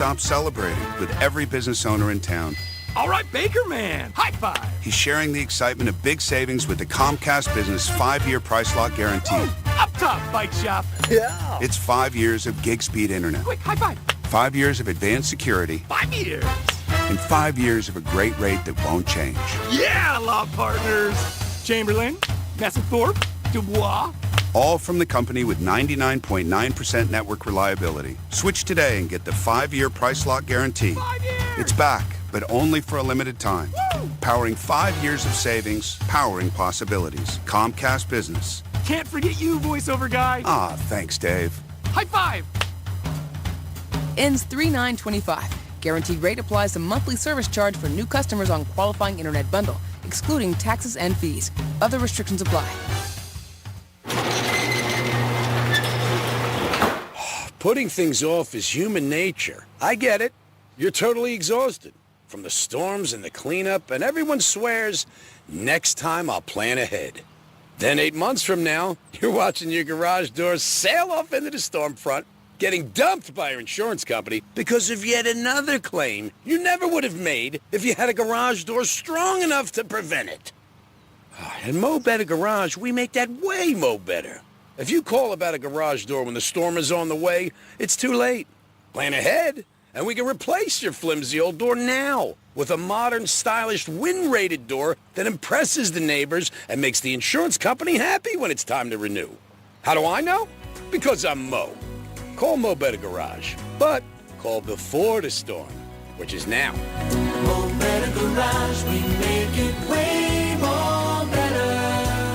Stop celebrating with every business owner in town. All right, Baker Man, high five. He's sharing the excitement of big savings with the Comcast Business 5-year price lock guarantee. Woo! Up top, Bike Shop. Yeah. It's 5 years of gig speed internet. Quick, high five. 5 years of advanced security. 5 years. And 5 years of a great rate that won't change. Yeah, law partners. Chamberlain, Messethorpe, Dubois. All from the company with 99.9% network reliability. Switch today and get the 5-year price lock guarantee. 5 years. It's back, but only for a limited time. Woo! Powering 5 years of savings, powering possibilities. Comcast Business. Can't forget you, voiceover guy. Ah, thanks, Dave. High five. Ends 3/9/25. Guaranteed rate applies to monthly service charge for new customers on qualifying internet bundle, excluding taxes and fees. Other restrictions apply. Putting things off is human nature. I get it. You're totally exhausted from the storms and the cleanup, and everyone swears, next time I'll plan ahead. Then 8 months from now, you're watching your garage doors sail off into the storm front, getting dumped by your insurance company because of yet another claim you never would have made if you had a garage door strong enough to prevent it. At Mo Better Garage, we make that way mo better. If you call about a garage door when the storm is on the way, it's too late. Plan ahead, and we can replace your flimsy old door now with a modern, stylish, wind-rated door that impresses the neighbors and makes the insurance company happy when it's time to renew. How do I know? Because I'm Mo. Call Mo Better Garage, but call before the storm, which is now. Mo Better Garage, we make it way more better.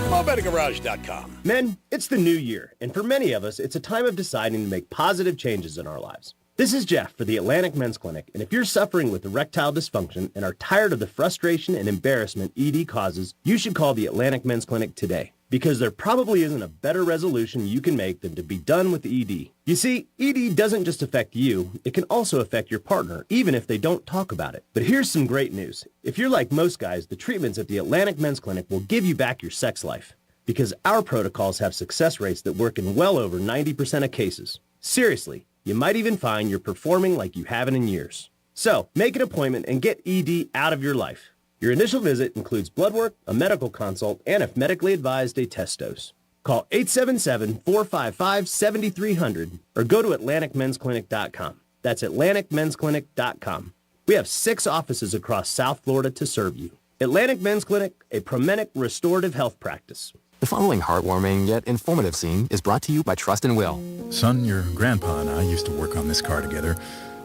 MoBetterGarage.com. Men, it's the new year, and for many of us, it's a time of deciding to make positive changes in our lives. This is Jeff for the Atlantic Men's Clinic, and if you're suffering with erectile dysfunction and are tired of the frustration and embarrassment ED causes, you should call the Atlantic Men's Clinic today, because there probably isn't a better resolution you can make than to be done with ED. You see, ED doesn't just affect you, it can also affect your partner, even if they don't talk about it. But here's some great news. If you're like most guys, the treatments at the Atlantic Men's Clinic will give you back your sex life, because our protocols have success rates that work in well over 90% of cases. Seriously, you might even find you're performing like you haven't in years. So, make an appointment and get ED out of your life. Your initial visit includes blood work, a medical consult, and if medically advised, a test dose. Call 877-455-7300 or go to AtlanticMen'sClinic.com. That's AtlanticMen'sClinic.com. We have 6 offices across South Florida to serve you. Atlantic Men's Clinic, a Promenic restorative health practice. The following heartwarming yet informative scene is brought to you by Trust and Will. Son, your grandpa and I used to work on this car together,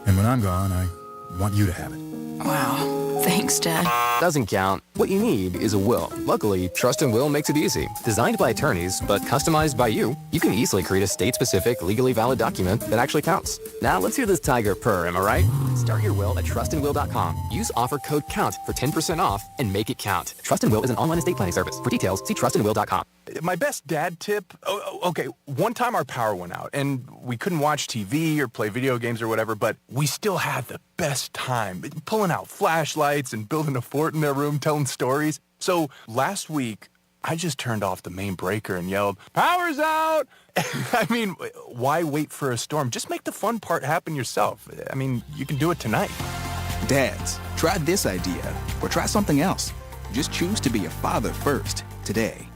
and when I'm gone, I want you to have it. Wow. Thanks, Dad. Doesn't count. What you need is a will. Luckily, Trust and Will makes it easy. Designed by attorneys, but customized by you, you can easily create a state-specific, legally valid document that actually counts. Now, let's hear this tiger purr, am I right? Start your will at trustandwill.com. Use offer code COUNT for 10% off and make it count. Trust and Will is an online estate planning service. For details, see trustandwill.com. My best dad tip, okay, one time our power went out and we couldn't watch TV or play video games or whatever, but we still had the best time pulling out flashlights and building a fort in their room, telling stories. So last week, I just turned off the main breaker and yelled, "Power's out!" I mean, why wait for a storm? Just make the fun part happen yourself. I mean, you can do it tonight. Dads, try this idea or try something else. Just choose to be a father first today.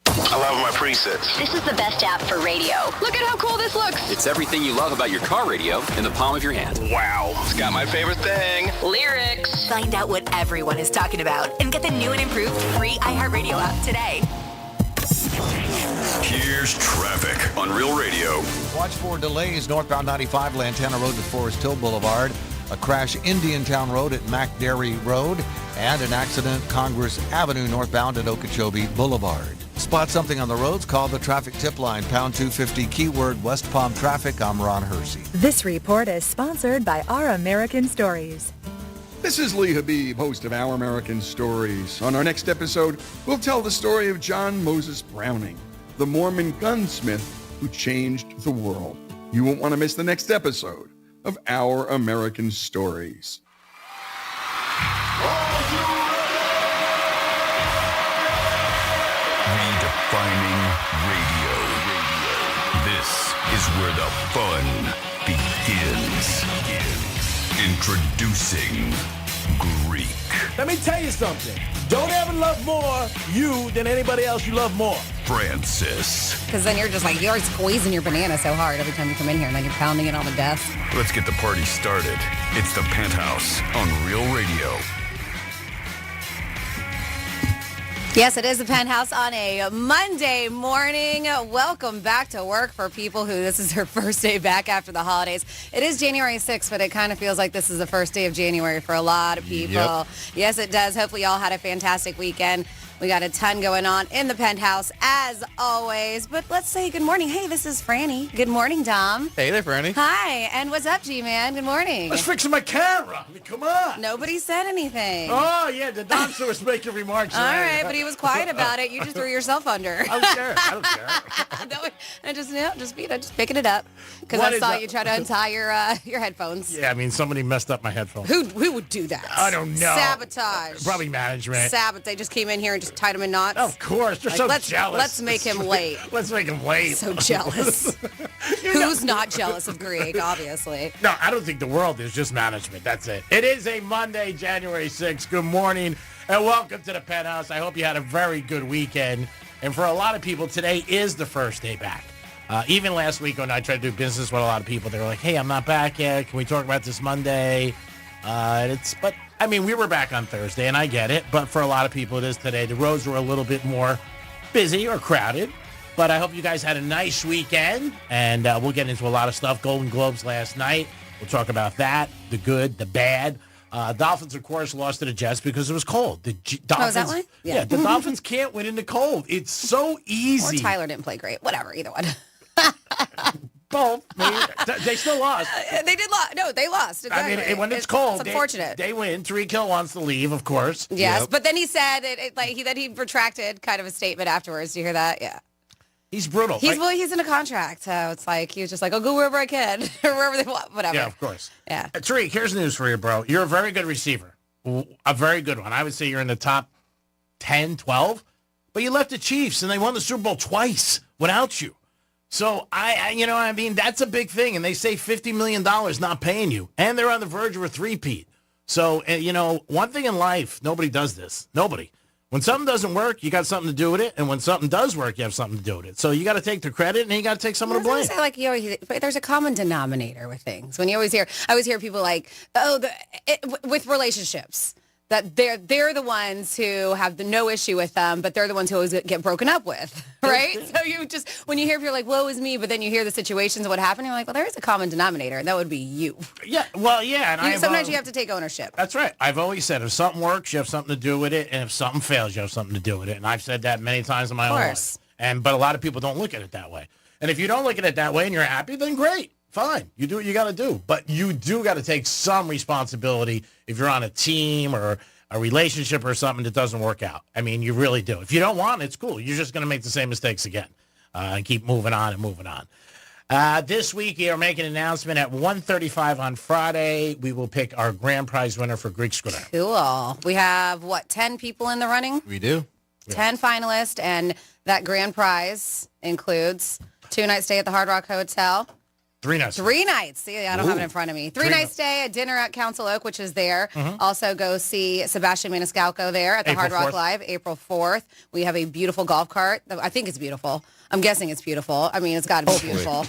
I love my presets. This is the best app for radio. Look at how cool this looks. It's everything you love about your car radio in the palm of your hand. Wow. It's got my favorite thing. Lyrics. Find out what everyone is talking about and get the new and improved free iHeartRadio app today. Here's traffic on Real Radio. Watch for delays northbound 95 Lantana Road to Forest Hill Boulevard. A crash Indiantown Road at McDairy Road. And an accident Congress Avenue northbound at Okeechobee Boulevard. Spot something on the roads, call the traffic tip line, pound 250, keyword West Palm Traffic. I'm Ron Hersey. This report is sponsored by Our American Stories. This is Lee Habib, host of Our American Stories. On our next episode, we'll tell the story of John Moses Browning, the Mormon gunsmith who changed the world. You won't want to miss the next episode of Our American Stories. Redefining radio. This is where the fun begins. Introducing Greek. Let me tell you something. Don't ever love more you than anybody else you love more. Francis. Because then you're squeezing your banana so hard every time you come in here, and then you're pounding it on the desk. Let's get the party started. It's the Penthouse on Real Radio. Yes, it is the Penthouse on a Monday morning. Welcome back to work for people who this is their first day back after the holidays. It is January 6th, but it kind of feels like this is the first day of January for a lot of people. Yep. Yes, it does. Hopefully y'all had a fantastic weekend. We got a ton going on in the Penthouse, as always. But let's say good morning. Hey, this is Franny. Good morning, Dom. Hey there, Franny. Hi, and what's up, G-Man? Good morning. I was fixing my camera. I mean, come on. Nobody said anything. Oh, yeah, the doctor was making remarks. All right, but he was quiet about it. You just threw yourself under. I don't care. Just picking it up because I saw you try to untie your headphones. Yeah, I mean, somebody messed up my headphones. Who would do that? I don't know. Sabotage. Probably management. They just came in here and just tied him in knots. Of course, they're so jealous. Let's make him late. Let's make him late. So jealous. Who's not jealous of Greek, obviously? No, I don't think the world is, just management. That's it. It is a Monday, January 6th. Good morning, and welcome to the Penthouse. I hope you had a very good weekend. And for a lot of people, today is the first day back. Even last week when I tried to do business with a lot of people, they were like, hey, I'm not back yet. Can we talk about this Monday? But I mean, we were back on Thursday, and I get it. But for a lot of people, it is today. The roads were a little bit more busy or crowded. But I hope you guys had a nice weekend, and we'll get into a lot of stuff. Golden Globes last night. We'll talk about that, the good, the bad. Dolphins, of course, lost to the Jets because it was cold. The Dolphins, is that why? Yeah, the Dolphins can't win in the cold. It's so easy. Or Tyler didn't play great. Whatever, either one. Both. They still lost. They did lose. No, they lost. Exactly. I mean, when it's cold, it's unfortunate. They win. Kill wants to leave, of course. Yes, but then he said he retracted kind of a statement afterwards. Do you hear that? Yeah. He's brutal. He's in a contract, so it's like he was just like, I'll go wherever I can, or wherever they want, whatever. Yeah, of course. Yeah. Tariq, here's news for you, bro. You're a very good receiver, a very good one. I would say you're in the top 10, 12, but you left the Chiefs, and they won the Super Bowl twice without you. So, I mean, that's a big thing, and they say $50 million not paying you, and they're on the verge of a three-peat. So, one thing in life, nobody does this. Nobody. When something doesn't work, you got something to do with it, and when something does work, you have something to do with it. So you got to take the credit, and you got to take some of the blame. But there's a common denominator with things. When I always hear people like, with relationships. That they're the ones who have no issue with them, but they're the ones who always get broken up with, right? So you just, when you hear, you're like, woe is me, but then you hear the situations of what happened, you're like, well, there is a common denominator, and that would be you. Yeah, well, yeah. And sometimes you have to take ownership. That's right. I've always said if something works, you have something to do with it, and if something fails, you have something to do with it. And I've said that many times in my own life. But a lot of people don't look at it that way. And if you don't look at it that way and you're happy, then great. Fine. You do what you got to do. But you do got to take some responsibility if you're on a team or a relationship or something that doesn't work out. I mean, you really do. If you don't want it, it's cool. You're just going to make the same mistakes again and keep moving on and moving on. This week, we are making an announcement at 1:35 on Friday. We will pick our grand prize winner for Greek Scooter. Cool. We have, 10 people in the running? We do. 10 finalists, and that grand prize includes 2-night stay at the Hard Rock Hotel. 3 nights. 3 nights. See, I don't have it in front of me. 3-night stay, a dinner at Council Oak, which is there. Mm-hmm. Also go see Sebastian Maniscalco there at the Hard Rock Live, April 4th. We have a beautiful golf cart. I think it's beautiful. I'm guessing it's beautiful. I mean, it's got to be beautiful.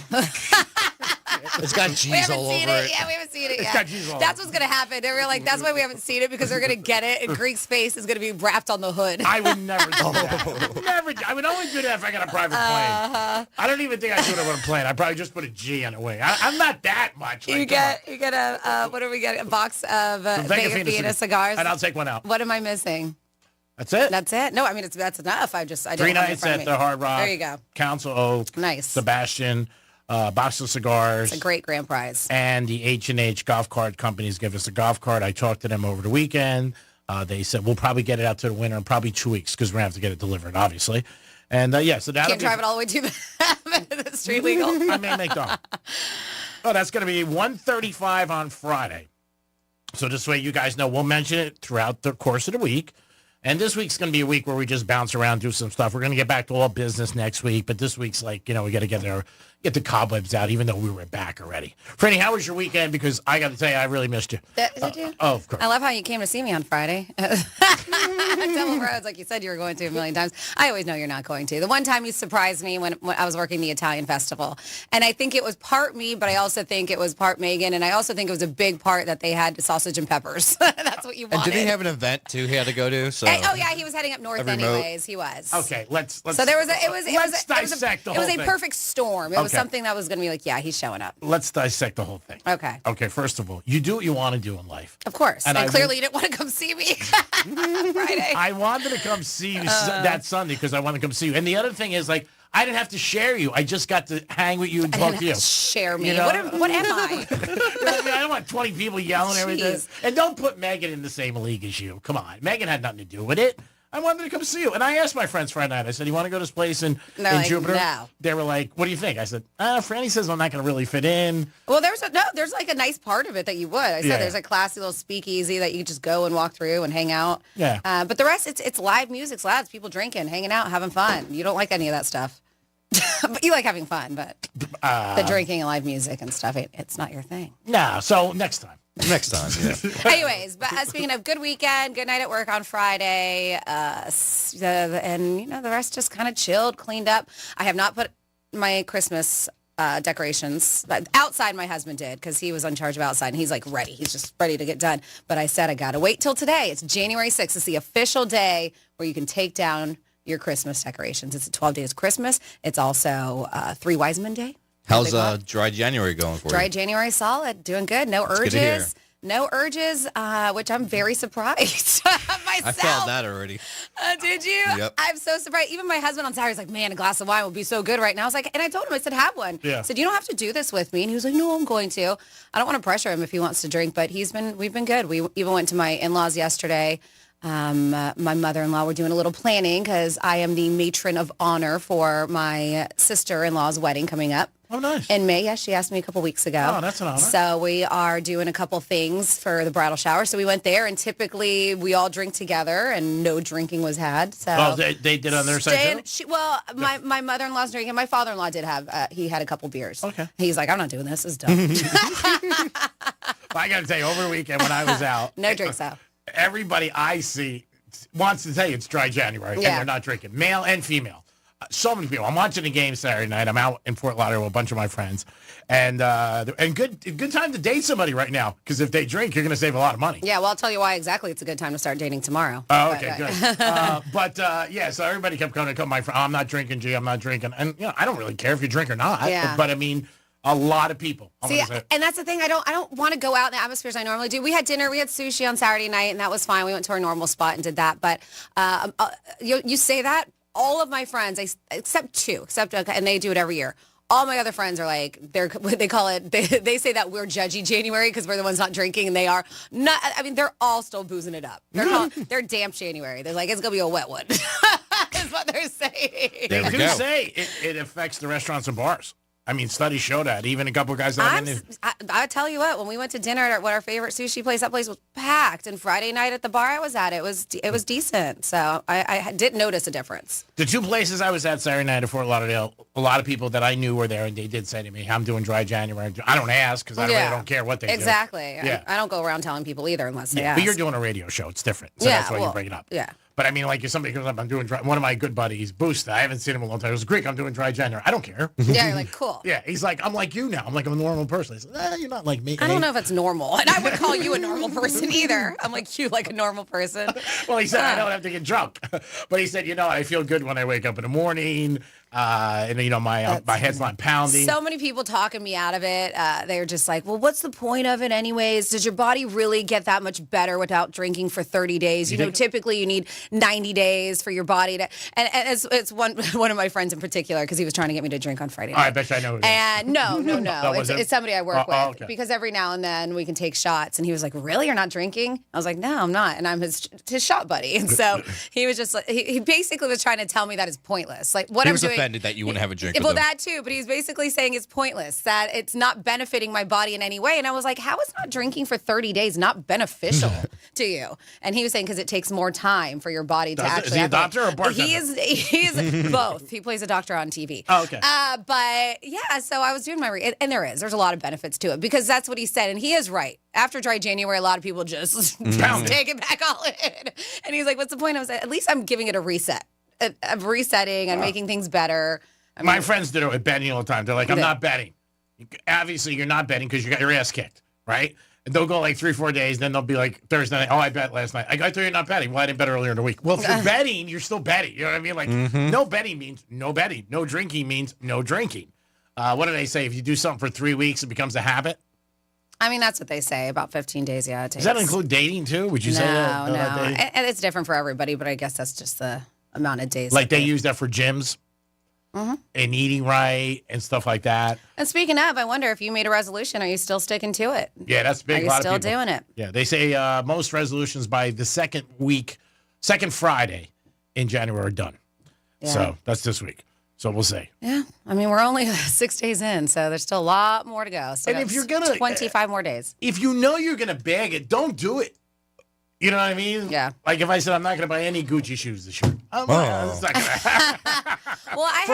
It's got G's all over it. Yeah, we haven't seen it yet. It's got G's all That's what's going to happen. They were like, that's why we haven't seen it, because they're going to get it, and Greek's face is going to be wrapped on the hood. I would never do that. Never. I would only do that if I got a private plane. I don't even think I'd do it on a plane. I'd probably just put a G on the wing. I'm not that much. You get a, what do we get? A box of Vega Fiesta cigars. And I'll take one out. What am I missing? That's it? That's it? No, I mean, that's enough. I 3 nights at the Hard Rock. There you go. Council Oak. Nice. Sebastian. Box of cigars. It's a great grand prize. And the H&H golf cart companies give us a golf cart. I talked to them over the weekend. They said we'll probably get it out to the winner in probably 2 weeks because we're going to have to get it delivered, obviously. And, so that'll Can't drive it all the way to the street legal? I may make them. Oh, that's going to be 1:35 on Friday. So this way you guys know we'll mention it throughout the course of the week. And this week's going to be a week where we just bounce around, do some stuff. We're going to get back to all business next week. But this week's like, we got to get get the cobwebs out, even though we were back already. Franny, how was your weekend? Because I got to tell you, I really missed you. Did you? Oh, of course. I love how you came to see me on Friday. Double roads, like you said you were going to a million times. I always know you're not going to. The one time you surprised me when I was working the Italian festival. And I think it was part me, but I also think it was part Megan. And I also think it was a big part that they had sausage and peppers. That's what you wanted. And did he have an event, too, he had to go to? So. And, yeah, he was heading up north anyways. He was. Okay, let's. So there was dissect the whole thing. It was a perfect storm. It was something that was going to be like, yeah, he's showing up. Let's dissect the whole thing. Okay. Okay, first of all, you do what you want to do in life. Of course. And clearly you didn't want to come see me Friday. I wanted to come see you that Sunday because I wanted to come see you. And the other thing is, like, I didn't have to share you. I just got to hang with you and talk to you. Share me. You know? What am I? I don't want 20 people yelling everything. And don't put Megan in the same league as you. Come on. Megan had nothing to do with it. I wanted to come see you. And I asked my friends Friday night, I said, you want to go to this place in Jupiter? No. They were like, what do you think? I said, Franny says I'm not going to really fit in. Well, there's like a nice part of it that you would. I said there's a classy little speakeasy that you just go and walk through and hang out. Yeah. But the rest, it's live music, it's loud. It's people drinking, hanging out, having fun. You don't like any of that stuff. But you like having fun, but the drinking and live music and stuff, it's not your thing. No, so next time. Next time, yeah. Anyways, but speaking of good weekend, good night at work on Friday, and the rest just kind of chilled, cleaned up. I have not put my Christmas decorations outside. My husband did because he was in charge of outside, and he's like ready. He's just ready to get done. But I said I gotta wait till today. It's January 6th. It's the official day where you can take down your Christmas decorations. It's a 12 days Christmas. It's also 3 Wise Men Day. How's dry January going for you? Dry January, solid, doing good. No urges. No urges, which I'm very surprised myself. I felt that already. Did you? Yep. I'm so surprised. Even my husband on Saturday's like, man, a glass of wine would be so good right now. I was like, and I told him, I said, have one. Yeah. I said, you don't have to do this with me. And he was like, no, I'm going to. I don't want to pressure him if he wants to drink, but we've been good. We even went to my in-laws yesterday. My mother-in-law, we're doing a little planning because I am the matron of honor for my sister-in-law's wedding coming up. Oh, nice. In May, yes, she asked me a couple weeks ago. Oh, that's an honor. So we are doing a couple things for the bridal shower. So we went there, and typically we all drink together, and no drinking was had. So they did on their side too? My mother-in-law's drinking. My father-in-law did have, he had a couple beers. Okay. He's like, I'm not doing this. It's dumb. I got to tell you, over the weekend when I was out. No drinks out. Everybody I see wants to say it's dry January, and they're not drinking, male and female. So many people. I'm watching the game Saturday night. I'm out in Fort Lauderdale with a bunch of my friends, and good time to date somebody right now because if they drink, you're going to save a lot of money. Yeah, well, I'll tell you why exactly. It's a good time to start dating tomorrow. Oh, okay, good. So everybody kept coming to my friend. I'm not drinking, G. I'm not drinking, and I don't really care if you drink or not. Yeah. But I mean. A lot of people. See, and that's the thing. I don't want to go out in the atmospheres I normally do. We had dinner. We had sushi on Saturday night, and that was fine. We went to our normal spot and did that. But you say that, all of my friends, except 2, and they do it every year. All my other friends are like, they call it, they say that we're judgy January because we're the ones not drinking, and they are not. I mean, they're all still boozing it up. They're damp January. They're like, it's going to be a wet one. Is what they're saying. They do say it affects the restaurants and bars. I mean, studies show that. Even a couple of guys that I tell you what, when we went to dinner at our favorite sushi place, that place was packed. And Friday night at the bar I was at, it was decent. So I did notice a difference. The 2 places I was at Saturday night at Fort Lauderdale, a lot of people that I knew were there, and they did say to me, I'm doing dry January. I don't ask because I really don't care what they do. Exactly. Yeah. I don't go around telling people either unless they ask. But you're doing a radio show. It's different. So that's why you bring it up. Yeah. But I mean, like if somebody comes up, I'm doing dry. One of my good buddies, Boost, I haven't seen him in a long time. It was Greek. I'm doing dry January. I don't care. Yeah, you're like, cool. Yeah, he's like, I'm like you now. I'm like a normal person. He's like, you're not like me. I don't know if it's normal. And I wouldn't call you a normal person either. I'm like, you like a normal person. Well, he said, I don't have to get drunk. But he said, I feel good when I wake up in the morning. And my head's not pounding. So many people talking me out of it. They're just like, well, what's the point of it anyways? Does your body really get that much better without drinking for 30 days? Typically you need 90 days for your body to. And it's one of my friends in particular because he was trying to get me to drink on Friday night. I bet you I know who it is. And no. It's somebody I work with. Okay. Because every now and then we can take shots. And he was like, really? You're not drinking? I was like, no, I'm not. And I'm his shot buddy. And so he was just like, he basically was trying to tell me that it's pointless. Like what I'm doing. offended that you wouldn't have a drink Well, with him. that too, but he's basically saying it's pointless, that it's not benefiting my body in any way. And I was like, how is not drinking for 30 days not beneficial to you? And he was saying because it takes more time for your body to actually. Is he a doctor or a bartender? He is both. He plays a doctor on TV. Oh, okay. But yeah, so I was doing my and there's a lot of benefits to it because that's what he said, and he is right. After dry January, a lot of people just take it back all in. And he's like, what's the point? I was like, at least I'm giving it a reset. I'm resetting and making things better. My friends did it with betting all the time. They're like, I'm not betting. Obviously, you're not betting because you got your ass kicked, right? And they'll go like 3-4 days, then they'll be like Thursday night, I bet last night. I thought you're not betting. Well, I didn't bet earlier in the week. Well, if you're betting, you're still betting. You know what I mean? Like, no betting means no betting. No drinking means no drinking. What do they say? If you do something for 3 weeks, it becomes a habit? I mean, that's what they say. About 15 days, yeah. It takes. Does that include dating, too? Would you say that? No. And it's different for everybody, but I guess that's just the amount of days. Like they use that for gyms and eating right and stuff like that. And speaking of, I wonder if you made a resolution, are you still sticking to it? Yeah, that's big. Are you still doing it? Yeah, they say most resolutions by the second Friday in January are done. Yeah. So that's this week. So we'll see. Yeah. I mean, we're only 6 days in, so there's still a lot more to go. So and if you're going to 25 more days. If you know you're going to bag it, don't do it. You know what I mean? Yeah. Like if I said I'm not going to buy any Gucci shoes this year. It's not going to happen. Well, I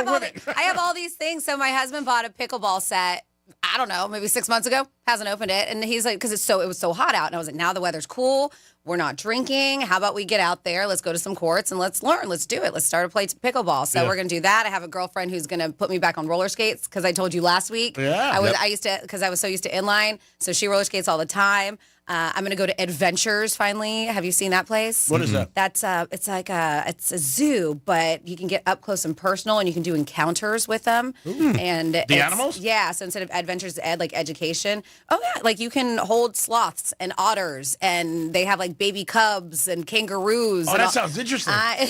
have all these things. So my husband bought a pickleball set. I don't know, maybe 6 months ago. Hasn't opened it, and he's like, because it was so hot out, and I was like, now the weather's cool. We're not drinking. How about we get out there? Let's go to some courts and let's learn. Let's do it. Let's start to play pickleball. So we're gonna do that. I have a girlfriend who's gonna put me back on roller skates because I told you last week. Yeah. I used to because I was so used to inline. So she roller skates all the time. I'm gonna go to Adventures finally. Have you seen that place? What is that? That's it's like it's a zoo, but you can get up close and personal, and you can do encounters with them. And the animals? Yeah. So instead of Adventures Ed, like education. Oh yeah, like you can hold sloths and otters, and they have like baby cubs and kangaroos. Oh, and that sounds interesting. I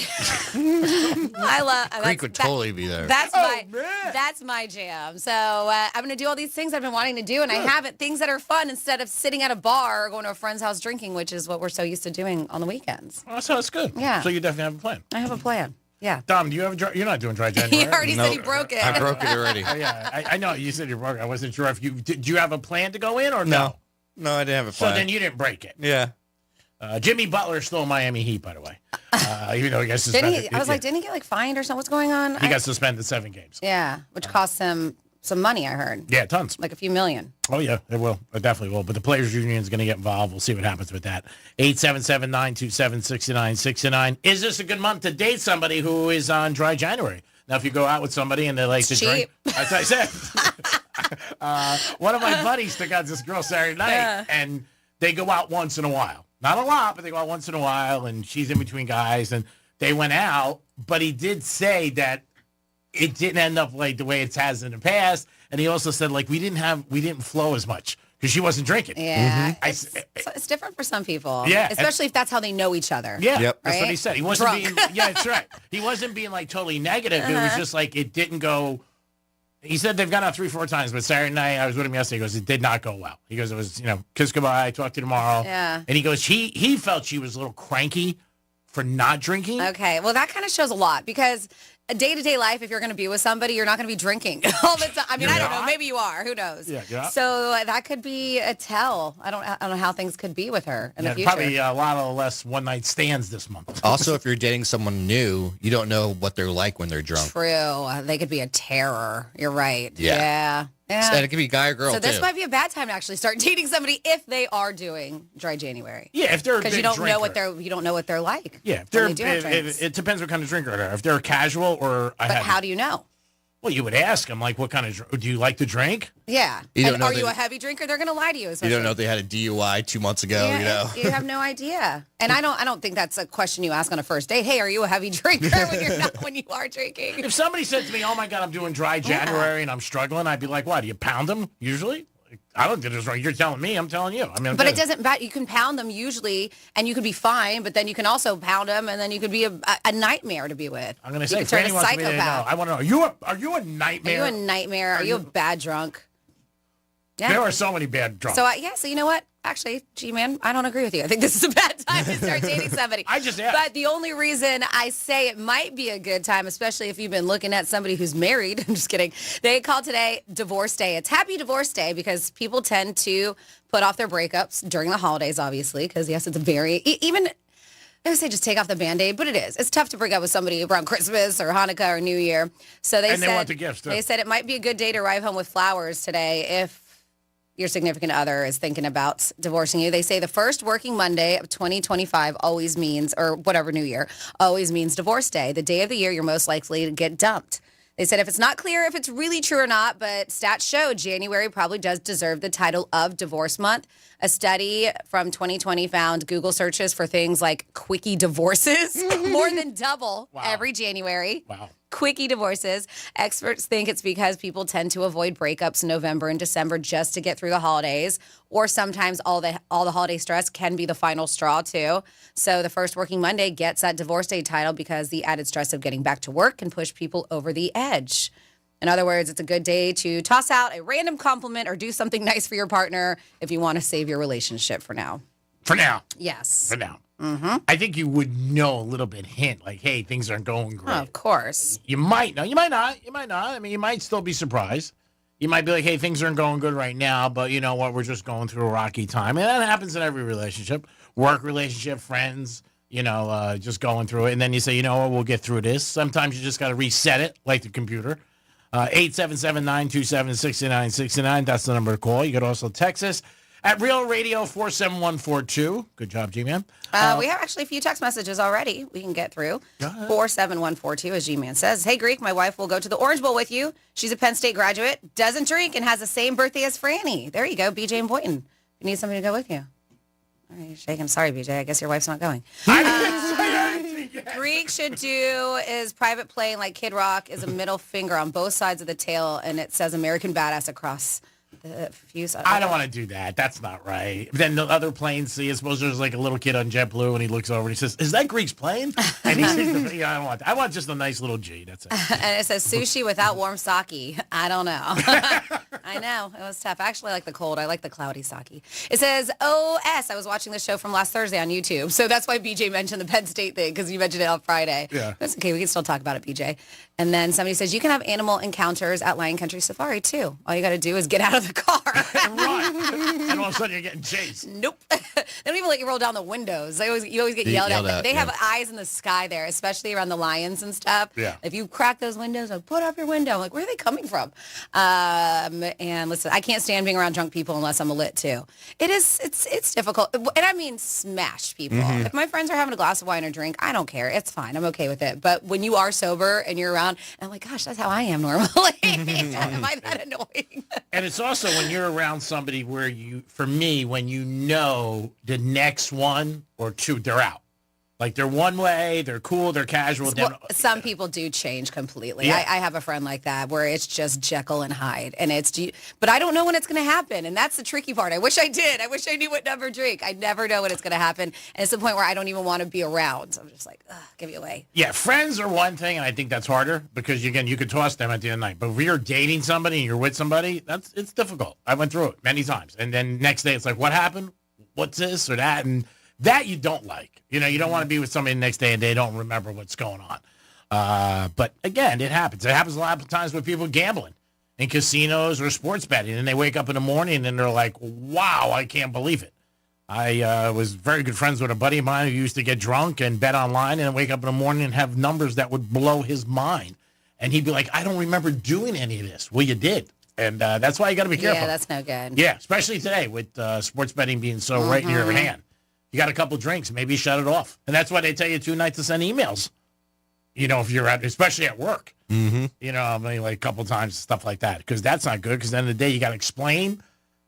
love. Creek would totally be there. That's my jam. So I'm gonna do all these things I've been wanting to do, and I haven't. Things that are fun instead of sitting at a bar or going to a friend's house drinking, which is what we're so used to doing on the weekends. Oh, so that's good. Yeah. So you definitely have a plan. I have a plan. Yeah. Dom, do you have you're not doing dry January? He already said he broke it. I broke it already. Oh, yeah, I know. You said you broke it. I wasn't sure if did you have a plan to go in or no? No, I didn't have a plan. So then you didn't break it. Yeah. Jimmy Butler's still in Miami Heat, by the way. Even though he got suspended. Didn't he get like fined or something? What's going on? He got suspended 7 games. Yeah, which cost him some money, I heard. Yeah, tons. Like a few million. Oh, yeah, it will. It definitely will. But the Players Union is going to get involved. We'll see what happens with that. 877-927-6969. Is this a good month to date somebody who is on dry January? Now, if you go out with somebody and they like to drink, that's what I said. One of my buddies took out this girl Saturday night, and they go out once in a while. Not a lot, but they go out once in a while, and she's in between guys, and they went out. But he did say that it didn't end up like the way it has in the past, and he also said like we didn't flow as much because she wasn't drinking. Yeah, it's different for some people. Yeah, especially if that's how they know each other. Yeah, right? That's what he said. He wasn't being. Yeah, that's right. He wasn't being like totally negative. It was just like it didn't go. He said they've gone out 3-4 times, but Saturday night I was with him yesterday. He goes, it did not go well. He goes, it was kiss goodbye, talk to you tomorrow. Yeah, and he goes, he felt she was a little cranky for not drinking. Okay, well that kind of shows a lot because a day-to-day life, if you're going to be with somebody, you're not going to be drinking all the time. I mean, I don't know. Maybe you are. Who knows? Yeah. So that could be a tell. I don't know how things could be with her in the future. Probably a lot of less one-night stands this month. Also, if you're dating someone new, you don't know what they're like when they're drunk. True. They could be a terror. You're right. Yeah. And it could be guy or girl, so this too. might be a bad time to actually start dating somebody if they are doing dry January. Yeah, if they're because you don't know what they're like. Yeah, it depends what kind of drinker they are. If they're casual or how do you know? Well, you would ask them like, what kind of do you like to drink? Yeah. Are you a heavy drinker? They're going to lie to you. You don't know if they had a DUI 2 months ago. Yeah, you have no idea. And I don't think that's a question you ask on a first date. Hey, are you a heavy drinker when you are drinking? If somebody said to me, "Oh my God, I'm doing dry January and I'm struggling," I'd be like, "Why? Do you pound them usually?" I don't think it's right. You're telling me. I'm telling you. I mean, but it doesn't matter. You can pound them usually, and you could be fine. But then you can also pound them, and then you could be a nightmare to be with. I'm going to say, Franny wants me to know. I want to know. Are you a nightmare? Are you a nightmare? Are you a bad drunk? Yeah. There are so many bad drunks. So so you know what? actually, G-Man, I don't agree with you. I think this is a bad time to start dating somebody. But the only reason I say it might be a good time, especially if you've been looking at somebody who's married, I'm just kidding. They call today Divorce Day. It's Happy Divorce Day because people tend to put off their breakups during the holidays, obviously, because, yes, it's a very, even, I would say just take off the Band-Aid, but it is. It's tough to break up with somebody around Christmas or Hanukkah or New Year. So they want the gifts, too. They said it might be a good day to arrive home with flowers today if your significant other is thinking about divorcing you. They say the first working Monday of 2025 always means, or whatever New Year, always means divorce day, the day of the year you're most likely to get dumped. They said if it's not clear if it's really true or not, but stats show January probably does deserve the title of divorce month. A study from 2020 found Google searches for things like quickie divorces more than double every January. Wow. Quickie divorces. Experts think it's because people tend to avoid breakups in November and December just to get through the holidays, or sometimes all the holiday stress can be the final straw too. So the first working Monday gets that divorce day title because the added stress of getting back to work can push people over the edge. In other words, it's a good day to toss out a random compliment or do something nice for your partner if you want to save your relationship for now. For now. Yes. For now. Mm-hmm. I think you would know a little bit hint, like, hey, things aren't going great. Oh, of course. You might know. You might not. You might not. I mean, you might still be surprised. You might be like, hey, things aren't going good right now, but you know what? We're just going through a rocky time. And that happens in every relationship. Work relationship, friends, just going through it. And then you say, you know what? We'll get through this. Sometimes you just got to reset it, like the computer. 877-927-6969. That's the number to call. You could also text us at Real Radio 47142. Good job, G-Man. We have actually a few text messages already we can get through. 47142, as G-Man says. Hey, Greek, my wife will go to the Orange Bowl with you. She's a Penn State graduate, doesn't drink, and has the same birthday as Franny. There you go, BJ and Boynton. You need somebody to go with you. All right, you're shaking. Sorry, BJ. I guess your wife's not going. Greek should do is private plane like Kid Rock is a middle finger on both sides of the tail, and it says American Badass across the fuse. I don't want to do that. That's not right. Then the other planes see, I suppose there's like a little kid on JetBlue, and he looks over and he says, is that Greek's plane? And he sees the, I don't want that. I want just a nice little G. That's it. And it says sushi without warm sake. I don't know. I know. It was tough. I actually like the cold. I like the cloudy sake. It says OS. I was watching the show from last Thursday on YouTube. So that's why BJ mentioned the Penn State thing, because you mentioned it on Friday. Yeah. That's okay. We can still talk about it, BJ. And then somebody says, you can have animal encounters at Lion Country Safari, too. All you got to do is get out of the car. And run. And all of a sudden you're getting chased. Nope. They don't even let you roll down the windows. You always get yelled at. They have eyes in the sky there, especially around the lions and stuff. Yeah. If you crack those windows, like, put up your window. I'm like, where are they coming from? And listen, I can't stand being around drunk people unless I'm lit too. It's difficult. And I mean smash people. Mm-hmm. If my friends are having a glass of wine or drink, I don't care. It's fine. I'm okay with it. But when you are sober and you're around, I'm like, gosh, that's how I am normally. Am I that annoying? And it's also when you're around somebody where when you know the next one or two, they're out. Like they're one way, they're cool, they're casual. Well, some people do change completely. Yeah. I have a friend like that where it's just Jekyll and Hyde, and but I don't know when it's going to happen, and that's the tricky part. I wish I did. I wish I knew what number drink. I never know when it's going to happen, and it's the point where I don't even want to be around. So I'm just like, give me away. Yeah, friends are one thing, and I think that's harder because again, you could toss them at the end of the night. But if you're dating somebody and you're with somebody, it's difficult. I went through it many times, and then next day it's like, what happened? What's this or that? And that you don't like. You don't want to be with somebody the next day and they don't remember what's going on. But again, it happens. It happens a lot of times with people gambling in casinos or sports betting, and they wake up in the morning and they're like, wow, I can't believe it. I was very good friends with a buddy of mine who used to get drunk and bet online and wake up in the morning and have numbers that would blow his mind. And he'd be like, I don't remember doing any of this. Well, you did. And that's why you got to be careful. Yeah, that's no good. Yeah, especially today with sports betting being so right in your hand. You got a couple drinks, maybe shut it off. And that's why they tell you too not to send emails. If you're especially at work. Mm-hmm. Like a couple times, stuff like that. Because that's not good. Because at the end of the day, you got to explain.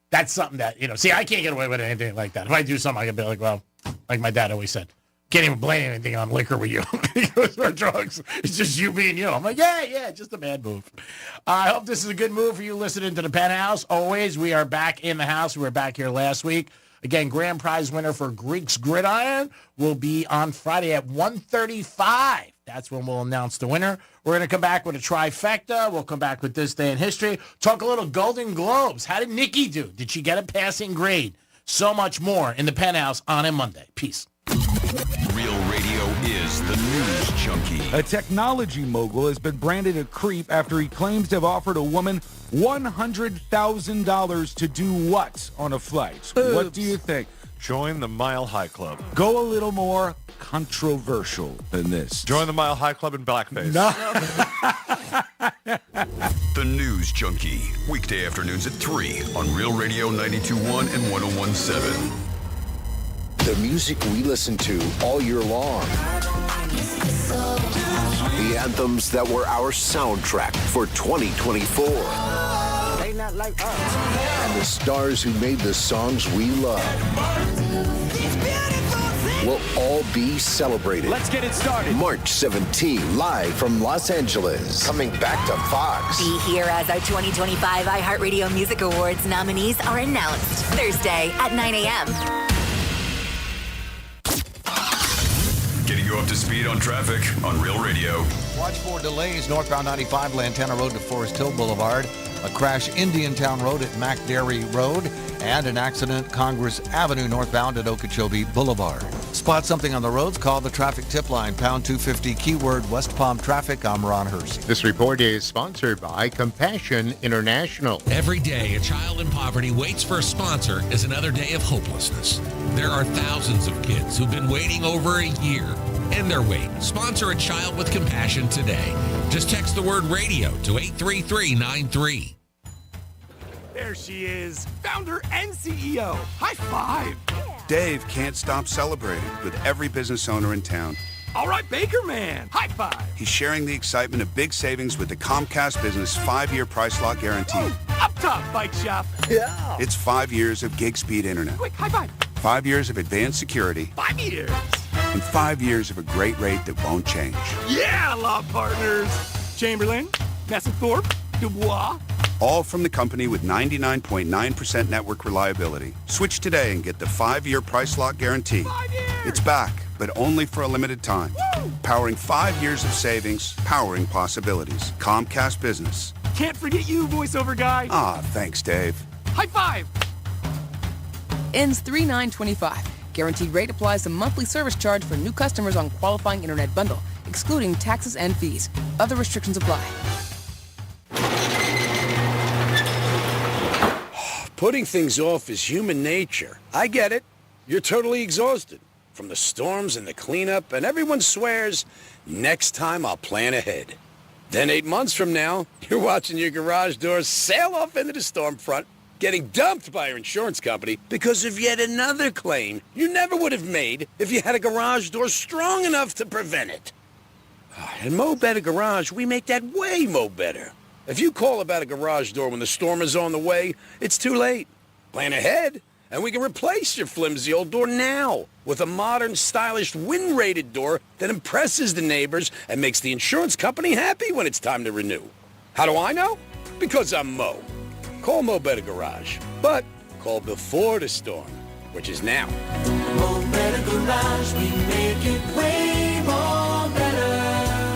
That's something that, see, I can't get away with anything like that. If I do something, I can be like, well, like my dad always said, can't even blame anything on liquor with you. Or drugs. It's just you being you. I'm like, yeah, just a bad move. I hope this is a good move for you listening to the Penthouse. Always, we are back in the house. We were back here last week. Again, grand prize winner for Greek's Gridiron will be on Friday at 1:35. That's when we'll announce the winner. We're going to come back with a trifecta. We'll come back with This Day in History. Talk a little Golden Globes. How did Nikki do? Did she get a passing grade? So much more in the Penthouse on a Monday. Peace. Real radio is the news junkie. A technology mogul has been branded a creep after he claims to have offered a woman $100,000 to do what on a flight? Oops. What do you think? Join the Mile High Club. Go a little more controversial than this. Join the Mile High Club in blackface. No. The News Junkie. Weekday afternoons at 3 on Real Radio 92.1 and 101.7. The music we listen to all year long. The anthems that were our soundtrack for 2024. They not like us. And the stars who made the songs we love will all be celebrated. Let's get it started. March 17, live from Los Angeles. Coming back to Fox. Be here as our 2025 iHeartRadio Music Awards nominees are announced Thursday at 9 a.m. Getting you up to speed on traffic on Real Radio. Watch for delays northbound 95 Lantana Road to Forest Hill Boulevard, a crash Indiantown Road at McDairy Road, and an accident Congress Avenue northbound at Okeechobee Boulevard. Spot something on the roads, call the traffic tip line, pound 250, keyword West Palm Traffic. I'm Ron Hersey. This report is sponsored by Compassion International. Every day, a child in poverty waits for a sponsor is another day of hopelessness. There are thousands of kids who've been waiting over a year. End their wait. Sponsor a child with compassion today. Just text the word radio to 83393. There she is, founder and CEO. High five. Dave can't stop celebrating with every business owner in town. All right, Baker Man. High five. He's sharing the excitement of big savings with the Comcast Business 5-year price lock guarantee. Up top, bike shop. Yeah. It's 5 years of gig speed internet. Quick, high five. 5 years of advanced security. 5 years. And 5 years of a great rate that won't change. Yeah, law partners. Chamberlain, Messethorpe, Dubois. All from the company with 99.9% network reliability. Switch today and get the 5-year price lock guarantee. 5 years. It's back, but only for a limited time. Woo! Powering 5 years of savings, powering possibilities. Comcast Business. Can't forget you, voiceover guy. Ah, thanks, Dave. High five. Ends 3/9/25. Guaranteed rate applies to monthly service charge for new customers on qualifying internet bundle, excluding taxes and fees. Other restrictions apply. Putting things off is human nature. I get it. You're totally exhausted from the storms and the cleanup, and everyone swears, next time I'll plan ahead. Then 8 months from now, you're watching your garage doors sail off into the storm front, getting dumped by your insurance company because of yet another claim you never would have made if you had a garage door strong enough to prevent it. At Mo Better Garage, we make that way mo better. If you call about a garage door when the storm is on the way, it's too late. Plan ahead, and we can replace your flimsy old door now with a modern, stylish, wind-rated door that impresses the neighbors and makes the insurance company happy when it's time to renew. How do I know? Because I'm Mo. Call Mo Better Garage, but call before the storm, which is now. Mo Better Garage, we make it way more better.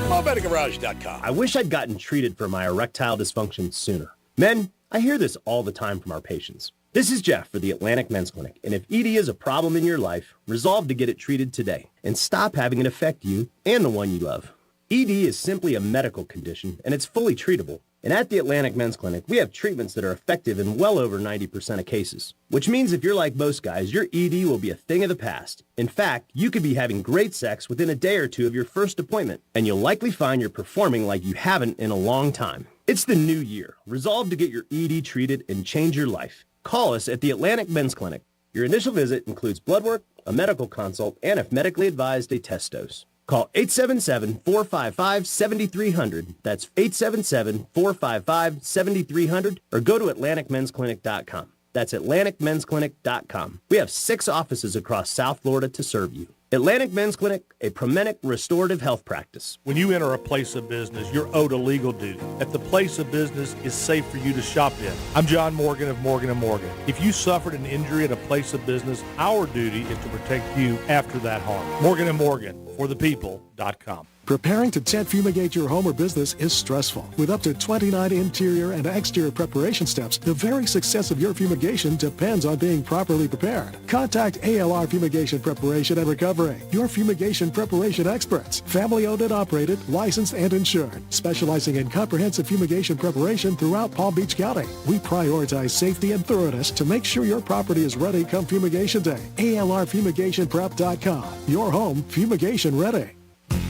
MoBetterGarage.com. I wish I'd gotten treated for my erectile dysfunction sooner. Men, I hear this all the time from our patients. This is Jeff for the Atlantic Men's Clinic, and if ED is a problem in your life, resolve to get it treated today and stop having it affect you and the one you love. ED is simply a medical condition, and it's fully treatable. And at the Atlantic Men's Clinic, we have treatments that are effective in well over 90% of cases, which means if you're like most guys, your ED will be a thing of the past. In fact, you could be having great sex within a day or two of your first appointment, and you'll likely find you're performing like you haven't in a long time. It's the new year. Resolve to get your ED treated and change your life. Call us at the Atlantic Men's Clinic. Your initial visit includes blood work, a medical consult, and if medically advised, a test dose. Call 877-455-7300. That's 877-455-7300, or go to AtlanticMen'sClinic.com. That's AtlanticMen'sClinic.com. We have 6 offices across South Florida to serve you. Atlantic Men's Clinic, a Promenic restorative health practice. When you enter a place of business, you're owed a legal duty. That the place of business is safe for you to shop in. I'm John Morgan of Morgan & Morgan. If you suffered an injury at a place of business, our duty is to protect you after that harm. Morgan & Morgan, forthepeople.com. Preparing to tent fumigate your home or business is stressful. With up to 29 interior and exterior preparation steps, the very success of your fumigation depends on being properly prepared. Contact ALR Fumigation Preparation and Recovery, your fumigation preparation experts. Family owned and operated, licensed and insured, specializing in comprehensive fumigation preparation throughout Palm Beach County. We prioritize safety and thoroughness to make sure your property is ready come fumigation day. ALRFumigationPrep.com. Your home fumigation ready.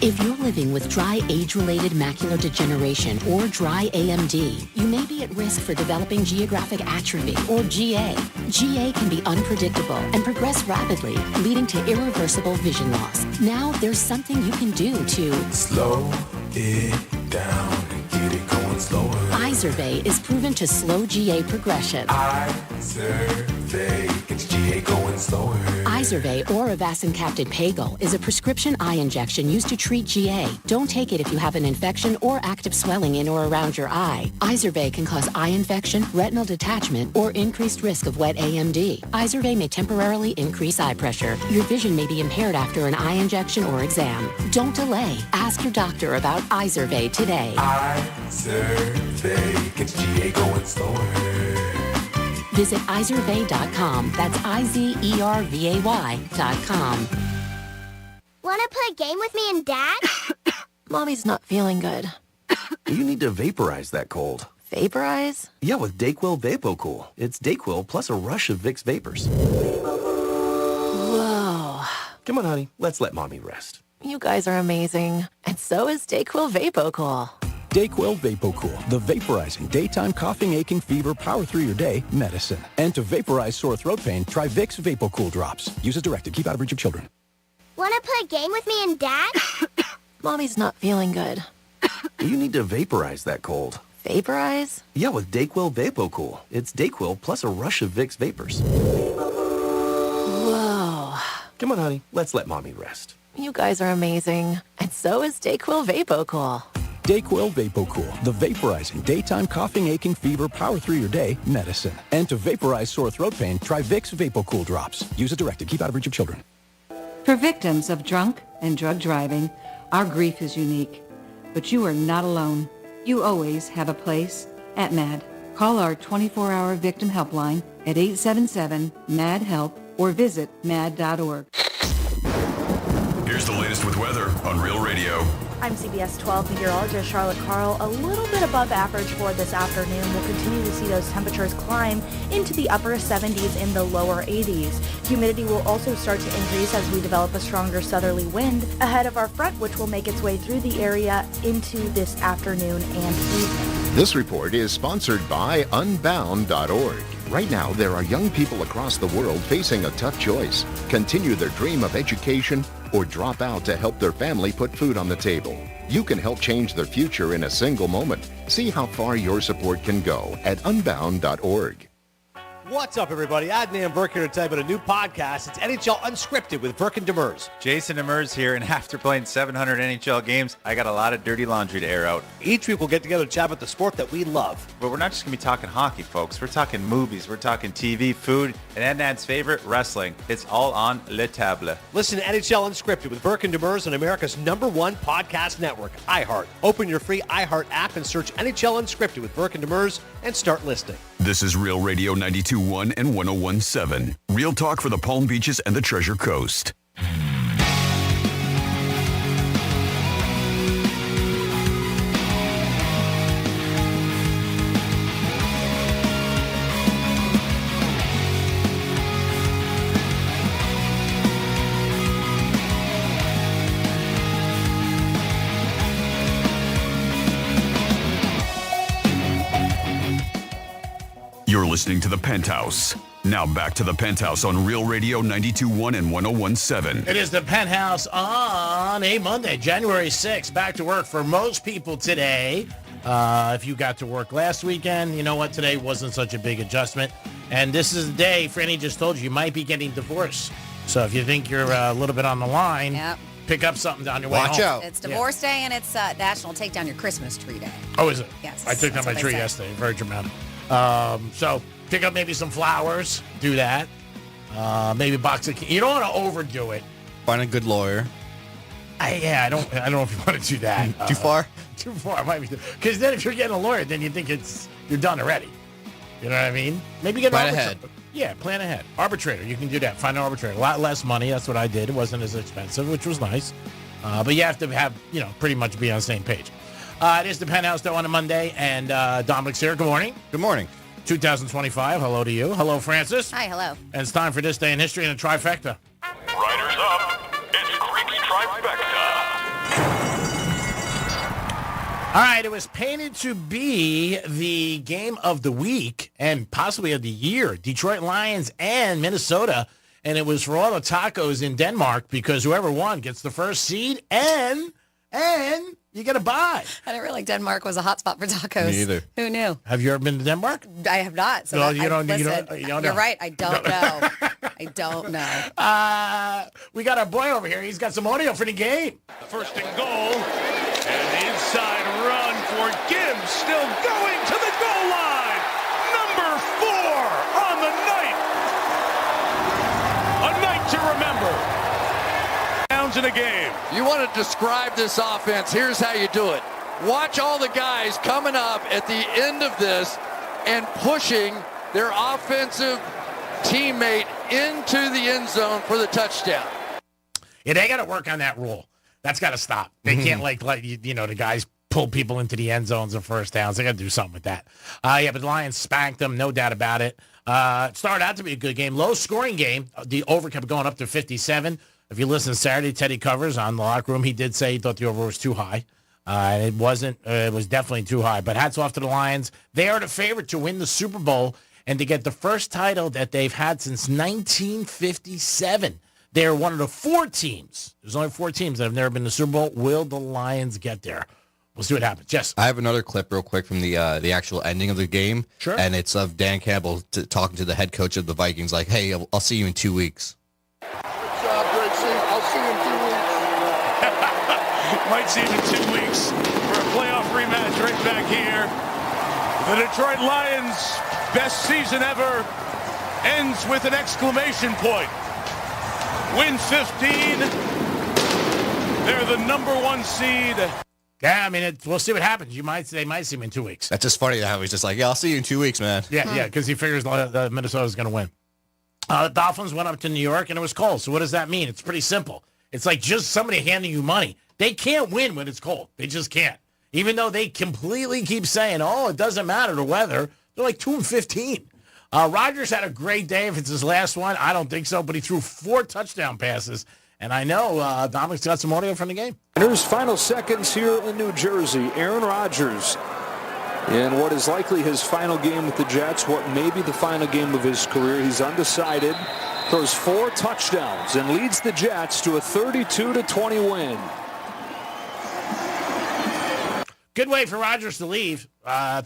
If you're living with dry age-related macular degeneration or dry AMD, you may be at risk for developing geographic atrophy or GA. GA can be unpredictable and progress rapidly, leading to irreversible vision loss. Now there's something you can do to slow it down and get it going slower. Izervay is proven to slow GA progression. Izervay gets GA going slower. Izervay or avacincaptad Pagel is a prescription eye injection used to treat GA. Don't take it if you have an infection or active swelling in or around your eye. Izervay can cause eye infection, retinal detachment, or increased risk of wet AMD. Izervay may temporarily increase eye pressure. Your vision may be impaired after an eye injection or exam. Don't delay. Ask your doctor about Izervay today. Izervay gets GA going slower. Visit Izervay.com. That's IZERVAY.com. Want to play a game with me and Dad? Mommy's not feeling good. You need to vaporize that cold. Vaporize? Yeah, with Dayquil VapoCool. It's Dayquil plus a rush of Vicks vapors. Whoa. Come on, honey. Let's let Mommy rest. You guys are amazing. And so is Dayquil VapoCool. Dayquil VapoCool, the vaporizing daytime coughing, aching, fever, power through your day medicine. And to vaporize sore throat pain, try Vicks VapoCool drops. Use as directed. Keep out of reach of children. Want to play a game with me and Dad? Mommy's not feeling good. You need to vaporize that cold. Vaporize? Yeah, with Dayquil VapoCool. It's Dayquil plus a rush of Vicks vapors. Whoa. Come on, honey. Let's let Mommy rest. You guys are amazing. And so is Dayquil VapoCool. Dayquil VapoCool, the vaporizing daytime coughing, aching, fever, power through your day medicine. And to vaporize sore throat pain, try Vicks VapoCool drops. Use as directed. Keep out of reach of children. For victims of drunk and drug driving, our grief is unique. But you are not alone. You always have a place at MAD. Call our 24-hour victim helpline at 877-MAD-HELP or visit mad.org. Here's the latest with weather on Real Radio. I'm CBS 12 meteorologist Charlotte Carl. A little bit above average for this afternoon. We'll continue to see those temperatures climb into the upper 70s and the lower 80s. Humidity will also start to increase as we develop a stronger southerly wind ahead of our front, which will make its way through the area into this afternoon and evening. This report is sponsored by Unbound.org. Right now, there are young people across the world facing a tough choice. Continue their dream of education or drop out to help their family put food on the table. You can help change their future in a single moment. See how far your support can go at Unbound.org. What's up, everybody? Adnan Burke here to tell you about a new podcast. It's NHL Unscripted with Burke and Demers. Jason Demers here, and after playing 700 NHL games, I got a lot of dirty laundry to air out. Each week we'll get together to chat about the sport that we love. But we're not just going to be talking hockey, folks. We're talking movies, we're talking TV, food, and Adnan's favorite, wrestling. It's all on Le Table. Listen to NHL Unscripted with Burke and Demers on America's #1 podcast network, iHeart. Open your free iHeart app and search NHL Unscripted with Burke and Demers and start listening. This is Real Radio 92.1 and 101.7. Real talk for the Palm Beaches and the Treasure Coast. You're listening to The Penthouse. Now back to The Penthouse on Real Radio 92.1 and 101.7. It is The Penthouse on a Monday, January 6th. Back to work for most people today. If you got to work last weekend, you know what? Today wasn't such a big adjustment. And this is the day, Franny just told you might be getting divorced. So if you think you're a little bit on the line, Yep. pick up something down your way home. Watch out. It's Divorce Day and it's National Take Down Your Christmas Tree Day. Oh, is it? Yes. I took down that's my what they tree say. yesterday. Very dramatic. So pick up maybe some flowers. Do that. Maybe a box of. You don't want to overdo it. Find a good lawyer. I don't know if you want to do that. Too far? Too far. Might be. Because then if you're getting a lawyer, then you think you're done already. You know what I mean? Maybe get an Plan arbitrator. ahead. Yeah, plan ahead. Arbitrator. You can do that. Find an arbitrator. A lot less money. That's what I did. It wasn't as expensive, which was nice. But you have to have, pretty much be on the same page. It is the Penthouse, though, on a Monday. And Dominic's here. Good morning. Good morning. 2025. Hello to you. Hello, Francis. Hi, hello. And it's time for This Day in History and a trifecta. Riders up. It's Creek's Trifecta. All right, it was painted to be the game of the week and possibly of the year, Detroit Lions and Minnesota. And it was for all the tacos in Denmark because whoever won gets the first seed and you get a bye. I didn't realize Denmark was a hotspot for tacos. Me either. Who knew? Have you ever been to Denmark? I have not. So No, you don't know. You're right. I don't know. I don't know. We got our boy over here. He's got some audio for the game. First and goal. And the inside run for Gibbs. Still going to the goal line. Number 4 on the night. A night to remember. Downs in a game. You want to describe this offense, here's how you do it. Watch all the guys coming up at the end of this and pushing their offensive teammate into the end zone for the touchdown. Yeah, they got to work on that rule. That's got to stop. They can't let the guys pull people into the end zones and first downs. They got to do something with that. But the Lions spanked them, no doubt about it. It started out to be a good game, low scoring game. The over kept going up to 57. If you listen to Saturday, Teddy Covers on the locker room, he did say he thought the over was too high. It wasn't. It was definitely too high. But hats off to the Lions. They are the favorite to win the Super Bowl and to get the first title that they've had since 1957. They're one of the 4 teams. There's only 4 teams that have never been to the Super Bowl. Will the Lions get there? We'll see what happens. Yes. I have another clip real quick from the actual ending of the game. Sure. And it's of Dan Campbell talking to the head coach of the Vikings like, hey, I'll see you in 2 weeks. Good job, Greg. I'll see you in 2 weeks. Might see him in 2 weeks for a playoff rematch right back here. The Detroit Lions' best season ever ends with an exclamation point. Win 15. They're the number 1 seed. Yeah, I mean, we'll see what happens. They might see him in 2 weeks. That's just funny how he's just like, yeah, I'll see you in 2 weeks, man. Yeah, because he figures Minnesota's going to win. The Dolphins went up to New York, and it was cold. So what does that mean? It's pretty simple. It's like just somebody handing you money. They can't win when it's cold. They just can't. Even though they completely keep saying, it doesn't matter the weather. They're like 2-15. Rodgers had a great day. If it's his last one, I don't think so. But he threw 4 touchdown passes. And I know Dominic's got some audio from the game. Here's final seconds here in New Jersey. Aaron Rodgers in what is likely his final game with the Jets, what may be the final game of his career. He's undecided. Throws 4 touchdowns and leads the Jets to a 32-20 win. Good way for Rodgers to leave. 4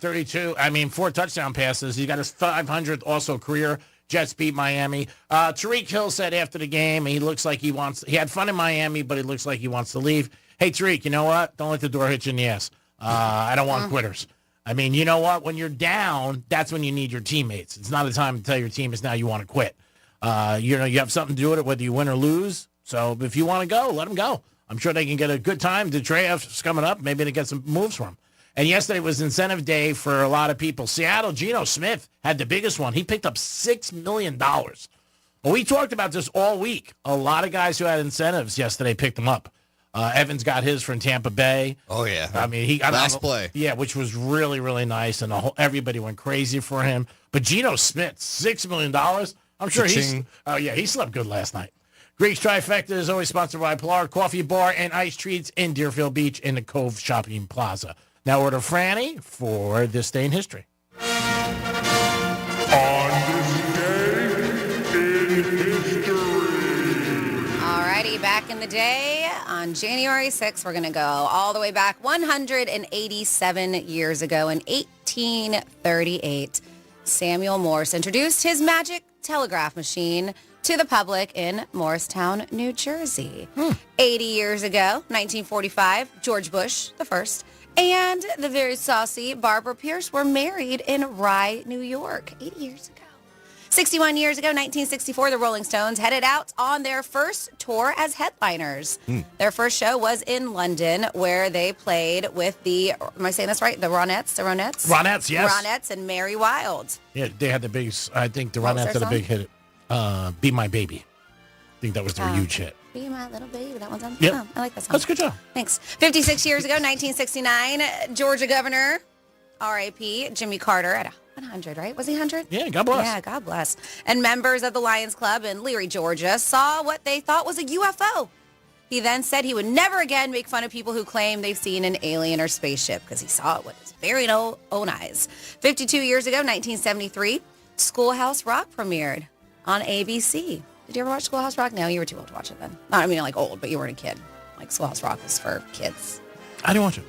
touchdown passes. He got his 500th also career. Jets beat Miami. Tariq Hill said after the game, he looks like he had fun in Miami, but it looks like he wants to leave. Hey, Tariq, you know what? Don't let the door hit you in the ass. I don't want quitters. I mean, you know what? When you're down, that's when you need your teammates. It's not a time to tell your teammates now you want to quit. You have something to do with it, whether you win or lose. So if you want to go, let them go. I'm sure they can get a good time. The draft's coming up. Maybe they get some moves from him. And yesterday was incentive day for a lot of people. Seattle, Geno Smith had the biggest one. He picked up $6 million. Well, we talked about this all week. A lot of guys who had incentives yesterday picked them up. Evans got his from Tampa Bay. Oh, yeah. I mean, last play. Yeah, which was really, really nice. And everybody went crazy for him. But Geno Smith, $6 million. I'm sure he slept good last night. Greek's Trifecta is always sponsored by Pilar Coffee Bar and Ice Treats in Deerfield Beach in the Cove Shopping Plaza. Now we're to Franny for This Day in History. On this day in history. Alrighty, back in the day, on January 6th, we're going to go all the way back 187 years ago in 1838. Samuel Morse introduced his magic telegraph machine to the public in Morristown, New Jersey. 80 years ago, 1945, George Bush, the first, and the very saucy Barbara Pierce were married in Rye, New York, 80 years ago. 61 years ago, 1964, the Rolling Stones headed out on their first tour as headliners. Their first show was in London, where they played with the, am I saying this right? The Ronettes? Ronettes, yes. Ronettes and Mary Wild. Yeah, they had the biggest, I think the What was Ronettes their had a big hit. Be My Baby. I think that was their huge hit. Be my little baby. That one's on. Yep. Oh, I like that song. That's a good job. Thanks. 56 years ago, 1969, Georgia Governor, R.I.P., Jimmy Carter at 100, right? Was he 100? Yeah, God bless. Yeah, God bless. And members of the Lions Club in Leary, Georgia, saw what they thought was a UFO. He then said he would never again make fun of people who claim they've seen an alien or spaceship because he saw it with his very own eyes. 52 years ago, 1973, Schoolhouse Rock premiered on ABC. Did you ever watch Schoolhouse Rock? No, you were too old to watch it then. Not, I mean, like old, but you weren't a kid. Like Schoolhouse Rock was for kids. I didn't watch it.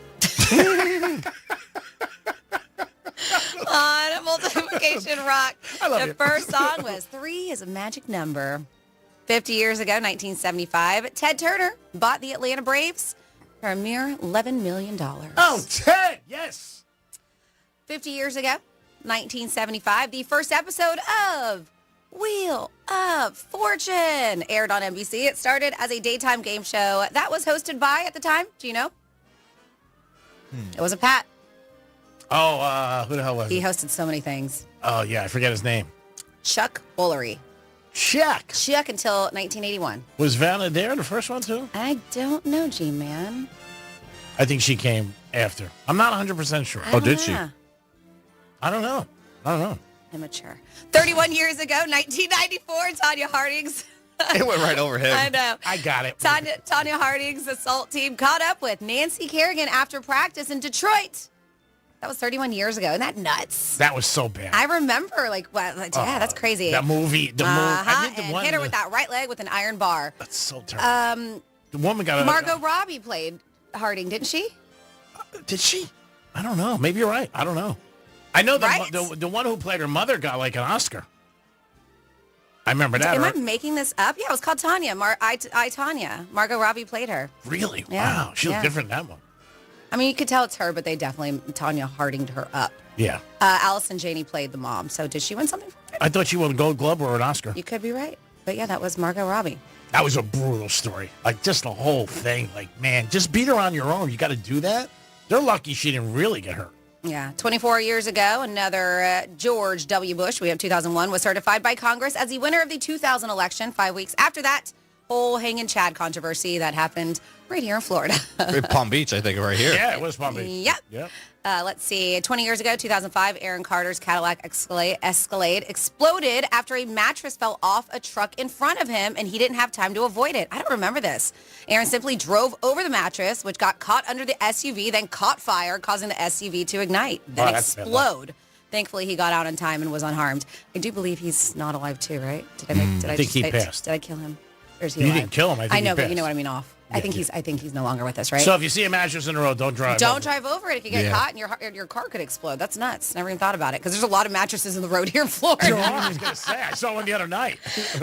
On Multiplication Rock, the you. first song was 3 is a Magic Number. 50 years ago, 1975, Ted Turner bought the Atlanta Braves for a mere $11 million. Oh, Ted, yes. 50 years ago, 1975, the first episode of Wheel of Fortune aired on NBC. It started as a daytime game show that was hosted by, at the time, do you know? It wasn't Pat. Oh, who the hell was He it? hosted so many things. Oh, yeah, I forget his name. Chuck Woolery. Chuck until 1981. Was Vanna there in the first one, too? I don't know, G-Man. I think she came after. I'm not 100% sure. I don't know. I don't know. Immature. 31 years ago, 1994, Tanya Harding's... It went right over him. I know. I got it. Tanya Harding's assault team caught up with Nancy Kerrigan after practice in Detroit. That was 31 years ago. Isn't that nuts? That was so bad. I remember, yeah, that's crazy. That movie. I think the and one hit her with that right leg with an iron bar. That's so terrible. The woman got Margot Robbie played Harding, didn't she? Did she? I don't know. Maybe you're right. I don't know. I know the one who played her mother got like an Oscar. I remember that. Am I making this up? Yeah, it was called Tanya. Tanya. Margot Robbie played her. Really? Yeah. Wow. She looked different in that one. I mean, you could tell it's her, but they definitely Tanya Hardinged her up. Yeah. Allison Janney played the mom. So did she win something for it? I thought she won a Gold Globe or an Oscar. You could be right. But yeah, that was Margot Robbie. That was a brutal story. Like, just the whole thing. Like, man, just beat her on your own. You got to do that? They're lucky she didn't really get hurt. Yeah. 24 years ago, another George W. Bush, we have 2001, was certified by Congress as the winner of the 2000 election. 5 weeks after that, whole hanging Chad controversy that happened right here in Florida. Palm Beach, I think, right here. Yeah, it was Palm Beach. Yep. Let's see. 20 years ago, 2005, Aaron Carter's Cadillac Escalade exploded after a mattress fell off a truck in front of him, and he didn't have time to avoid it. I don't remember this. Aaron simply drove over the mattress, which got caught under the SUV, then caught fire, causing the SUV to ignite, then explode. Thankfully, he got out in time and was unharmed. I do believe he's not alive, too, right? I think he passed. Did I kill him? Or is he You alive? didn't kill him. I think I know, he but you passed. know what I mean off. I think he's no longer with us, right? So if you see a mattress in the road, don't drive. Don't drive over it. If you get caught and your car could explode. That's nuts. Never even thought about it because there's a lot of mattresses in the road here in Florida. I was going to say, I saw one the other night.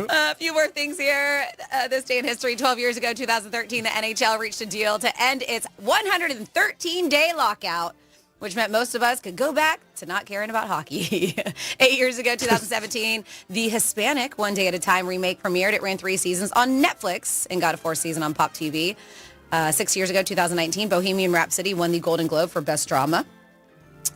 A few more things here. This day in history, 12 years ago, 2013, the NHL reached a deal to end its 113-day lockout, which meant most of us could go back to not caring about hockey. 8 years ago, 2017, the Hispanic One Day at a Time remake premiered. It ran 3 seasons on Netflix and got a 4th season on Pop TV. 6 years ago, 2019, Bohemian Rhapsody won the Golden Globe for Best Drama.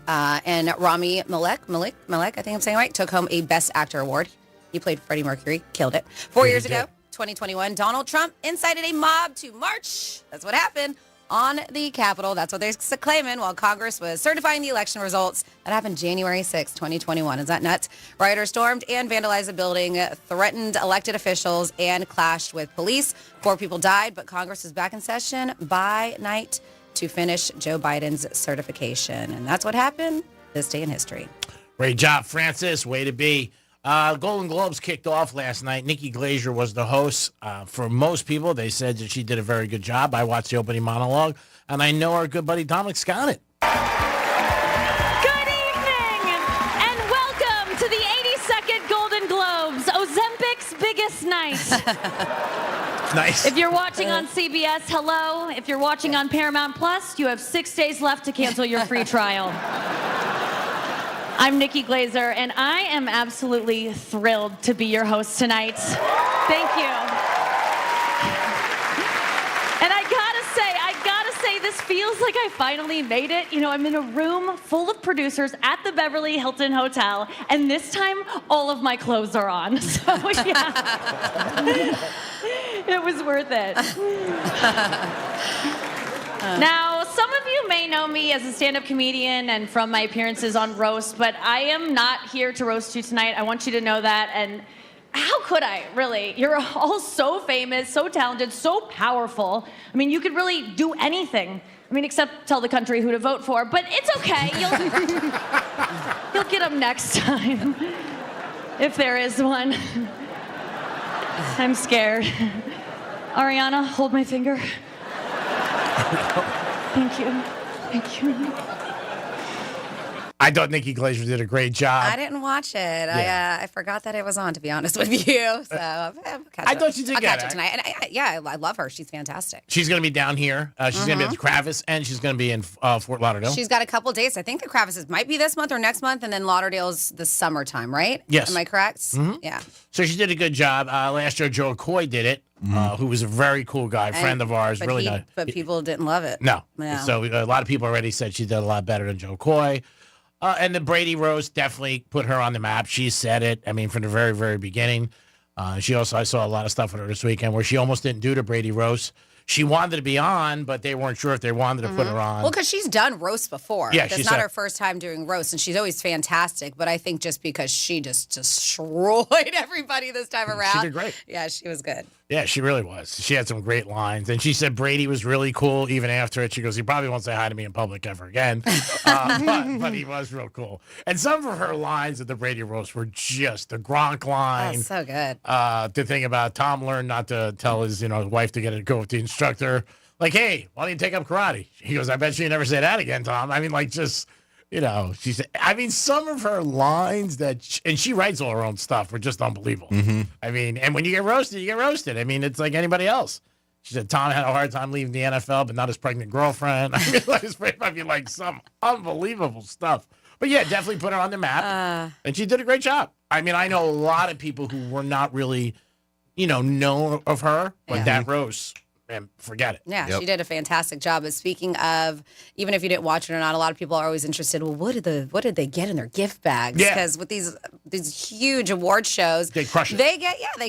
And Rami Malek, I think I'm saying right, took home a Best Actor award. He played Freddie Mercury, killed it. 4 years ago, 2021, Donald Trump incited a mob to march. That's what happened on the Capitol. That's what they're claiming while Congress was certifying the election results. That happened January 6, 2021. Is that nuts? Rioters stormed and vandalized the building, threatened elected officials, and clashed with police. 4 people died, but Congress is back in session by night to finish Joe Biden's certification. And that's what happened this day in history. Great job, Francis. Way to be. Golden Globes kicked off last night. Nikki Glaser was the host. For most people, they said that she did a very good job. I watched the opening monologue, and I know our good buddy Dominic's got it. Good evening, and welcome to the 82nd Golden Globes, Ozempic's biggest Nice. If you're watching on CBS, hello. If you're watching on Paramount Plus, you have 6 days left to cancel your free trial. I'm Nikki Glazer, and I am absolutely thrilled to be your host tonight. Thank you. And I gotta say, this feels like I finally made it. You know, I'm in a room full of producers at the Beverly Hilton Hotel, and this time, all of my clothes are on. So, yeah. It was worth it. Now, some of you may know me as a stand-up comedian and from my appearances on Roast, but I am not here to roast you tonight. I want you to know that, and how could I, really? You're all so famous, so talented, so powerful. I mean, you could really do anything. I mean, except tell the country who to vote for, but it's okay. You'll get them next time, if there is one. I'm scared. Ariana, hold my finger. Thank you. Thank you. I thought Nikki Glazer did a great job. I didn't watch it. Yeah. I forgot that it was on, to be honest with you. So I thought you did I'll get catch it tonight. And I love her. She's fantastic. She's going to be down here. She's going to be at the Kravis, and she's going to be in Fort Lauderdale. She's got a couple dates. I think the Kravis might be this month or next month, and then Lauderdale's the summertime, right? Yes. Am I correct? Mhm. Yeah. So she did a good job. Last year, Joe Coy did it, who was a very cool guy, friend of ours. But Really nice. But people didn't love it. No. Yeah. So a lot of people already said she did a lot better than Joe Coy. And the Brady roast definitely put her on the map. She said it, I mean, from the very, very beginning. I saw a lot of stuff with her this weekend where she almost didn't do the Brady roast. She wanted to be on, but they weren't sure if they wanted to put her on. Well, because she's done roast before. Yeah, It's not her first time doing roast, and she's always fantastic. But I think just because she just destroyed everybody this time around. She did great. Yeah, she was good. Yeah, she really was. She had some great lines. And she said Brady was really cool even after it. She goes, he probably won't say hi to me in public ever again. But he was real cool. And some of her lines at the Brady roast were just the Gronk line. Oh, so good. The thing about Tom learned not to tell his wife to go with the instructor. Like, hey, why don't you take up karate? He goes, I bet you never say that again, Tom. I mean, like, just... she said, I mean, some of her lines and she writes all her own stuff were just unbelievable. I mean, and when you get roasted, you get roasted. I mean, it's like anybody else. She said Tom had a hard time leaving the NFL, but not his pregnant girlfriend. I mean, like some unbelievable stuff. But yeah, definitely put her on the map. And she did a great job. I mean, I know a lot of people who were not really, know of her, but that roast. And forget it. Yeah, she did a fantastic job. But speaking of, even if you didn't watch it or not, a lot of people are always interested. Well, what did they get in their gift bags? Yeah. Because with these huge award shows, they crush it. They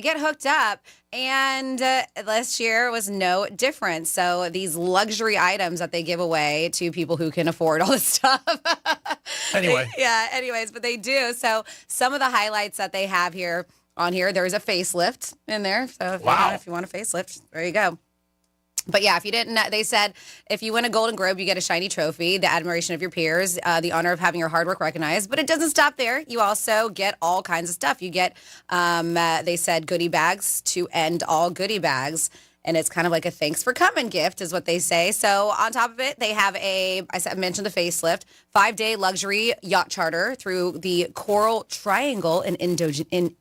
get hooked up, and last year was no different. So these luxury items that they give away to people who can afford all this stuff. Anyway, anyways, but they do. So some of the highlights that they have here on here, there's a facelift in there. So if you want a facelift, there you go. But yeah, if you didn't, they said if you win a Golden Globe, you get a shiny trophy, the admiration of your peers, the honor of having your hard work recognized. But it doesn't stop there. You also get all kinds of stuff. You get, they said, goodie bags to end all goodie bags. And it's kind of like a thanks for coming gift is what they say. So on top of it, they have I mentioned the facelift, 5-day luxury yacht charter through the Coral Triangle in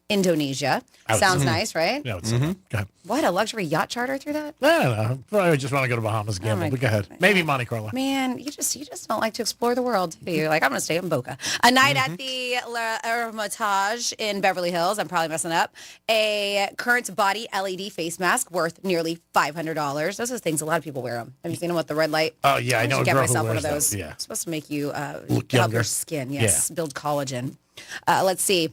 Indonesia. Sounds nice, right? Yeah, go ahead. What, a luxury yacht charter through that? I don't know. Probably just want to go to Bahamas again, but go ahead. Maybe Monte Carlo. Man, you just don't like to explore the world, do you? Like, I'm going to stay in Boca. A night at the La Hermitage in Beverly Hills. I'm probably messing up. A current body LED face mask worth nearly $500. Those are things a lot of people wear them. Have you seen them with the red light? Oh, yeah, I know. Get myself one of those. That. Yeah. It's supposed to make you look help younger. your skin. Yes, build collagen. Let's see.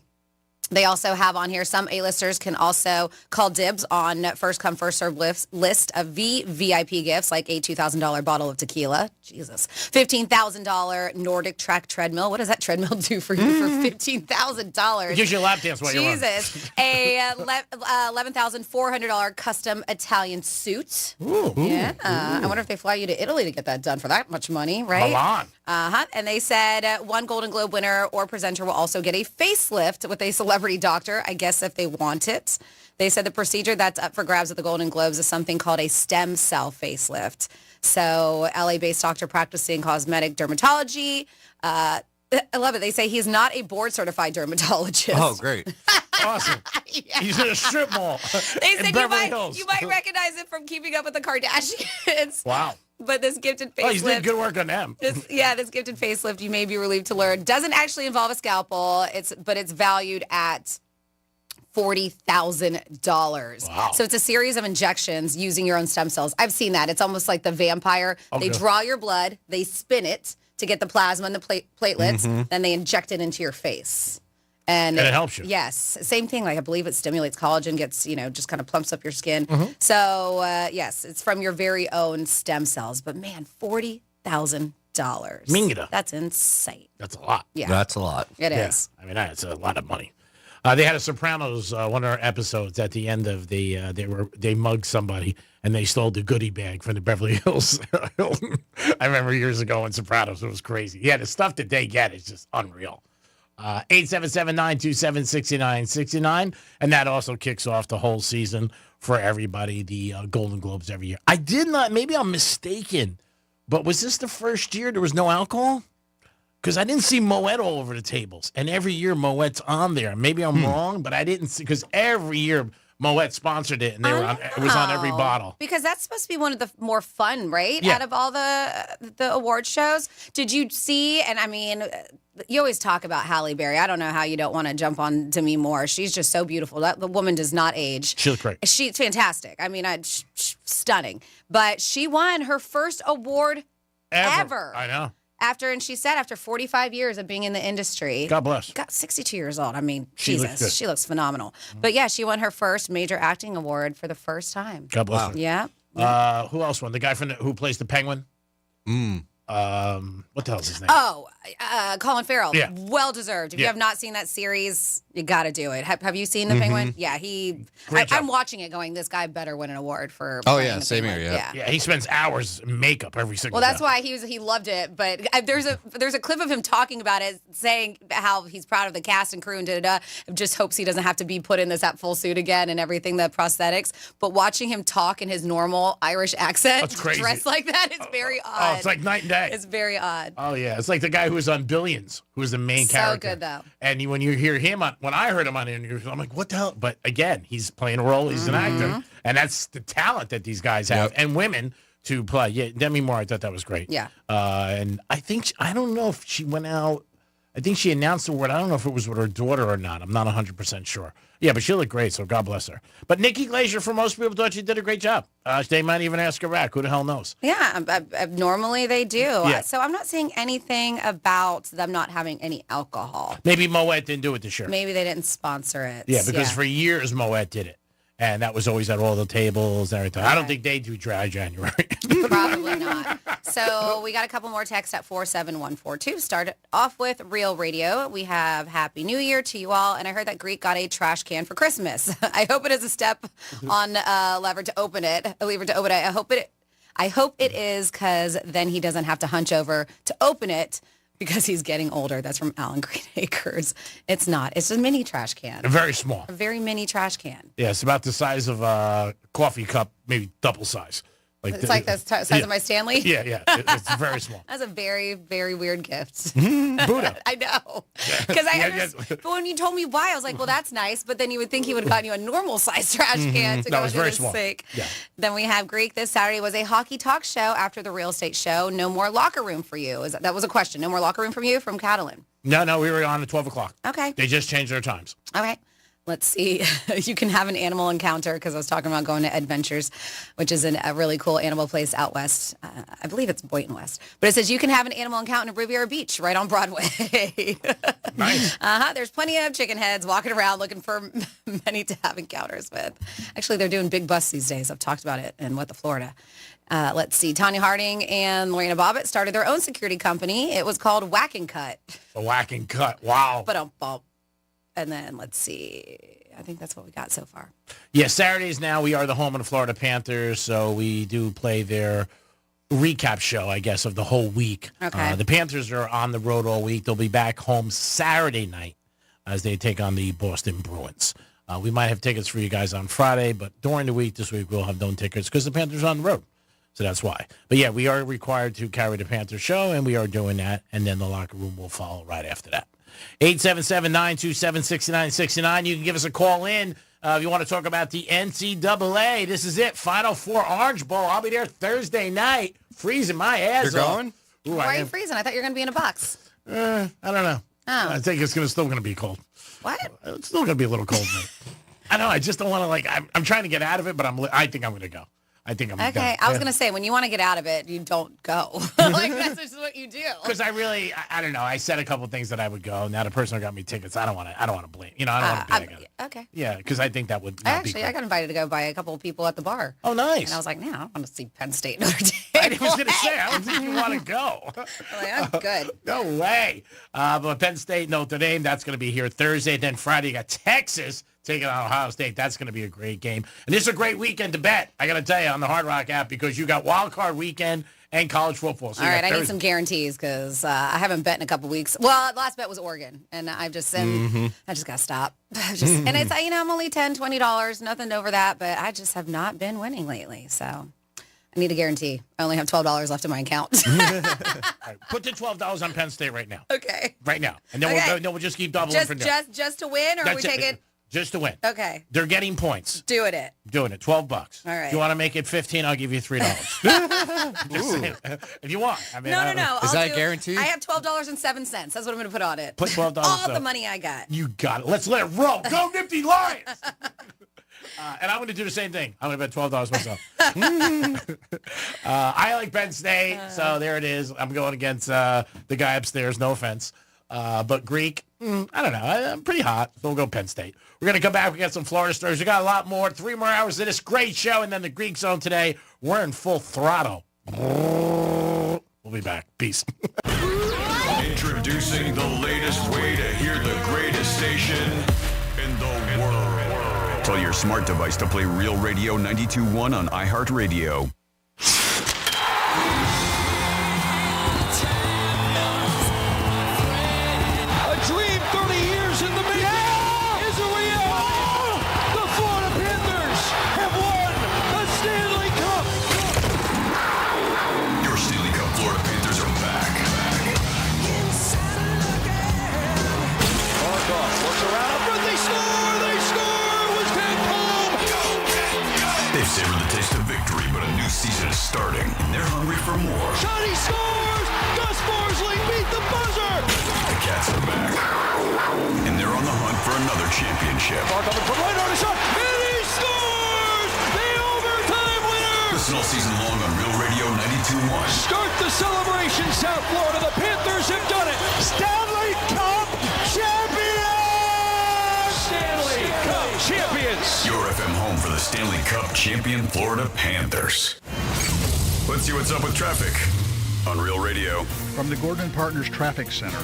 They also have on here some A-listers can also call dibs on first come, first serve list of VIP gifts like a $2,000 bottle of tequila. Jesus. $15,000 Nordic track treadmill. What does that treadmill do for you for $15,000? It gives you a lap dance while you're on. Jesus. A $11,400 custom Italian suit. Ooh. Yeah. I wonder if they fly you to Italy to get that done for that much money, right? Milan. And they said one Golden Globe winner or presenter will also get a facelift with a celebrity doctor, I guess if they want it. They said the procedure that's up for grabs at the Golden Globes is something called a stem cell facelift. So LA-based doctor practicing cosmetic dermatology I love it. They say he's not a board-certified dermatologist. Oh, great. Awesome. He's in a strip mall. They in said Beverly Hills. you might recognize it from Keeping Up with the Kardashians. Wow. But this gifted facelift. Oh, he's doing good work on them. This gifted facelift, you may be relieved to learn, doesn't actually involve a scalpel. But it's valued at $40,000. Wow. So it's a series of injections using your own stem cells. I've seen that. It's almost like the vampire. Okay. They draw your blood, they spin it to get the plasma and the platelets, then they inject it into your face. And it helps you. Yes. Same thing. Like I believe it stimulates collagen, gets, just kind of plumps up your skin. So, yes, it's from your very own stem cells. But man, $40,000. Minga. That's insane. That's a lot. Yeah. That's a lot. It is. I mean, that's a lot of money. They had a Sopranos, one of our episodes at the end of they mugged somebody and they stole the goodie bag from the Beverly Hills. I remember years ago in Sopranos, it was crazy. Yeah, the stuff that they get is just unreal. 877-927-6969. And that also kicks off the whole season for everybody, the Golden Globes every year. I did not, maybe I'm mistaken, but was this the first year there was no alcohol? Because I didn't see Moet all over the tables. And every year Moet's on there. Maybe I'm wrong, but I didn't see, because every year Moet sponsored it and it was on every bottle. Because that's supposed to be one of the more fun, right? Yeah. Out of all the award shows. Did you see, and I mean, you always talk about Halle Berry. I don't know how you don't want to jump on Demi Moore. She's just so beautiful. The woman does not age. She looks great. She's fantastic. I mean, stunning. But she won her first award ever. I know. She said after 45 years of being in the industry. God bless. Got 62 years old. I mean, She looks Jesus, good. she looks phenomenal. But yeah, she won her first major acting award for the first time. God bless her. Yeah. Who else won? The guy who plays the Penguin? What the hell's his name? Oh, Colin Farrell. Yeah. Well deserved. If you Yeah. have not seen that series, you got to do it. Have you seen The Penguin? Yeah, Great job. I'm watching it going, this guy better win an award for Oh, playing yeah, the same Penguin. here, yeah. Yeah, he spends hours in makeup every single Well, that's day. why he loved it. But there's a clip of him talking about it, saying how he's proud of the cast and crew and just hopes he doesn't have to be put in that full suit again and everything, the prosthetics. But watching him talk in his normal Irish accent, That's crazy. dressed like that, it's very odd. Oh, it's like night and day. It's very odd. Oh, yeah. It's like the guy who was on Billions, who was the main So character. good, though. And when you hear him, when I heard him on interviews, I'm like, what the hell? But again, he's playing a role. He's an actor. And that's the talent that these guys have. And women to play. Yeah, Demi Moore, I thought that was great. Yeah. And I think, I don't know if she went out. I think she announced the word. I don't know if it was with her daughter or not. I'm not 100% sure. Yeah, but she looked great, so God bless her. But Nikki Glaser, for most people, thought she did a great job. They might even ask her back. Who the hell knows? Yeah, normally they do. Yeah. So I'm not seeing anything about them not having any alcohol. Maybe Moet didn't do it this year. Maybe they didn't sponsor it. Yeah, because for years Moet did it. And that was always at all the tables and everything. I don't think they do dry January. Probably not. So we got a couple more texts at 47142. Started off with Real Radio. We have Happy New Year to you all. And I heard that Greek got a trash can for Christmas. I hope it is a step on lever to open it. A lever to open it. I hope it is, because then he doesn't have to hunch over to open it because he's getting older. That's from Alan Greenacres. It's not. It's a mini trash can. Very small. A very mini trash can. Yeah, it's about the size of a coffee cup, maybe double size. It's like the size of my Stanley? Yeah. It's very small. That's a very, very weird gift. Buddha. I know. Because but when you told me why, I was like, well, that's nice. But then you would think he would have gotten you a normal size trash can to No, go it's into very the small. sink. Yeah. Then we have Greek. This Saturday was a hockey talk show after the real estate show. No more locker room for you. That was a question. No more locker room from you from Catalan. No, we were on at 12 o'clock. Okay. They just changed their times. Okay. Let's see. You can have an animal encounter, because I was talking about going to Adventures, which is a really cool animal place out west. I believe it's Boynton West. But it says you can have an animal encounter at Riviera Beach right on Broadway. Nice. There's plenty of chicken heads walking around looking for many to have encounters with. Actually, they're doing big busts these days. I've talked about it in Florida. Let's see. Tanya Harding and Lorena Bobbitt started their own security company. It was called Whack and Cut. A whack and cut. Wow. And then let's see. I think that's what we got so far. Yeah, Saturdays now we are the home of the Florida Panthers, so we do play their recap show, I guess, of the whole week. Okay. The Panthers are on the road all week. They'll be back home Saturday night as they take on the Boston Bruins. We might have tickets for you guys on Friday, but during the week this week we'll have no tickets because the Panthers are on the road. So that's why. But yeah, we are required to carry the Panther show, and we are doing that. And then the locker room will follow right after that. 877-927-6969. You can give us a call in if you want to talk about the NCAA. This is it. Final Four Orange Bowl. I'll be there Thursday night, freezing my ass You're off. going? Ooh, Why are you freezing? I thought you were going to be in a box. I don't know. Oh. I think it's still going to be cold. What? It's still going to be a little cold. I know. I just don't want to, like, I'm trying to get out of it, but I think I'm going to go. I think I'm going to go. Okay. I was going to say, when you want to get out of it, you don't go. Like, that's just what you do. Because I don't know. I said a couple things that I would go. Now the person who got me tickets, I don't want to blame. I don't want to bag on it. Okay. Yeah, because I think that would not be cool. I got invited to go by a couple of people at the bar. Oh, nice. And I was like, no, I don't want to see Penn State Notre Dame. I was going to say, I don't think you want to go. I'm good. No way. But Penn State, Notre Dame, that's going to be here Thursday. Then Friday, you got Texas taking on Ohio State. That's going to be a great game. And this is a great weekend to bet, I got to tell you, on the Hard Rock app, because you got Wild Card Weekend and college football. So all right, I need some guarantees because I haven't bet in a couple weeks. Well, the last bet was Oregon, and I just got to stop. And it's, I'm only $10, $20, nothing over that, but I just have not been winning lately. So I need a guarantee. I only have $12 left in my account. All right, put the $12 on Penn State right now. Okay. Right now. And then we'll just keep doubling from there. Just to win, or we take it? Just to win. Okay. They're getting points. Doing it. $12. All right. If you want to make it 15, I'll give you $3. If you want. I mean, No. Is that a guarantee? I have $12.07. That's what I'm going to put on it. Put $12. All the money I got. You got it. Let's let it roll. Go Nifty Lions. And I'm going to do the same thing. I'm going to bet $12 myself. I like Penn State, so there it is. I'm going against the guy upstairs. No offense. But Greek, I don't know. I'm pretty hot. So we'll go Penn State. We're going to come back. We got some Florida stories. We got a lot more. 3 more hours of this great show. And then the Greek Zone today. We're in full throttle. We'll be back. Peace. Introducing the latest way to hear the greatest station in the world. Tell your smart device to play Real Radio 92.1 on iHeartRadio. A dream 30 years in the making is a reality. The Florida Panthers have won the Stanley Cup. Your Stanley Cup Florida Panthers are back. Markov looks around, but they score! They score! Was Ken home? They've savored the taste of victory, but a new season is starting, and they're hungry for more. Johnny scores! Gus Forsling beat the buzzer! The Cats are back, and they're on the hunt for another championship. Markov from right on his shot, and he scores! The overtime winner! Listen all season long on Real Radio 92.1. Start the celebration, South Florida. The Panthers have done it. Stanley Cup champions! Stanley Cup champions! Your FM home for the Stanley Cup champion Florida Panthers. Let's see what's up with traffic on Real Radio. From the Gordon & Partners Traffic Center.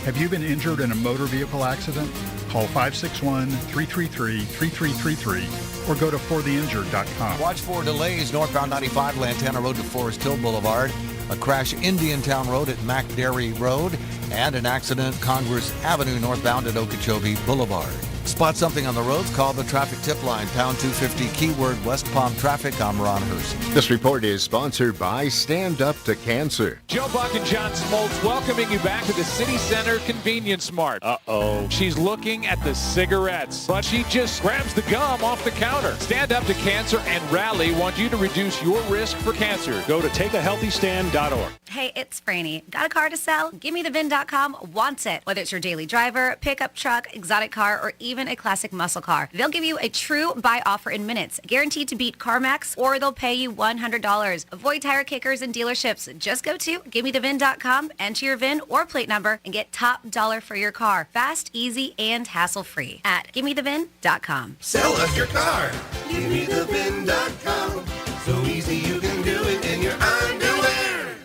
Have you been injured in a motor vehicle accident? Call 561-333-3333 or go to fortheinjured.com. Watch for delays northbound 95 Lantana Road to Forest Hill Boulevard, a crash Indiantown Road at McDairy Road, and an accident Congress Avenue northbound at Okeechobee Boulevard. Spot something on the roads, call the traffic tip line, pound 250, keyword West Palm Traffic. I'm Ron Hersey. This report is sponsored by Stand Up to Cancer. Joe Buck and John Smoltz welcoming you back to the City Center Convenience Mart. Uh-oh. She's looking at the cigarettes, but she just grabs the gum off the counter. Stand Up to Cancer and Rally want you to reduce your risk for cancer. Go to takeahealthystand.org. Hey, it's Franny. Got a car to sell? GimmeTheVin.com wants it. Whether it's your daily driver, pickup truck, exotic car, or even a classic muscle car. They'll give you a true buy offer in minutes, guaranteed to beat CarMax, or they'll pay you $100. Avoid tire kickers and dealerships. Just go to GimmeTheVin.com, enter your VIN or plate number, and get top dollar for your car. Fast, easy, and hassle-free at GimmeTheVin.com. Sell us your car. GimmeTheVin.com. So easy you can do it in your underwear.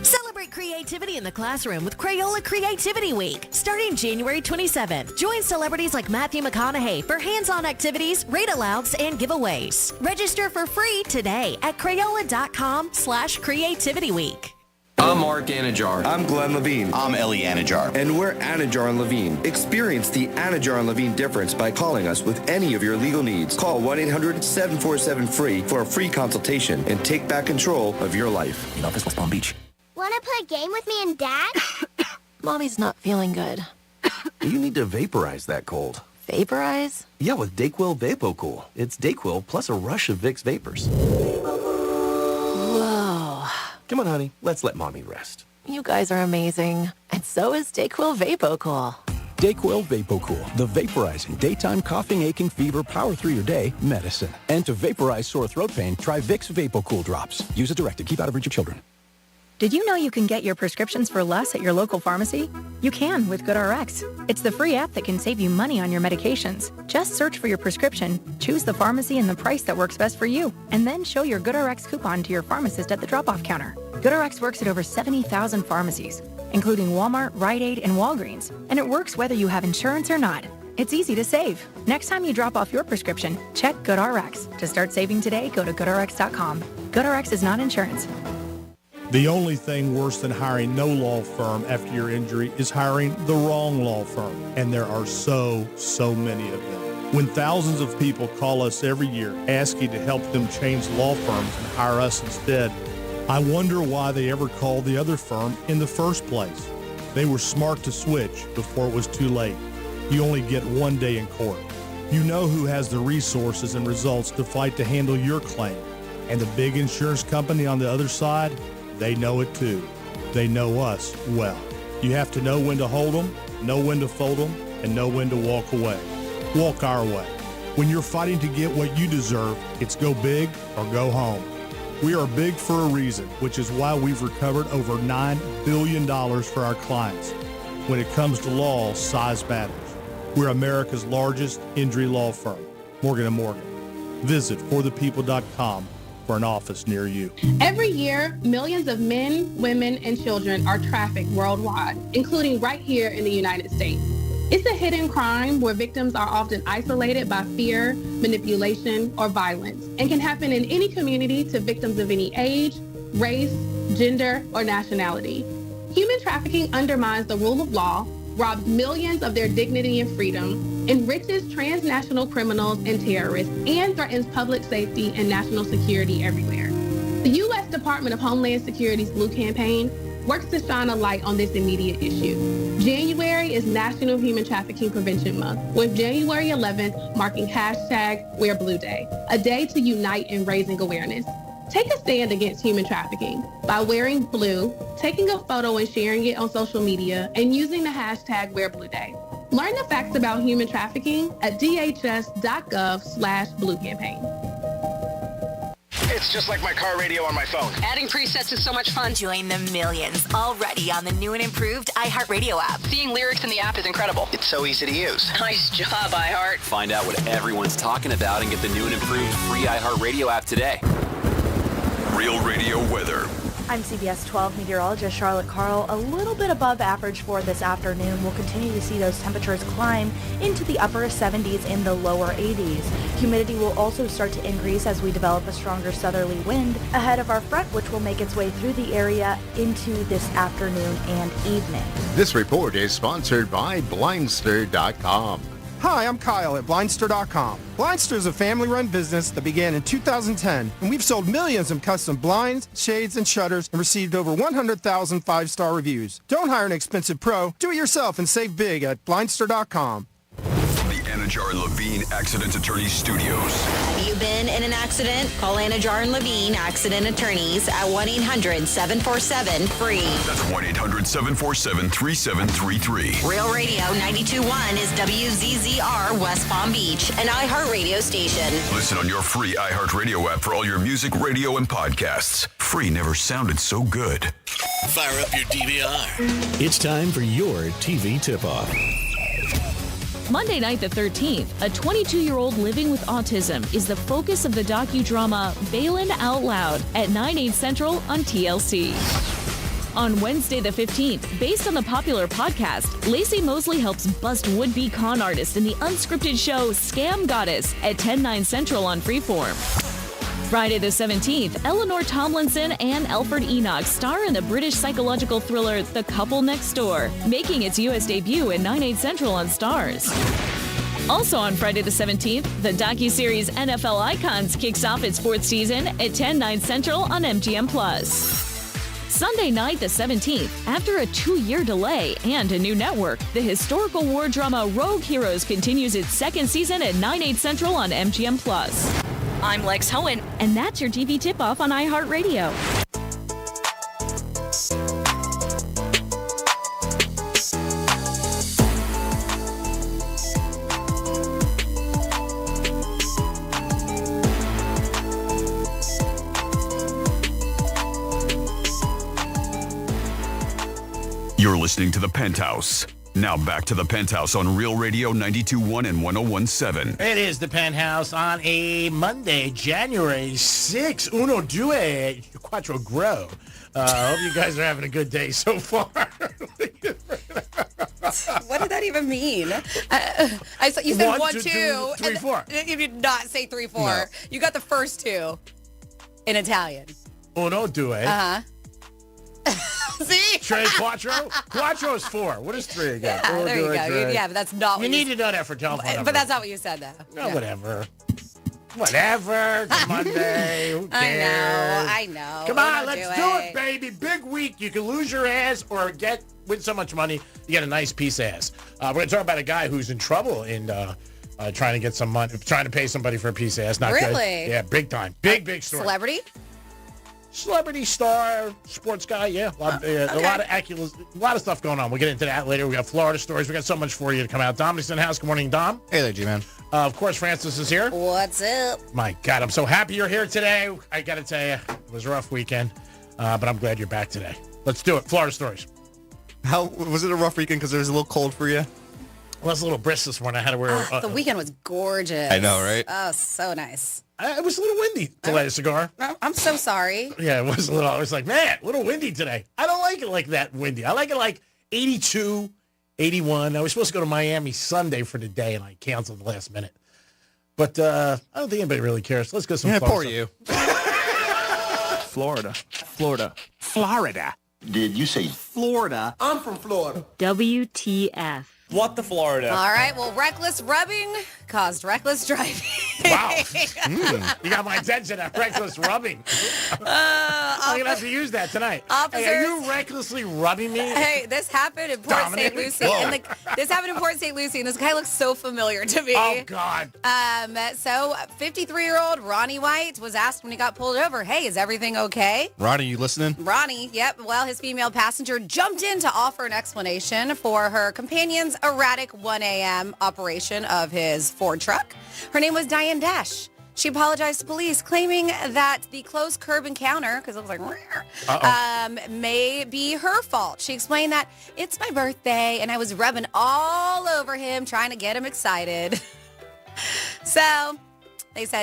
Celebrate creativity in the classroom with Crayola Creativity Week, starting January 27th. Join celebrities like Matthew McConaughey for hands-on activities, read-alouds, and giveaways. Register for free today at Crayola.com/creativityweek. I'm Mark Anajar. I'm Glenn Levine. I'm Ellie Anajar. And we're Anajar and Levine. Experience the Anajar and Levine difference by calling us with any of your legal needs. Call 1-800-747-FREE for a free consultation and take back control of your life. In office, West Palm Beach. Want to play a game with me and Dad? Mommy's not feeling good. You need to vaporize that cold. Vaporize? Yeah, with Dayquil VapoCool. It's Dayquil plus a rush of Vicks vapors. Whoa. Come on, honey. Let's let Mommy rest. You guys are amazing. And so is Dayquil VapoCool. Dayquil VapoCool, the vaporizing daytime coughing, aching, fever, power through your day medicine. And to vaporize sore throat pain, try Vicks VapoCool drops. Use as directed. Keep out of reach of children. Did you know you can get your prescriptions for less at your local pharmacy? You can with GoodRx. It's the free app that can save you money on your medications. Just search for your prescription, choose the pharmacy and the price that works best for you, and then show your GoodRx coupon to your pharmacist at the drop-off counter. GoodRx works at over 70,000 pharmacies, including Walmart, Rite Aid, and Walgreens, and it works whether you have insurance or not. It's easy to save. Next time you drop off your prescription, check GoodRx. To start saving today, go to GoodRx.com. GoodRx is not insurance. The only thing worse than hiring no law firm after your injury is hiring the wrong law firm. And there are so many of them. When thousands of people call us every year asking to help them change law firms and hire us instead, I wonder why they ever called the other firm in the first place. They were smart to switch before it was too late. You only get one day in court. You know who has the resources and results to fight to handle your claim. And the big insurance company on the other side, they know it too. They know us well. You have to know when to hold them, know when to fold them, and know when to walk away. Walk our way. When you're fighting to get what you deserve, it's go big or go home. We are big for a reason, which is why we've recovered over $9 billion for our clients. When it comes to law, size matters. We're America's largest injury law firm, Morgan & Morgan. Visit forthepeople.com for an office near you. Every year, millions of men, women, and children are trafficked worldwide, including right here in the United States. It's a hidden crime where victims are often isolated by fear, manipulation, or violence, and can happen in any community to victims of any age, race, gender, or nationality. Human trafficking undermines the rule of law, robs millions of their dignity and freedom, enriches transnational criminals and terrorists, and threatens public safety and national security everywhere. The U.S. Department of Homeland Security's Blue Campaign works to shine a light on this immediate issue. January is National Human Trafficking Prevention Month, with January 11th marking #WearBlue Day, a day to unite in raising awareness. Take a stand against human trafficking by wearing blue, taking a photo and sharing it on social media, and using the #WearBlueDay. Learn the facts about human trafficking at dhs.gov/bluecampaign. It's just like my car radio on my phone. Adding presets is so much fun. Join the millions already on the new and improved iHeartRadio app. Seeing lyrics in the app is incredible. It's so easy to use. Nice job, iHeart. Find out what everyone's talking about and get the new and improved free iHeartRadio app today. Real Radio weather. I'm CBS 12 meteorologist Charlotte Carl. A little bit above average for this afternoon. We'll continue to see those temperatures climb into the upper 70s and the lower 80s. Humidity will also start to increase as we develop a stronger southerly wind ahead of our front, which will make its way through the area into this afternoon and evening. This report is sponsored by Blindster.com. Hi, I'm Kyle at Blindster.com. Blindster is a family-run business that began in 2010, and we've sold millions of custom blinds, shades, and shutters and received over 100,000 five-star reviews. Don't hire an expensive pro. Do it yourself and save big at Blindster.com. Anajar and Levine Accident Attorney Studios. Have you been in an accident? Call Anajar and Levine Accident Attorneys at 1-800-747-FREE. That's 1-800-747-3733. Real Radio 92.1 is WZZR West Palm Beach, an iHeartRadio station. Listen on your free iHeartRadio app for all your music, radio, and podcasts. Free never sounded so good. Fire up your DVR. It's time for your TV tip-off. Monday night the 13th, a 22-year-old living with autism is the focus of the docudrama Balin Out Loud at 9/8 Central on TLC. On Wednesday the 15th, based on the popular podcast, Lacey Mosley helps bust would-be con artists in the unscripted show Scam Goddess at 10/9 Central on Freeform. Friday the 17th, Eleanor Tomlinson and Alfred Enoch star in the British psychological thriller The Couple Next Door, making its U.S. debut at 9/8 Central on Starz. Also on Friday the 17th, the docuseries NFL Icons kicks off its 4th season at 10/9 Central on MGM+. Sunday night the 17th, after a 2-year delay and a new network, the historical war drama Rogue Heroes continues its 2nd season at 9/8 Central on MGM+. I'm Lex Hohen, and that's your TV tip-off on iHeartRadio. You're listening to The Penthouse. Now back to The Penthouse on Real Radio 92.1 and 101.7. It is The Penthouse on a Monday, January 6th. Uno, due, quattro, grow. Hope you guys are having a good day so far. What did that even mean? You said 1, 2, 3, 4. You did not say 3, 4. No. You got the first 2 in Italian. Uno, due. Uh-huh. See? Tre, quattro? Quattro is 4. What is 3 again? Yeah, there you go. Yeah, but that's not what you need to know that for telephone number. But that's not what you said, though. No, whatever. Whatever. It's Monday. Who cares? I know. Come on, let's do it, baby. Big week. You can lose your ass or win so much money, you get a nice piece of ass. We're going to talk about a guy who's in trouble in trying to get some money, trying to pay somebody for a piece of ass. Not really? Good. Yeah, big time. Big story. Celebrity? Celebrity, star, sports guy, yeah. A lot of stuff going on. We'll get into that later. We got Florida stories. We got so much for you to come out. Dominic's in the house. Good morning, Dom. Hey there, G-Man. Of course, Francis is here. What's up? My God, I'm so happy you're here today. I got to tell you, it was a rough weekend, but I'm glad you're back today. Let's do it. Florida stories. How was it a rough weekend because it was a little cold for you? Well, it's a little brisk this morning. I had to wear... the weekend was gorgeous. I know, right? Oh, so nice. It was a little windy to light a cigar. I'm so sorry. Yeah, it was a little... I was like, man, a little windy today. I don't like it like that windy. I like it like 82, 81. I was supposed to go to Miami Sunday for the day, and I canceled the last minute. But I don't think anybody really cares. Let's go some fun poor stuff. you. Florida. Did you say Florida? I'm from Florida. WTF. What the Florida? All right, well, reckless rubbing caused reckless driving. Wow. You got my attention at reckless rubbing. I'm going to have to use that tonight. Hey, are you recklessly rubbing me? Hey, this happened in Port St. Lucie. This happened in Port St. Lucie, and this guy looks so familiar to me. Oh, God. So 53-year-old Ronnie White was asked when he got pulled over, hey, is everything okay? Ronnie, you listening? Ronnie, yep. Well, his female passenger jumped in to offer an explanation for her companion's erratic 1 a.m. operation of his Ford truck. Her name was Diane Dash. She apologized to police, claiming that the close curb encounter, because it was like, may be her fault. She explained that it's my birthday and I was rubbing all over him, trying to get him excited. So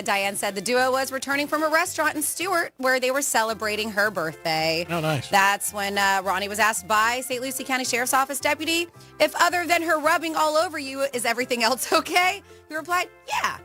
Diane said the duo was returning from a restaurant in Stewart where they were celebrating her birthday. Oh, nice. That's when Ronnie was asked by St. Lucie County Sheriff's Office deputy if other than her rubbing all over you, is everything else okay? He replied, yeah,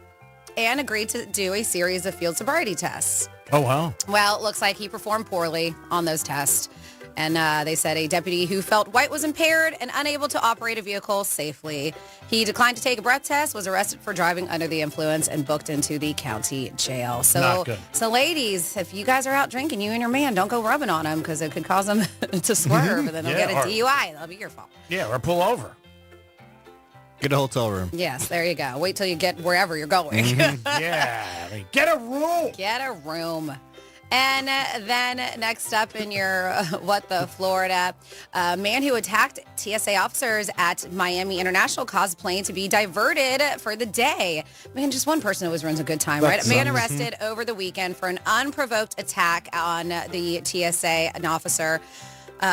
and agreed to do a series of field sobriety tests. Oh, wow. Well, it looks like he performed poorly on those tests. And they said a deputy who felt White was impaired and unable to operate a vehicle safely. He declined to take a breath test, was arrested for driving under the influence, and booked into the county jail. So, not good. So ladies, if you guys are out drinking, you and your man, don't go rubbing on him because it could cause them to swerve and then they'll get a DUI. That'll be your fault. Yeah, or pull over. Get a hotel room. Yes, there you go. Wait till you get wherever you're going. Yeah, I mean, get a room. Get a room. And then next up in your What the Florida, a man who attacked TSA officers at Miami International caused plane to be diverted for the day. Man, just one person always runs a good time, right? A man arrested over the weekend for an unprovoked attack on the TSA, an officer,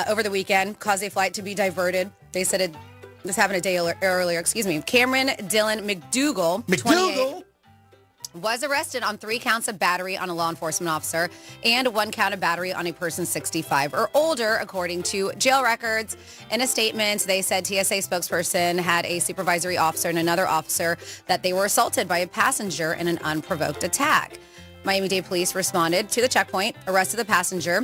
over the weekend, caused a flight to be diverted. They said this happened a day earlier, Cameron Dylan McDougal, 28, was arrested on 3 counts of battery on a law enforcement officer and 1 count of battery on a person 65 or older, according to jail records. In a statement, they said TSA spokesperson had a supervisory officer and another officer that they were assaulted by a passenger in an unprovoked attack. Miami-Dade police responded to the checkpoint, arrested the passenger.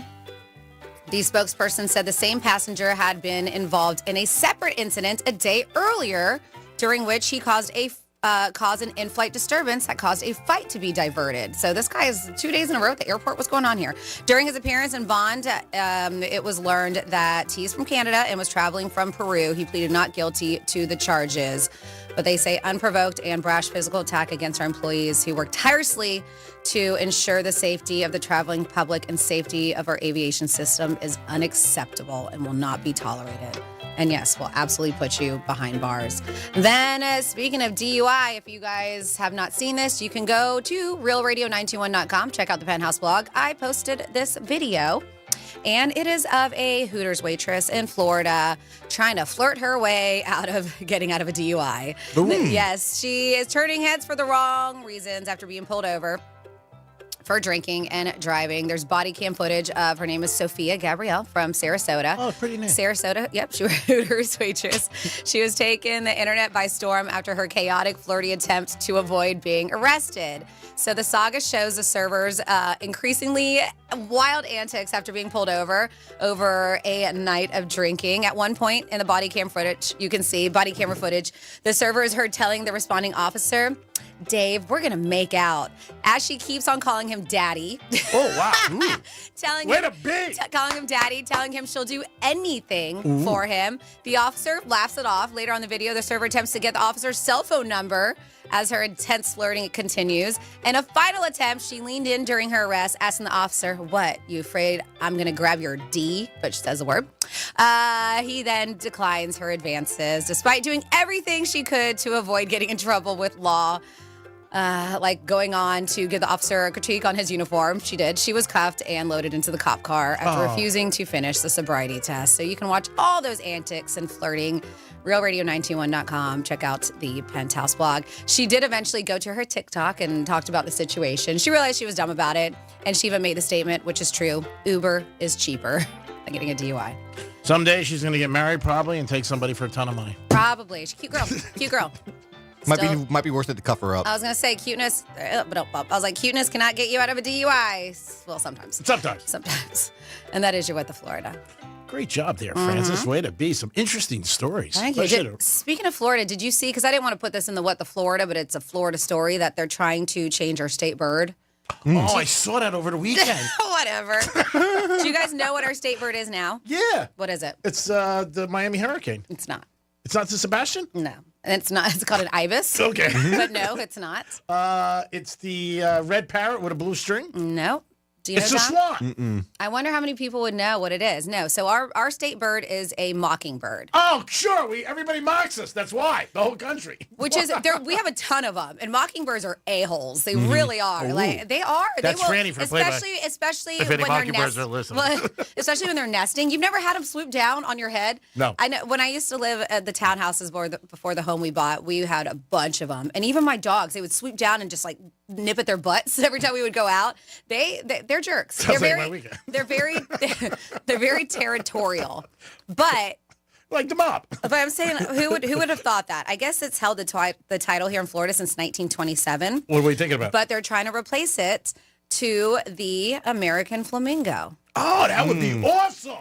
The spokesperson said the same passenger had been involved in a separate incident a day earlier, during which he caused an in-flight disturbance that caused a flight to be diverted. So this guy is 2 days in a row at the airport. What's going on here? During his appearance in bond, it was learned that he's from Canada and was traveling from Peru. He pleaded not guilty to the charges. But they say unprovoked and brash physical attack against our employees who work tirelessly to ensure the safety of the traveling public and safety of our aviation system is unacceptable and will not be tolerated. And yes, we'll absolutely put you behind bars. Then, speaking of DUI, if you guys have not seen this, you can go to realradio921.com, check out the Penthouse blog. I posted this video, and it is of a Hooters waitress in Florida trying to flirt her way out of getting out of a DUI. Yes, she is turning heads for the wrong reasons after being pulled over for drinking and driving. There's body cam footage of, her name is Sophia Gabrielle from Sarasota. Oh, pretty nice. Sarasota, yep, she was a Hooters waitress. She was taken the internet by storm after her chaotic, flirty attempt to avoid being arrested. So the saga shows the servers increasingly wild antics after being pulled over a night of drinking. At one point in the body cam footage, you can see body camera footage, the server is heard telling the responding officer, "Dave, we're going to make out," as she keeps on calling him daddy. Oh, wow. Calling him daddy, telling him she'll do anything for him. The officer laughs it off. Later on the video, the server attempts to get the officer's cell phone number as her intense flirting continues. In a final attempt, she leaned in during her arrest, asking the officer, "What, you afraid I'm going to grab your D?" But she says the word. He then declines her advances, despite doing everything she could to avoid getting in trouble with law. Like going on to give the officer a critique on his uniform. She did. She was cuffed and loaded into the cop car after refusing to finish the sobriety test. So you can watch all those antics and flirting. RealRadio921.com. Check out the Penthouse blog. She did eventually go to her TikTok and talked about the situation. She realized she was dumb about it. And she even made the statement, which is true, Uber is cheaper than getting a DUI. Someday she's going to get married probably and take somebody for a ton of money. Probably. She's a cute girl. Cute girl. Might be worth it to cuff her up. I was going to say cuteness. I was like, cuteness cannot get you out of a DUI. Well, sometimes. Sometimes. And that is your What the Florida. Great job there, Francis. Way to be. Some interesting stories. Thank you. Speaking of Florida, did you see, because I didn't want to put this in the What the Florida, but it's a Florida story that they're trying to change our state bird. Oh, I saw that over the weekend. Whatever. Do you guys know what our state bird is now? Yeah. What is it? It's the Miami Hurricane. It's not. It's not the Sebastian? No. It's not. It's called an ibis. Okay. But no, it's not. It's the red parrot with a blue string? No. Do you know it's a that? swan. I wonder how many people would know what it is. No. So our state bird is a mockingbird. Oh, sure. Everybody mocks us. That's why. The whole country. Which is, we have a ton of them. And mockingbirds are a-holes. They really are. Ooh. Like they are. That's Franny for especially if when any they're mockingbirds are listening. Well, especially when they're nesting. You've never had them swoop down on your head? No. I know. When I used to live at the townhouses before the home we bought, we had a bunch of them. And even my dogs, they would swoop down and just like nip at their butts every time we would go out. They're jerks. They're very territorial. But like the mob. But I'm saying, who would have thought that? I guess it's held the title here in Florida since 1927. What are we thinking about? But they're trying to replace it to the American flamingo. Oh, that would be awesome.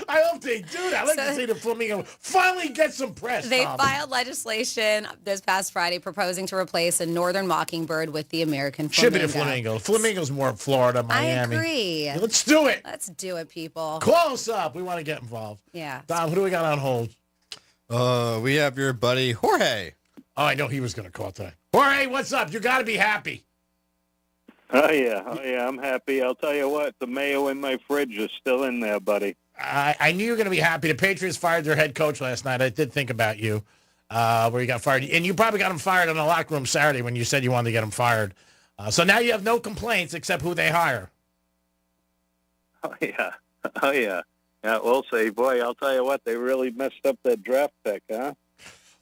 I hope they do that. I'd like to see the flamingo finally get some press. They filed legislation this past Friday proposing to replace a northern mockingbird with the American flamingo. Should be the flamingo. Flamingo's more Florida, Miami. I agree. Yeah, let's do it. Let's do it, people. Close up. We want to get involved. Yeah. Don, who do we got on hold? We have your buddy Jorge. Oh, I know he was going to call today. Jorge, what's up? You got to be happy. Oh, yeah, I'm happy. I'll tell you what, the mayo in my fridge is still in there, buddy. I knew you were going to be happy. The Patriots fired their head coach last night. I did think about you, where he got fired. And you probably got him fired in the locker room Saturday when you said you wanted to get him fired. So now you have no complaints except who they hire. Oh, yeah. Yeah, we'll see. Boy, I'll tell you what, they really messed up that draft pick, huh?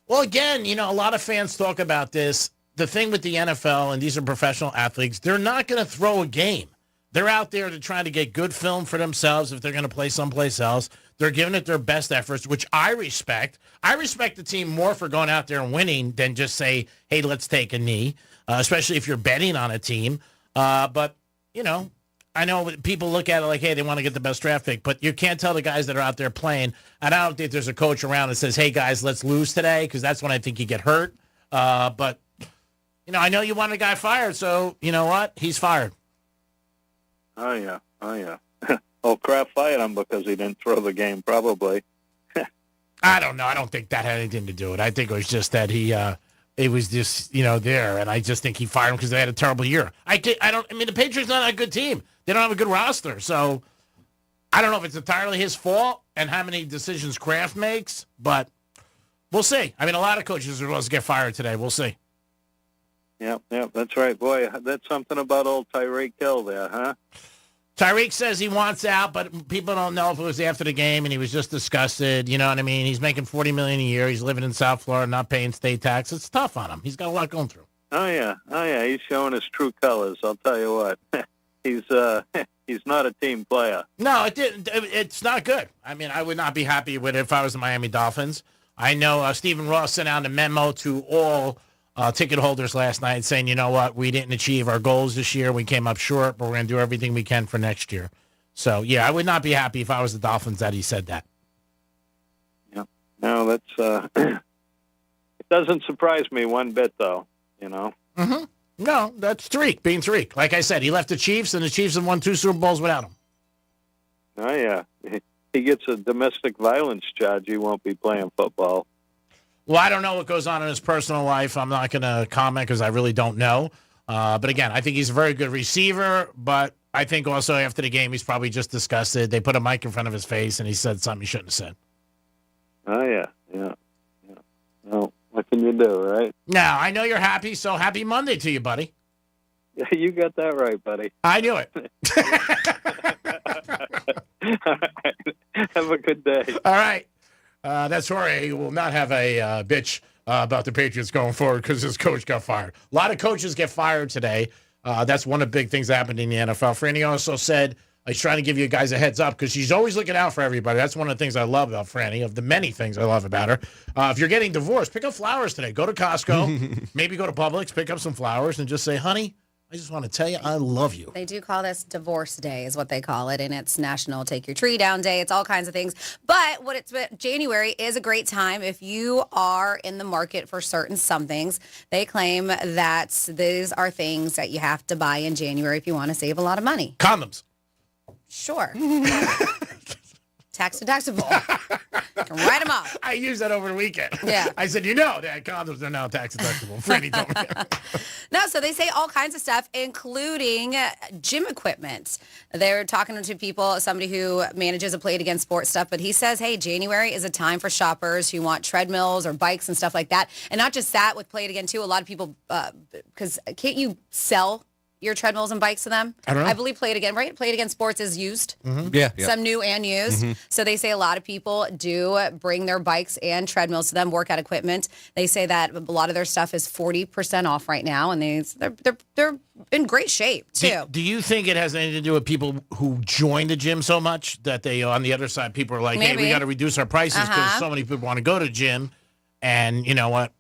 Well, again, a lot of fans talk about this. The thing with the NFL, and these are professional athletes, they're not going to throw a game. They're out there to try to get good film for themselves if they're going to play someplace else. They're giving it their best efforts, which I respect. I respect the team more for going out there and winning than just say, hey, let's take a knee. especially if you're betting on a team. But, I know people look at it like, hey, they want to get the best draft pick, but you can't tell the guys that are out there playing. And I don't think there's a coach around that says, hey, guys, let's lose today, because that's when I think you get hurt. But, I know you want a guy fired, so you know what? He's fired. Oh, yeah. Oh, Kraft fired him because he didn't throw the game, probably. I don't know. I don't think that had anything to do with it. I think it was just that it was just, there. And I just think he fired him because they had a terrible year. The Patriots are not a good team. They don't have a good roster. So I don't know if it's entirely his fault and how many decisions Kraft makes, but we'll see. A lot of coaches are supposed to get fired today. We'll see. Yep, that's right. Boy, that's something about old Tyreek Hill there, huh? Tyreek says he wants out, but people don't know if it was after the game and he was just disgusted. You know what I mean? He's making $40 million a year. He's living in South Florida, not paying state tax. It's tough on him. He's got a lot going through. Oh, yeah. He's showing his true colors. I'll tell you what. He's not a team player. No, it's not good. I would not be happy with it if I was the Miami Dolphins. I know Stephen Ross sent out a memo to all ticket holders last night saying, you know what, we didn't achieve our goals this year. We came up short, but we're going to do everything we can for next year. So, yeah, I would not be happy if I was the Dolphins that he said that. Yeah. No, that's it doesn't surprise me one bit, though, Mm-hmm. No, that's being Tariq. Like I said, he left the Chiefs, and the Chiefs have won 2 Super Bowls without him. Oh, yeah. He gets a domestic violence charge. He won't be playing football. Well, I don't know what goes on in his personal life. I'm not going to comment because I really don't know. But again, I think he's a very good receiver, but I think also after the game, he's probably just disgusted. They put a mic in front of his face, and he said something he shouldn't have said. Oh, yeah. Well, what can you do, right? Now, I know you're happy, so happy Monday to you, buddy. Yeah, you got that right, buddy. I knew it. All right. Have a good day. All right. That's Jorge. He will not have a bitch about the Patriots going forward because his coach got fired. A lot of coaches get fired today. That's one of the big things that happened in the NFL. Franny also said he's trying to give you guys a heads up because she's always looking out for everybody. That's one of the things I love about Franny, of the many things I love about her. If you're getting divorced, pick up flowers today. Go to Costco, maybe go to Publix, pick up some flowers, and just say, honey, I just want to tell you I love you. They do call this Divorce Day is what they call it, and it's National Take Your Tree Down Day. It's all kinds of things. But January is a great time if you are in the market for certain somethings. They claim that these are things that you have to buy in January if you want to save a lot of money. Condoms. Sure. Tax deductible. Can write them off. I used that over the weekend. Yeah. I said, that condoms are now tax deductible. Franny told me. No, so they say all kinds of stuff, including gym equipment. They're talking to people, somebody who manages a Play It Again sports stuff, but he says, hey, January is a time for shoppers who want treadmills or bikes and stuff like that. And not just that, with Play It Again, too, a lot of people, because can't you sell your treadmills and bikes to them? I don't know. I believe Play It Again, right? Play It Again Sports is used. Mm-hmm. Yeah. Some new and used. Mm-hmm. So they say a lot of people do bring their bikes and treadmills to them, workout equipment. They say that a lot of their stuff is 40% off right now, and they're in great shape, too. Do you think it has anything to do with people who join the gym so much that they, on the other side, people are like, hey, we got to reduce our prices because so many people want to go to the gym, and you know what?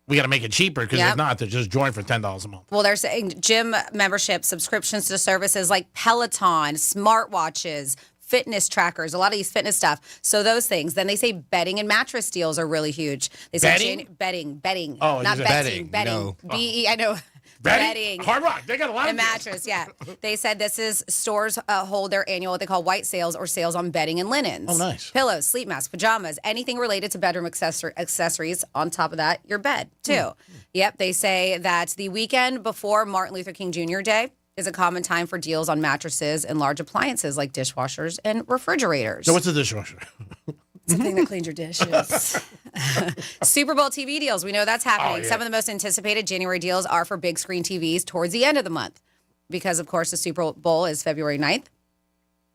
We got to make it cheaper because if not, they'll just join for $10 a month. Well, they're saying gym membership, subscriptions to services like Peloton, smartwatches, fitness trackers, a lot of these fitness stuff. So those things. Then they say bedding and mattress deals are really huge. They say bedding. Oh, not betting. No. B-E, I know. Bedding? Hard Rock. They got a lot and of mattress, yeah. They said this is stores hold their annual, what they call white sales or sales on bedding and linens. Oh, nice. Pillows, sleep masks, pajamas, anything related to bedroom accessories. On top of that, your bed, too. Yep, they say that the weekend before Martin Luther King Jr. Day is a common time for deals on mattresses and large appliances like dishwashers and refrigerators. So what's a dishwasher? It's the thing that cleans your dishes. Super Bowl TV deals. We know that's happening. Oh, yeah. Some of the most anticipated January deals are for big screen TVs towards the end of the month because, of course, the Super Bowl is February 9th.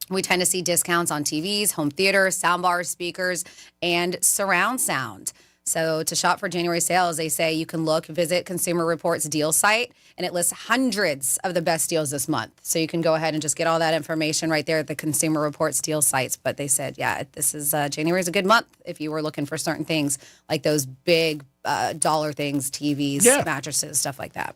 We tend to see discounts on TVs, home theater, soundbars, speakers, and surround sound. So to shop for January sales, they say you can visit Consumer Reports deal site, and it lists hundreds of the best deals this month. So you can go ahead and just get all that information right there at the Consumer Reports deal sites. But they said, this is January is a good month if you were looking for certain things like those big dollar things, TVs, mattresses, stuff like that.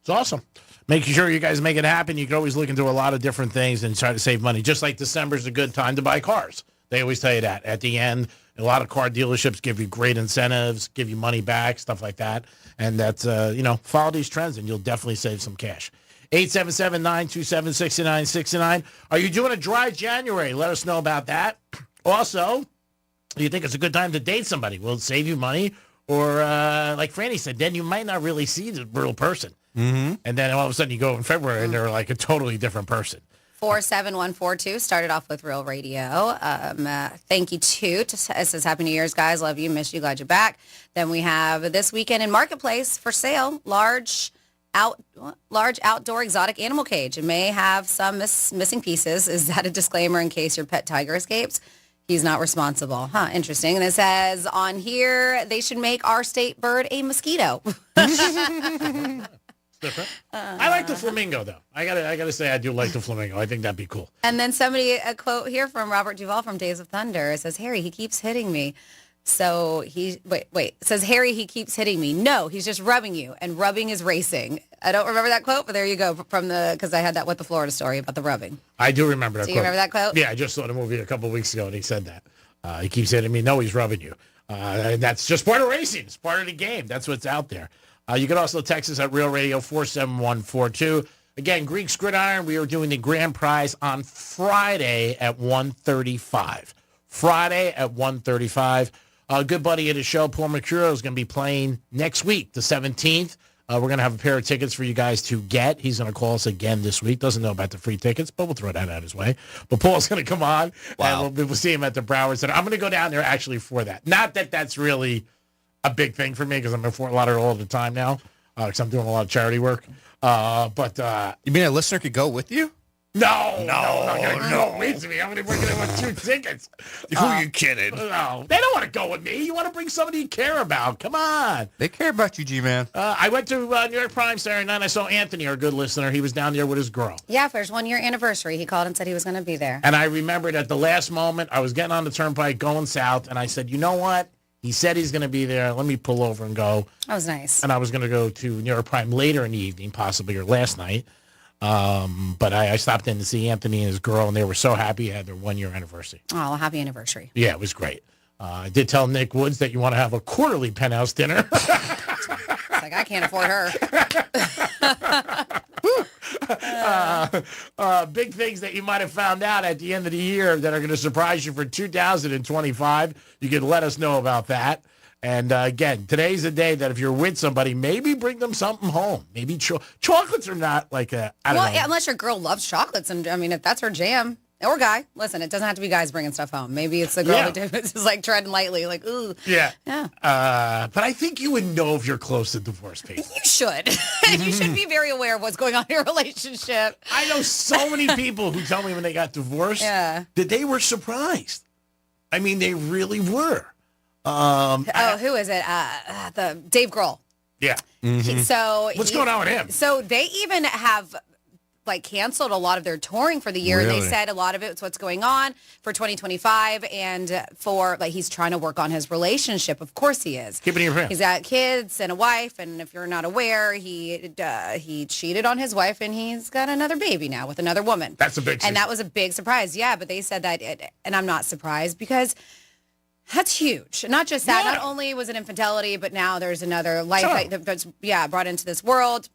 It's awesome. Making sure you guys make it happen. You can always look into a lot of different things and try to save money. Just like December's a good time to buy cars. They always tell you that. At the end, a lot of car dealerships give you great incentives, give you money back, stuff like that. And that's, follow these trends and you'll definitely save some cash. 877-927-6969. Are you doing a dry January? Let us know about that. Also, do you think it's a good time to date somebody? Will it save you money? Or like Franny said, then you might not really see the real person. Mm-hmm. And then all of a sudden you go in February and they're like a totally different person. 47142 started off with Real Radio. Thank you, too. It says, Happy New Year's, guys. Love you. Miss you. Glad you're back. Then we have this weekend in Marketplace for sale, large outdoor exotic animal cage. It may have some missing pieces. Is that a disclaimer in case your pet tiger escapes? He's not responsible. Huh, interesting. And it says on here, they should make our state bird a mosquito. Different. I like the flamingo, though. I gotta say, I do like the flamingo. I think that'd be cool. And then a quote here from Robert Duvall from Days of Thunder. It says, Harry, he keeps hitting me. So it says, Harry, he keeps hitting me. No, he's just rubbing you, and rubbing is racing. I don't remember that quote, but there you go because I had that with the Florida story about the rubbing. I do remember that quote. Do you remember that quote? Yeah, I just saw the movie a couple of weeks ago, and he said that. He keeps hitting me. No, he's rubbing you. And that's just part of racing. It's part of the game. That's what's out there. You can also text us at Real Radio 47142. Again, Greek's Gridiron, we are doing the grand prize on Friday at 1:35. Friday at 1:35. A good buddy of the show, Paul Mercurio, is going to be playing next week, the 17th. We're going to have a pair of tickets for you guys to get. He's going to call us again this week. Doesn't know about the free tickets, but we'll throw that out his way. But Paul's going to come on, and we'll see him at the Broward Center. I'm going to go down there actually for that. Not that that's really a big thing for me because I'm in Fort Lauderdale all the time now because I'm doing a lot of charity work. But you mean a listener could go with you? No, I'm not going to go with me. We're going to want 2 tickets. Who are you kidding? No, they don't want to go with me. You want to bring somebody you care about. Come on. They care about you, G-Man. I went to New York Prime Saturday night. I saw Anthony, our good listener. He was down there with his girl. Yeah, for his 1-year anniversary. He called and said he was going to be there. And I remembered at the last moment, I was getting on the turnpike going south, and I said, you know what? He said he's going to be there. Let me pull over and go. That was nice. And I was going to go to New York Prime later in the evening, possibly, or last night. But I stopped in to see Anthony and his girl, and they were so happy they had their 1-year anniversary. Oh, happy anniversary. Yeah, it was great. I did tell Nick Woods that you want to have a quarterly Penthouse dinner. It's like, I can't afford her. Big things that you might have found out at the end of the year that are going to surprise you for 2025. You can let us know about that. And again, today's the day that if you're with somebody, maybe bring them something home. Maybe chocolates are not like I don't know. Yeah, unless your girl loves chocolates. And I mean, if that's her jam, or guy, listen, it doesn't have to be guys bringing stuff home. Maybe it's the girl who is like treading lightly, like, ooh. Yeah. But I think you would know if you're close to divorce people. You should. You should be very aware of what's going on in your relationship. I know so many people who tell me when they got divorced that they were surprised. I mean, they really were. Who is it? The Dave Grohl. Yeah. What's going on with him? So they even have canceled a lot of their touring for the year. Really? They said a lot of it's what's going on for 2025 and for he's trying to work on his relationship. Of course he is. Keep it in your hands. He's got kids and a wife, and if you're not aware, he cheated on his wife and he's got another baby now with another woman. That's a big. And that was a big surprise. Yeah, but they said that, and I'm not surprised because that's huge. Not just that. Yeah. Not only was it infidelity, but now there's another life that's brought into this world.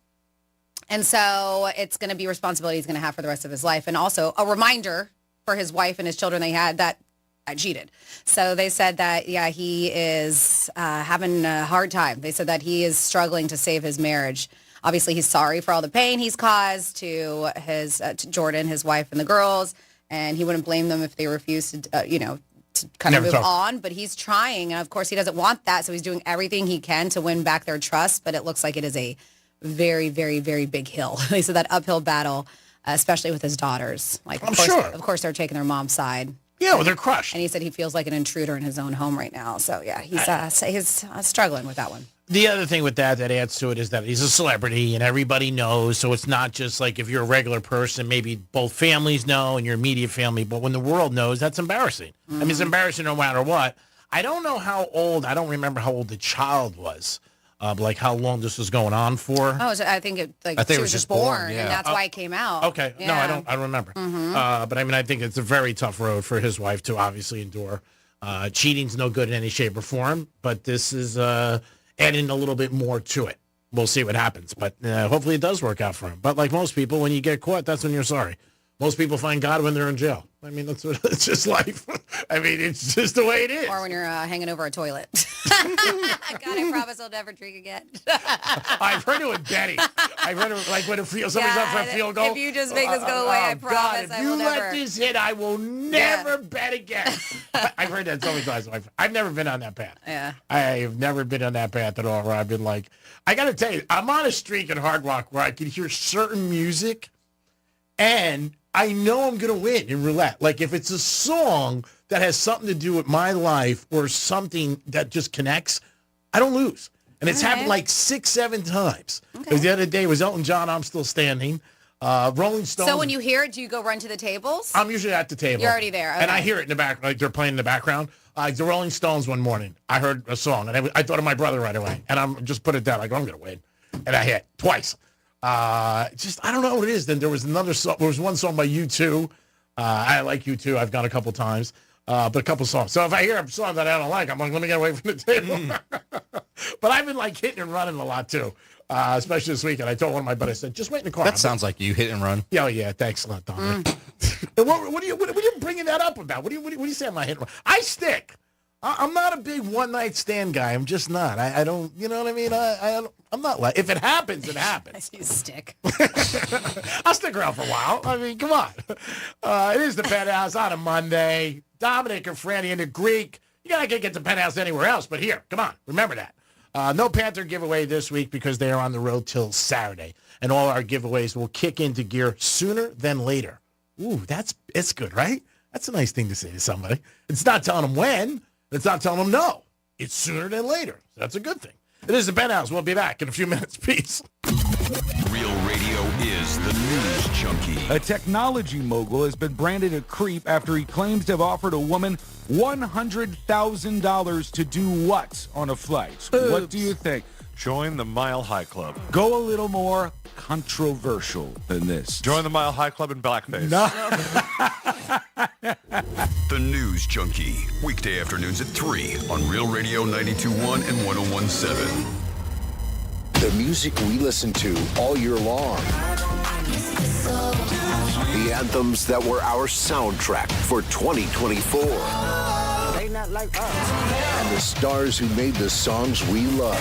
And so it's going to be responsibility he's going to have for the rest of his life. And also a reminder for his wife and his children they had that I cheated. So they said that, he is having a hard time. They said that he is struggling to save his marriage. Obviously, he's sorry for all the pain he's caused to his to Jordan, his wife, and the girls. And he wouldn't blame them if they refused to, to kind of move on. But he's trying. And, of course, he doesn't want that. So he's doing everything he can to win back their trust. But it looks like it is a very, very, very big hill. They said that uphill battle, especially with his daughters. Of course, they're taking their mom's side. Yeah, well, they're crushed. And he said he feels like an intruder in his own home right now. So, he's struggling with that one. The other thing with that adds to it is that he's a celebrity and everybody knows. So it's not just like if you're a regular person, maybe both families know and your immediate family. But when the world knows, that's embarrassing. Mm-hmm. I mean, it's embarrassing no matter what. I don't know how old. I don't remember how old the child was. like how long this was going on for. Oh, so I think she was just born, and that's why it came out. Okay, Yeah. no, I don't remember. But I mean, I think it's a very tough road for his wife to obviously endure. Cheating's no good in any shape or form, but this is adding a little bit more to it. We'll see what happens, but hopefully it does work out for him. But like most people, when you get caught, that's when you're sorry. Most people find God when they're in jail. I mean, it's just life. I mean, it's just the way it is. Or when you're hanging over a toilet. God, I promise I'll never drink again. I've heard it with Betty. I've heard it like when somebody's up for a field goal. If you just make this go away, I promise God, I will never. If you let this hit, I will never bet again. I've heard that so many times. I've never been on that path. Yeah. I have never been on that path at all where I've been like, I got to tell you, I'm on a streak in Hard Rock where I can hear certain music and I know I'm going to win in roulette. Like if it's a song that has something to do with my life or something that just connects, I don't lose. And it's happened like 6-7 times. Because the other day was Elton John, I'm Still Standing. Rolling Stones. So when you hear it, do you go run to the tables? I'm usually at the table. You're already there. Okay. And I hear it in the back, like they're playing in the background. The Rolling Stones one morning, I heard a song, and I thought of my brother right away. And I'm just put it down. I go, I'm going to win. And I hit twice. I don't know what it is. Then there was another song. There was one song by U2. I like U2. I've gone a couple times, but a couple songs. So if I hear a song that I don't like, I'm like, let me get away from the table. But I've been like hitting and running a lot too, especially this weekend. I told one of my buddies, I said, just wait in the car. That sounds like you hit and run. Yeah, yeah. Thanks a lot, Dominic. What are you bringing that up about? What do you say I'm not hitting and run? I stick. I'm not a big one-night stand guy. I'm just not. I don't, you know what I mean? I'm not like, if it happens, it happens. You stick. I'll stick around for a while. I mean, come on. It is the Penthouse on a Monday. Dominic and Franny in the Greek. You got to get the Penthouse anywhere else, but here, come on. Remember that. No Panther giveaway this week because they are on the road till Saturday. And all our giveaways will kick into gear sooner than later. Ooh, it's good, right? That's a nice thing to say to somebody. It's not telling them when. It's not telling them no. It's sooner than later. That's a good thing. It is the Penthouse. We'll be back in a few minutes. Peace. Real radio is the news junkie. A technology mogul has been branded a creep after he claims to have offered a woman $100,000 to do what on a flight? Oops. What do you think? Join the Mile High Club. Go a little more controversial than this. Join the Mile High Club in blackface. No. The News Junkie. Weekday afternoons at 3 on Real Radio 92.1 and 101.7. The music we listen to all year long. The anthems that were our soundtrack for 2024. They not like us. And the stars who made the songs we love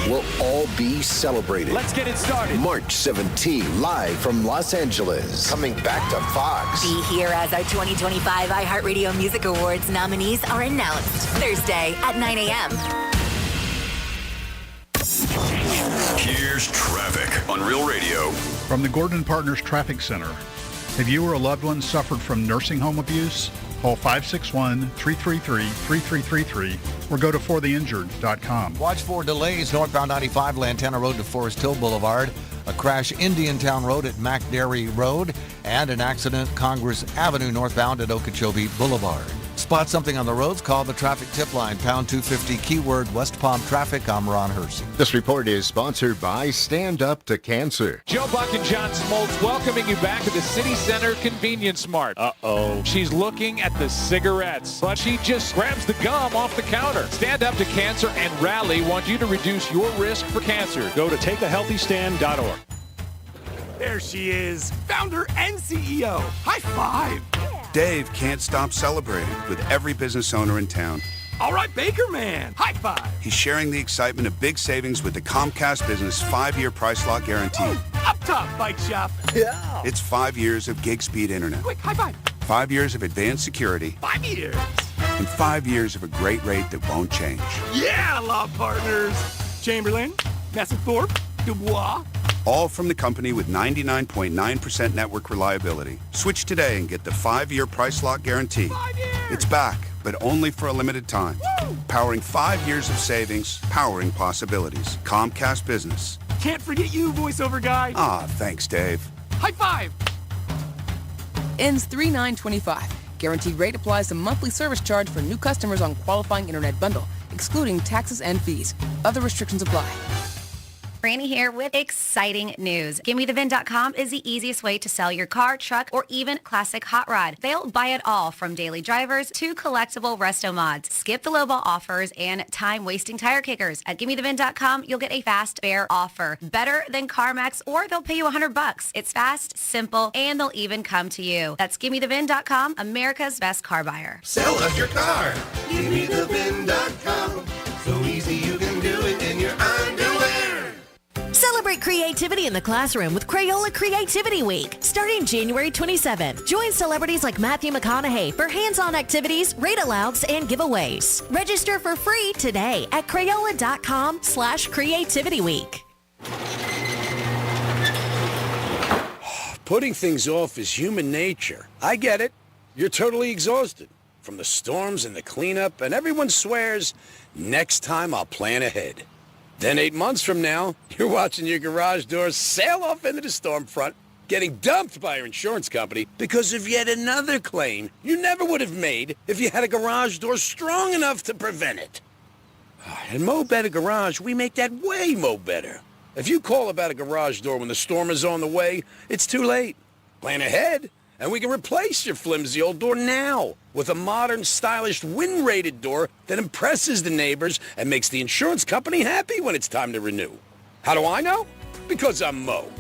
will all be celebrated. Let's get it started. March 17, live from Los Angeles. Coming back to Fox. Be here as our 2025 iHeartRadio Music Awards nominees are announced Thursday at 9 a.m. Here's traffic on Real Radio. From the Gordon Partners Traffic Center. Have you or a loved one suffered from nursing home abuse? Call 561-333-3333 or go to fortheinjured.com. Watch for delays northbound 95 Lantana Road to Forest Hill Boulevard, a crash Indiantown Road at McDairy Road, and an accident Congress Avenue northbound at Okeechobee Boulevard. Spot something on the roads, call the traffic tip line, pound 250, keyword West Palm Traffic. I'm Ron Hersey. This report is sponsored by Stand Up to Cancer. Joe Buck and John Smoltz welcoming you back to the City Center Convenience Mart. Uh-oh. She's looking at the cigarettes, but she just grabs the gum off the counter. Stand Up to Cancer and Rally want you to reduce your risk for cancer. Go to takeahealthystand.org. There she is, founder and CEO. High five. Dave can't stop celebrating with every business owner in town. All right, Baker Man. High five. He's sharing the excitement of big savings with the Comcast Business 5-year price lock guarantee. Ooh, up top, bike shop. Yeah. It's 5 years of gig speed internet. Quick, high five. 5 years of advanced security. 5 years. And 5 years of a great rate that won't change. Yeah, law partners. Chamberlain, Messethorpe, Dubois. All from the company with 99.9% network reliability. Switch today and get the 5-year price lock guarantee. 5 years. It's back, but only for a limited time. Woo! Powering 5 years of savings, powering possibilities. Comcast Business. Can't forget you, voiceover guy. Ah, thanks, Dave. High five. Ends 3/9/25. Guaranteed rate applies to monthly service charge for new customers on qualifying internet bundle. excluding taxes and fees. Other restrictions apply. Franny here with exciting news. GimmeTheVin.com is the easiest way to sell your car, truck, or even classic hot rod. They'll buy it all from daily drivers to collectible resto mods. Skip the lowball offers and time-wasting tire kickers. At GimmeTheVin.com, you'll get a fast, fair offer. Better than CarMax, or they'll pay you $100. It's fast, simple, and they'll even come to you. That's GimmeTheVin.com, America's best car buyer. Sell us your car. GimmeTheVin.com. So easy you can do it in your underwear. Celebrate creativity in the classroom with Crayola Creativity Week, starting January 27th. Join celebrities like Matthew McConaughey for hands-on activities, read-alouds, and giveaways. Register for free today at Crayola.com/creativityweek. Putting things off is human nature. I get it. You're totally exhausted from the storms and the cleanup, and everyone swears, next time I'll plan ahead. Then 8 months from now, you're watching your garage doors sail off into the storm front, getting dumped by your insurance company because of yet another claim you never would have made if you had a garage door strong enough to prevent it. At Mo Better Garage, we make that way mo better. If you call about a garage door when the storm is on the way, it's too late. Plan ahead, and we can replace your flimsy old door now with a modern, stylish, wind-rated door that impresses the neighbors and makes the insurance company happy when it's time to renew. How do I know? Because I'm Mo.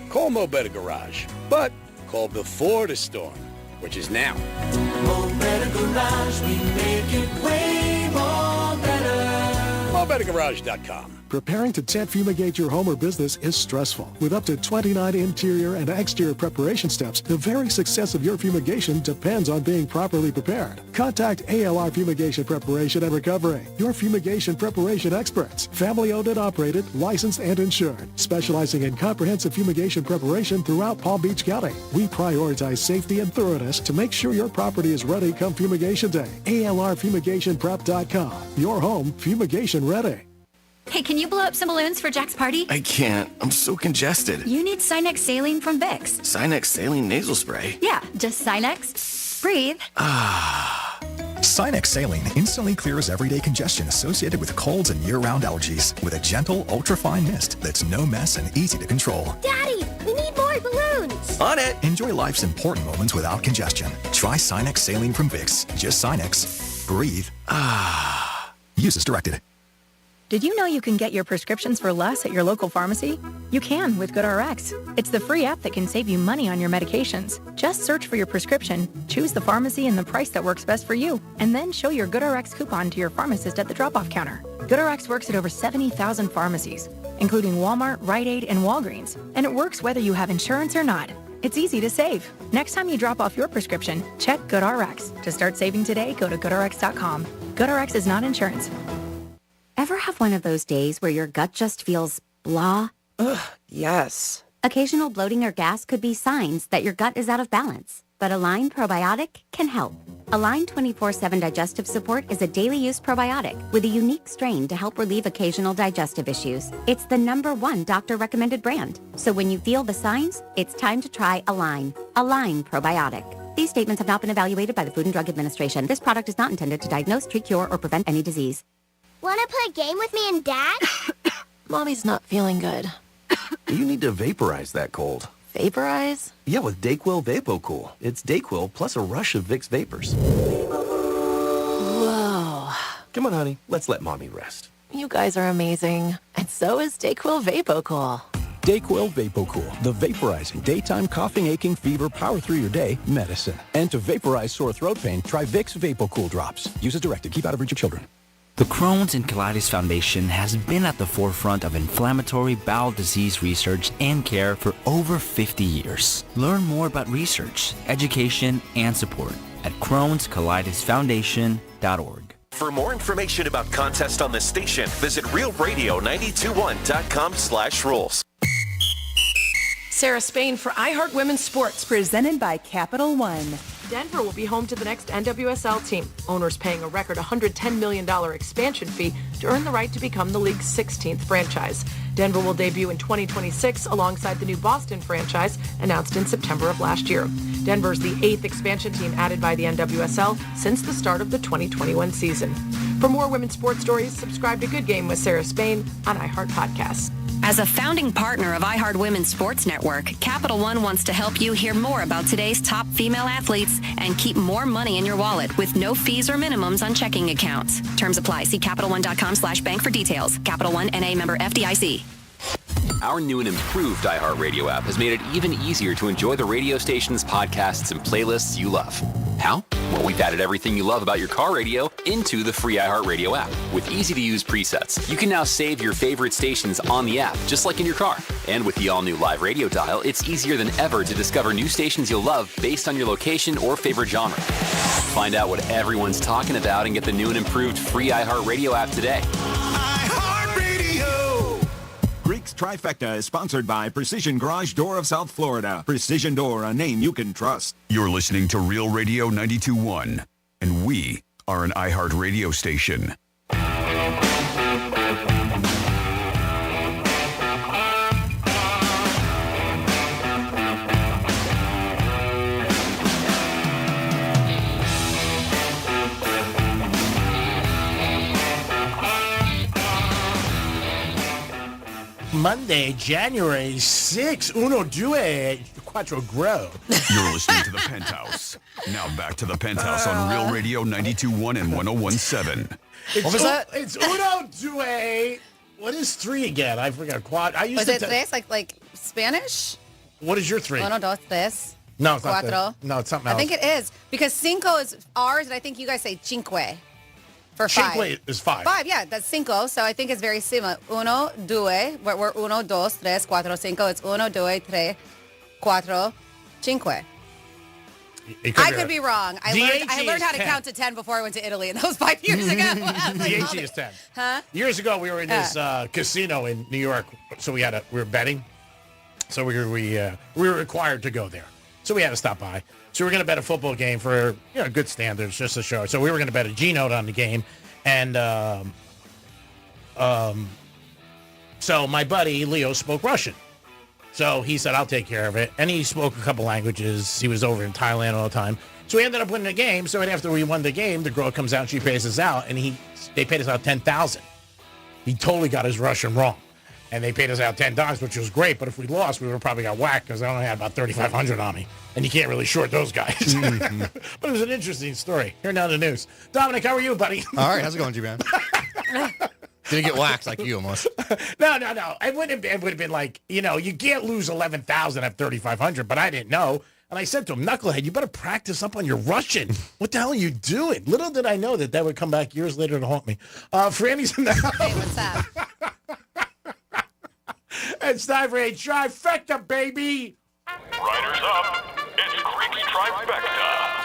Call Mo Better Garage, but call before the storm, which is now. Mo Better Garage, we make it way more better. MoBetterGarage.com. Preparing to tent fumigate your home or business is stressful. With up to 29 interior and exterior preparation steps, the very success of your fumigation depends on being properly prepared. Contact ALR Fumigation Preparation and Recovery, your fumigation preparation experts. Family owned and operated, licensed and insured. Specializing in comprehensive fumigation preparation throughout Palm Beach County. We prioritize safety and thoroughness to make sure your property is ready come fumigation day. ALRFumigationPrep.com. Your home fumigation ready. Hey, can you blow up some balloons for Jack's party? I can't. I'm so congested. You need Sinex Saline from Vicks. Sinex Saline Nasal Spray? Yeah, just Sinex. Breathe. Sinex Saline instantly clears everyday congestion associated with colds and year-round allergies with a gentle, ultra-fine mist that's no mess and easy to control. Daddy, we need more balloons. On it! Enjoy life's important moments without congestion. Try Sinex Saline from Vicks. Just Sinex. Breathe. Use as directed. Did you know you can get your prescriptions for less at your local pharmacy? You can with GoodRx. It's the free app that can save you money on your medications. Just search for your prescription, choose the pharmacy and the price that works best for you, and then show your GoodRx coupon to your pharmacist at the drop-off counter. GoodRx works at over 70,000 pharmacies, including Walmart, Rite Aid, and Walgreens, and it works whether you have insurance or not. It's easy to save. Next time you drop off your prescription, check GoodRx. To start saving today, go to GoodRx.com. GoodRx is not insurance. Ever have one of those days where your gut just feels blah? Ugh, yes. Occasional bloating or gas could be signs that your gut is out of balance, but Align Probiotic can help. Align 24/7 Digestive Support is a daily use probiotic with a unique strain to help relieve occasional digestive issues. It's the #1 doctor-recommended brand. So when you feel the signs, it's time to try Align. Align Probiotic. These statements have not been evaluated by the Food and Drug Administration. This product is not intended to diagnose, treat, cure, or prevent any disease. Want to play a game with me and Dad? Mommy's not feeling good. You need to vaporize that cold. Vaporize? Yeah, with Dayquil VapoCool. It's Dayquil plus a rush of Vicks vapors. Whoa. Come on, honey. Let's let Mommy rest. You guys are amazing. And so is Dayquil VapoCool. Dayquil VapoCool, the vaporizing daytime coughing, aching, fever, power through your day medicine. And to vaporize sore throat pain, try Vicks VapoCool drops. Use as directed. Keep out of reach of children. The Crohn's and Colitis Foundation has been at the forefront of inflammatory bowel disease research and care for over 50 years. Learn more about research, education, and support at Crohn'sColitisFoundation.org. For more information about contests on this station, visit realradio921.com/rules. Sarah Spain for iHeart Women's Sports, presented by Capital One. Denver will be home to the next NWSL team. Owners paying a record $110 million expansion fee to earn the right to become the league's 16th franchise. Denver will debut in 2026 alongside the new Boston franchise announced in September of last year. Denver's the 8th expansion team added by the NWSL since the start of the 2021 season. For more women's sports stories, subscribe to Good Game with Sarah Spain on iHeart Podcasts. As a founding partner of iHeart Women's Sports Network, Capital One wants to help you hear more about today's top female athletes and keep more money in your wallet with no fees or minimums on checking accounts. Terms apply. See CapitalOne.com/bank for details. Capital One NA member FDIC. Our new and improved iHeartRadio app has made it even easier to enjoy the radio station's podcasts and playlists you love. How? Well, we've added everything you love about your car radio into the free iHeartRadio app. With easy-to-use presets, you can now save your favorite stations on the app, just like in your car. And with the all-new live radio dial, it's easier than ever to discover new stations you'll love based on your location or favorite genre. Find out what everyone's talking about and get the new and improved free iHeartRadio app today. Greeks Trifecta is sponsored by Precision Garage Door of South Florida. Precision Door, a name you can trust. You're listening to Real Radio 92.1, and we are an iHeart radio station. Monday, January 6, Uno, Due, Quattro, Grow. You're listening to the Penthouse. Now back to the Penthouse on Real Radio 92.1 and 101.7. What was that? It's Uno, Due. What is 3 again? I forgot. Quad. I used Was to it tres, like Spanish? What is your 3? Uno, dos, tres. No, it's Cuatro. not. No, it's something else. I think it is because cinco is ours, and I think you guys say cinque for 5. Cinque is 5. 5, yeah, that's cinco. So I think it's very similar. Uno, due, we're uno, dos, tres, cuatro, cinco. It's uno, due, tres, cuatro, cinque. I could be wrong. I learned how to count to 10 before I went to Italy, and that was 5 years ago. DHE is 10. Huh? Years ago, we were in this casino in New York, so we were betting. So we were required to go there. So we had to stop by. So we were going to bet a football game for good standards, just to show. So we were going to bet a G-note on the game, and so my buddy Leo spoke Russian. So he said, I'll take care of it. And he spoke a couple languages. He was over in Thailand all the time. So we ended up winning the game. So right after we won the game, the girl comes out and she pays us out. And they paid us out $10,000. He totally got his Russian wrong. And they paid us out $10, which was great. But if we lost, we would have probably got whacked because I only had about $3,500 on me. And you can't really short those guys. Mm-hmm. But it was an interesting story. Here now the news. Dominic, how are you, buddy? All right, how's it going, G-Man? Didn't get waxed like you almost. No. It would have been like, you can't lose 11,000 at 3,500, but I didn't know. And I said to him, Knucklehead, you better practice up on your Russian. What the hell are you doing? Little did I know that would come back years later to haunt me. Franny's in the house. Hey, what's up? It's time for a trifecta, baby. Riders up. It's Creek's Trifecta.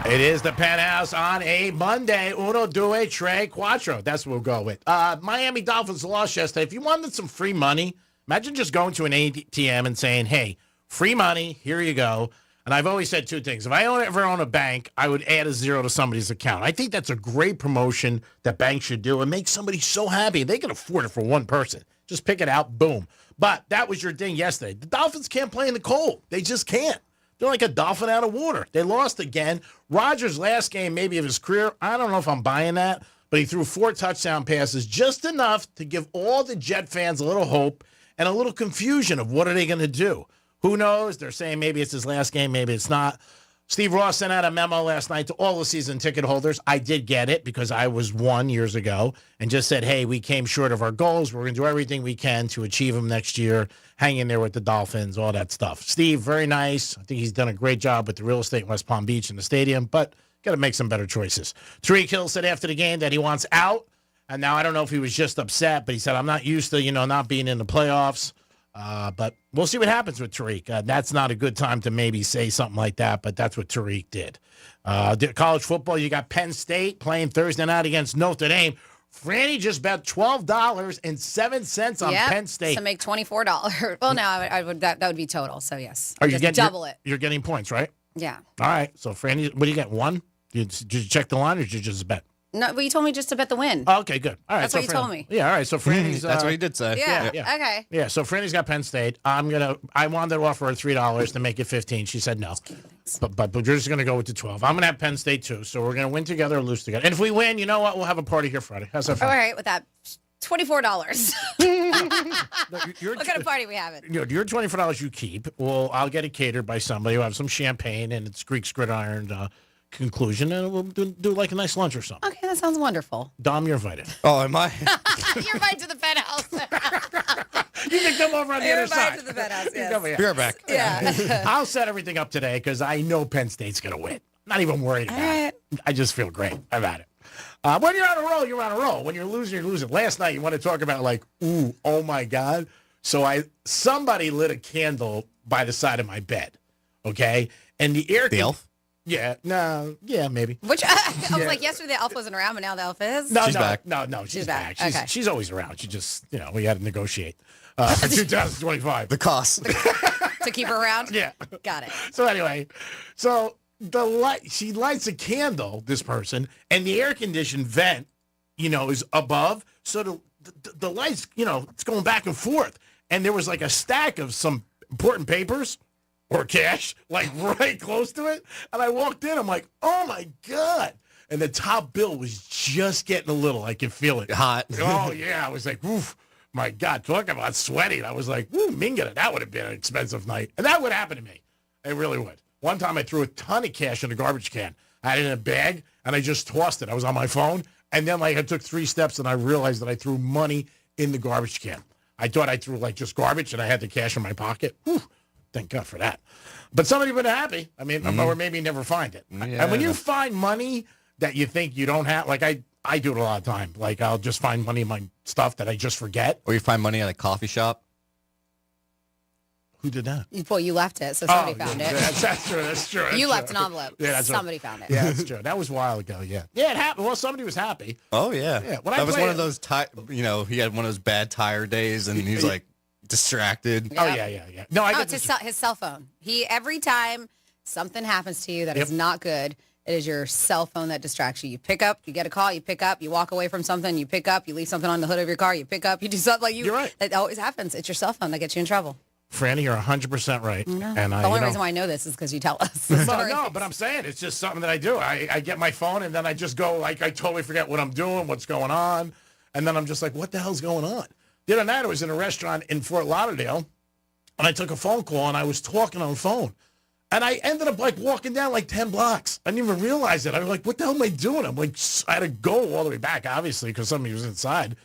It is the Penthouse on a Monday. Uno, due, tre, cuatro. That's what we'll go with. Miami Dolphins lost yesterday. If you wanted some free money, imagine just going to an ATM and saying, hey, free money, here you go. And I've always said 2 things. If I ever own a bank, I would add a 0 to somebody's account. I think that's a great promotion that banks should do and make somebody so happy. They can afford it for one person. Just pick it out, boom. But that was your thing yesterday. The Dolphins can't play in the cold. They just can't. They're like a dolphin out of water. They lost again. Rodgers' last game maybe of his career, I don't know if I'm buying that, but he threw 4 touchdown passes, just enough to give all the Jet fans a little hope and a little confusion of what are they going to do. Who knows? They're saying maybe it's his last game, maybe it's not. Steve Ross sent out a memo last night to all the season ticket holders. I did get it because I was one years ago and just said, hey, we came short of our goals. We're going to do everything we can to achieve them next year, hang in there with the Dolphins, all that stuff. Steve, very nice. I think he's done a great job with the real estate in West Palm Beach and the stadium, but got to make some better choices. Tariq Hill said after the game that he wants out. And now I don't know if he was just upset, but he said, I'm not used to, not being in the playoffs. But we'll see what happens with Tariq. That's not a good time to maybe say something like that, but that's what Tariq did. College football, you got Penn State playing Thursday night against Notre Dame. Franny just bet $12.07 on Penn State. To make $24. Well, no, I would that would be total. So yes, Are you just double it. You're getting points, right? Yeah. All right. So Franny, what do you get? 1? Did you check the line or did you just bet? No, but you told me just to bet the win. Oh, okay, good. All right, That's what you told me. Yeah, all right. So Franny's. That's what he did say. Yeah. Yeah. Okay. Yeah, so Franny's got Penn State. I wanted to offer her $3 to make it 15. She said no. But we're just going to go with the 12. I'm going to have Penn State too. So we're going to win together or lose together. And if we win, you know what? We'll have a party here Friday. How's that All fun? right, with that $24. What kind of party we having? Your $24 you keep. Well, I'll get it catered by somebody. We'll have some champagne and it's Greek gridiron conclusion. And we'll do like a nice lunch or something. Okay, that sounds wonderful. Dom, you're invited. Oh, am I? You're invited to the Penthouse. You can come over on the You're other side. invited to the Penthouse, You yes. come here. Be right back. Yeah. I'll set everything up today because I know Penn State's going to win. Not even worried about it. I just feel great about it. When you're on a roll, you're on a roll. When you're losing, you're losing. Last night, you want to talk about like, ooh, oh my God. So somebody lit a candle by the side of my bed, okay? And the elf? Yeah, no, yeah, maybe. Which I was like, yesterday the elf wasn't around, but now the elf is. No, She's back. No, she's back. Okay. She's always around. She just, we had to negotiate for 2025. The cost. To keep her around? Yeah. Got it. So anyway, she lights a candle, this person, and the air conditioned vent, is above. So the lights, it's going back and forth. And there was like a stack of some important papers or cash, like right close to it. And I walked in, I'm like, oh my God. And the top bill was just getting a little, I could feel it. Hot. Oh yeah. I was like, oof, my God, talk about sweating. I was like, ooh, Minga, that would have been an expensive night. And that would happen to me. It really would. One time I threw a ton of cash in a garbage can. I had it in a bag, and I just tossed it. I was on my phone, and then I took 3 steps, and I realized that I threw money in the garbage can. I thought I threw just garbage, and I had the cash in my pocket. Whew, thank God for that. But somebody would have happy. I mean, or maybe never find it. Yeah. And when you find money that you think you don't have, like I do it a lot of time. Like I'll just find money in my stuff that I just forget. Or you find money at a coffee shop. Who did that? Well, you left it, so somebody found it. That's true. That's true. You left an envelope. Yeah, that's somebody found it. Yeah, that's true. That was a while ago. Yeah. Yeah, it happened. Well, somebody was happy. Oh, yeah. Yeah. That was one of those, he had one of those bad tire days, and he's like distracted. Oh, yeah. No, it's his cell phone. Every time something happens to you that is not good, it is your cell phone that distracts you. You pick up, you get a call, you pick up, you walk away from something, you pick up, you leave something on the hood of your car, you pick up, you do something like you. You're right. It always happens. It's your cell phone that gets you in trouble. Franny, you're 100% right. No. And the only reason why I know this is because you tell us. No, but I'm saying it's just something that I do. I get my phone and then I just go I totally forget what I'm doing, what's going on, and then I'm just like, what the hell's going on? The other night I was in a restaurant in Fort Lauderdale, and I took a phone call and I was talking on the phone, and I ended up walking down 10 blocks. I didn't even realize it. I was like, what the hell am I doing? I'm like, I had to go all the way back, obviously, because somebody was inside.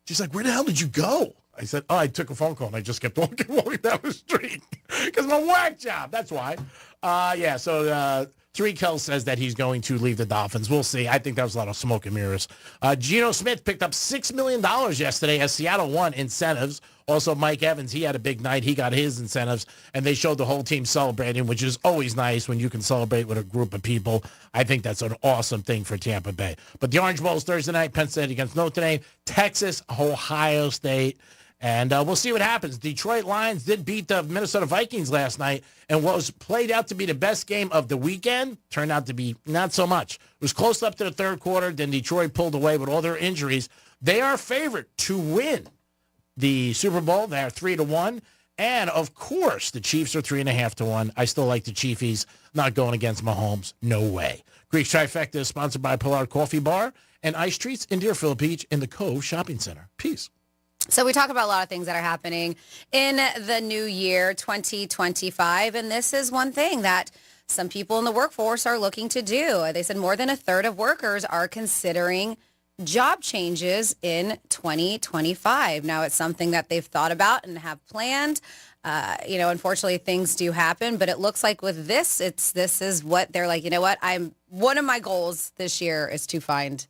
She's like, where the hell did you go? I said, I took a phone call, and I just kept walking down the street because my whack job. That's why. So 3Kel says that he's going to leave the Dolphins. We'll see. I think that was a lot of smoke and mirrors. Geno Smith picked up $6 million yesterday as Seattle won incentives. Also, Mike Evans, he had a big night. He got his incentives, and they showed the whole team celebrating, which is always nice when you can celebrate with a group of people. I think that's an awesome thing for Tampa Bay. But the Orange Bowl is Thursday night, Penn State against Notre Dame, Texas, Ohio State. And we'll see what happens. Detroit Lions did beat the Minnesota Vikings last night, and what was played out to be the best game of the weekend turned out to be not so much. It was close up to the third quarter. Then Detroit pulled away with all their injuries. They are favored to win the Super Bowl. They are 3-1. And, of course, the Chiefs are 3.5-1. I still like the Chiefies. Not going against Mahomes. No way. Greek Trifecta is sponsored by Pollard Coffee Bar and Ice Treats in Deerfield Beach in the Cove Shopping Center. Peace. So we talk about a lot of things that are happening in the new year, 2025, and this is one thing that some people in the workforce are looking to do. They said more than a third of workers are considering job changes in 2025. Now, it's something that they've thought about and have planned. Unfortunately, things do happen, but it looks like with this is what they're like, one of my goals this year is to find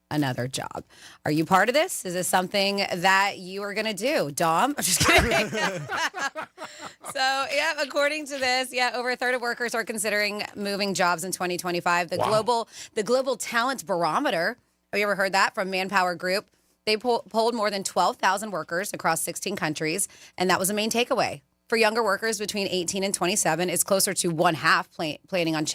another job. Are you part of this? Is this something that you are going to do? Dom? I'm just kidding. According to this, over a third of workers are considering moving jobs in 2025. The Global Talent Barometer, have you ever heard that from Manpower Group? They polled more than 12,000 workers across 16 countries, and that was the main takeaway. for younger workers between 18 and 27 is closer to one half planning on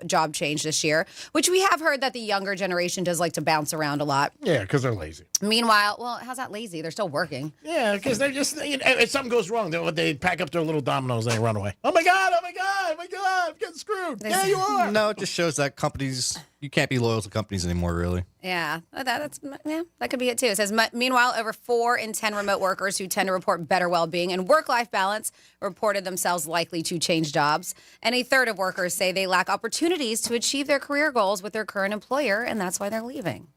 job change this year, which we have heard that the younger generation does like to bounce around a lot. Yeah, because they're lazy. Meanwhile, well, how's that lazy? They're still working. Yeah, because they're just, if something goes wrong, they pack up their little dominoes and they run away. Oh my God, I'm getting screwed. Yeah, you are. No, it just shows that companies, you can't be loyal to companies anymore, really. Yeah, that could be it too. It says, meanwhile, over 4 in 10 remote workers who tend to report better well-being and work-life balance reported themselves likely to change jobs. And a third of workers say they lack opportunities to achieve their career goals with their current employer, and that's why they're leaving.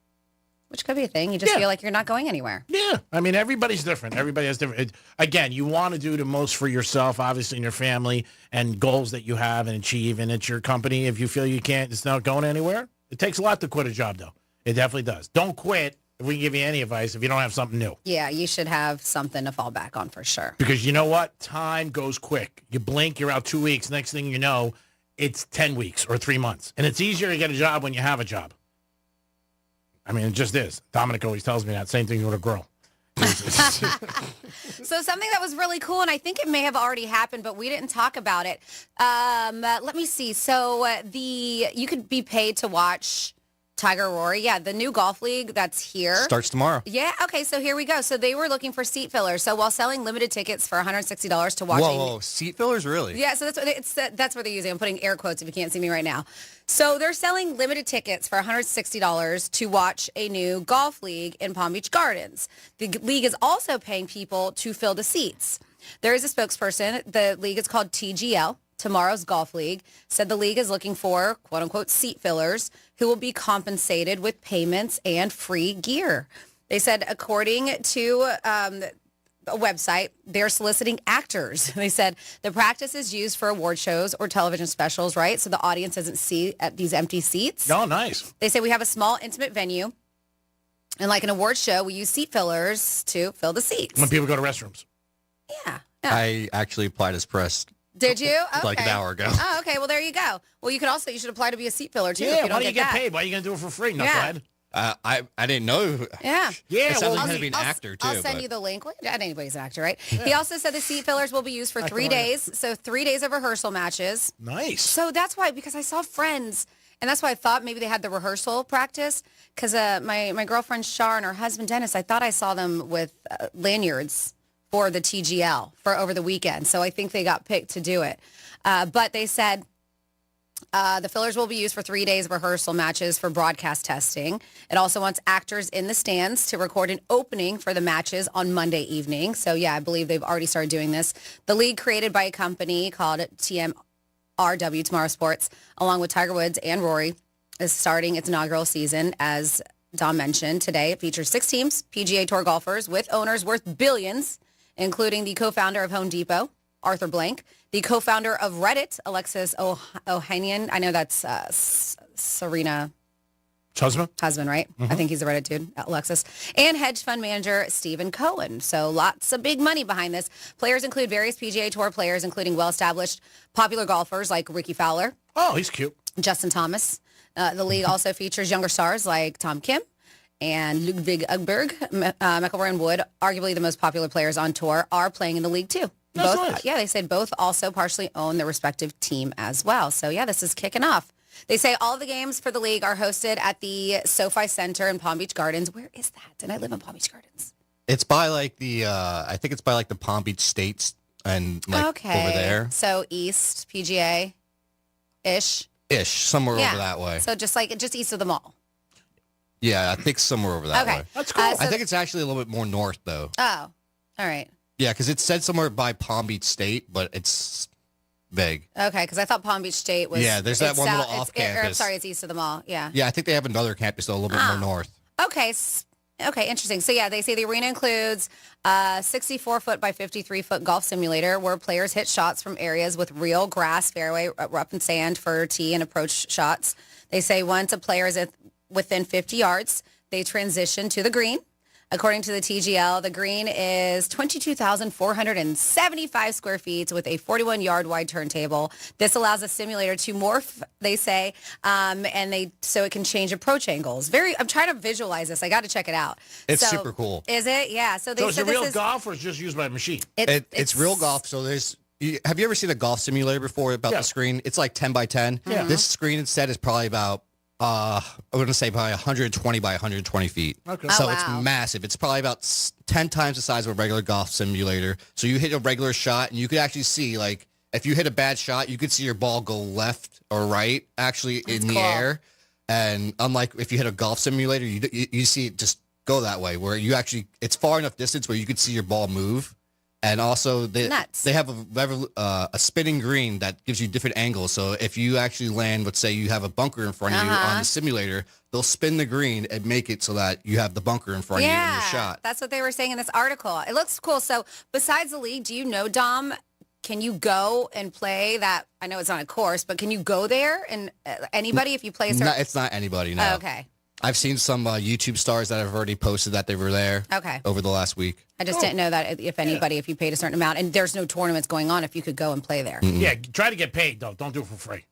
Which could be a thing. You just feel like you're not going anywhere. Yeah. I mean, everybody's different. Everybody has different. Again, you want to do the most for yourself, obviously, in your family, and goals that you have and achieve, and it's your company. If you feel you can't, it's not going anywhere. It takes a lot to quit a job, though. It definitely does. Don't quit, if we can give you any advice, if you don't have something new. Yeah, you should have something to fall back on for sure. Because you know what? Time goes quick. You blink, you're out 2 weeks. Next thing you know, it's 10 weeks or 3 months. And it's easier to get a job when you have a job. I mean, it just is. Dominic always tells me that. Same thing with a girl. So something that was really cool, and I think it may have already happened, but we didn't talk about it. Let me see. So you could be paid to watch Tiger Rory. Yeah, the new golf league that's here. Starts tomorrow. Yeah, okay, so here we go. So they were looking for seat fillers. So while selling limited tickets for $160 to watch... Whoa, seat fillers, really? Yeah, so that's what they're using. I'm putting air quotes if you can't see me right now. So they're selling limited tickets for $160 to watch a new golf league in Palm Beach Gardens. The league is also paying people to fill the seats. There is a spokesperson. The league is called TGL. Tomorrow's Golf League said the league is looking for, quote unquote, seat fillers who will be compensated with payments and free gear. They said, according to a website, they're soliciting actors. They said the practice is used for award shows or television specials, right? So the audience doesn't see at these empty seats. Oh, nice. They say we have a small, intimate venue. And like an award show, we use seat fillers to fill the seats. When people go to restrooms. Yeah. I actually applied as press. Did you? Okay. Like an hour ago. Oh, okay. Well, there you go. Well, you should apply to be a seat filler, too. Yeah, if you why don't do you get paid? Why are you going to do it for free? Knucklehead? I didn't know. Yeah. Yeah. It sounds like I'll- he's going to be an actor, too. I'll send you the link. Anybody's an actor, right? Yeah. He also said the seat fillers will be used for 3 days. So 3 days of rehearsal matches. Nice. So that's why, because I saw Friends, and that's why I thought maybe they had the rehearsal practice. Because my girlfriend Shar and her husband Dennis, I thought I saw them with lanyards for the TGL for over the weekend. So I think they got picked to do it. But they said the fillers will be used for 3 days of rehearsal matches for broadcast testing. It also wants actors in the stands to record an opening for the matches on Monday evening. So, yeah, I believe they've already started doing this. The league, created by a company called TMRW, Tomorrow Sports, along with Tiger Woods and Rory, is starting its inaugural season. As Dom mentioned today, it features 6 teams, PGA Tour golfers with owners worth billions, including the co-founder of Home Depot, Arthur Blank, the co-founder of Reddit, Alexis Ohanian. I know that's Serena husband, right? Mm-hmm. I think he's the Reddit dude, Alexis. And hedge fund manager Stephen Cohen. So lots of big money behind this. Players include various PGA Tour players, including well-established popular golfers like Ricky Fowler. Oh, he's cute. Justin Thomas. The league also features younger stars like Tom Kim and Ludwig Ugberg. McElroy and Wood, arguably the most popular players on tour, are playing in the league too. That's Both, nice. yeah, they said both also partially own their respective team as well. So, yeah, this is kicking off. They say all the games for the league are hosted at the SoFi Center in Palm Beach Gardens. Where is that? And I live in Palm Beach Gardens. It's by like the, I think it's by like the Palm Beach States and like over there. So East, PGA-ish. Somewhere over that way. So just east of the mall. Yeah, I think somewhere over that way. That's cool. I think it's actually a little bit more north, though. Oh, all right. Yeah, because it said somewhere by Palm Beach State, but it's vague. Okay, because I thought Palm Beach State was... Yeah, there's that one little off-campus. Sorry, it's east of the mall, yeah. Yeah, I think they have another campus, though, a little bit more north. Okay, interesting. So, yeah, they say the arena includes a 64-foot by 53-foot golf simulator where players hit shots from areas with real grass, fairway, rough and sand for tee and approach shots. They say once a player is within 50 yards, they transition to the green. According to the TGL, the green is 22,475 square feet with a 41-yard wide turntable. This allows a simulator to morph, they say, so it can change approach angles. I'm trying to visualize this. I got to check it out. It's super cool. Is it? Yeah. So it's a real golf or it's just used by a machine? It's real golf. So have you ever seen a golf simulator before about the screen? It's like 10 by 10. Yeah. This screen instead is probably about, I wouldn't say probably 120 by 120 feet. Okay. So it's massive. It's probably about 10 times the size of a regular golf simulator. So you hit a regular shot and you could actually see, like, if you hit a bad shot, you could see your ball go left or right actually in the air. And unlike if you hit a golf simulator, you see it just go that way where it's far enough distance where you could see your ball move. And also, they have a spinning green that gives you different angles. So if you actually land, let's say you have a bunker in front of you on the simulator, they'll spin the green and make it so that you have the bunker in front of you in your shot. That's what they were saying in this article. It looks cool. So besides the league, do you know, Dom, can you go and play that? I know it's not a course, but can you go there? And anybody, if you play a certain... No, it's not anybody, no. Oh, okay. I've seen some YouTube stars that have already posted that they were there over the last week. I just didn't know that if anybody, if you paid a certain amount, and there's no tournaments going on, if you could go and play there. Yeah, try to get paid, though. Don't do it for free.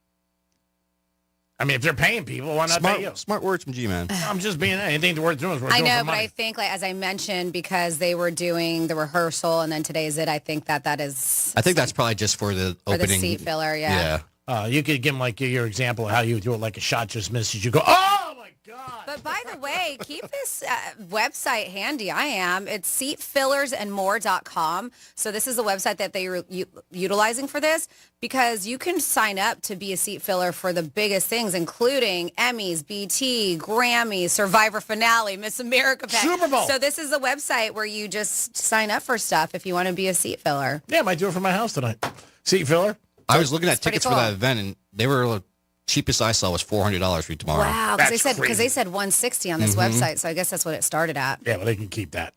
I mean, if they're paying people, why not pay you? Smart words from G-Man. I'm just being, anything worth doing is worth doing I know, for but money. I think, like as I mentioned, because they were doing the rehearsal and then today is it, I think that is... I think that's probably just for the opening. For the seat filler, yeah. You could give them, like, your example of how you do it, like a shot just misses. You go, oh, my God. But by the way, keep this website handy. It's seatfillersandmore.com. So this is the website that they were utilizing for this because you can sign up to be a seat filler for the biggest things, including Emmys, BT, Grammys, Survivor Finale, Miss America, Super Bowl. So this is the website where you just sign up for stuff if you want to be a seat filler. Yeah, I might do it for my house tonight. Seat filler. I was looking at tickets for that event, and they were cheapest I saw was $400 for tomorrow. Wow, because they said $160 on this website, so I guess that's what it started at. Yeah, well, they can keep that.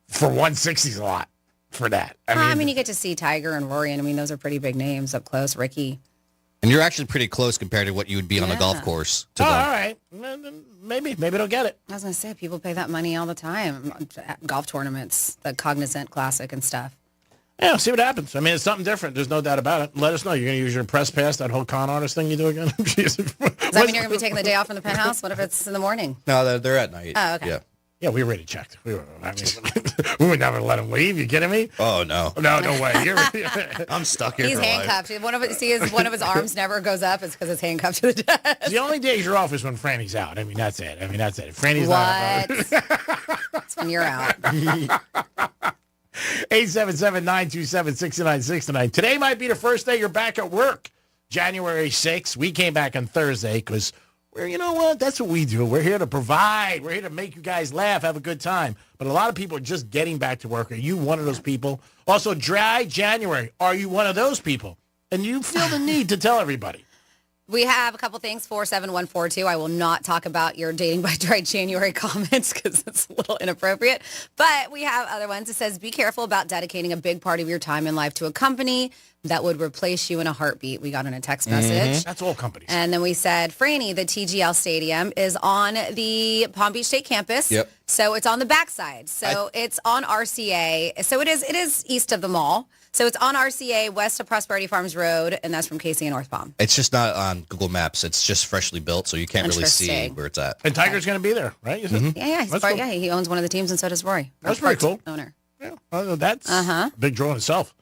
For $160 is a lot for that. I mean, you get to see Tiger and Rory, and I mean, those are pretty big names up close. Ricky. And you're actually pretty close compared to what you would be on a golf course. All right. Maybe they'll get it. I was going to say, people pay that money all the time at golf tournaments, the Cognizant Classic and stuff. Yeah, see what happens. I mean, it's something different. There's no doubt about it. Let us know. You're going to use your press pass, that whole con artist thing you do again? Does that mean you're going to be taking the day off from the Penthouse? What if it's in the morning? No, they're at night. Oh, okay. Yeah, we already checked. We would never let him leave. You kidding me? Oh, no. No way. I'm stuck here He's for handcuffed. life. One of his arms never goes up. It's because it's handcuffed to the desk. The only days you're off is when Franny's out. I mean, that's it. If Franny's not out. That's when you're out. 877-927-6969. Today might be the first day you're back at work. January 6th. We came back on Thursday because you know what? That's what we do. We're here to provide. We're here to make you guys laugh, have a good time. But a lot of people are just getting back to work. Are you one of those people? Also, dry January. Are you one of those people? And you feel the need to tell everybody. We have a couple things, 47142. I will not talk about your dating by dry January comments because it's a little inappropriate. But we have other ones. It says, be careful about dedicating a big part of your time in life to a company that would replace you in a heartbeat. We got in a text message. That's all companies. And then we said, Franny, the TGL Stadium is on the Palm Beach State campus. Yep. So it's on the backside. So it's on RCA. So it is east of the mall. So it's on RCA, west of Prosperity Farms Road, and that's from Casey and North Palm. It's just not on Google Maps. It's just freshly built, so you can't really see where it's at. And Tiger's going to be there, right? Yeah. He owns one of the teams, and so does Rory. That's pretty cool. Owner. Yeah, that's a big draw in itself.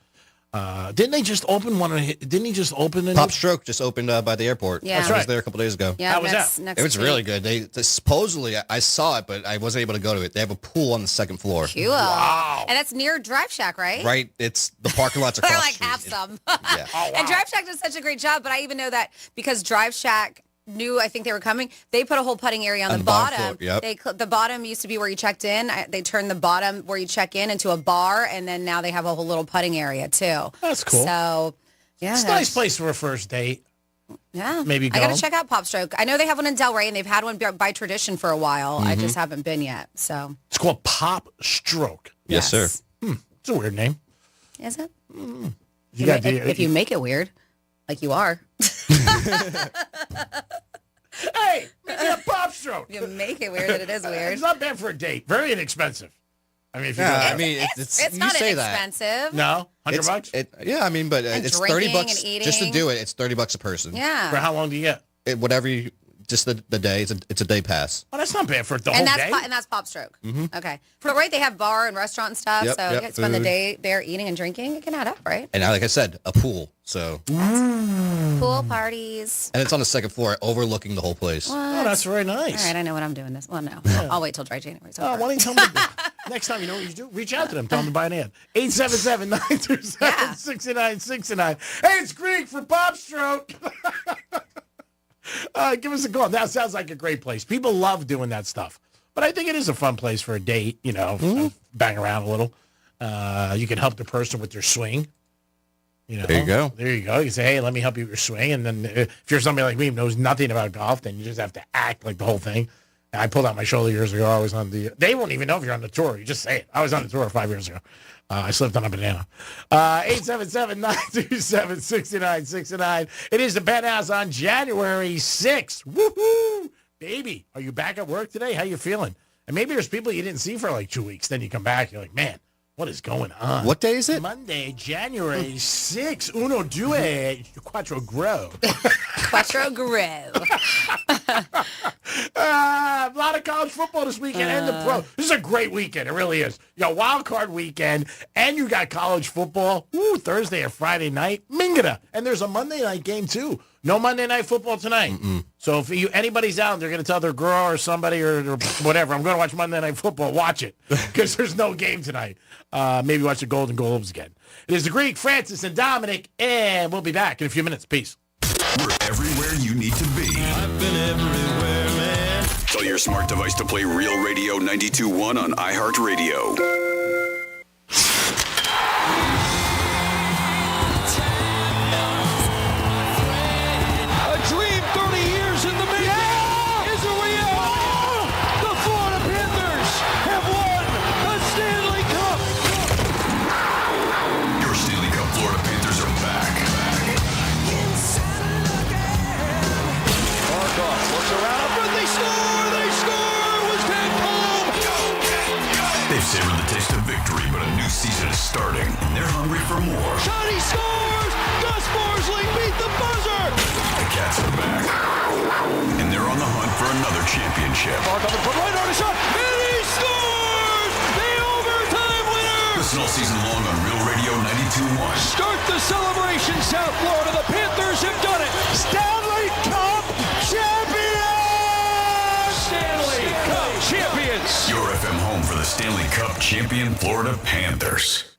Didn't they just open one? Didn't he just open? Pop Stroke just opened by the airport. Yeah, I was there a couple days ago. Yeah, how was that? It was really good. They supposedly, I saw it, but I wasn't able to go to it. They have a pool on the second floor. Cool. Wow. And that's near Drive Shack, right? Right. It's the parking lot's across. They're like the street. half some. Yeah. Oh, wow. And Drive Shack does such a great job, but I even know that because Drive Shack knew I think they were coming, they put a whole putting area on the bottom. Floor, yep. The bottom used to be where you checked in. They turned the bottom where you check in into a bar, and then now they have a whole little putting area too. That's cool. So, yeah. It's a nice place for a first date. Yeah. Maybe go. I got to check out Pop Stroke. I know they have one in Delray, and they've had one by tradition for a while. I just haven't been yet. So It's called Pop Stroke. Yes, sir. It's a weird name. Is it? If you make it weird, like you are. Hey, maybe a Pop Stroke. You make it weird that it is weird. It's not bad for a date. Very inexpensive. I mean, if you it's not inexpensive. No, $100 bucks. Yeah, I mean, but And it's drinking $30 and just to eating. do it. It's $30 a person. Yeah. For how long do you get? Whatever you, just the day. It's a day pass. Oh, that's not bad for the And whole that's day. and that's Pop Stroke. Mhm. Okay. For right, they have bar and restaurant and stuff, Yep, so yep, you get to spend the food. day there eating and drinking. It can add up, right? And like I said, a pool. So. Pool parties. And it's on the second floor, overlooking the whole place. What? Oh, that's very nice. All right, I know what I'm doing this. Well, no. I'll wait till dry January. Oh, why don't you tell me next time? You know what you do? Reach out to them. Tell them to buy an ad. 877-927-6969. Hey, it's Greek for Pop Stroke. Give us a call. That sounds like a great place. People love doing that stuff. But I think it is a fun place for a date, bang around a little. You can help the person with their swing. There you go. There you go. You can say, hey, let me help you with your swing. And then if you're somebody like me who knows nothing about golf, then you just have to act like the whole thing. And I pulled out my shoulder years ago. I was on they won't even know if you're on the tour. You just say it. I was on the tour 5 years ago. I slipped on a banana. 877-927-6969. It is the Penthouse on January 6th. Woohoo! Baby, are you back at work today? How you feeling? And maybe there's people you didn't see for like 2 weeks. Then you come back. You're like, man, what is going on? What day is it? Monday, January 6th. Uno, due, quattro, grow. Quattro Grow. A lot of college football this weekend and the pro. This is a great weekend. It really is. You got wild card weekend, and you got college football. Ooh, Thursday or Friday night. Mingada. And there's a Monday night game, too. No Monday night football tonight. So if anybody's out, they're going to tell their girl or somebody or whatever, I'm going to watch Monday Night Football. Watch it because there's no game tonight. Maybe watch the Golden Globes again. It is the Greek, Francis, and Dominic, and we'll be back in a few minutes. Peace. We're everywhere you need to be. I've been everywhere, man. Tell your smart device to play Real Radio 92.1 on iHeartRadio. A dream 30 years in the making is a reality. The Florida Panthers have won the Stanley Cup. Your Stanley Cup Florida Panthers are back. Markov looks around, but they score! They score! It was Ted Cole! They've savored the taste of victory, but a new season is starting, and they're hungry for more. Shot, he scores! Gus Forsling beat the buzzer! The Cats are back, and they're on the hunt for another championship. Markov put right on a shot, and he scores! The overtime winner! Listen all season long on Real Radio 92.1. Start the celebration, South Florida. The Panthers have done it. Stanley Cup champions! Stanley Cup champions! Your FM home for the Stanley Cup champion Florida Panthers.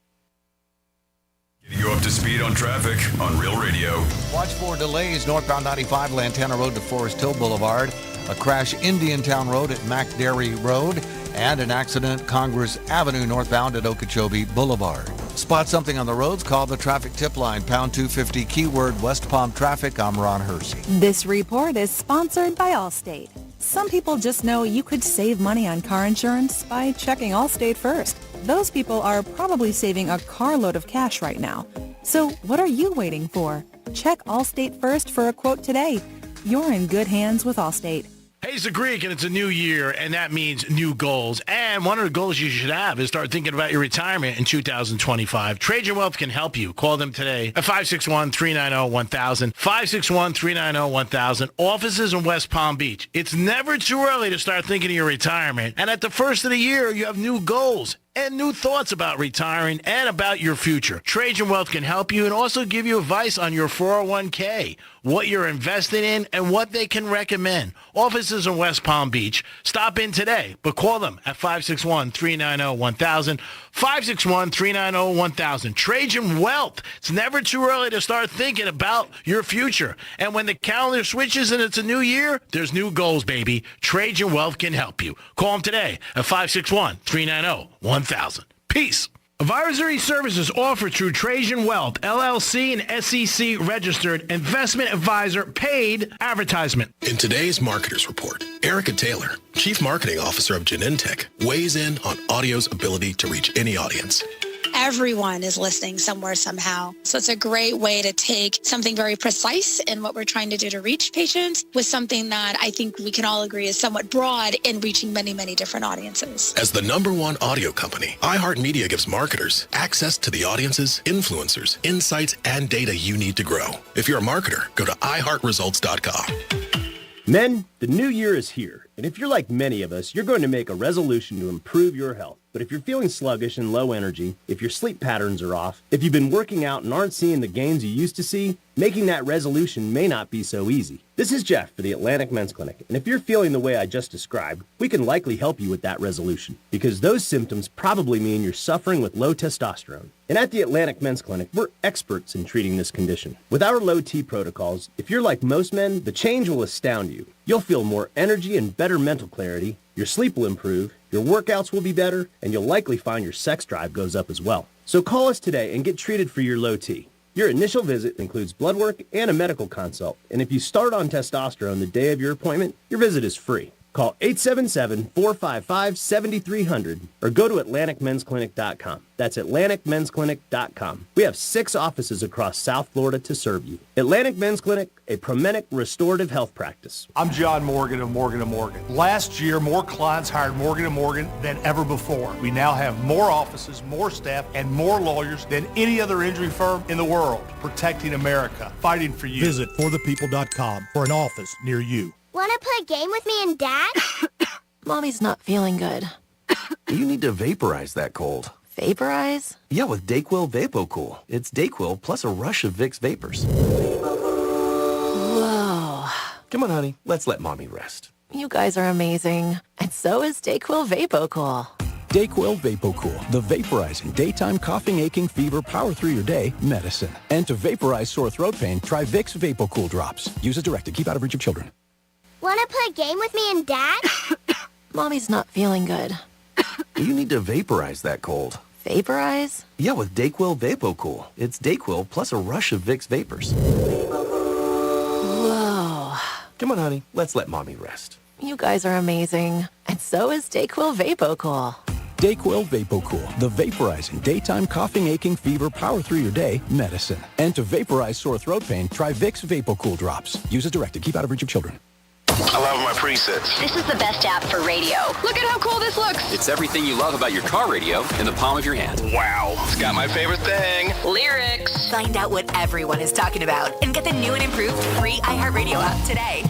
Getting you up to speed on traffic on Real Radio. Watch for delays northbound 95 Lantana Road to Forest Hill Boulevard, a crash Indiantown Road at McDairy Road, and an accident Congress Avenue northbound at Okeechobee Boulevard. Spot something on the roads, call the traffic tip line, pound 250, keyword West Palm Traffic. I'm Ron Hersey. This report is sponsored by Allstate. Some people just know you could save money on car insurance by checking Allstate first. Those people are probably saving a carload of cash right now. So what are you waiting for? Check Allstate first for a quote today. You're in good hands with Allstate. Hey, it's the Greek, and it's a new year, and that means new goals. And one of the goals you should have is start thinking about your retirement in 2025. Trajan Wealth can help you. Call them today at 561-390-1000, 561-390-1000. Offices in West Palm Beach. It's never too early to start thinking of your retirement. And at the first of the year, you have new goals and new thoughts about retiring and about your future. Trajan Wealth can help you and also give you advice on your 401k, what you're investing in, and what they can recommend. Offices in West Palm Beach. Stop in today, but call them at 561-390-1000, 561-390-1000. Trajan Wealth. It's never too early to start thinking about your future. And when the calendar switches and it's a new year, there's new goals, baby. Trajan Wealth can help you. Call them today at 561-390-1000. Peace. Advisory services offered through Trajan Wealth, LLC, and SEC registered investment advisor, paid advertisement. In today's Marketers Report, Erica Taylor, Chief Marketing Officer of Genentech, weighs in on audio's ability to reach any audience. everyone is listening somewhere, somehow. So it's a great way to take something very precise in what we're trying to do to reach patients with something that I think we can all agree is somewhat broad in reaching many, many different audiences. As the #1 audio company, iHeartMedia gives marketers access to the audiences, influencers, insights, and data you need to grow. If you're a marketer, go to iHeartResults.com. Men, the new year is here, and if you're like many of us, you're going to make a resolution to improve your health. But if you're feeling sluggish and low energy, if your sleep patterns are off, if you've been working out and aren't seeing the gains you used to see, making that resolution may not be so easy. This is Jeff for the Atlantic Men's Clinic, and if you're feeling the way I just described, we can likely help you with that resolution, because those symptoms probably mean you're suffering with low testosterone. And at the Atlantic Men's Clinic, we're experts in treating this condition. With our low T protocols, if you're like most men, the change will astound you. You'll feel more energy and better mental clarity, your sleep will improve, your workouts will be better, and you'll likely find your sex drive goes up as well. So call us today and get treated for your low T. Your initial visit includes blood work and a medical consult, and if you start on testosterone the day of your appointment, your visit is free. Call 877-455-7300 or go to AtlanticMen'sClinic.com. That's AtlanticMen'sClinic.com. We have 6 offices across South Florida to serve you. Atlantic Men's Clinic, a Promenic restorative health practice. I'm John Morgan of Morgan & Morgan. Last year, more clients hired Morgan & Morgan than ever before. We now have more offices, more staff, and more lawyers than any other injury firm in the world. Protecting America, fighting for you. Visit forthepeople.com for an office near you. Want to play a game with me and Dad? Mommy's not feeling good. You need to vaporize that cold. Vaporize? Yeah, with DayQuil VapoCool. It's DayQuil plus a rush of Vicks vapors. Whoa. Come on, honey. Let's let Mommy rest. You guys are amazing. And so is DayQuil VapoCool. DayQuil VapoCool, the vaporizing daytime coughing, aching, fever, power through your day medicine. And to vaporize sore throat pain, try Vicks VapoCool drops. Use as directed. Keep out of reach of children. Want to play a game with me and Dad? Mommy's not feeling good. You need to vaporize that cold. Vaporize? Yeah, with DayQuil VapoCool. It's DayQuil plus a rush of Vicks vapors. Whoa. Come on, honey. Let's let Mommy rest. You guys are amazing. And so is DayQuil VapoCool. DayQuil VapoCool, the vaporizing daytime coughing, aching, fever, power through your day medicine. And to vaporize sore throat pain, try Vicks VapoCool drops. Use as directed. Keep out of reach of children. I love my presets. This is the best app for radio. Look at how cool this looks. It's everything you love about your car radio in the palm of your hand. Wow. It's got my favorite thing. Lyrics. Find out what everyone is talking about and get the new and improved free iHeartRadio app today.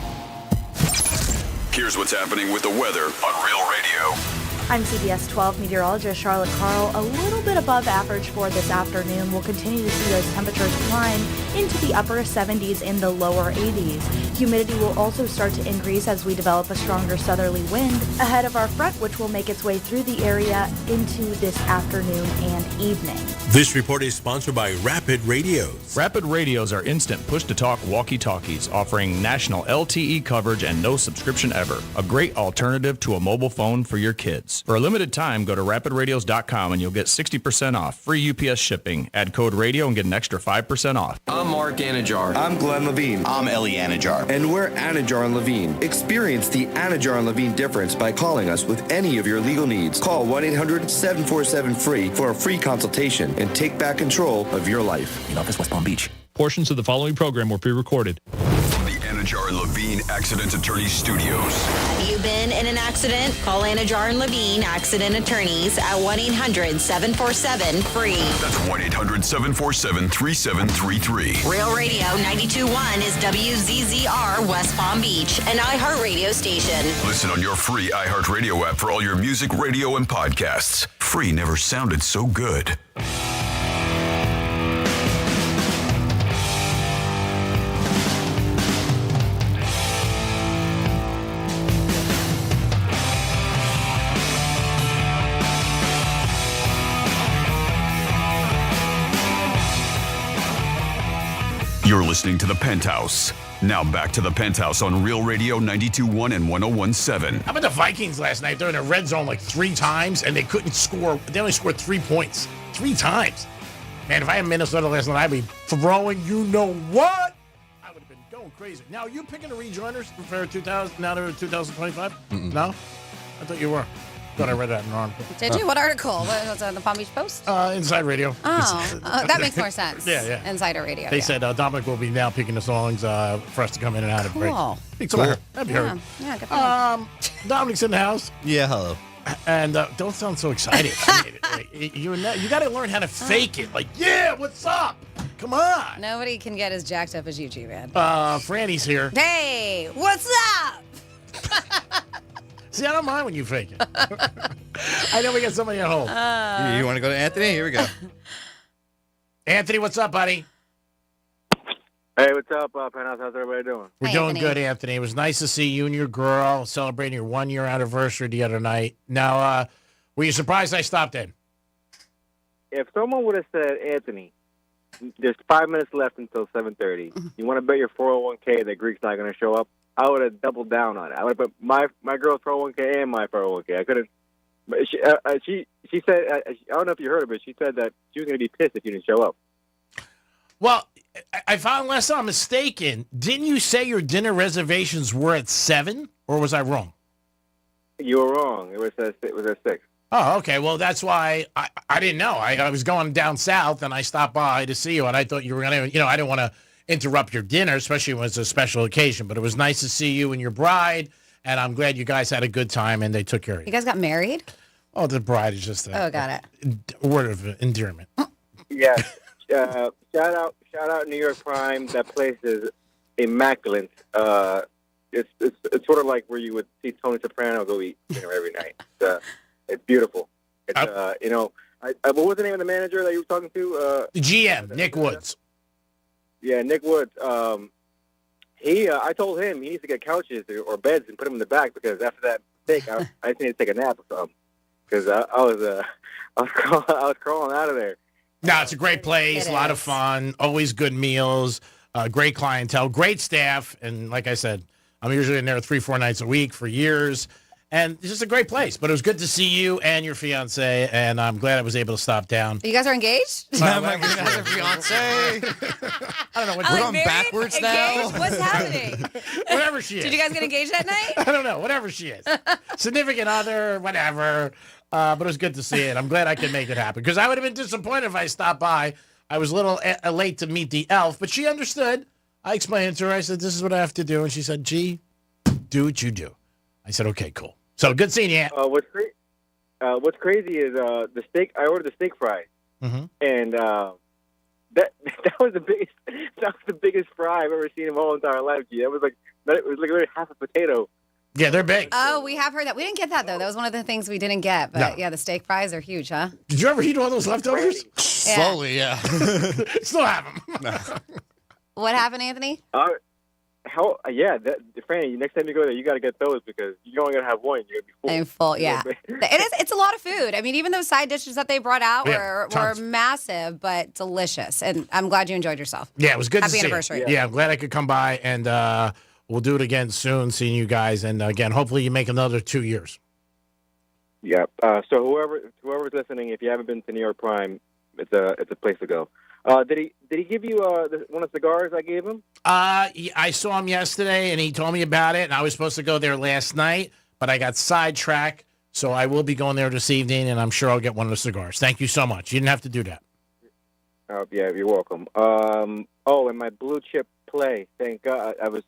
Here's what's happening with the weather on Real Radio. I'm CBS 12 meteorologist Charlotte Carl. A little bit above average for this afternoon. We'll continue to see those temperatures climb into the upper 70s in the lower 80s. Humidity will also start to increase as we develop a stronger southerly wind ahead of our front, which will make its way through the area into this afternoon and evening. This report is sponsored by Rapid Radios. Rapid Radios are instant push-to-talk walkie-talkies offering national LTE coverage and no subscription ever. A great alternative to a mobile phone for your kids. For a limited time, go to rapidradios.com and you'll get 60% off. Free UPS shipping. Add code radio and get an extra 5% off. I'm Mark Anajar. I'm Glenn Levine. I'm Ellie Anajar. And we're Anajar and Levine. Experience the Anajar and Levine difference by calling us with any of your legal needs. Call 1-800-747-FREE for a free consultation and take back control of your life. In office, West Palm Beach. Portions of the following program were pre-recorded. From the Anajar and Levine Accident Attorneys Studios. You've been in an accident? Call Anajar and Levine Accident Attorneys at 1-800-747-FREE. That's 1-800-747-3733. Real Radio 92.1 is WZZR West Palm Beach, an iHeartRadio station. Listen on your free iHeartRadio app for all your music, radio, and podcasts. Free never sounded so good. You're listening to The Penthouse. Now back to The Penthouse on Real Radio 92.1 and 101.7. How about the Vikings last night? They're in a red zone like 3 times, and they couldn't score. They only scored 3 points. 3 times. Man, if I had Minnesota last night, I'd be throwing you know what? I would have been going crazy. Now, are you picking the rejoiners for 2000, now they're 2025? No? I thought you were. Thought I read that in an article. Did you? What article? What was it on the Palm Beach Post? Inside Radio. That makes more sense. Yeah. Insider Radio. They said Dominic will be now picking the songs for us to come in and out of break. Cool. Be cool. That'd be heard. Yeah, good for him. Dominic's in the house. Yeah, hello. And don't sound so excited. You got to learn how to fake it. Like, yeah, what's up? Come on. Nobody can get as jacked up as you, G-Man. Franny's here. Hey, what's up? See, I don't mind when you fake it. I know we got somebody at home. You want to go to Anthony? Here we go. Anthony, what's up, buddy? Hey, what's up, Penthouse? How's everybody doing? We're doing good, Anthony. It was nice to see you and your girl celebrating your 1-year anniversary the other night. Now, were you surprised I stopped in? If someone would have said, Anthony, there's 5 minutes left until 7:30. You want to bet your 401k that Greek's not going to show up? I would have doubled down on it. I would have put my girl's 401k and my 401k. I couldn't. But she said, I don't know if you heard her, but she said that she was going to be pissed if you didn't show up. Well, I found unless I'm mistaken, didn't you say your dinner reservations were at 7, or was I wrong? You were wrong. It was at 6. Oh, okay. Well, that's why I didn't know. I was going down south, and I stopped by to see you, and I thought you were going to, I didn't want to interrupt your dinner, especially when it's a special occasion. But it was nice to see you and your bride, and I'm glad you guys had a good time, and they took care of you. You guys got married? Oh, the bride is just got it. Word of endearment. Yeah. Shout out New York Prime. That place is immaculate. It's sort of like where you would see Tony Soprano go eat dinner every night. It's beautiful. It's what was the name of the manager that you were talking to? The GM, Nick Woods. Yeah, Nick Woods. I told him he needs to get couches or beds and put them in the back because after that steak, I just need to take a nap or something because I was crawling out of there. No, it's a great place, a lot of fun, always good meals, great clientele, great staff, and like I said, I'm usually in there 3-4 nights a week for years, and it's just a great place. But it was good to see you and your fiance, and I'm glad I was able to stop down. You guys are engaged? Oh my God, has a fiance. I don't know. We're going backwards engaged? now? What's happening? Whatever she is. Did you guys get engaged that night? I don't know. Whatever she is. Significant other, whatever. But it was good to see it. I'm glad I could make it happen. Because I would have been disappointed if I stopped by. I was a little late to meet the elf, but she understood. I explained to her. I said, this is what I have to do. And she said, gee, do what you do. I said, okay, cool. So good seeing you. What's crazy is the steak. I ordered the steak fry, and that was the biggest fry I've ever seen in my whole entire life. Gee, it was like literally half a potato. Yeah, they're big. Oh, we have heard that. We didn't get that, though. That was one of the things we didn't get. But, yeah, the steak fries are huge, huh? Did you ever eat all those leftovers? Slowly, yeah. Still have them. No. What happened, Anthony? Franny, next time you go there, you got to get those because you're only going to have one. You're going to be full. I'm full, yeah. It's a lot of food. I mean, even those side dishes that they brought out were massive, but delicious. And I'm glad you enjoyed yourself. Yeah, it was good to see Happy anniversary. Yeah, I'm glad I could come by, and we'll do it again soon, seeing you guys. And, again, hopefully you make another 2 years. Yeah. So whoever's listening, if you haven't been to New York Prime, it's a place to go. Did he give you one of the cigars I gave him? I saw him yesterday, and he told me about it, and I was supposed to go there last night, but I got sidetracked, so I will be going there this evening, and I'm sure I'll get one of the cigars. Thank you so much. You didn't have to do that. Yeah, you're welcome. And my blue chip play, thank God. I was,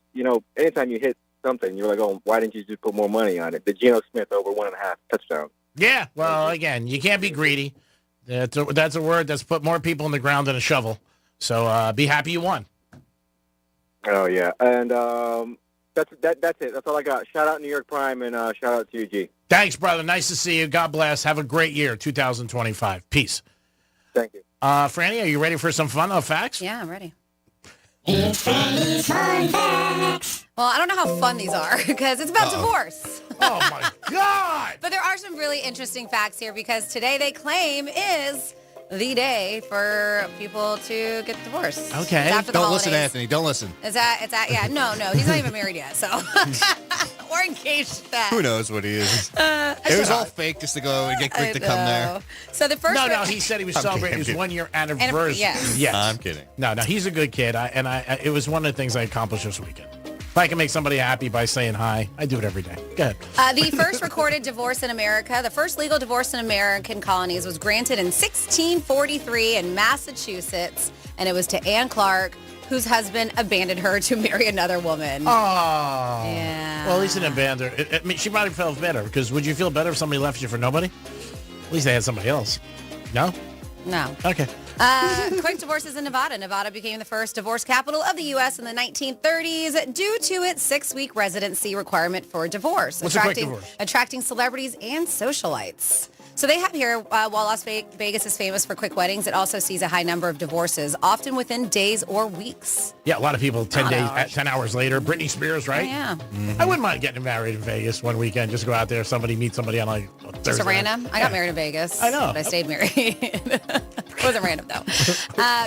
anytime you hit something, you're like, oh, why didn't you just put more money on it? The Geno Smith over 1.5 touchdown. Yeah, well, again, you can't be greedy. That's a word that's put more people in the ground than a shovel. So be happy you won. Oh, yeah. And that's it. That's all I got. Shout out New York Prime and shout out to you, G. Thanks, brother. Nice to see you. God bless. Have a great year, 2025. Peace. Thank you. Franny, are you ready for some fun facts? Yeah, I'm ready. It's Franny's Fun Facts. Well, I don't know how fun these are because it's about divorce. Oh, my God. But there are some really interesting facts here because today they claim is the day for people to get divorced. Okay. Don't listen, Anthony. Don't listen. Yeah, no, he's not even married yet, so. Or engaged that. Who knows what he is? It was all fake just to go and get Greek to come there. So the first No, he said he was celebrating his 1-year anniversary. Yes. Yes. I'm kidding. No, he's a good kid. It was one of the things I accomplished this weekend. If I can make somebody happy by saying hi, I do it every day. Go ahead. The first recorded divorce in America, the first legal divorce in American colonies was granted in 1643 in Massachusetts, and it was to Anne Clark, whose husband abandoned her to marry another woman. Oh. Yeah. Well, at least it abandoned her. I mean, she might have felt better, because would you feel better if somebody left you for nobody? At least they had somebody else. No? No. Okay. Quick divorces in Nevada. Nevada became the first divorce capital of the U.S. in the 1930s due to its 6-week residency requirement for divorce. What's a quick divorce? Attracting celebrities and socialites. So they have here, while Las Vegas is famous for quick weddings, it also sees a high number of divorces, often within days or weeks. Yeah, a lot of people 10 hours later. Britney Spears, right? Yeah. I wouldn't mind getting married in Vegas one weekend. Just go out there, meet somebody on like a Thursday. Just a random? I got married in Vegas. I know. But I stayed married. It wasn't random, though.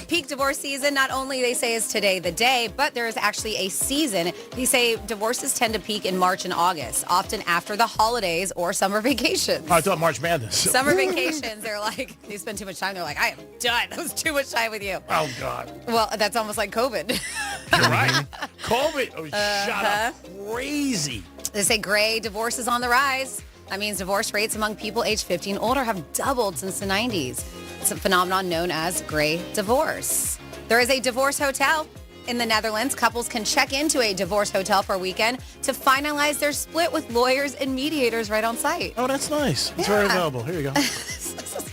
Peak divorce season, not only they say is today the day, but there is actually a season. They say divorces tend to peak in March and August, often after the holidays or summer vacations. Oh, I thought March Madness. Summer vacations, they're like, you spend too much time. They're like, I am done. That was too much time with you. Oh, God. Well, that's almost like COVID. You're right. COVID shot up crazy. They say gray divorce is on the rise. That means divorce rates among people aged 50 and older have doubled since the 90s. It's a phenomenon known as gray divorce. There is a divorce hotel in the Netherlands. Couples can check into a divorce hotel for a weekend to finalize their split with lawyers and mediators right on site. Oh, that's nice. It's very available. Here you go.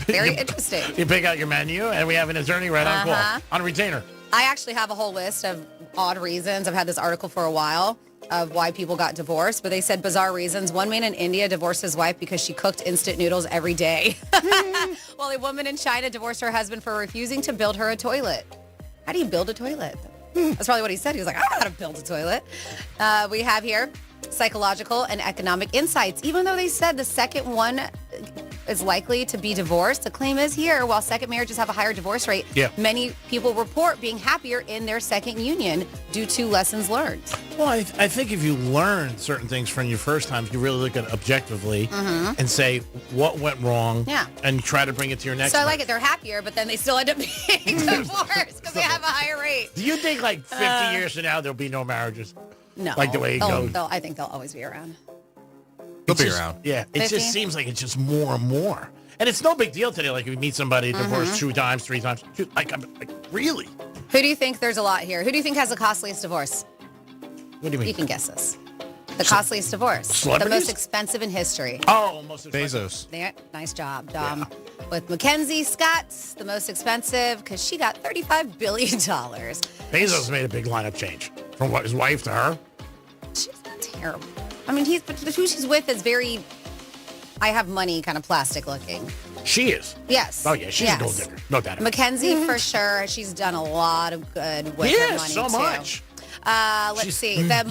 Very interesting. You pick out your menu, and we have an attorney right on call, on retainer. I actually have a whole list of odd reasons. I've had this article for a while of why people got divorced, but they said bizarre reasons. One man in India divorced his wife because she cooked instant noodles every day. While a woman in China divorced her husband for refusing to build her a toilet. How do you build a toilet? That's probably what he said. He was like, I don't know how to build a toilet. We have here psychological and economic insights. Even though they said the second one is likely to be divorced, the claim is here, while second marriages have a higher divorce rate, many people report being happier in their second union due to lessons learned. Well, I think if you learn certain things from your first times, you really look at it objectively and say what went wrong and try to bring it to your next So I like it. They're happier, but then they still end up being divorced because they have a higher rate. Do you think like 50 years from now, there'll be no marriages? No. Like the way it goes? I think they'll always be around. They'll be around. Yeah. It 50? just seems like it's just more and more. And it's no big deal today. Like if you meet somebody divorced 2 times, 3 times. Like really? Who do you think, there's a lot here, who do you think has the costliest divorce? What do you mean? You can guess this. The costliest divorce. The most expensive in history. Oh, most expensive. Bezos. There, nice job, Dom. With Mackenzie Scott, the most expensive, because she got $35 billion. Bezos made a big lineup change from his wife to her. She's not terrible. I mean, who she's with is very, I have money kind of plastic looking. She is. Yes. Oh, yeah. She's a gold digger. No doubt. Mackenzie, for sure. She's done a lot of good with her money, so too. much. Let's see. The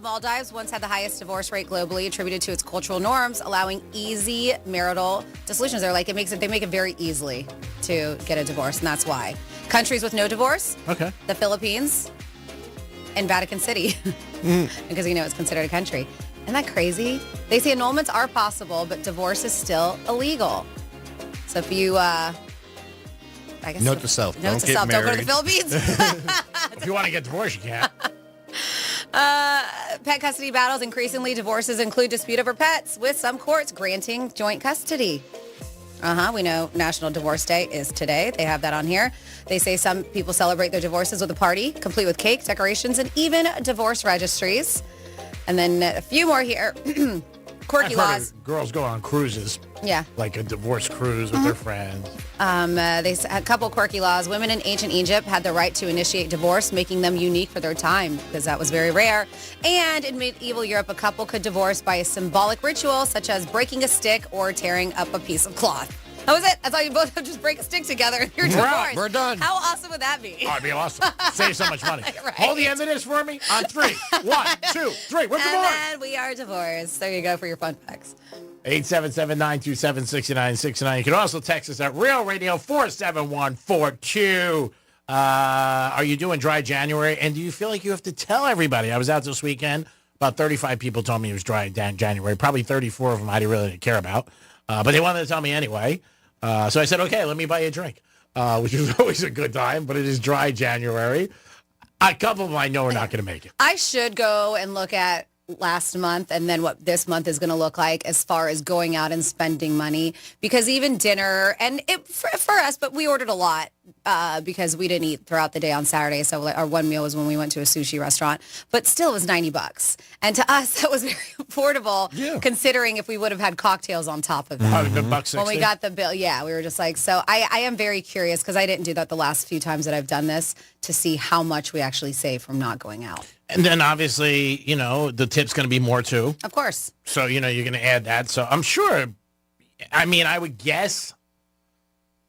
Maldives once had the highest divorce rate globally, attributed to its cultural norms, allowing easy marital dissolutions. They're like, they make it very easily to get a divorce, and that's why. Countries with no divorce. Okay. The Philippines and Vatican City, because it's considered a country. Isn't that crazy? They say annulments are possible, but divorce is still illegal. So if you, I guess. Note to self. Note to self. Don't go to the Philippines. If you want to get divorced, you can't. Pet custody battles. Increasingly, divorces include dispute over pets, with some courts granting joint custody. We know National Divorce Day is today. They have that on here. They say some people celebrate their divorces with a party, complete with cake, decorations, and even divorce registries. And then a few more here. Quirky laws. Girls go on cruises. Yeah. Like a divorce cruise with their friends. They had a couple quirky laws. Women in ancient Egypt had the right to initiate divorce, making them unique for their time, because that was very rare. And in medieval Europe, a couple could divorce by a symbolic ritual, such as breaking a stick or tearing up a piece of cloth. That was it. That's all you both have. Just break a stick together and you're divorced. We're done. How awesome would that be? Oh, it'd be awesome. Save so much money. Right. Hold the end of this for me on 3. 1, 2, 3. We're divorced. And then we are divorced. There you go for your fun facts. 877-927-6969. You can also text us at Real Radio 47142. Are you doing dry January? And do you feel like you have to tell everybody? I was out this weekend. About 35 people told me it was dry January. Probably 34 of them I didn't really care about. But they wanted to tell me anyway. So I said, okay, let me buy you a drink, which is always a good time. But it is dry January. A couple of them I know are not going to make it. I should go and look at last month and then what this month is going to look like as far as going out and spending money, because even dinner and for us, but we ordered a lot because we didn't eat throughout the day on Saturday. So our one meal was when we went to a sushi restaurant, but still it was $90. And to us, that was very affordable considering if we would have had cocktails on top of that. When we got the bill, we were just like, so I am very curious because I didn't do that the last few times that I've done this to see how much we actually save from not going out. And then obviously, the tip's going to be more too. Of course. So, you're going to add that. So I'm sure, I would guess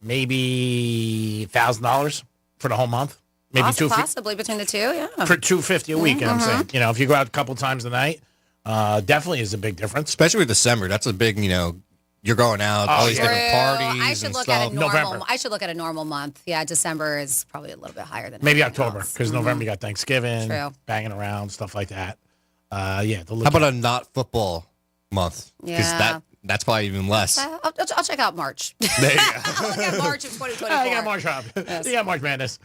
maybe $1,000 for the whole month. Maybe possibly between the two, yeah. For $250 a week, I'm saying. If you go out a couple times a night, definitely is a big difference. Especially with December. That's a big, you're going out, all these different parties. I should look at a normal. I should look at a normal month. Yeah, December is probably a little bit higher than maybe October because November you got Thanksgiving, banging around, stuff like that. How about a not football month? Because that's probably even less. I'll check out March. There you go. I'll look at March of 2024. You got March up. Yes. You got March Madness.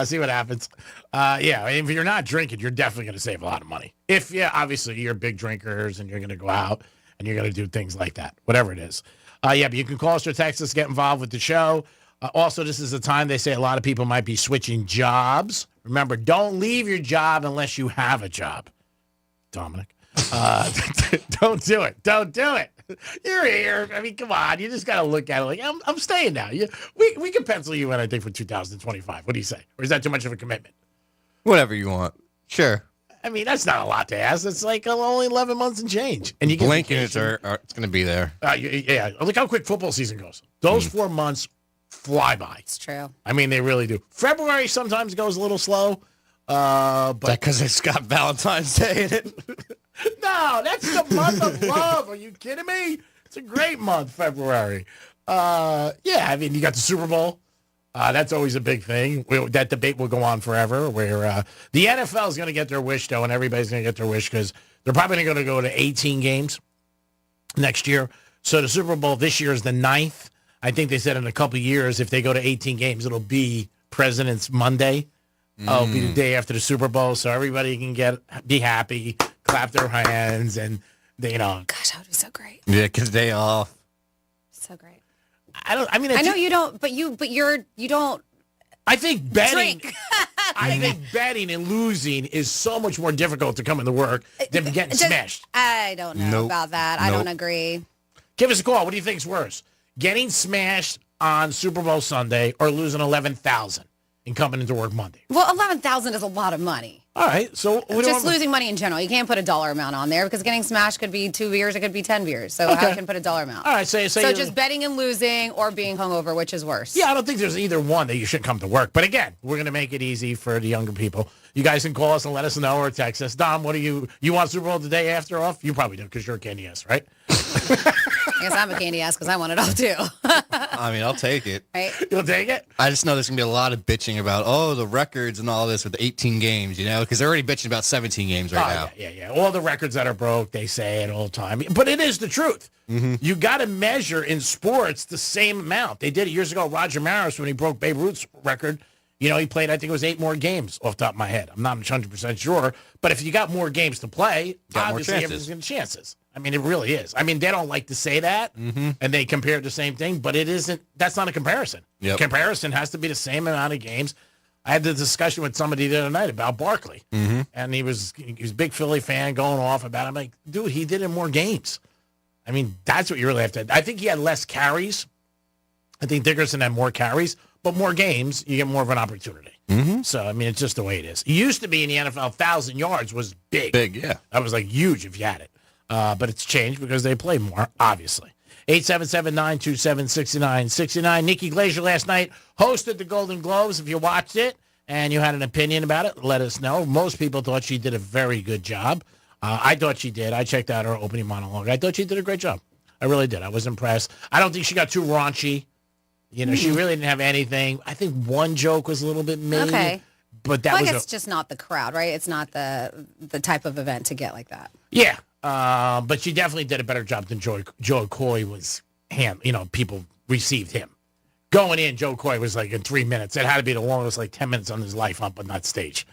See what happens. If you're not drinking, you're definitely going to save a lot of money. If obviously you're big drinkers and you're going to go out and you're going to do things like that, whatever it is. But you can call us or text us, get involved with the show. Also, this is the time they say a lot of people might be switching jobs. Remember, don't leave your job unless you have a job. Dominic. Don't do it. Don't do it. You're here. I mean, come on. You just got to look at it like, I'm staying now. We can pencil you in, I think, for 2025. What do you say? Or is that too much of a commitment? Whatever you want. Sure. I mean, that's not a lot to ask. It's like only 11 months and change. And you get blinking, it's going to be there. Look how quick football season goes. Those 4 months fly by. It's true. I mean, they really do. February sometimes goes a little slow. But because it's got Valentine's Day in it. No, that's the month of love. Are you kidding me? It's a great month, February. You got the Super Bowl. That's always a big thing. That debate will go on forever, where the NFL is going to get their wish, though, and everybody's going to get their wish because they're probably going to go to 18 games next year. So the Super Bowl this year is the 9th. I think they said in a couple of years, if they go to 18 games, it'll be President's Monday. It'll be the day after the Super Bowl, so everybody can be happy, clap their hands, and Gosh, that would be so great. Yeah, because day off. So great. I know you don't, but you don't. I think betting. Drink. I think betting and losing is so much more difficult to come into work than getting smashed. I don't know about that. I don't agree. Give us a call. What do you think's worse? Getting smashed on Super Bowl Sunday or losing $11,000 and coming into work Monday? Well, $11,000 is a lot of money. All right, so just losing money in general. You can't put a dollar amount on there because getting smashed could be 2 beers, it could be 10 beers. So how can you put a dollar amount? All right, so just betting and losing or being hungover, which is worse? Yeah, I don't think there's either one that you shouldn't come to work. But again, we're going to make it easy for the younger people. You guys can call us and let us know or text us. Dom, what do you want Super Bowl the day after off? You probably do because you're a candy ass, right? I guess I'm a candy ass because I want it off too. I mean, I'll take it. Right? You'll take it? I just know there's going to be a lot of bitching about, the records and all this with 18 games, because they're already bitching about 17 games right now. Yeah. All the records that are broke, they say it all the time. But it is the truth. Mm-hmm. You got to measure in sports the same amount. They did it years ago. Roger Maris, when he broke Babe Ruth's record, he played, I think it was 8 more games off the top of my head. I'm not 100% sure. But if you got more games to play, obviously everyone's going to chances. I mean, it really is. I mean, they don't like to say that, and they compare the same thing, but it isn't. That's not a comparison. Yep. Comparison has to be the same amount of games. I had the discussion with somebody the other night about Barkley, and he was a big Philly fan going off about it. I'm like, dude, he did in more games. I mean, that's what you really have to. I think he had less carries. I think Dickerson had more carries, but more games, you get more of an opportunity. Mm-hmm. So, I mean, it's just the way it is. It used to be in the NFL, 1,000 yards was big. Big, yeah. That was like huge if you had it. But it's changed because they play more, obviously. 877-927-6969. Nikki Glaser last night hosted the Golden Globes. If you watched it and you had an opinion about it, let us know. Most people thought she did a very good job. I thought she did. I checked out her opening monologue. I thought she did a great job. I really did. I was impressed. I don't think she got too raunchy. She really didn't have anything. I think one joke was a little bit mean. Okay. But that I guess it's just not the crowd, right? It's not the type of event to get like that. Yeah. But she definitely did a better job than Joe Coy was. People received him. Going in, Joe Coy was like in 3 minutes. It had to be the longest, 10 minutes on his life up on that stage.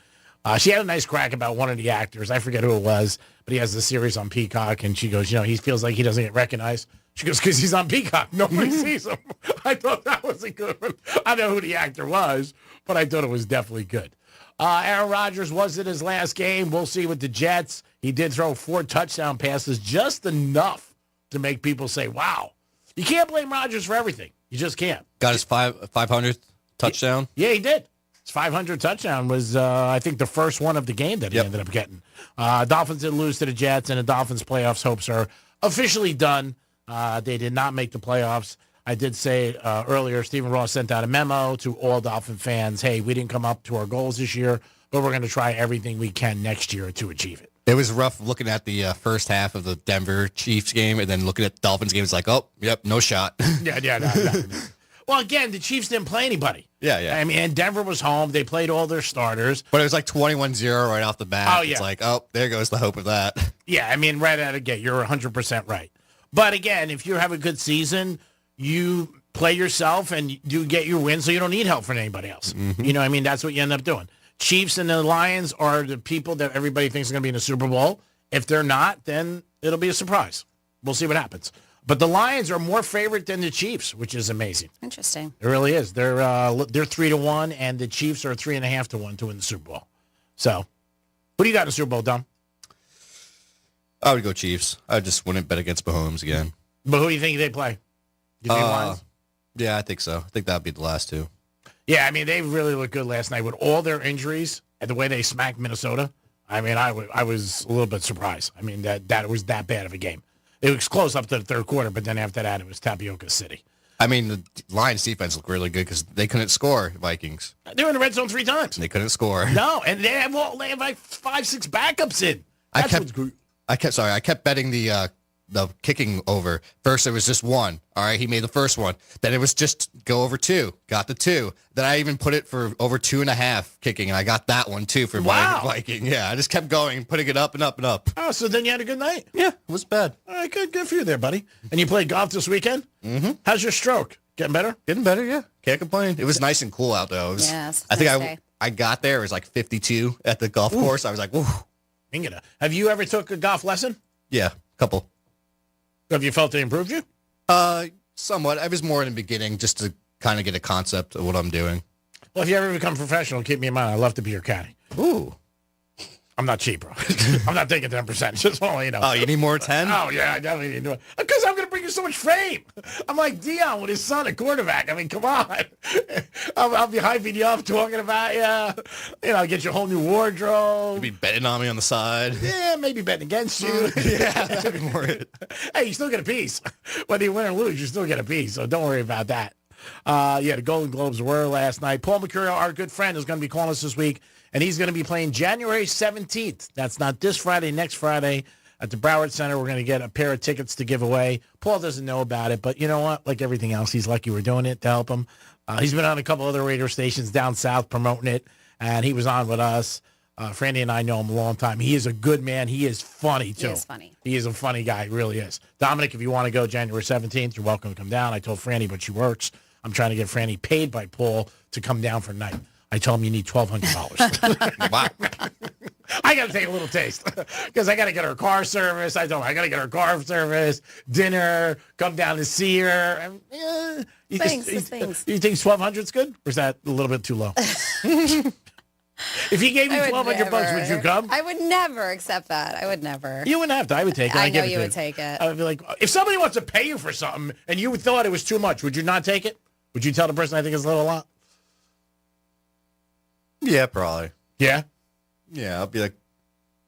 She had a nice crack about one of the actors. I forget who it was, but he has the series on Peacock, and she goes, he feels like he doesn't get recognized. She goes, because he's on Peacock. Nobody sees him. I thought that was a good one. I don't know who the actor was, but I thought it was definitely good. Aaron Rodgers was in his last game. We'll see with the Jets. He did throw 4 touchdown passes, just enough to make people say, wow. You can't blame Rodgers for everything. You just can't. Got his 500th touchdown? Yeah, he did. His 500 touchdown was, I think, the first one of the game that he ended up getting. Dolphins did lose to the Jets, and the Dolphins' playoffs hopes are officially done. They did not make the playoffs. I did say earlier, Stephen Ross sent out a memo to all Dolphin fans, hey, we didn't come up to our goals this year, but we're going to try everything we can next year to achieve it. It was rough looking at the first half of the Denver Chiefs game and then looking at the Dolphins game. It's like, oh, yep, no shot. No. Well, again, the Chiefs didn't play anybody. Yeah. I mean, and Denver was home. They played all their starters. But it was like 21-0 right off the bat. Oh, yeah. It's like, oh, there goes the hope of that. Yeah, I mean, right out of the gate, you're 100% right. But again, if you have a good season, you play yourself and you get your win, so you don't need help from anybody else. Mm-hmm. You know what I mean? That's what you end up doing. Chiefs and the Lions are the people that everybody thinks are going to be in the Super Bowl. If they're not, then it'll be a surprise. We'll see what happens. But the Lions are more favorite than the Chiefs, which is amazing. Interesting. It really is. They're 3-1, and the Chiefs are 3.5-1 to win the Super Bowl. So, who do you got in the Super Bowl, Dom? I would go Chiefs. I just wouldn't bet against Mahomes again. But who do you think they play? You think Lions? Yeah, I think so. I think that would be the last two. Yeah, I mean, they really looked good last night with all their injuries and the way they smacked Minnesota. I mean, I was a little bit surprised. I mean, that it was that bad of a game. It was close up to the third quarter, but then after that, it was Tapioca City. I mean, the Lions defense looked really good because they couldn't score, Vikings. They were in the red zone 3 times. They couldn't score. No, and they have like 5-6 backups in. I kept betting the kicking over. First, it was just 1. All right, he made the first one. Then it was just go over 2. Got the 2. Then I even put it for over 2.5 kicking, and I got that one too for my Viking. Yeah, I just kept going, putting it up and up and up. Oh, so then you had a good night? Yeah, it was bad. All right, good for you there, buddy. And you played golf this weekend? Mm-hmm. How's your stroke? Getting better? Getting better, yeah. Can't complain. It was nice and cool out, though. Yes. I think I got there. It was like 52 at the golf course. I was like, woo. Have you ever took a golf lesson? Yeah, a couple. Have you felt it improved you? Somewhat. I was more in the beginning just to kind of get a concept of what I'm doing. Well, if you ever become professional, keep me in mind. I'd love to be your caddy. Ooh. I'm not cheap, bro. I'm not taking 10%. Just want to let you know. Oh, you need more 10? Oh, yeah, I definitely need to do it. Because I'm going to bring you so much fame. I'm like Dion with his son at quarterback. I mean, come on. I'll be hyping you up, talking about you. You know, get you a whole new wardrobe. You'll be betting on me on the side. Yeah, maybe betting against you. Yeah, that'd be more it. Hey, you still get a piece. Whether you win or lose, you still get a piece. So don't worry about that. The Golden Globes were last night. Paul Mercurio, our good friend, is going to be calling us this week. And he's going to be playing January 17th. That's not this Friday, next Friday at the Broward Center. We're going to get a pair of tickets to give away. Paul doesn't know about it, but you know what? Like everything else, he's lucky we're doing it to help him. He's been on a couple other radio stations down south promoting it, and he was on with us. Franny and I know him a long time. He is a good man. He is funny, too. He is funny. He is a funny guy. He really is. Dominic, if you want to go January 17th, you're welcome to come down. I told Franny, but she works. I'm trying to get Franny paid by Paul to come down for a night. I told him you need $1,200. Wow. I got to take a little taste because I got to get her car service. I told her I got to get her car service, dinner, come down to see her. You think $1,200 is good, or is that a little bit too low? If he gave me $1,200, would you come? I would never accept that. I would never. You wouldn't have to. I would take it. I know you would take it. I would be like, if somebody wants to pay you for something and you thought it was too much, would you not take it? Would you tell the person I think it's a little lot? Yeah, probably. Yeah? Yeah, I'll be like,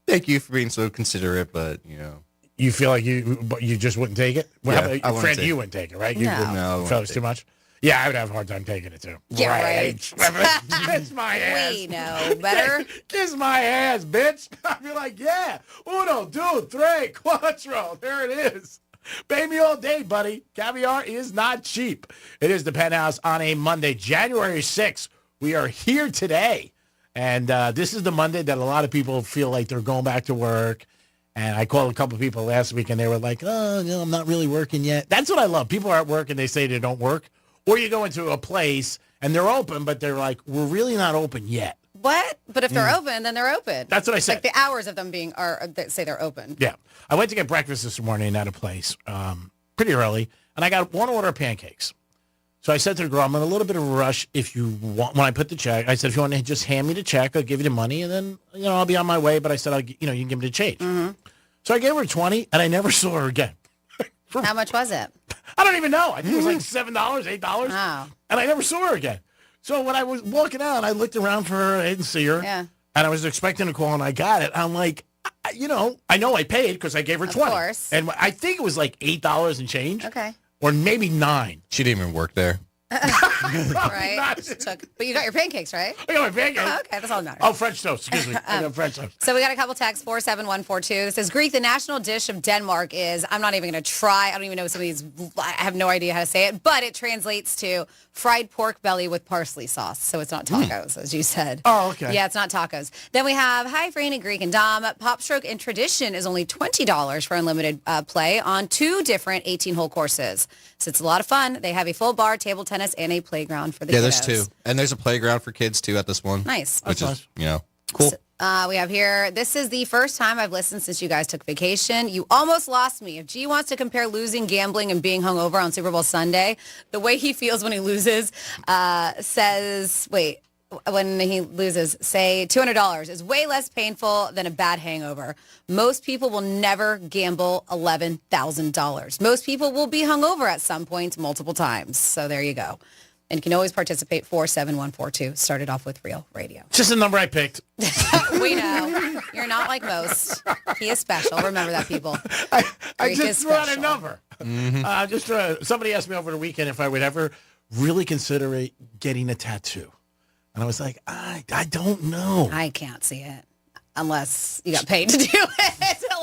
thank you for being so considerate, but, you know. You feel like you just wouldn't take it? Well, yeah, Fred, you wouldn't take it, right? No. You felt it was too much? Yeah, I would have a hard time taking it, too. Yeah, right. Kiss my ass. We know better. Kiss my ass, bitch. I'd be like, yeah. 1, 2, 3, 4. There it is. Pay me all day, buddy. Caviar is not cheap. It is the Penthouse on a Monday, January 6th. We are here today, and this is the Monday that a lot of people feel like they're going back to work. And I called a couple of people last week, and they were like, oh, no, I'm not really working yet. That's what I love. People are at work, and they say they don't work. Or you go into a place, and they're open, but they're like, we're really not open yet. What? But if they're open, then they're open. That's what I said. Like the hours of them say they're open. Yeah. I went to get breakfast this morning at a place pretty early, and I got one order of pancakes. So I said to the girl, I'm in a little bit of a rush. If you want, when I put the check, I said, if you want to just hand me the check, I'll give you the money, and then, I'll be on my way. But I said, you can give me the change. Mm-hmm. So I gave her 20, and I never saw her again. How much was it? I don't even know. I think it was like $7, $8. Wow. And I never saw her again. So when I was walking out, I looked around for her. I didn't see her. Yeah. And I was expecting a call, and I got it. I'm like, I know I paid because I gave her 20. Of course. And I think it was like $8 and change. Okay. Or maybe $9. She didn't even work there. Right. But you got your pancakes, right? I got my pancakes. Oh, okay, that's all that matters. Oh, French toast. Excuse me. I got French toast. So we got a couple texts, 47142. This says, Greek, the national dish of Denmark is, I'm not even going to try. I don't even know some of these. I have no idea how to say it, but it translates to fried pork belly with parsley sauce. So it's not tacos, as you said. Oh, okay. Yeah, it's not tacos. Then we have, hi, Franny, Greek, and Dom. Pop Stroke in Tradition is only $20 for unlimited play on 2 different 18-hole courses. So it's a lot of fun. They have a full bar, table tennis, and a playground for the kiddos. There's 2. And there's a playground for kids, too, at this one. Nice. Which is, cool. We have here, this is the first time I've listened since you guys took vacation. You almost lost me. If G wants to compare losing, gambling, and being hungover on Super Bowl Sunday, the way he feels when he loses when he loses, say $200 is way less painful than a bad hangover. Most people will never gamble $11,000. Most people will be hungover at some point multiple times. So there you go. And you can always participate, 47142. Started off with Real Radio. Just the number I picked. We know. You're not like most. He is special. Remember that, people. I just threw out a number. Mm-hmm. Somebody asked me over the weekend if I would ever really consider getting a tattoo. And I was like, I don't know. I can't see it unless you got paid to do it. It's a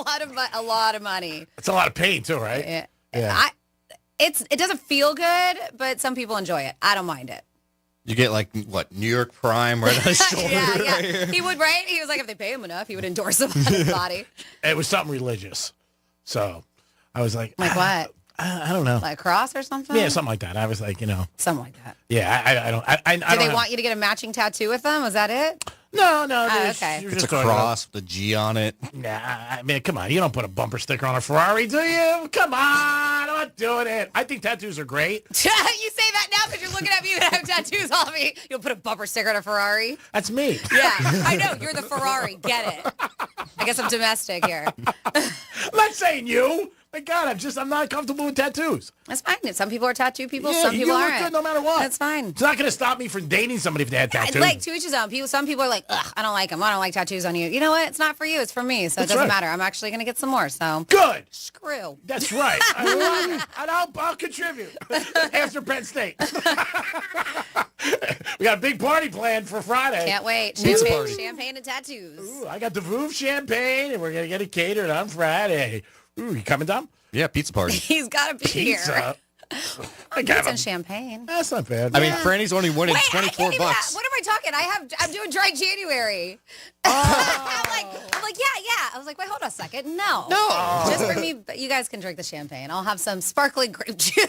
lot of money. It's a lot of pain too, right? Yeah. It doesn't feel good, but some people enjoy it. I don't mind it. You get New York Prime right on his shoulder. Yeah. Right here. He would, right? He was like, if they pay him enough, he would endorse him on his body. It was something religious. So I was like, what? I don't know. Like a cross or something? Yeah, something like that. I was like, Something like that. Yeah, I don't. Did they want you to get a matching tattoo with them? Was that it? No. Okay. It's a cross with a G on it. Nah, I mean, come on. You don't put a bumper sticker on a Ferrari, do you? Come on. I'm not doing it. I think tattoos are great. You say that now because you're looking at me and have tattoos on me. You'll put a bumper sticker on a Ferrari? That's me. Yeah, I know. You're the Ferrari. Get it. I guess I'm domestic here. I'm not saying you. My God, I'm not comfortable with tattoos. That's fine. Some people are tattoo people. Yeah, some people you aren't. look good no matter what. That's fine. It's not going to stop me from dating somebody if they had tattoos. Like, to each his own. Some people are like, ugh, I don't like them. I don't like tattoos on you. You know what? It's not for you. It's for me. So it doesn't matter. I'm actually going to get some more. So good. Screw. That's right. I love it. And I'll contribute after Penn State. We got a big party planned for Friday. Can't wait. Champagne and tattoos. Ooh, I got the Vouv champagne, and we're going to get it catered on Friday. Ooh, you coming, Dom? Yeah, pizza party. He's got to be here. Pizza and champagne. That's not bad. I mean, Franny's only winning $24. What am I talking? I'm doing dry January. Oh. I'm like, yeah. I was like, wait, hold on a second. No. Just for me, you guys can drink the champagne. I'll have some sparkling grape juice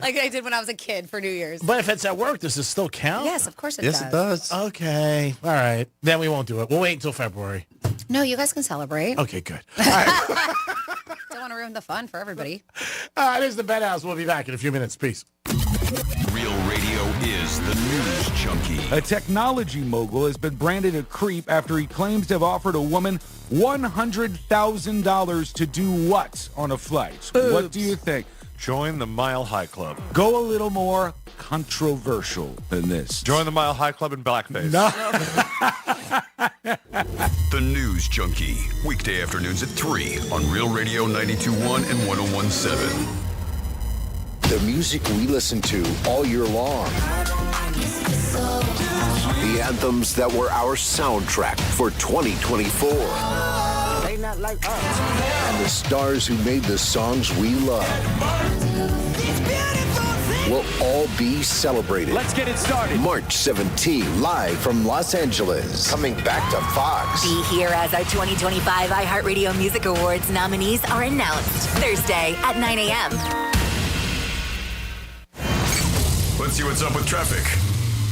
like I did when I was a kid for New Year's. But if it's at work, does it still count? Yes, of course it does. Yes, it does. Okay. All right. Then we won't do it. We'll wait until February. No, you guys can celebrate. Okay, good. All right. Don't want to ruin the fun for everybody. It is the Penthouse. We'll be back in a few minutes. Peace. Real radio is the news junkie. A technology mogul has been branded a creep after he claims to have offered a woman $100,000 to do what on a flight? Oops. What do you think? Join the Mile High Club. Go a little more controversial than this. Join the Mile High Club in blackface. No. The News Junkie. Weekday afternoons at 3 on Real Radio 92.1 and 101.7. The music we listen to all year long. The anthems that were our soundtrack for 2024. They not like us. And the stars who made the songs we love will all be celebrated. Let's get it started. March 17, live from Los Angeles. Coming back to Fox. Be here as our 2025 iHeartRadio Music Awards nominees are announced Thursday at 9 a.m. Let's see what's up with traffic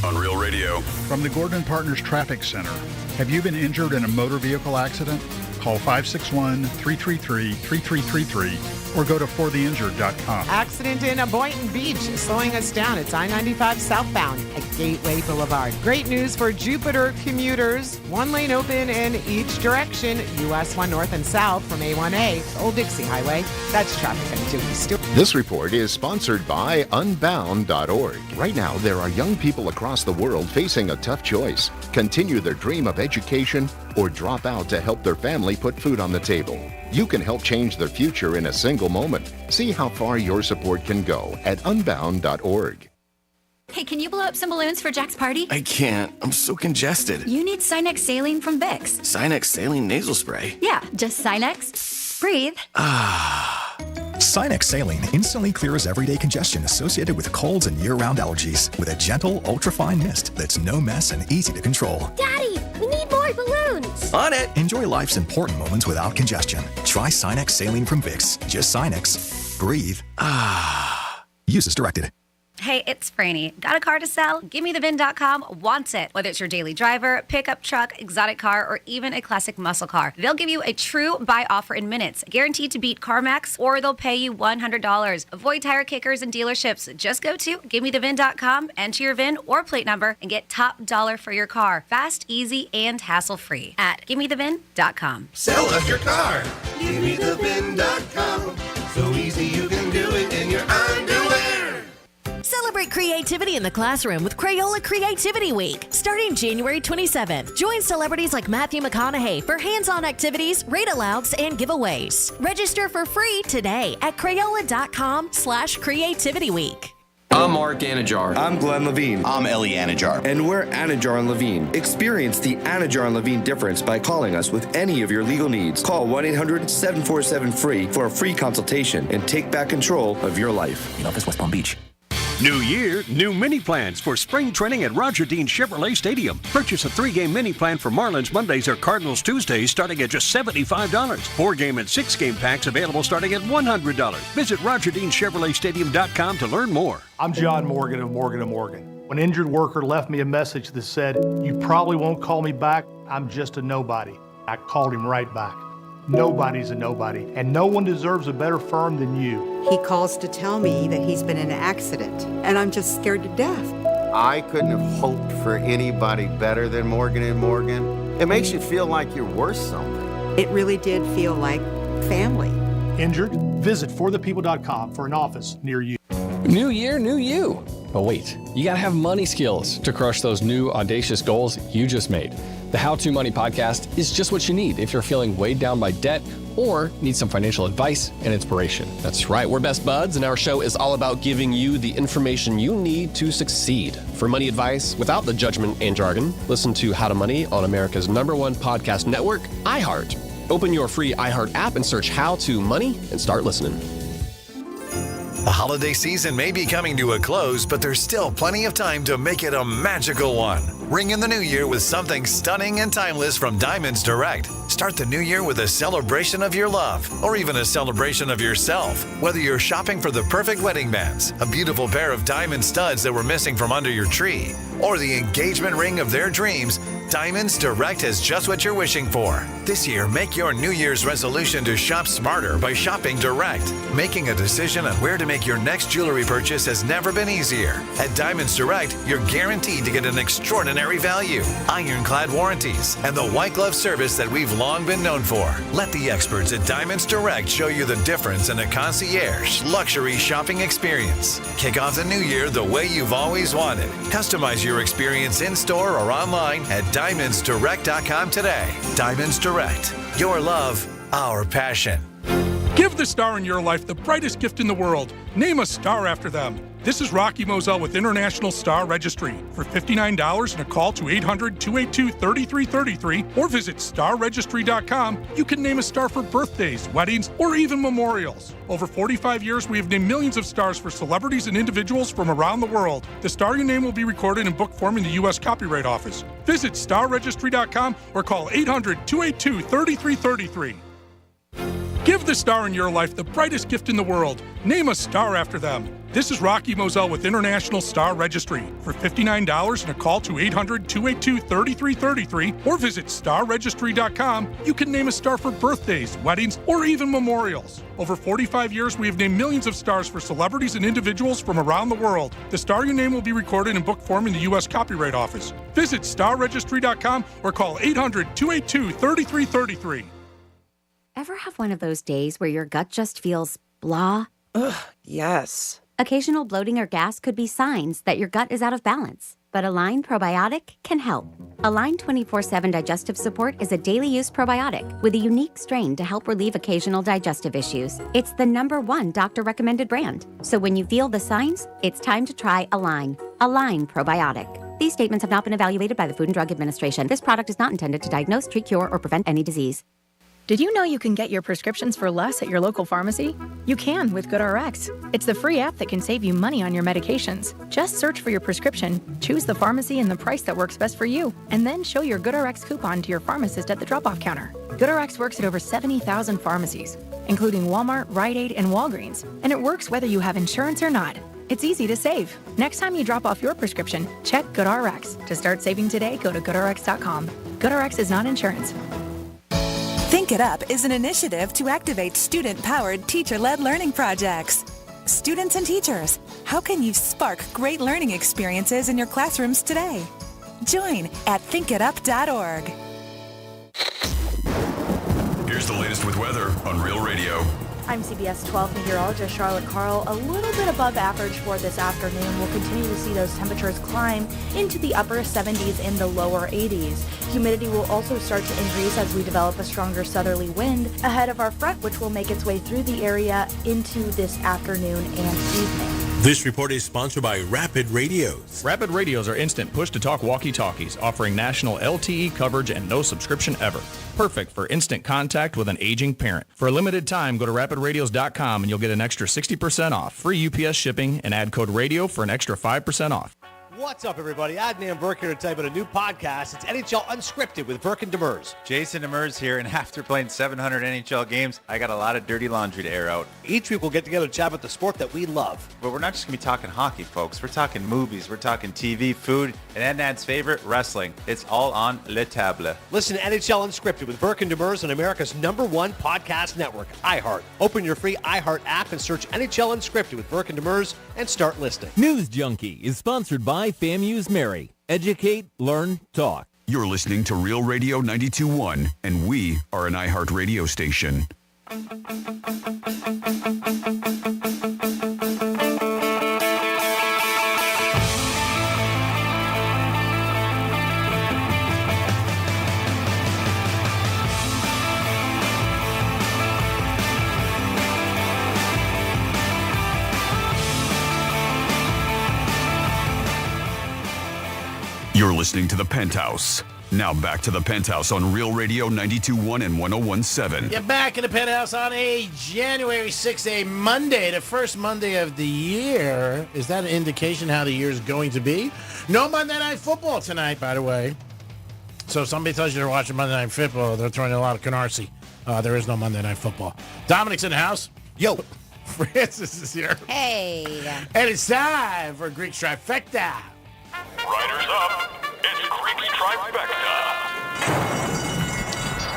on on Real Radio. From the Gordon Partners Traffic Center. Have you been injured in a motor vehicle accident? Call 561-333-3333 or go to fortheinjured.com. Accident in Boynton Beach slowing us down. It's I-95 southbound at Gateway Boulevard. Great news for Jupiter commuters. One lane open in each direction. US 1 north and south from A1A to Old Dixie Highway. That's traffic on Dewey Stewart. This report is sponsored by Unbound.org. Right now, there are young people across the world facing a tough choice. Continue their dream of education or drop out to help their family put food on the table. You can help change their future in a single moment. See how far your support can go at Unbound.org. Hey, can you blow up some balloons for Jack's party? I can't. I'm so congested. You need Sinex Saline from Vicks. Sinex Saline nasal spray? Yeah, just Sinex. Breathe. Sinex Saline instantly clears everyday congestion associated with colds and year-round allergies with a gentle, ultrafine mist that's no mess and easy to control. Daddy, we need more balloons. On it. Enjoy life's important moments without congestion. Try Sinex Saline from Vicks. Just Sinex. Breathe. Use as directed. Hey, it's Franny. Got a car to sell? GiveMeTheVin.com wants it. Whether it's your daily driver, pickup truck, exotic car, or even a classic muscle car. They'll give you a true buy offer in minutes, guaranteed to beat CarMax, or they'll pay you $100. Avoid tire kickers and dealerships. Just go to GiveMeTheVin.com, enter your VIN or plate number, and get top dollar for your car. Fast, easy, and hassle-free at GiveMeTheVin.com. Sell us your car. GiveMeTheVin.com. So easy you can do it in your underwear. Celebrate creativity in the classroom with Crayola Creativity Week, starting January 27th. Join celebrities like Matthew McConaughey for hands-on activities, read-alouds, and giveaways. Register for free today at Crayola.com/creativityweek. I'm Mark Anajar. I'm Glenn Levine. I'm Ellie Anajar. And we're Anajar and Levine. Experience the Anajar and Levine difference by calling us with any of your legal needs. Call 1-800-747-FREE for a free consultation and take back control of your life. In office, West Palm Beach. New year, new mini plans for spring training at Roger Dean Chevrolet Stadium. Purchase a 3-game mini plan for Marlins Mondays or Cardinals Tuesdays starting at just $75. 4-game and 6-game packs available starting at $100. Visit RogerDeanChevroletStadium.com to learn more. I'm John Morgan of Morgan & Morgan. When an injured worker left me a message that said, "You probably won't call me back, I'm just a nobody," I called him right back. Nobody's a nobody, and no one deserves a better firm than you. He calls to tell me that he's been in an accident, and I'm just scared to death. I couldn't have hoped for anybody better than Morgan & Morgan. It makes you feel like you're worth something. It really did feel like family. Injured? Visit forthepeople.com for an office near you. New year, new you. But wait, you gotta have money skills to crush those new audacious goals you just made. The How to Money podcast is just what you need if you're feeling weighed down by debt or need some financial advice and inspiration. That's right. We're best buds, and our show is all about giving you the information you need to succeed. For money advice without the judgment and jargon, listen to How to Money on America's #1 podcast network, iHeart. Open your free iHeart app and search How to Money and start listening. The holiday season may be coming to a close, but there's still plenty of time to make it a magical one. Ring in the new year with something stunning and timeless from Diamonds Direct. Start the new year with a celebration of your love, or even a celebration of yourself. Whether you're shopping for the perfect wedding bands, a beautiful pair of diamond studs that were missing from under your tree, or the engagement ring of their dreams, Diamonds Direct has just what you're wishing for. This year, make your New Year's resolution to shop smarter by shopping direct. Making a decision on where to make your next jewelry purchase has never been easier. At Diamonds Direct, you're guaranteed to get an extraordinary value, ironclad warranties, and the white glove service that we've long been known for. Let the experts at Diamonds Direct show you the difference in a concierge luxury shopping experience. Kick off the new year the way you've always wanted. Customize your experience in-store or online at DiamondsDirect.com today. Diamonds Direct. Your love, our passion. Give the star in your life the brightest gift in the world. Name a star after them. This is Rocky Moselle with International Star Registry. For $59 and a call to 800-282-3333 or visit starregistry.com, you can name a star for birthdays, weddings, or even memorials. Over 45 years, we have named millions of stars for celebrities and individuals from around the world. The star you name will be recorded in book form in the U.S. Copyright Office. Visit starregistry.com or call 800-282-3333. Give the star in your life the brightest gift in the world. Name a star after them. This is Rocky Moselle with International Star Registry. For $59 and a call to 800-282-3333 or visit starregistry.com, you can name a star for birthdays, weddings, or even memorials. Over 45 years, we have named millions of stars for celebrities and individuals from around the world. The star you name will be recorded in book form in the U.S. Copyright Office. Visit starregistry.com or call 800-282-3333. Ever have one of those days where your gut just feels blah? Ugh, yes. Occasional bloating or gas could be signs that your gut is out of balance, but Align Probiotic can help. Align 24/7 Digestive Support is a daily use probiotic with a unique strain to help relieve occasional digestive issues. It's the #1 doctor-recommended brand. So when you feel the signs, it's time to try Align. Align Probiotic. These statements have not been evaluated by the Food and Drug Administration. This product is not intended to diagnose, treat, cure, or prevent any disease. Did you know you can get your prescriptions for less at your local pharmacy? You can with GoodRx. It's the free app that can save you money on your medications. Just search for your prescription, choose the pharmacy and the price that works best for you, and then show your GoodRx coupon to your pharmacist at the drop-off counter. GoodRx works at over 70,000 pharmacies, including Walmart, Rite Aid, and Walgreens, and it works whether you have insurance or not. It's easy to save. Next time you drop off your prescription, check GoodRx. To start saving today, go to GoodRx.com. GoodRx is not insurance. Think It Up is an initiative to activate student-powered, teacher-led learning projects. Students and teachers, how can you spark great learning experiences in your classrooms today? Join at thinkitup.org. Here's the latest with weather on Real Radio. I'm CBS 12 meteorologist Charlotte Carl. A little bit above average for this afternoon. We'll continue to see those temperatures climb into the upper 70s and the lower 80s. Humidity will also start to increase as we develop a stronger southerly wind ahead of our front, which will make its way through the area into this afternoon and evening. This report is sponsored by Rapid Radios. Rapid Radios are instant push-to-talk walkie-talkies offering national LTE coverage and no subscription ever. Perfect for instant contact with an aging parent. For a limited time, go to rapidradios.com and you'll get an extra 60% off, free UPS shipping, and add code RADIO for an extra 5% off. What's up, everybody? Adnan Burke here to tell you about a new podcast. It's NHL Unscripted with Burke and Demers. Jason Demers here, and after playing 700 NHL games, I got a lot of dirty laundry to air out. Each week we'll get together to chat about the sport that we love. But we're not just going to be talking hockey, folks. We're talking movies, we're talking TV, food, and Adnan's favorite, wrestling. It's all on Le Table. Listen to NHL Unscripted with Burke and Demers on America's #1 podcast network, iHeart. Open your free iHeart app and search NHL Unscripted with Burke and Demers and start listening. News Junkie is sponsored by FAMU's Mary. Educate, learn, talk. You're listening to Real Radio 92.1, and we are an iHeart radio station. You're listening to The Penthouse. Now back to The Penthouse on Real Radio 92.1 and 101.7. Get back in The Penthouse on a January 6th, a Monday, the first Monday of the year. Is that an indication how the year is going to be? No Monday Night Football tonight, by the way. So if somebody tells you they're watching Monday Night Football, they're throwing a lot of canarsie. There is no Monday Night Football. Dominic's in the house. Yo. Francis is here. Hey. And it's time for Greek Trifecta. Riders up. It's Greek Trifecta.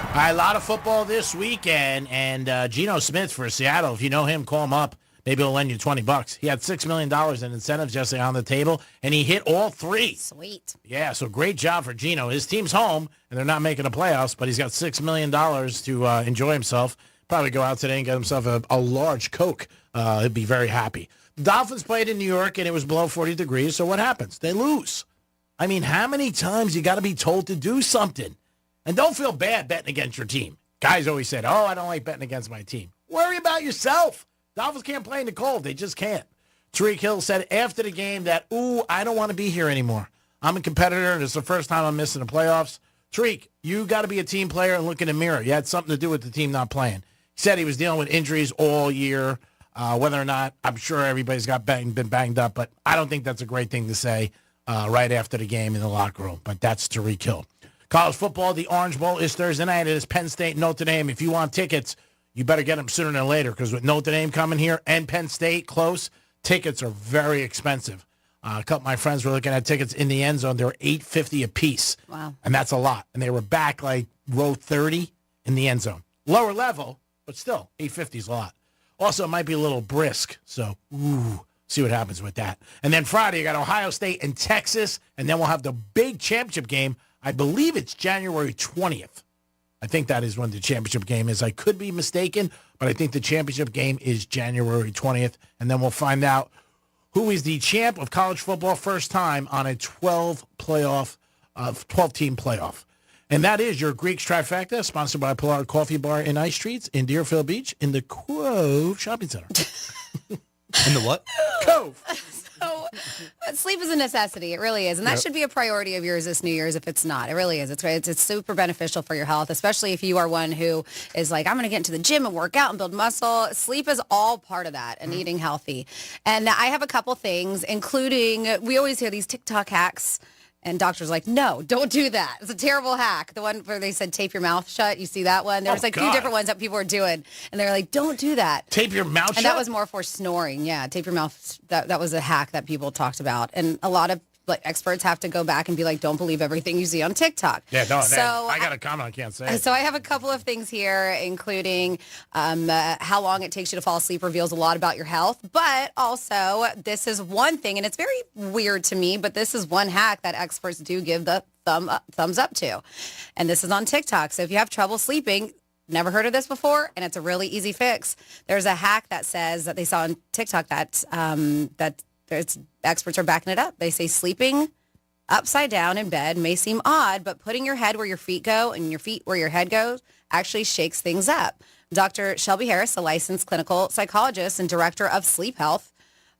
All right, a lot of football this weekend, and Geno Smith for Seattle. If you know him, call him up. Maybe he'll lend you $20. He had $6 million in incentives yesterday on the table, and he hit all three. Sweet. Yeah, so great job for Geno. His team's home, and they're not making the playoffs, but he's got $6 million to enjoy himself. Probably go out today and get himself a large Coke. He'd be very happy. The Dolphins played in New York, and it was below 40 degrees, so what happens? They lose. I mean, how many times you got to be told to do something? And don't feel bad betting against your team. Guys always said, I don't like betting against my team. Worry about yourself. Dolphins can't play in the cold. They just can't. Tariq Hill said after the game that, I don't want to be here anymore. I'm a competitor, and it's the first time I'm missing the playoffs. Tariq, you got to be a team player and look in the mirror. You had something to do with the team not playing. He said he was dealing with injuries all year. Whether or not, I'm sure everybody's been banged up, but I don't think that's a great thing to say right after the game in the locker room. But that's Tariq Hill. College football, the Orange Bowl is Thursday night. It is Penn State, Notre Dame. If you want tickets, you better get them sooner than later, because with Notre Dame coming here and Penn State close, tickets are very expensive. A couple of my friends were looking at tickets in the end zone. They were $8.50 a piece. Wow. And that's a lot. And they were back like row 30 in the end zone. Lower level, but still, $8.50 is a lot. Also, it might be a little brisk. So, see what happens with that. And then Friday, you got Ohio State and Texas. And then we'll have the big championship game. I believe it's January 20th. I think that is when the championship game is. I could be mistaken, but I think the championship game is January 20th. And then we'll find out who is the champ of college football first time on a 12-team playoff. And that is your Greeks Trifecta, sponsored by Pilar Coffee Bar and Ice Treats in Deerfield Beach in the Cove Shopping Center. In the what? Cove. So, sleep is a necessity. It really is. And that should be a priority of yours this New Year's if it's not. It really is. It's super beneficial for your health, especially if you are one who is like, I'm going to get into the gym and work out and build muscle. Sleep is all part of that and eating healthy. And I have a couple things, including, we always hear these TikTok hacks. And doctors are like, no, don't do that. It's a terrible hack. The one where they said tape your mouth shut. You see that one? There was like a few different ones that people were doing. And they were like, don't do that. Tape your mouth shut? And that was more for snoring. Yeah, tape your mouth. That was a hack that people talked about. And a lot of experts have to go back and be like, don't believe everything you see on TikTok. Yeah, no, so I got a comment. I can't say it. So I have a couple of things here, including how long it takes you to fall asleep reveals a lot about your health. But also, this is one thing, and it's very weird to me, but this is one hack that experts do give the thumbs up to. And this is on TikTok. So if you have trouble sleeping, never heard of this before, and it's a really easy fix. There's a hack that says that they saw on TikTok that experts are backing it up. They say sleeping upside down in bed may seem odd, but putting your head where your feet go and your feet where your head goes actually shakes things up. Dr. Shelby Harris, a licensed clinical psychologist and director of sleep health,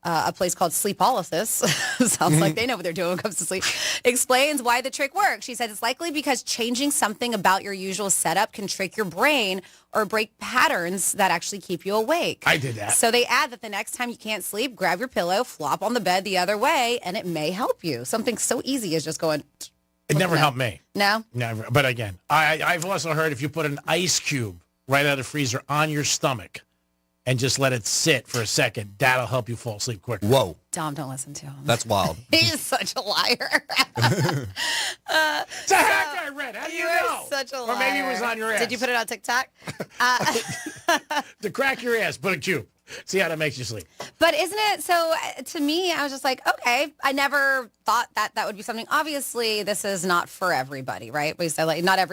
a place called Sleepolysis, sounds like they know what they're doing when it comes to sleep, explains why the trick works. She said it's likely because changing something about your usual setup can trick your brain or break patterns that actually keep you awake. I did that. So they add that the next time you can't sleep, grab your pillow, flop on the bed the other way, and it may help you. Something so easy as just going... It never helped me. No? Never. But again, I've also heard if you put an ice cube right out of the freezer on your stomach, and just let it sit for a second, that'll help you fall asleep quicker. Whoa. Dom, don't listen to him. That's wild. He's such a liar. It's a hack I read. How do you know? Such a liar. Or maybe it was on your ass. Did you put it on TikTok? To crack your ass, put a cube. See how that makes you sleep. But isn't it, so to me, I was just like, okay, I never thought that would be something. Obviously, this is not for everybody, right? We said,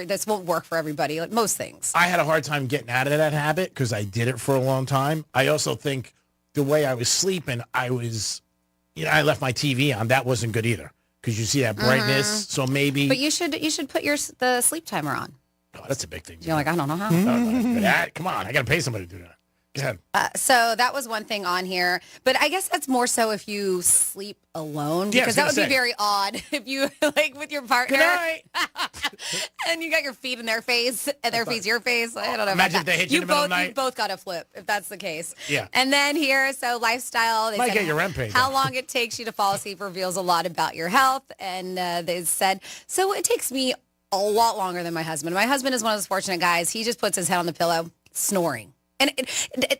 this won't work for everybody, like most things. I had a hard time getting out of that habit because I did it for a long time. I also think the way I was sleeping, I left my TV on. That wasn't good either because you see that brightness. So maybe. But you should put the sleep timer on. Oh, that's a big thing. You're like, I don't know how. Come on, I got to pay somebody to do that. Go ahead. So that was one thing on here, but I guess that's more so if you sleep alone, because that would be very odd if you with your partner. Good night. And you got your feet in their face and their face your face. I don't know. Imagine if they hit you in the middle of the night. You both got to flip if that's the case. Yeah. And then here, so lifestyle. They might said get your rent paid. How long it takes you to fall asleep reveals a lot about your health, and they said so. It takes me a lot longer than my husband. My husband is one of those fortunate guys. He just puts his head on the pillow, snoring. And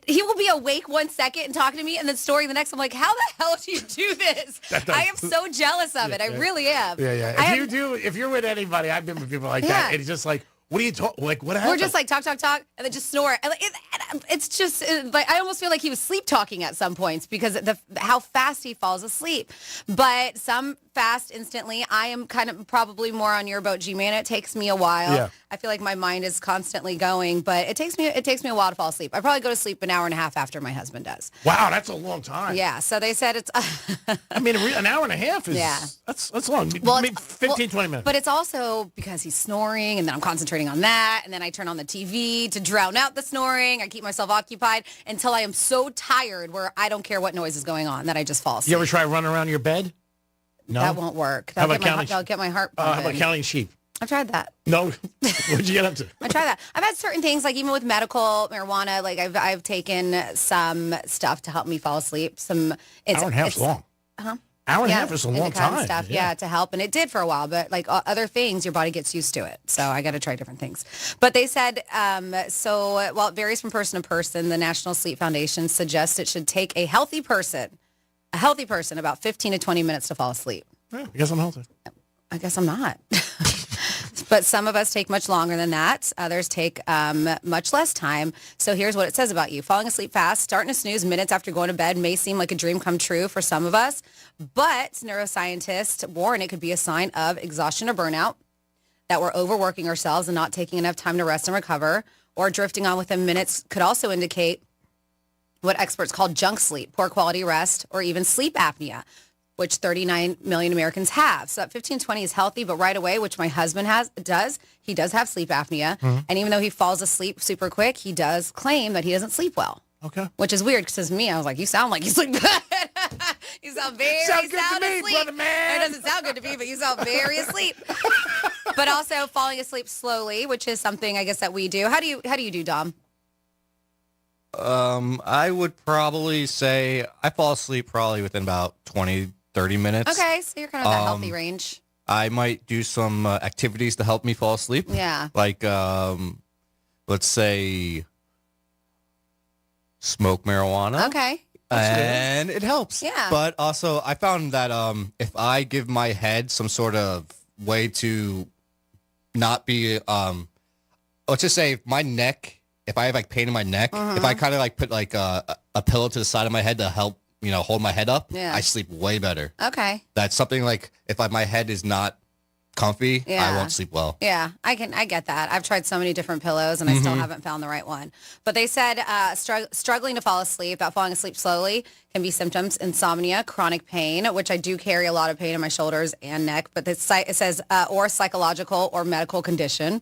he will be awake 1 second and talking to me and then snoring the next. I'm like, how the hell do you do this? I am so jealous of it. I really am. Yeah. If you're with anybody, I've been with people like that. And it's just like, what are you talking? Like, what happened? We're just like talk, and then just snore. And it's just like I almost feel like he was sleep talking at some points because of how fast he falls asleep. But some fast instantly. I am kind of probably more on your boat, G-Man. It takes me a while. Yeah. I feel like my mind is constantly going, but it takes me a while to fall asleep. I probably go to sleep an hour and a half after my husband does. Wow, that's a long time. Yeah, so they said it's... I mean, an hour and a half is... Yeah. That's long. Well, maybe 15, 20 minutes. But it's also because he's snoring, and then I'm concentrating on that, and then I turn on the TV to drown out the snoring. I keep myself occupied until I am so tired where I don't care what noise is going on, that I just fall asleep. You ever try running around your bed? No? That won't work. How That'll get my heart pumping. how about counting sheep? I've tried that. No? What'd you get up to? I tried that. I've had certain things, like even with medical marijuana, like I've taken some stuff to help me fall asleep. Hour and a half's long. Uh-huh. Hour and a half is a long time. Stuff, to help. And it did for a while, but like other things, your body gets used to it. So I got to try different things. But they said, while it varies from person to person, the National Sleep Foundation suggests it should take a healthy person a healthy person about 15 to 20 minutes to fall asleep. Yeah, I guess I'm healthy. I guess I'm not. But some of us take much longer than that. Others take much less time. So here's what it says about you. Falling asleep fast, starting to snooze minutes after going to bed may seem like a dream come true for some of us. But neuroscientists warn it could be a sign of exhaustion or burnout, that we're overworking ourselves and not taking enough time to rest and recover, or drifting on within minutes could also indicate what experts call junk sleep, poor quality rest, or even sleep apnea, which 39 million Americans have. So that 15-20 is healthy, but right away, which my husband he does have sleep apnea. Mm-hmm. And even though he falls asleep super quick, he does claim that he doesn't sleep well. Okay. Which is weird because to me, I was like, you sound like you sleep good. You sound very Sound good to me, asleep. brother man. It doesn't sound good to me, but you sound very asleep. But also falling asleep slowly, which is something I guess that we do. How do you do, Dom? I would probably say I fall asleep probably within about 20, 30 minutes. Okay, so you're kind of that healthy range. I might do some activities to help me fall asleep. Yeah. Like, let's say, smoke marijuana. Okay. And it helps. Yeah. But also, I found that if I give my head some sort of way to not be, let's just say my neck, if I have like pain in my neck, if I kind of like put like a pillow to the side of my head to help, hold my head up, Yeah. I sleep way better. Okay. That's something like if my head is not comfy, Yeah. I won't sleep well. Yeah, I get that. I've tried so many different pillows and I still haven't found the right one. But they said struggling to fall asleep, that falling asleep slowly can be symptoms, insomnia, chronic pain, which I do carry a lot of pain in my shoulders and neck. But it says, or psychological or medical condition.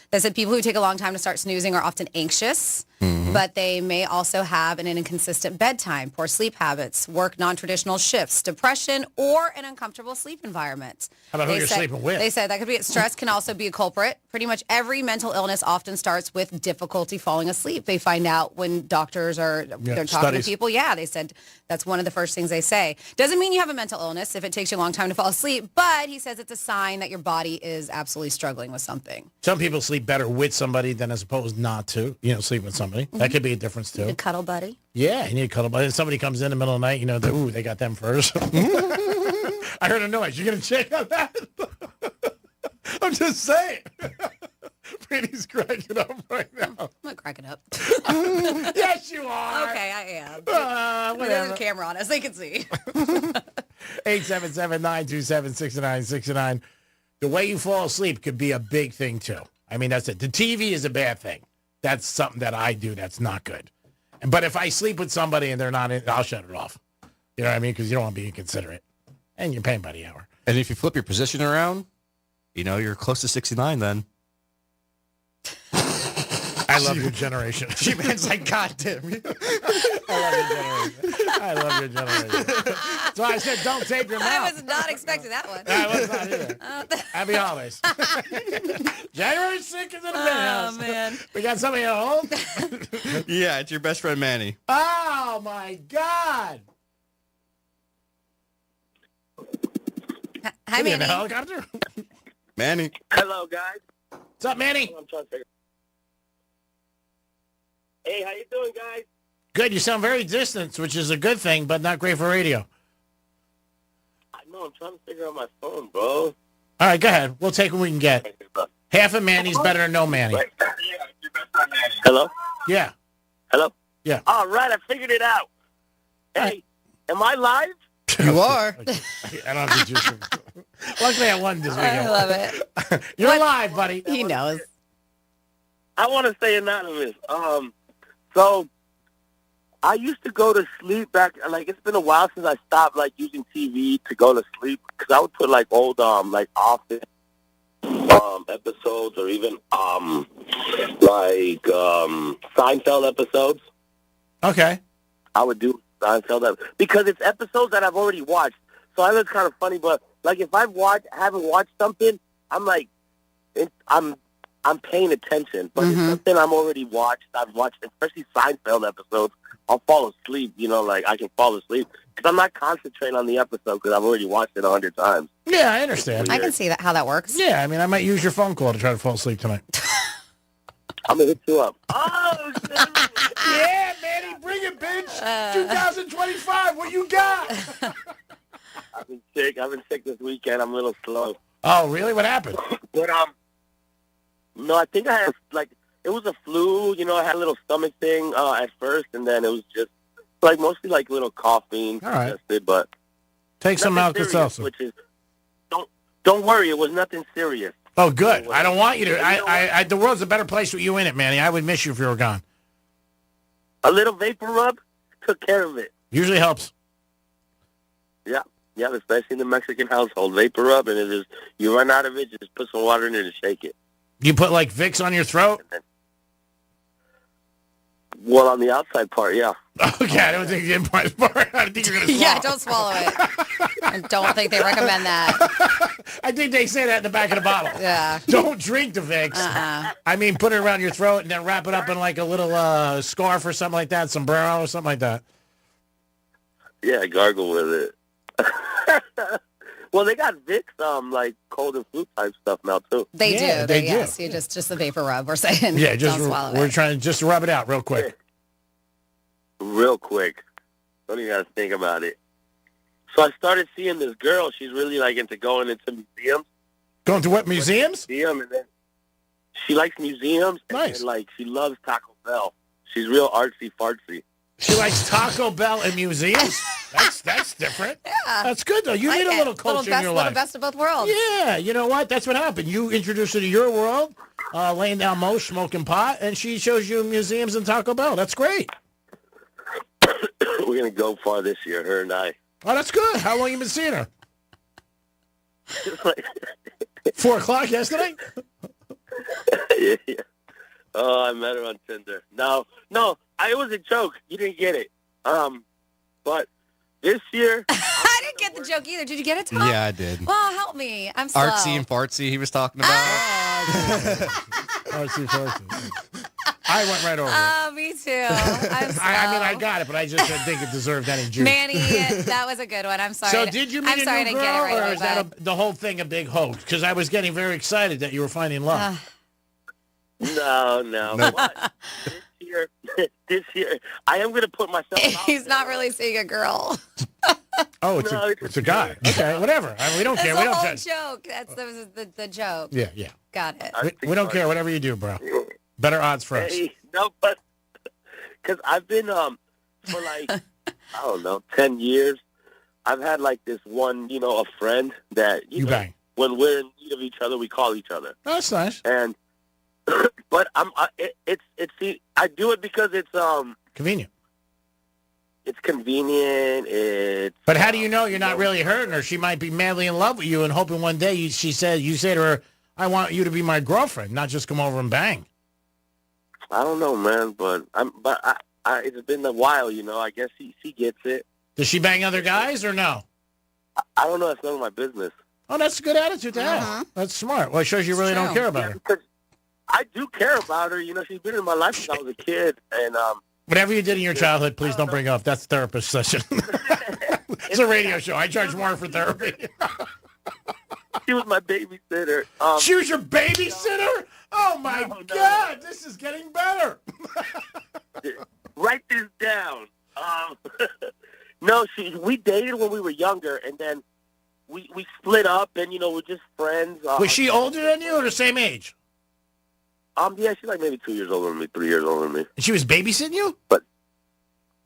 They said people who take a long time to start snoozing are often anxious, but they may also have an inconsistent bedtime, poor sleep habits, work non-traditional shifts, depression, or an uncomfortable sleep environment. How about who you're sleeping with? They said that could be stress can also be a culprit. Pretty much every mental illness often starts with difficulty falling asleep. They find out when doctors are they're talking studies. to people. Yeah, they said that's one of the first things they say. Doesn't mean you have a mental illness if it takes you a long time to fall asleep, but he says it's a sign that your body is absolutely struggling with something. Some people sleep better with somebody than as opposed not to, sleep with somebody. That could be a difference too. A cuddle buddy. Yeah, you need a cuddle buddy. If somebody comes in the middle of the night, they got them first. I heard a noise. You going to check on that? I'm just saying. Brady's cracking up right now. I'm not cracking up. Yes, you are. Okay, I am. Whatever. There's a camera on us. They can see. 877-927-6969. The way you fall asleep could be a big thing, too. I mean, that's it. The TV is a bad thing. That's something that I do that's not good. But if I sleep with somebody and they're not in, I'll shut it off. You know what I mean? Because you don't want to be inconsiderate. And you're paying by the hour. And if you flip your position around, you're close to 69 then. I love your generation. She-Man's like, God damn you. I love your generation. So I said, don't tape your mouth. I was not expecting that one. I was not either. Happy holidays. January 6th is in the Penthouse. Oh, man. We got somebody at home? Yeah, it's your best friend, Manny. Oh, my God. Hi, Manny. In a Manny. helicopter? Manny. Hello, guys. What's up, Manny? I'm trying to figure. Hey, how you doing, guys? Good. You sound very distant, which is a good thing, but not great for radio. I know. I'm trying to figure out my phone, bro. All right, go ahead. We'll take what we can get. Half of Manny's better than no Manny. Hello? Yeah. Hello? Yeah. All right, I figured it out. Hey, am I live? You are. I don't have to juice him. Luckily, I won this weekend. I love it. You're live, buddy. He knows. I want to stay anonymous. So I used to go to sleep back. It's been a while since I stopped using TV to go to sleep because I would put old Office episodes or even Seinfeld episodes. Okay. I would do Seinfeld because it's episodes that I've already watched. So I know it's kind of funny, but if I haven't watched something, I'm paying attention. But it's something I've already watched. I've watched, especially Seinfeld episodes. I'll fall asleep. I can fall asleep because I'm not concentrating on the episode because I've already watched it 100 times. Yeah, I understand. I can see how that works. Yeah, I mean, I might use your phone call to try to fall asleep tonight. I'm going to hit you up. Oh, shit. Yeah, Manny, bring it, bitch. 2025, what you got? I've been sick. This weekend. I'm a little slow. Oh, really? What happened? But no, I think I had it was a flu. I had a little stomach thing at first, and then it was just mostly little coughing. All right. Congested, but Take some Alka-Seltzer. Which is don't worry, it was nothing serious. Oh, good. I don't want you to. I the world's a better place with you in it, Manny. I would miss you if you were gone. A little vapor rub took care of it. Usually helps. Yeah, especially in the Mexican household. Vapor rub, and it is you run out of it, just put some water in it and shake it. You put Vicks on your throat? Well, on the outside part, yeah. Okay, I don't think the inside part. I think you're going to swallow. Yeah, don't swallow it. I don't think they recommend that. I think they say that in the back of the bottle. Yeah. Don't drink the Vicks. I mean, put it around your throat and then wrap it up in a little scarf or something like that, sombrero or something like that. Yeah, gargle with it. Well, they got Vicks, cold and flu type stuff now too. They do. Yes, you just the vapor rub. We're saying. Yeah, don't swallow we're it. trying to just rub it out real quick. Real quick. Don't even got to think about it. So I started seeing this girl. She's really into going into museums. Going to what museums? Museum, and then she likes museums. Nice. And she loves Taco Bell. She's real artsy fartsy. She likes Taco Bell and museums? That's different. Yeah. That's good, though. You need a little culture in your life. Best of both worlds. Yeah, you know what? That's what happened. You introduce her to your world, laying down mosh, smoking pot, and she shows you museums and Taco Bell. That's great. We're going to go far this year, her and I. Oh, that's good. How long you been seeing her? 4 o'clock yesterday? Yeah. Oh, I met her on Tinder. No, it was a joke. You didn't get it. But this year... I didn't get the joke either. Did you get it, Tom? Yeah, I did. Well, help me. I'm slow. Artsy and fartsy he was talking about. Artsy fartsy. I went right over it. Oh, me too. I'm slow. I got it, but I just didn't think it deserved any juice. Manny, that was a good one. I'm sorry. So did you meet I'm sorry a new I girl, didn't get it right or away, is that the whole thing a big hoax? Because I was getting very excited that you were finding love. No. But this year, I am going to put myself out He's not really seeing a girl. Oh, it's a guy. Okay, whatever. We don't care. That's We the don't whole judge. joke. That's the joke. Yeah. Got it. We don't care. Whatever you do, bro. Better odds for us. No, but because I've been for I don't know, 10 years. I've had this one, a friend that you know, bang. When we're in need of each other, we call each other. Oh, that's nice. And but I do it because it's convenient. It's convenient. But how do you know you're not really hurting her? She might be madly in love with you and hoping one day you say to her, "I want you to be my girlfriend, not just come over and bang." I don't know, man, but it's been a while, I guess she gets it. Does she bang other guys or no? I don't know. It's none of my business. Oh, that's a good attitude to have. That's smart. Well, it shows you really don't care about her. Because I do care about her. She's been in my life since I was a kid, and whatever you did in your childhood, please don't bring up. That's therapist session. It's a radio show. I charge more for therapy. She was my babysitter. She was your babysitter? Oh, my God. This is getting better. Write this down. No, we dated when we were younger, and then we split up, and, we're just friends. Was she older than you or the same age? Yeah, she's maybe 2 years older than me, 3 years older than me. And she was babysitting you? But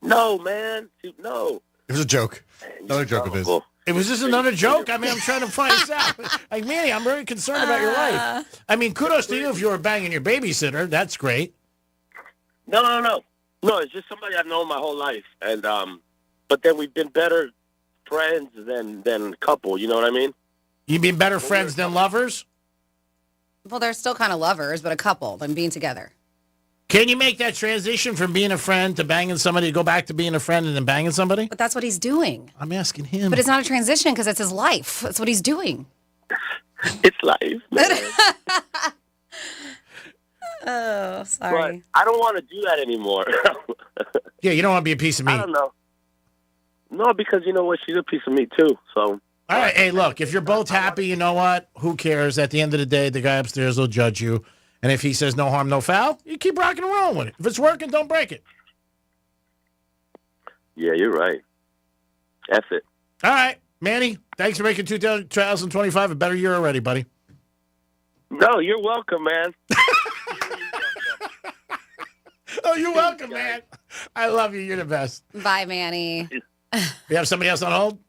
no, man. No. It was a joke. Another joke of his. Was this another joke? I mean, I'm trying to find this out. Manny, I'm very concerned about your life. I mean, kudos to you if you were banging your babysitter. That's great. No. No, it's just somebody I've known my whole life. And but then we've been better friends than a couple, you know what I mean? You've been better friends than lovers? Well, they're still kind of lovers, but a couple than being together. Can you make that transition from being a friend to banging somebody, to go back to being a friend and then banging somebody? But that's what he's doing. I'm asking him. But it's not a transition because it's his life. That's what he's doing. It's life. Oh, sorry. But I don't want to do that anymore. Yeah, you don't want to be a piece of meat. I don't know. No, because you know what? She's a piece of meat, too. So. All right, hey, look, if you're both happy, you know what? Who cares? At the end of the day, the guy upstairs will judge you. And if he says no harm, no foul, you keep rocking and rolling with it. If it's working, don't break it. Yeah, you're right. F it. All right, Manny, thanks for making 2025 a better year already, buddy. No, you're welcome, man. Oh, you're welcome, man. I love you. You're the best. Bye, Manny. We have somebody else on hold?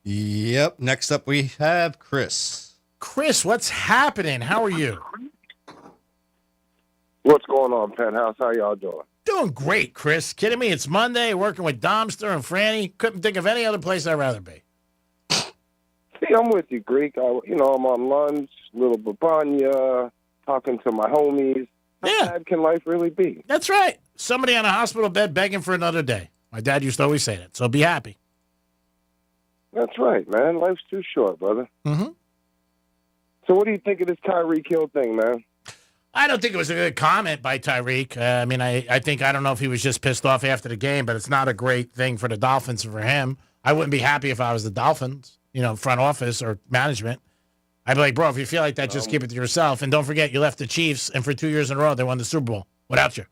Yep. Next up, we have Chris. Chris, what's happening? How are you? What's going on, Penthouse? How y'all doing? Doing great, Chris. Kidding me? It's Monday, working with Domster and Franny. Couldn't think of any other place I'd rather be. See, I'm with you, Greek. I'm on lunch, little babanya, talking to my homies. How bad can life really be? That's right. Somebody on a hospital bed begging for another day. My dad used to always say that, so be happy. That's right, man. Life's too short, brother. Mm-hmm. So what do you think of this Tyreek Hill thing, man? I don't think it was a good comment by Tyreek. I don't know if he was just pissed off after the game, but it's not a great thing for the Dolphins and for him. I wouldn't be happy if I was the Dolphins, front office or management. I'd be like, bro, if you feel like that, just keep it to yourself. And don't forget, you left the Chiefs, and for 2 years in a row, they won the Super Bowl without you.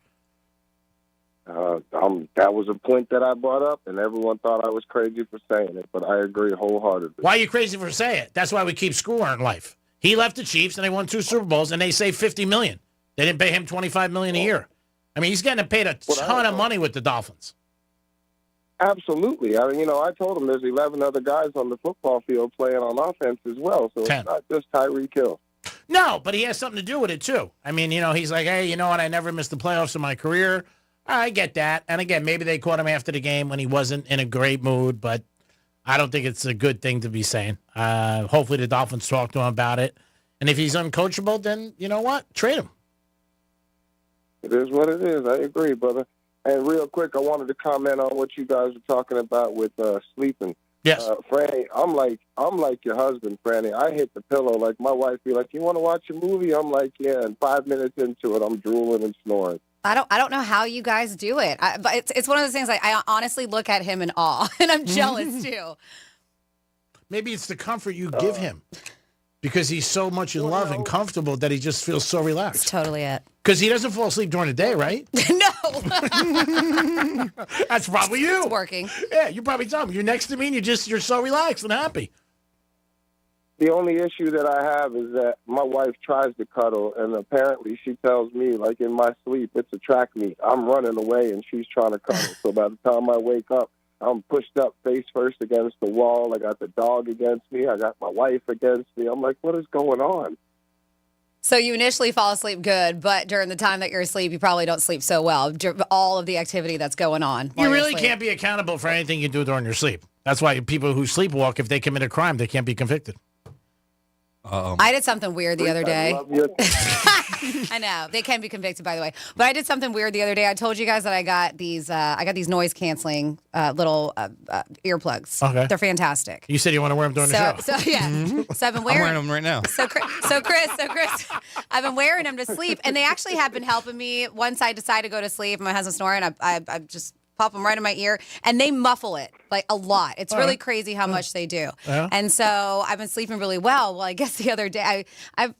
That was a point that I brought up, and everyone thought I was crazy for saying it, but I agree wholeheartedly. Why are you crazy for saying it? That's why we keep score in life. He left the Chiefs, and they won 2 Super Bowls, and they saved $50 million. They didn't pay him $25 million a year. I mean, he's getting paid a ton of money with the Dolphins. Absolutely. I told him there's 11 other guys on the football field playing on offense as well, so 10. It's not just Tyreek Hill. No, but he has something to do with it, too. I mean, he's like, hey, you know what? I never missed the playoffs in my career. I get that. And again, maybe they caught him after the game when he wasn't in a great mood, but I don't think it's a good thing to be saying. Hopefully the Dolphins talk to him about it. And if he's uncoachable, then you know what? Trade him. It is what it is. I agree, brother. And real quick, I wanted to comment on what you guys were talking about with sleeping. Yes. Franny, I'm like your husband, Franny. I hit the pillow. Like my wife be like, you want to watch a movie? I'm like, yeah. And 5 minutes into it, I'm drooling and snoring. I don't know how you guys do it. But it's one of those things like I honestly look at him in awe, and I'm jealous too. Maybe it's the comfort you give him because he's so much in love and comfortable that he just feels so relaxed. That's totally it. Because he doesn't fall asleep during the day, right? No. That's probably you. It's working. Yeah, you probably tell him. You're next to me and you're so relaxed and happy. The only issue that I have is that my wife tries to cuddle, and apparently she tells me, like in my sleep, it's a track meet. I'm running away, and she's trying to cuddle. So by the time I wake up, I'm pushed up face first against the wall. I got the dog against me. I got my wife against me. I'm like, what is going on? So you initially fall asleep good, but during the time that you're asleep, you probably don't sleep so well. All of the activity that's going on. You really can't be accountable for anything you do during your sleep. That's why people who sleepwalk, if they commit a crime, they can't be convicted. I did something weird the other day. I know. They can be convicted, by the way. But I did something weird the other day. I told you guys that I got these noise canceling little earplugs. Okay. They're fantastic. You said you want to wear them during the show. So yeah. So I've been wearing, I'm wearing them right now. So Chris, I've been wearing them to sleep, and they actually have been helping me. Once I decide to go to sleep, my husband's snoring, I just pop them right in my ear, and they muffle it like a lot. It's really crazy how much they do. Yeah. And so I've been sleeping really well. Well, I guess the other day I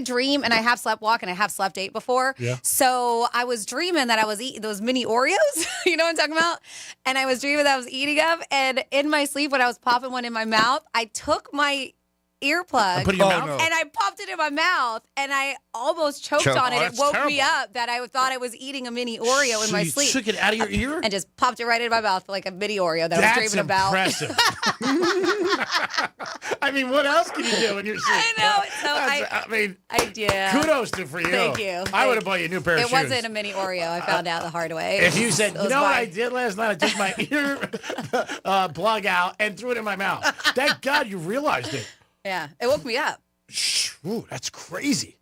dream, and I have slept walk, and I have slept ate before. Yeah. So I was dreaming that I was eating those mini Oreos. You know what I'm talking about? And I was dreaming that I was eating them, and in my sleep when I was popping one in my mouth, I took my earplug put it in your mouth? and I popped it in my mouth, and I almost choked on it. Oh, It that's woke terrible. me up that I thought I was eating a mini Oreo in my you sleep. took it out of your ear? And just popped it right in my mouth like a mini Oreo that I was dreaming about. Impressive. I mean, what else can you do when you're sleep? I know. So kudos to for you. Thank you. I would have bought you a new pair of shoes. It wasn't a mini Oreo. I found out the hard way. If you said, It you was know what mine. I did last night? I took my ear plug out and threw it in my mouth. Thank God you realized it. Yeah, it woke me up. Ooh, that's crazy.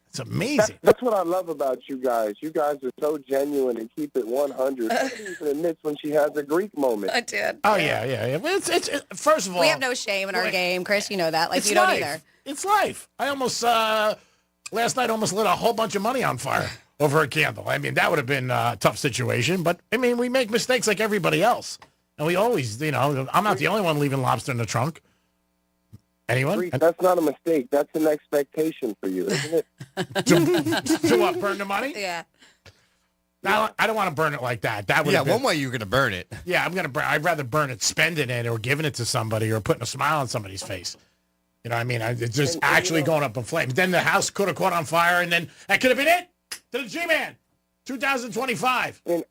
It's amazing. That's what I love about you guys. You guys are so genuine and keep it 100. She even admits when she has a Greek moment. I did. Oh, yeah. Well, it's first of all, We have no shame in our game, Chris. You know that. Like, it's you don't life. either. It's life. I almost, last night, almost lit a whole bunch of money on fire over a candle. I mean, that would have been a tough situation. But, I mean, we make mistakes like everybody else. And we always, I'm not the only one leaving lobster in the trunk. Anyone? Greek, that's not a mistake. That's an expectation for you, isn't it? to what, burn the money? Yeah. I don't want to burn it like that. That would one way you're going to burn it. Yeah, I'd rather burn it spending it or giving it to somebody or putting a smile on somebody's face. You know what I mean? It's just actually going up in flames. Then the house could have caught on fire, and then that could have been it to the G-Man. 2025. And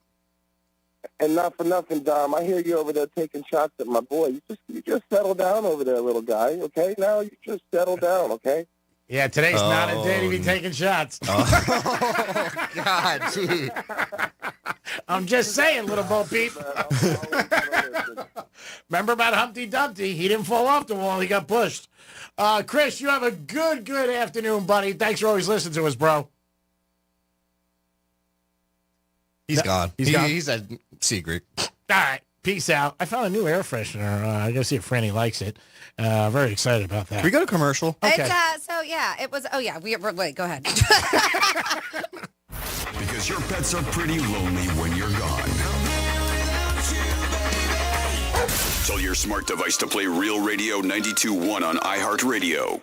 not for nothing, Dom. I hear you over there taking shots at my boy. You just settle down over there, little guy. Okay, now you just settle down. Okay. Yeah, today's not a day to be taking shots. Oh, God, gee. I'm just saying, little Bo Peep. Remember about Humpty Dumpty? He didn't fall off the wall. He got pushed. Chris, you have a good afternoon, buddy. Thanks for always listening to us, bro. He's gone. He's gone? He's a secret. All right. Peace out. I found a new air freshener. I got to see if Franny likes it. Very excited about that. Can we go to commercial? Okay. It was, wait, go ahead. Because your pets are pretty lonely when you're gone. Tell your smart device to play Real Radio 92.1 on iHeartRadio.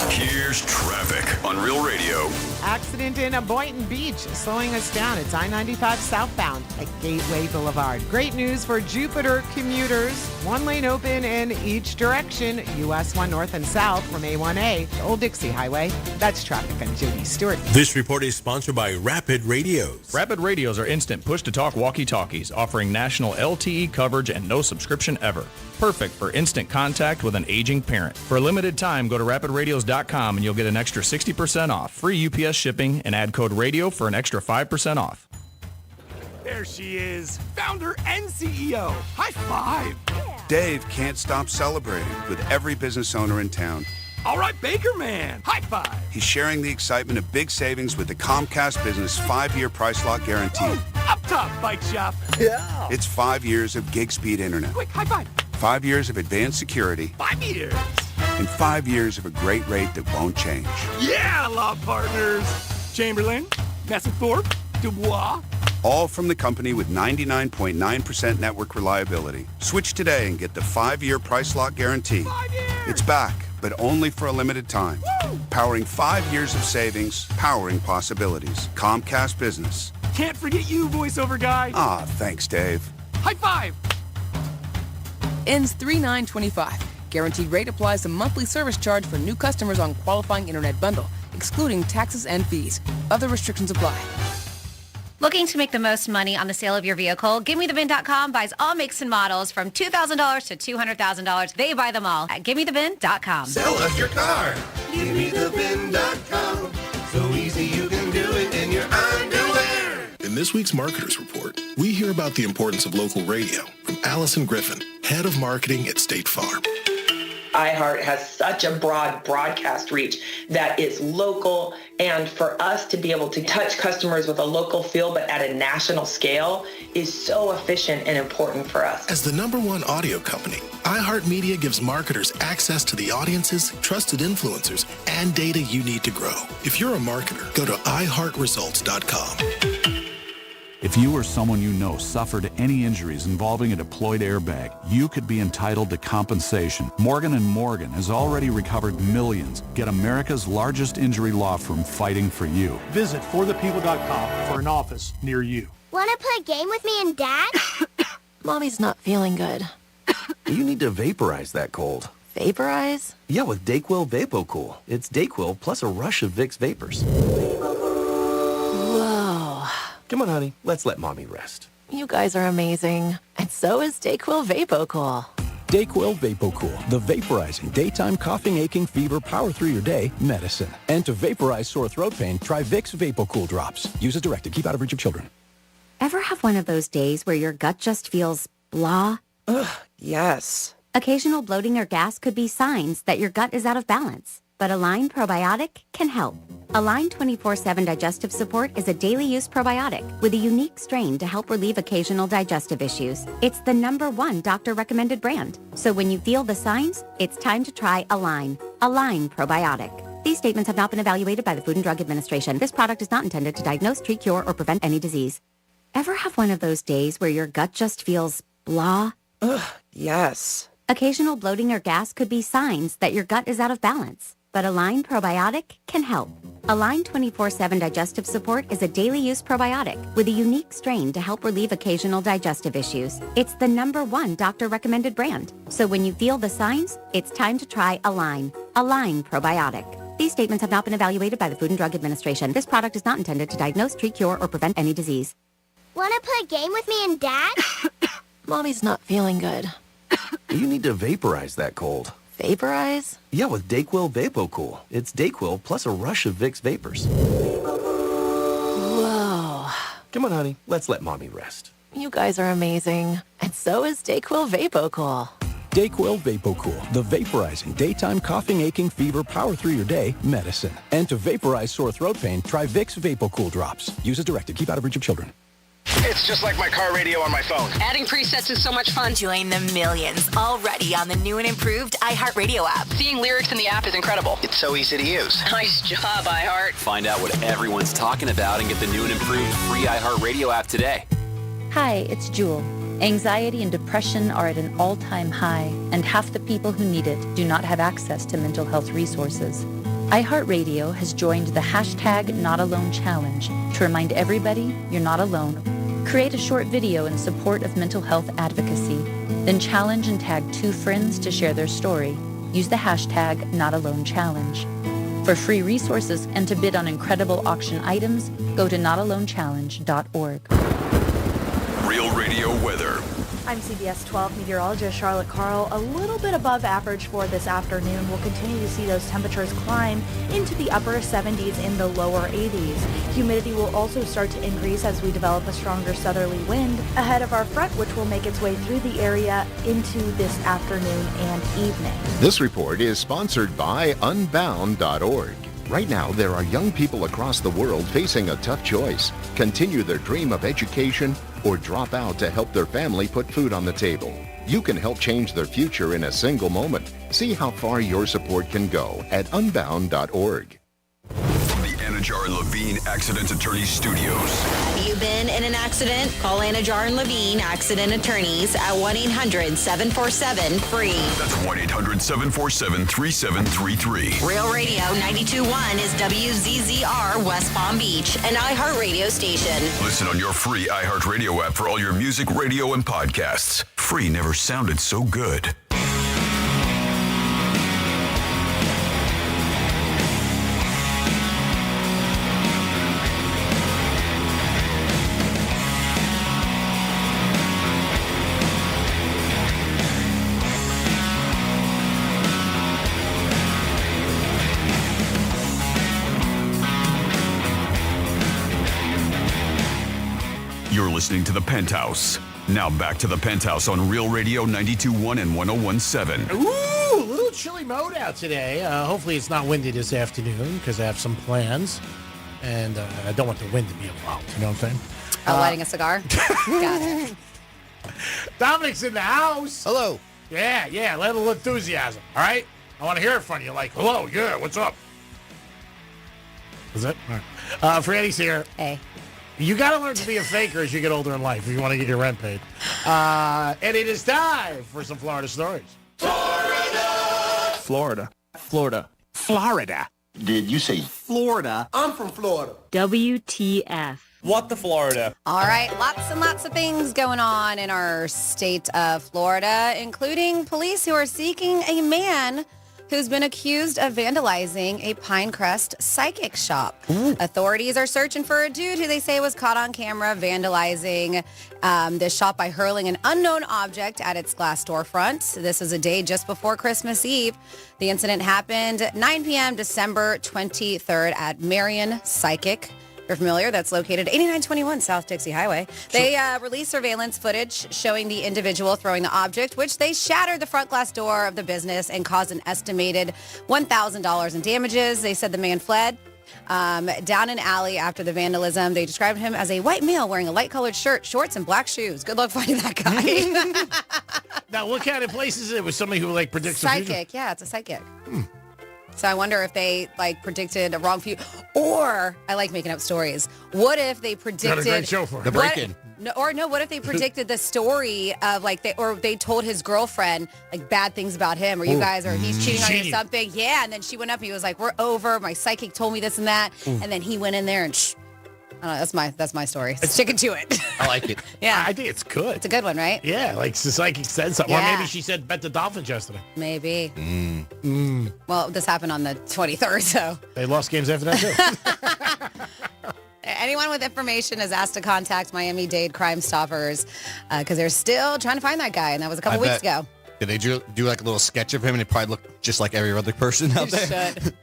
Here's traffic on Real Radio. Accident in Boynton Beach, slowing us down. It's I-95 southbound at Gateway Boulevard. Great news for Jupiter commuters. One lane open in each direction. US 1 north and south from A1A to Old Dixie Highway. That's traffic on J.D. Stewart. This report is sponsored by Rapid Radios. Rapid Radios are instant push-to-talk walkie-talkies, offering national LTE coverage and no subscription ever. Perfect for instant contact with an aging parent. For a limited time, go to rapidradios.com and you'll get an extra 60% off, free UPS shipping, and add code radio for an extra 5% off. There she is, founder and CEO. High five. Dave can't stop celebrating with every business owner in town. All right, Baker Man, high five. He's sharing the excitement of big savings with the Comcast Business 5-year price lock guarantee. Ooh, up top, bike shop. Yeah. It's 5 years of gig speed internet. Quick, high five. 5 years of advanced security. 5 years. And 5 years of a great rate that won't change. Yeah, law partners. Chamberlain, Messethorpe, Dubois. All from the company with 99.9% network reliability. Switch today and get the 5-year price lock guarantee. 5 years. It's back, but only for a limited time. Woo! Powering 5 years of savings, powering possibilities. Comcast Business. Can't forget you, voiceover guy. Ah, thanks, Dave. High five. Ends 3/9/25. Guaranteed rate applies to monthly service charge for new customers on qualifying internet bundle, excluding taxes and fees. Other restrictions apply. Looking to make the most money on the sale of your vehicle? GiveMeTheVin.com buys all makes and models from $2,000 to $200,000. They buy them all at GiveMeTheVin.com. Sell us your car. GiveMeTheVin.com. So easy you can do it in your underwear. In this week's Marketers Report, we hear about the importance of local radio from Allison Griffin, head of marketing at State Farm. iHeart has such a broad broadcast reach that is local, and for us to be able to touch customers with a local feel but at a national scale is so efficient and important for us. As the #1 audio company, iHeartMedia gives marketers access to the audiences, trusted influencers, and data you need to grow. If you're a marketer, go to iHeartResults.com. If you or someone you know suffered any injuries involving a deployed airbag, you could be entitled to compensation. Morgan & Morgan has already recovered millions. Get America's largest injury law firm fighting for you. Visit forthepeople.com for an office near you. Want to play a game with me and Dad? Mommy's not feeling good. You need to vaporize that cold. Vaporize? Yeah, with Dayquil VapoCool. It's Dayquil plus a rush of Vicks Vapors. Whoa. Come on, honey. Let's let Mommy rest. You guys are amazing. And so is Dayquil VapoCool. Dayquil VapoCool, the vaporizing daytime coughing, aching, fever, power through your day medicine. And to vaporize sore throat pain, try Vicks VapoCool drops. Use as directed. Keep out of reach of children. Ever have one of those days where your gut just feels blah? Ugh, yes. Occasional bloating or gas could be signs that your gut is out of balance. But Align Probiotic can help. Align 24/7 Digestive Support is a daily use probiotic with a unique strain to help relieve occasional digestive issues. It's the #1 doctor-recommended brand. So when you feel the signs, it's time to try Align. Align Probiotic. These statements have not been evaluated by the Food and Drug Administration. This product is not intended to diagnose, treat, cure, or prevent any disease. Ever have one of those days where your gut just feels blah? Ugh, yes. Occasional bloating or gas could be signs that your gut is out of balance. but Align Probiotic can help. Align 24/7 Digestive Support is a daily use probiotic with a unique strain to help relieve occasional digestive issues. It's the #1 doctor-recommended brand. So when you feel the signs, it's time to try Align. Align Probiotic. These statements have not been evaluated by the Food and Drug Administration. This product is not intended to diagnose, treat, cure, or prevent any disease. Want to play a game with me and Dad? Mommy's not feeling good. You need to vaporize that cold. Vaporize? Yeah, with Dayquil VapoCool. It's Dayquil plus a rush of Vicks vapors. Whoa. Come on, honey. Let's let Mommy rest. You guys are amazing. And so is Dayquil VapoCool. Dayquil VapoCool, the vaporizing daytime coughing, aching, fever, power through your day medicine. And to vaporize sore throat pain, try Vicks VapoCool drops. Use as directed. Keep out of reach of children. It's just like my car radio on my phone. Adding presets is so much fun. Join the millions already on the new and improved iHeartRadio app. Seeing lyrics in the app is incredible. It's so easy to use. Nice job, iHeart. Find out what everyone's talking about and get the new and improved free iHeartRadio app today. Hi, it's Jewel. Anxiety and depression are at an all-time high, and half the people who need it do not have access to mental health resources. iHeartRadio has joined the hashtag Not Alone Challenge to remind everybody you're not alone. Create a short video in support of mental health advocacy. Then challenge and tag 2 friends to share their story. Use the hashtag Not Alone Challenge. For free resources and to bid on incredible auction items, go to notalonechallenge.org. Real Radio weather. I'm CBS 12 meteorologist Charlotte Carl. A little bit above average for this afternoon. We'll continue to see those temperatures climb into the upper 70s in the lower 80s. Humidity will also start to increase as we develop a stronger southerly wind ahead of our front, which will make its way through the area into this afternoon and evening. This report is sponsored by Unbound.org. Right now, there are young people across the world facing a tough choice. Continue their dream of education or drop out to help their family put food on the table. You can help change their future in a single moment. See how far your support can go at Unbound.org. From the Anajar and Levine Accident Attorneys Studios. Have you been in an accident? Call Anajar and Levine Accident Attorneys at 1-800-747-FREE. That's 1-800-747-3733. Real Radio 92.1 is WZZR West Palm Beach, an iHeartRadio station. Listen on your free iHeartRadio app for all your music, radio, and podcasts. Free never sounded so good. You're listening to The Penthouse. Now back to The Penthouse on Real Radio 92.1 and 101.7. Ooh, a little chilly mode out today. Hopefully it's not windy this afternoon because I have some plans. And I don't want the wind to be involved. You know what I'm saying? Lighting a cigar? Got it. Dominic's in the house. Hello. Yeah, a little enthusiasm. All right? I want to hear it from you. Like, hello, yeah, what's up? Is it? All right. Franny's here. Hey. You got to learn to be a faker as you get older in life if you want to get your rent paid. And it is time for some Florida stories. Florida. Florida. Did you say Florida? I'm from Florida. WTF. What the Florida? All right, lots and lots of things going on in our state of Florida, including police who are seeking a man who's been accused of vandalizing a Pinecrest psychic shop. Authorities are searching for a dude who they say was caught on camera vandalizing this shop by hurling an unknown object at its glass storefront. This is a day just before Christmas Eve. The incident happened 9 p.m. December 23rd at Marion Psychic. You're familiar? That's located 8921 South Dixie Highway. They released surveillance footage showing the individual throwing the object, which they shattered the front glass door of the business and caused an estimated $1,000 in damages. They said the man fled down an alley after the vandalism. They described him as a white male wearing a light-colored shirt, shorts, and black shoes. Good luck finding that guy. Now, what kind of place is it? Was somebody who predicts the future? Psychic. Yeah, it's a psychic. So I wonder if they predicted a wrong few, or I like making up stories. What if they predicted Got a great show for it. The break-in. What if they predicted the story of they told his girlfriend bad things about him, or you guys, or he's cheating on you or something. Yeah, and then she went up and he was like, "We're over. My psychic told me this and that," and then he went in there and. I don't know, that's my story. Sticking to it. I like it. Yeah. I think it's good. It's a good one, right? Yeah, the psychic said something. Yeah. Or maybe she said bet the Dolphins yesterday. Maybe. Well, this happened on the 23rd, so. They lost games after that, too. Anyone with information is asked to contact Miami-Dade Crime Stoppers because they're still trying to find that guy, and that was a couple weeks ago. Did they do a little sketch of him, and he probably looked just like every other person out there? Should.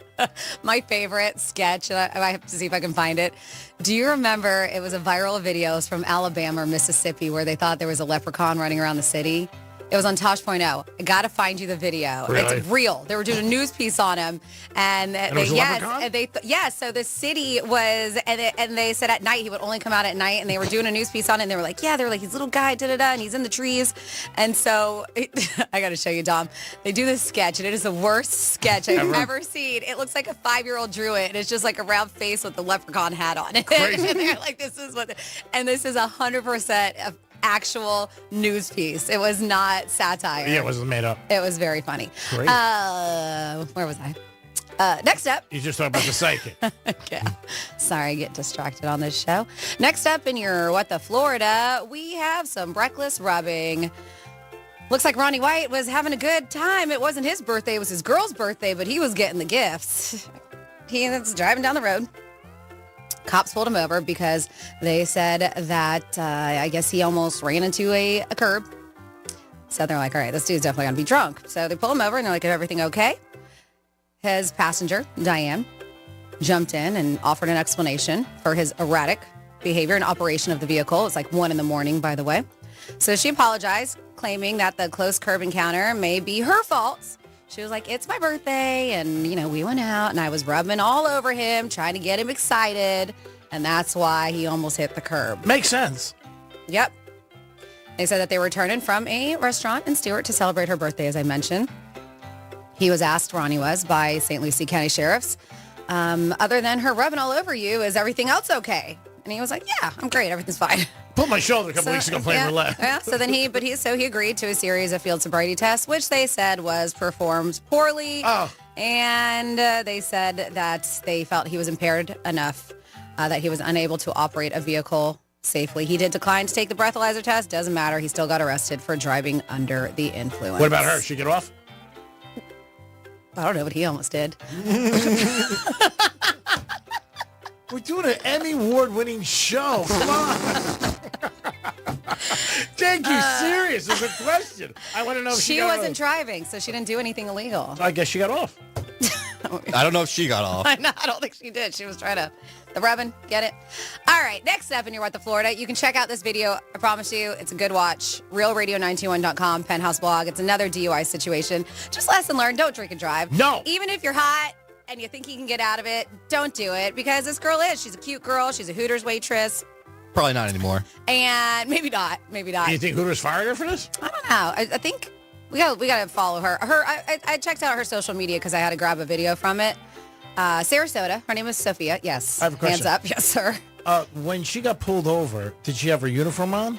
My favorite sketch, and I have to see if I can find it. Do you remember it was a viral video? It was from Alabama or Mississippi where they thought there was a leprechaun running around the city? It was on Tosh.0. I got to find you the video. Really? It's real. They were doing a news piece on him. And so the city was, and they said at night, he would only come out at night, and they were doing a news piece on it, and they were like, he's little guy, and he's in the trees. And so, I got to show you, Dom. They do this sketch, and it is the worst sketch I've ever seen. It looks like a 5-year-old drew it, and it's just like a round face with the leprechaun hat on it. Crazy. And they're like, this is 100% of actual news piece. It was not satire. Yeah, it wasn't made up. It was very funny. Great. Where was I? Next up. You just talked about the psychic. Okay. Sorry, I get distracted on this show. Next up in your What the Florida, we have some reckless rubbing. Looks like Ronnie White was having a good time. It wasn't his birthday. It was his girl's birthday, but he was getting the gifts. He was driving down the road. Cops pulled him over because they said that I guess he almost ran into a curb. So they're like, all right, this dude's definitely going to be drunk. So they pull him over and they're like, is everything okay? His passenger, Diane, jumped in and offered an explanation for his erratic behavior and operation of the vehicle. It's like 1 a.m, by the way. So she apologized, claiming that the close curb encounter may be her fault. She was like, it's my birthday, and, we went out, and I was rubbing all over him, trying to get him excited, and that's why he almost hit the curb. Makes sense. Yep. They said that they were returning from a restaurant in Stewart to celebrate her birthday, as I mentioned. He was asked, Ronnie was, by St. Lucie County Sheriffs, other than her rubbing all over you, is everything else okay? And he was like, yeah, I'm great, everything's fine. Put my shoulder a couple weeks ago playing roulette. Yeah, so then he agreed to a series of field sobriety tests, which they said was performed poorly. Oh. And they said that they felt he was impaired enough that he was unable to operate a vehicle safely. He did decline to take the breathalyzer test. Doesn't matter. He still got arrested for driving under the influence. What about her? She get off? I don't know, but he almost did. We're doing an Emmy Award-winning show. Come on. Take you serious. It's a question. I want to know if she got wasn't off. driving, so she didn't do anything illegal. I guess she got off. I don't know if she got off. I don't think she did. She was trying to, the rubbing, get it? All right, next up in your What the Florida, you can check out this video. I promise you, it's a good watch. RealRadio921.com, Penthouse blog. It's another DUI situation. Just lesson learned, don't drink and drive. No. Even if you're hot and you think you can get out of it, don't do it, because this girl she's a cute girl. She's a Hooters waitress. Probably not anymore. And maybe not. You think Hooters fired her for this? I don't know. I think we got to follow her. I checked out her social media because I had to grab a video from it. Sarasota. Her name is Sophia. Yes. I have a question. Hands up. Yes, sir. When she got pulled over, did she have her uniform on?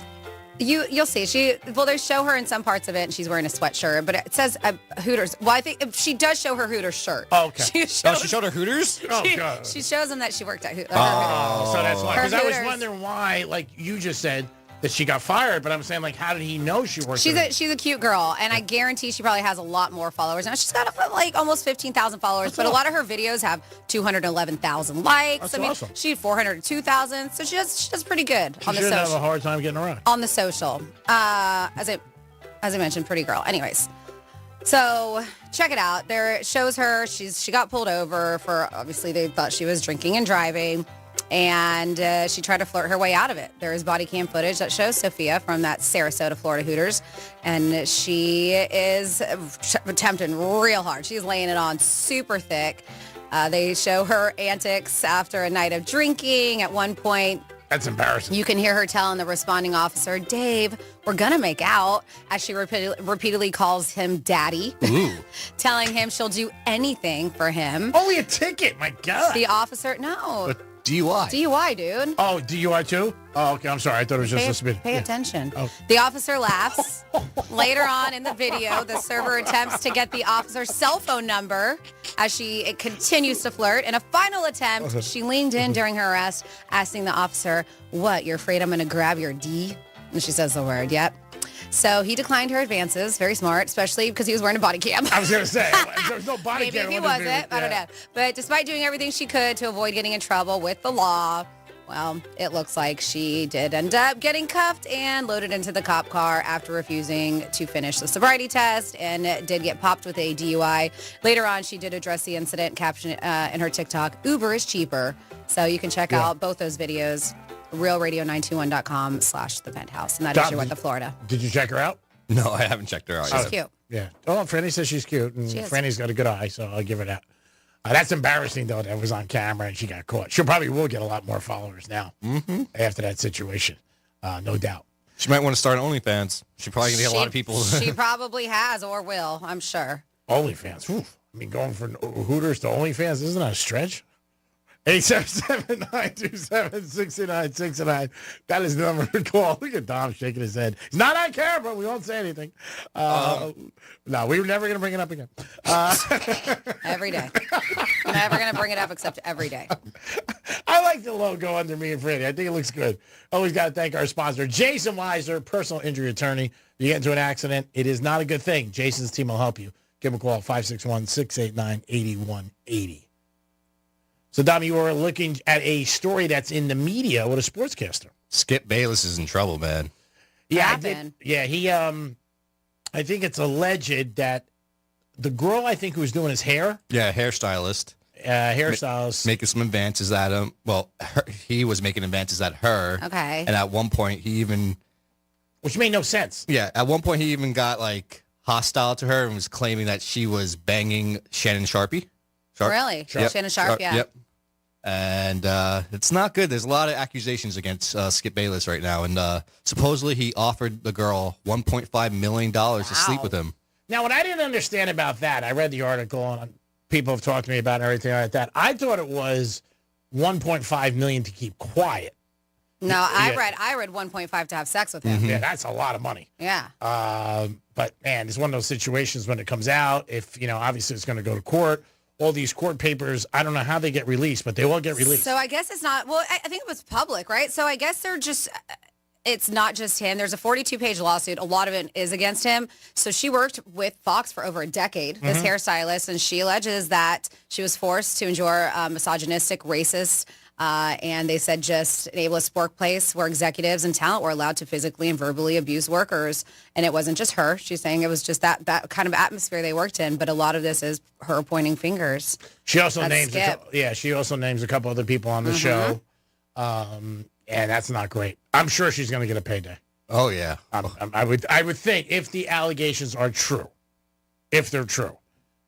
You'll see. They show her in some parts of it, and she's wearing a sweatshirt, but it says Hooters. Well, I think she does show her Hooters shirt. Oh, okay. She showed her Hooters? God. She shows them that she worked at Hooters. Oh, so that's why. Because I was Hooters. wondering why, like you just said, that she got fired, but I'm saying, like, how did he know she worked She's a cute girl, and I guarantee she probably has a lot more followers now. She's got like almost 15,000 followers, but a lot of her videos have 211,000 likes. That's awesome. She had 402,000, so she does pretty good on the social. She shouldn't have a social. hard time getting around. On the social, as I mentioned, pretty girl. Anyways, so check it out. There it shows her. She got pulled over for, obviously they thought she was drinking and driving. And she tried to flirt her way out of it. There is body cam footage that shows Sophia from that Sarasota, Florida Hooters. And she is attempting real hard. She's laying it on super thick. They show her antics after a night of drinking. At one point, That's embarrassing. You can hear her telling the responding officer, Dave, we're going to make out, as she repeatedly calls him daddy, telling him she'll do anything for him. Only a ticket, my God. The officer, no. But DUI. DUI, dude. Oh, DUI too? Oh, okay. I'm sorry. I thought it was just a spin. Pay attention. Oh. The officer laughs. Later on in the video, the server attempts to get the officer's cell phone number as she continues to flirt. In a final attempt, she leaned in during her arrest, asking the officer, what, you're afraid I'm going to grab your D? And she says the word, yep. So he declined her advances. Very smart, especially because he was wearing a body cam. I was going to say, there's no body Maybe cam. if he wasn't. I don't know. But despite doing everything she could to avoid getting in trouble with the law, well, it looks like she did end up getting cuffed and loaded into the cop car after refusing to finish the sobriety test and did get popped with a DUI. Later on, she did address the incident, caption in her TikTok, Uber is cheaper. So you can check out both those videos. realradio921.com/the Penthouse. And that is your What the Florida. Did you check her out? No, I haven't checked her out. She's cute. Yeah. Oh, Franny says she's cute. And She is. Franny's got a good eye, so I'll give her that. That's embarrassing, though, that was on camera and she got caught. She probably will get a lot more followers now after that situation. No doubt. She might want to start OnlyFans. She probably going to get a lot of people. She probably has or will, I'm sure. OnlyFans. Oof. I mean, going from Hooters to OnlyFans isn't that a stretch? 877-927-6969. That is the number to call. Look at Dom shaking his head. He's not on camera. We won't say anything. No, we were never going to bring it up again. Every day. Never going to bring it up except every day. I like the logo under me and Freddie. I think it looks good. Always got to thank our sponsor, Jason Weiser, personal injury attorney. You get into an accident, it is not a good thing. Jason's team will help you. Give him a call, 561-689-8180. So, Dom, you were looking at a story that's in the media with a sportscaster. Skip Bayless is in trouble, man. Yeah, he. I think it's alleged that the girl, I think, who was doing his hair. Yeah, hairstylist. Making some advances at him. Well, he was making advances at her. Okay. And at one point, he even. Which made no sense. Yeah, at one point, he even got, hostile to her and was claiming that she was banging Shannon Sharpe. Really? Yep. Shannon Sharpe, yeah. Yep. And it's not good. There's a lot of accusations against Skip Bayless right now. And supposedly he offered the girl $1.5 million to sleep with him. Now, what I didn't understand about that, I read the article and people have talked to me about it and everything like that. I thought it was $1.5 million to keep quiet. No, I read 1.5 to have sex with him. Mm-hmm. Yeah, that's a lot of money. Yeah. But, man, it's one of those situations when it comes out, if, obviously it's going to go to court. All these court papers, I don't know how they get released, but they will get released. So I guess it's not, well, I think it was public, right? So I guess it's not just him. There's a 42-page lawsuit. A lot of it is against him. So she worked with Fox for over a decade, this hairstylist, and she alleges that she was forced to endure misogynistic, racist, and they said just an ableist workplace where executives and talent were allowed to physically and verbally abuse workers. And it wasn't just her. She's saying it was just that kind of atmosphere they worked in. But a lot of this is her pointing fingers. She also names a couple other people on the show. And that's not great. I'm sure she's going to get a payday. Oh, yeah. I would think if the allegations are true, if they're true,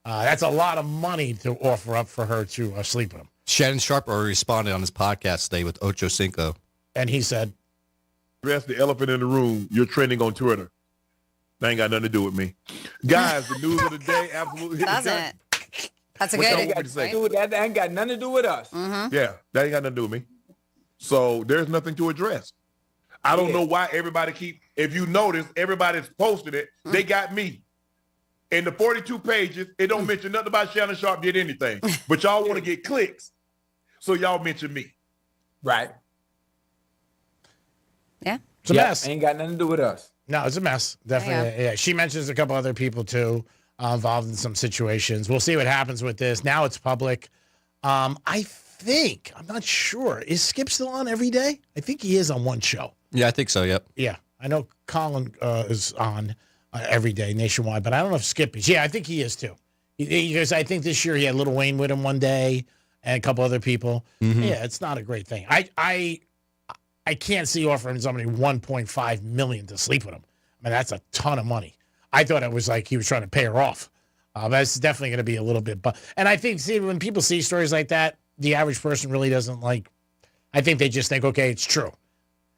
that's a lot of money to offer up for her to sleep with him. Shannon Sharpe already responded on his podcast today with Ocho Cinco. And he said, "Address the elephant in the room. You're trending on Twitter. That ain't got nothing to do with me." Guys, the news of the day absolutely hit doesn't. That's a What good y'all want me to say? Dude, that ain't got nothing to do with us. Yeah, that ain't got nothing to do with me. So there's nothing to address. I don't know why everybody if you notice, everybody's posted it. They got me. In the 42 pages, it don't mention nothing about Shannon Sharpe did anything. But y'all want to get clicks, so y'all mention me. Right. Yeah. It's a mess. Ain't got nothing to do with us. No, it's a mess. Definitely. Yeah. She mentions a couple other people, too, involved in some situations. We'll see what happens with this. Now it's public. I think, I'm not sure, is Skip still on every day? I think he is on one show. Yeah, I think so, yep. Yeah. I know Colin is on every day nationwide, but I don't know if Skip is. Yeah, I think he is, too. Because I think this year he had Lil Wayne with him one day and a couple other people. Yeah, it's not a great thing. I can't see offering somebody $1.5 million to sleep with him. I mean, that's a ton of money. I thought it was like he was trying to pay her off. That's definitely going to be a little bit. And I think, when people see stories like that, the average person really doesn't I think they just think, okay, it's true.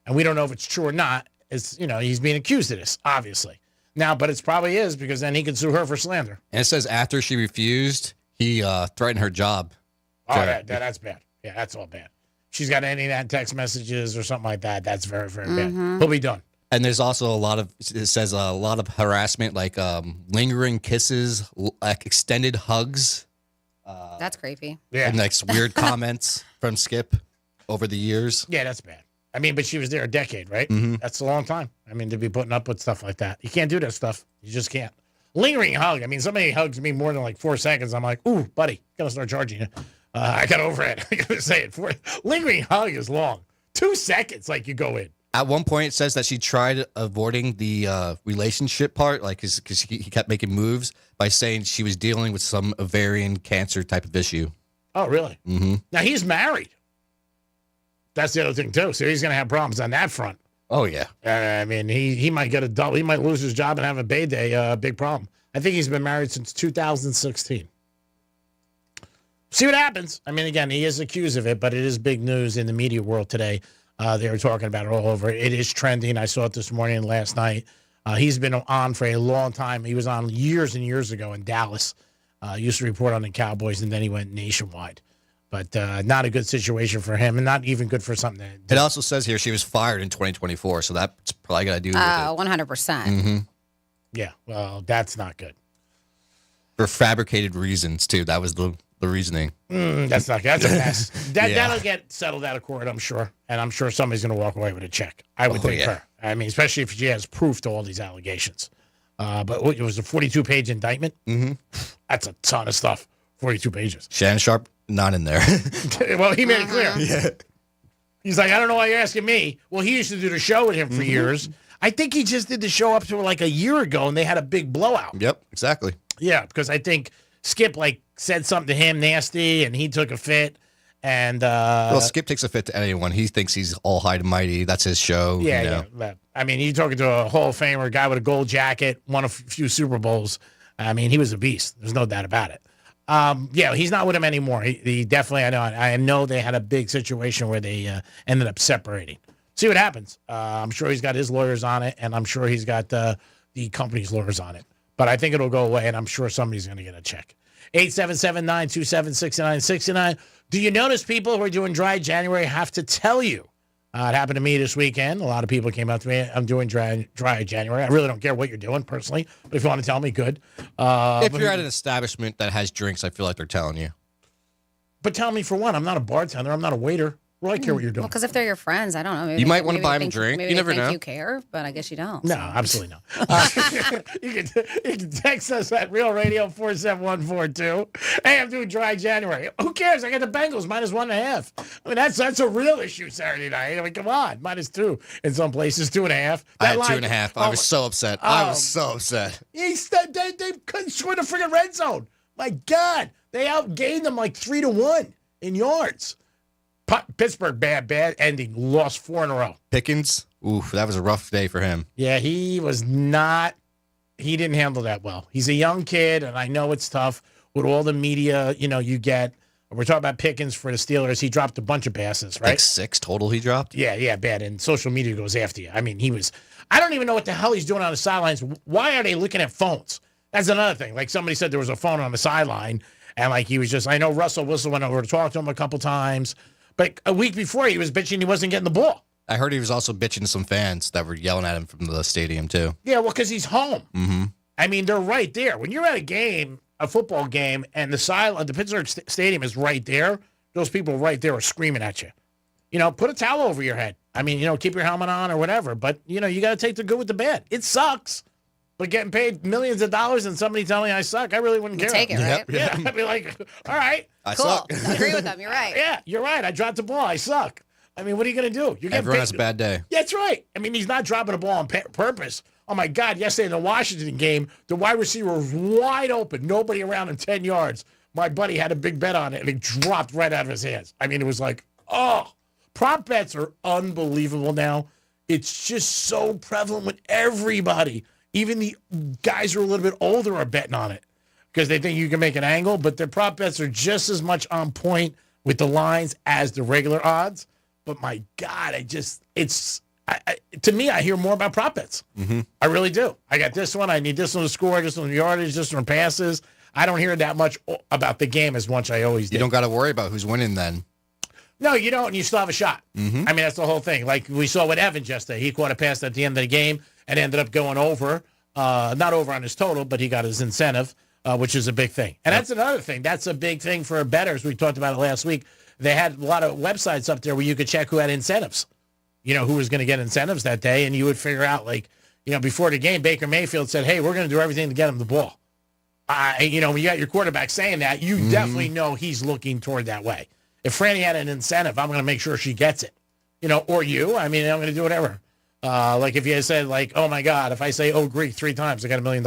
And we don't know if it's true or not. It's, he's being accused of this, obviously. Now, but it probably is, because then he can sue her for slander. And it says after she refused, he threatened her job. Oh, that's bad. Yeah, that's all bad. She's got any of that text messages or something like that. That's very, very bad. He'll be done. And there's also it says a lot of harassment, like lingering kisses, like extended hugs. That's creepy. Yeah. And like weird comments from Skip over the years. Yeah, that's bad. I mean, but she was there a decade, right? Mm-hmm. That's a long time. I mean, to be putting up with stuff like that. You can't do that stuff. You just can't. Lingering hug. I mean, somebody hugs me more than like 4 seconds. I'm like, ooh, buddy, gotta start charging you. I got over it. I gotta say it. Lingering hug is long. 2 seconds, like you go in. At one point, it says that she tried avoiding the relationship part, like because he kept making moves by saying she was dealing with some ovarian cancer type of issue. Oh, really? Mm-hmm. Now, he's married. That's the other thing, too. So he's going to have problems on that front. Oh, yeah. I mean, he might get a double. He might lose his job and have a big problem. I think he's been married since 2016. See what happens. I mean, again, he is accused of it, but it is big news in the media world today. They were talking about it all over. It is trending. I saw it this morning and last night. He's been on for a long time. He was on years and years ago in Dallas. Used to report on the Cowboys, and then he went nationwide. But not a good situation for him, and not even good for something. It also says here she was fired in 2024, so that's probably got to do with it. 100%. Mm-hmm. Yeah, well, that's not good. For fabricated reasons, too. That was the reasoning. That's not good. That's a mess. That'll get settled out of court, I'm sure. And I'm sure somebody's going to walk away with a check. I would think her. I mean, especially if she has proof to all these allegations. But it was a 42-page indictment. Mm-hmm. That's a ton of stuff. 42 pages. Shannon Sharp, not in there. Well, he made it clear. Yeah. He's like, I don't know why you're asking me. Well, he used to do the show with him for years. I think he just did the show up to like a year ago, and they had a big blowout. Yep, exactly. Yeah, because I think Skip said something to him nasty, and he took a fit. And well, Skip takes a fit to anyone. He thinks he's all high and mighty. That's his show. Yeah, yeah. I mean, he's talking to a Hall of Famer, a guy with a gold jacket, won a few Super Bowls. I mean, he was a beast. There's no doubt about it. Yeah, he's not with him anymore. He definitely, I know they had a big situation where they ended up separating. See what happens. I'm sure he's got his lawyers on it, and I'm sure he's got the company's lawyers on it. But I think it'll go away, and I'm sure somebody's going to get a check. 877-927-6969. Do you notice people who are doing dry January have to tell you? It happened to me this weekend. A lot of people came up to me. I'm doing dry January. I really don't care what you're doing personally, but if you want to tell me, good. If you're at an establishment that has drinks, I feel like they're telling you. But tell me for one, I'm not a bartender. I'm not a waiter. Well, I care what you're doing. Well, because if they're your friends, I don't know. Maybe you might want to buy them a drink. Maybe you never know. You care, but I guess you don't. No, absolutely not. You can text us at Real Radio 47142. Hey, I'm doing dry January. Who cares? I got the Bengals -1.5. I mean, that's a real issue Saturday night. I mean, come on, -2 in some places, 2.5. I had 2.5. I was so upset. I was so upset. They couldn't score the friggin' red zone. My God, they outgained them like 3-1 in yards. Pittsburgh, bad ending. Lost 4 in a row. Pickens, oof, that was a rough day for him. Yeah, he didn't handle that well. He's a young kid, and I know it's tough with all the media, you get. We're talking about Pickens for the Steelers. He dropped a bunch of passes, right? Like 6 total he dropped? Yeah, bad. And social media goes after you. I mean, I don't even know what the hell he's doing on the sidelines. Why are they looking at phones? That's another thing. Like somebody said there was a phone on the sideline, and he was just, I know Russell Wilson went over to talk to him a couple times. But a week before, he was bitching he wasn't getting the ball. I heard he was also bitching to some fans that were yelling at him from the stadium, too. Yeah, well, because he's home. Mm-hmm. I mean, they're right there. When you're at a football game, and the Pittsburgh Stadium is right there, those people right there are screaming at you. Put a towel over your head. I mean, keep your helmet on or whatever. But, you got to take the good with the bad. It sucks. But getting paid millions of dollars and somebody telling me I suck, I really wouldn't care. Take it, right? Yeah, I'd be like, all right. I cool. suck. I agree with them. You're right. Yeah, you're right. I dropped the ball. I suck. I mean, what are you going to do? Everyone has a bad day. Yeah, that's right. I mean, he's not dropping the ball on purpose. Oh, my God. Yesterday in the Washington game, the wide receiver was wide open. Nobody around him 10 yards. My buddy had a big bet on it, and it dropped right out of his hands. I mean, it was like, oh. Prop bets are unbelievable now. It's just so prevalent with everybody. Even the guys who are a little bit older are betting on it because they think you can make an angle, but their prop bets are just as much on point with the lines as the regular odds. But my God, to me, I hear more about prop bets. Mm-hmm. I really do. I got this one. I need this one to score, this one yardage, this one passes. I don't hear that much about the game as much I always did. You don't got to worry about who's winning then. No, you don't, and you still have a shot. Mm-hmm. I mean, that's the whole thing. Like we saw with Evans yesterday. He caught a pass at the end of the game and ended up going over. Not over on his total, but he got his incentive, which is a big thing. And that's another thing. That's a big thing for bettors. We talked about it last week. They had a lot of websites up there where you could check who had incentives. Who was going to get incentives that day, and you would figure out, before the game, Baker Mayfield said, hey, we're going to do everything to get him the ball. When you got your quarterback saying that, you definitely know he's looking toward that way. If Franny had an incentive, I'm going to make sure she gets it. Or you. I mean, I'm going to do whatever. Like if you had said, oh, my God, if I say, oh, Greek 3 times, I got $1 million.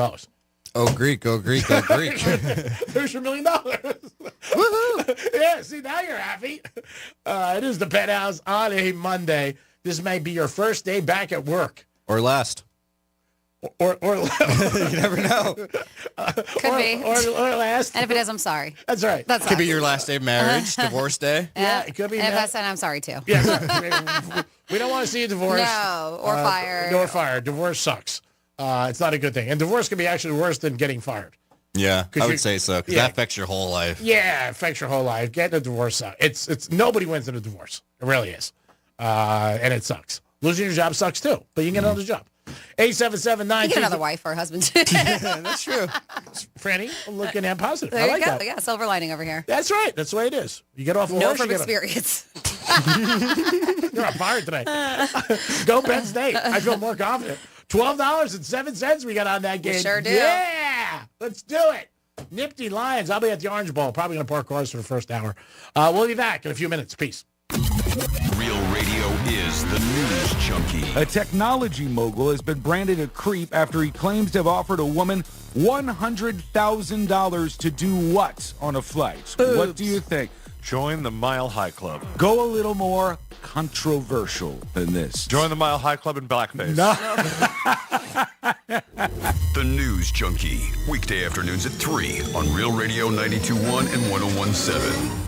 Oh, Greek, oh, Greek, oh, Greek. There's your $1 million. Woohoo! Yeah, see, now you're happy. It is the Penthouse on a Monday. This may be your first day back at work. Or last. Or you never know. Could be. Or last. And if it is, I'm sorry. That's right. Could be your last day of marriage, divorce day. Yeah, it could be. And if that's, then I'm sorry too. Yeah, we don't want to see a divorce. No, or fired. Or fired. Divorce sucks. It's not a good thing. And divorce can be actually worse than getting fired. Yeah, I would say so, because that affects your whole life. Yeah, it affects your whole life. Getting a divorce sucks. It's nobody wins in a divorce. It really is. And it sucks. Losing your job sucks too, but you can get another job. 877-9. You get another wife or a husband too. Yeah, that's true. Franny, I'm looking at positive. There I you like go. that. Yeah, silver lining over here. That's right. That's the way it is. You get off a No horse, from you experience. You're on fire today. Go Penn State. I feel more confident. $12.07 we got on that game. We sure do. Yeah. Let's do it. Nifty Lions. I'll be at the Orange Bowl. Probably going to park cars for the first hour. We'll be back in a few minutes. Peace. Real radio is the news junkie. A technology mogul has been branded a creep after he claims to have offered a woman $100,000 to do what on a flight? Oops. What do you think? Join the Mile High Club. Go a little more controversial than this. Join the Mile High Club in blackface. No. The News Junkie. Weekday afternoons at 3 on Real Radio 92.1 and 101.7.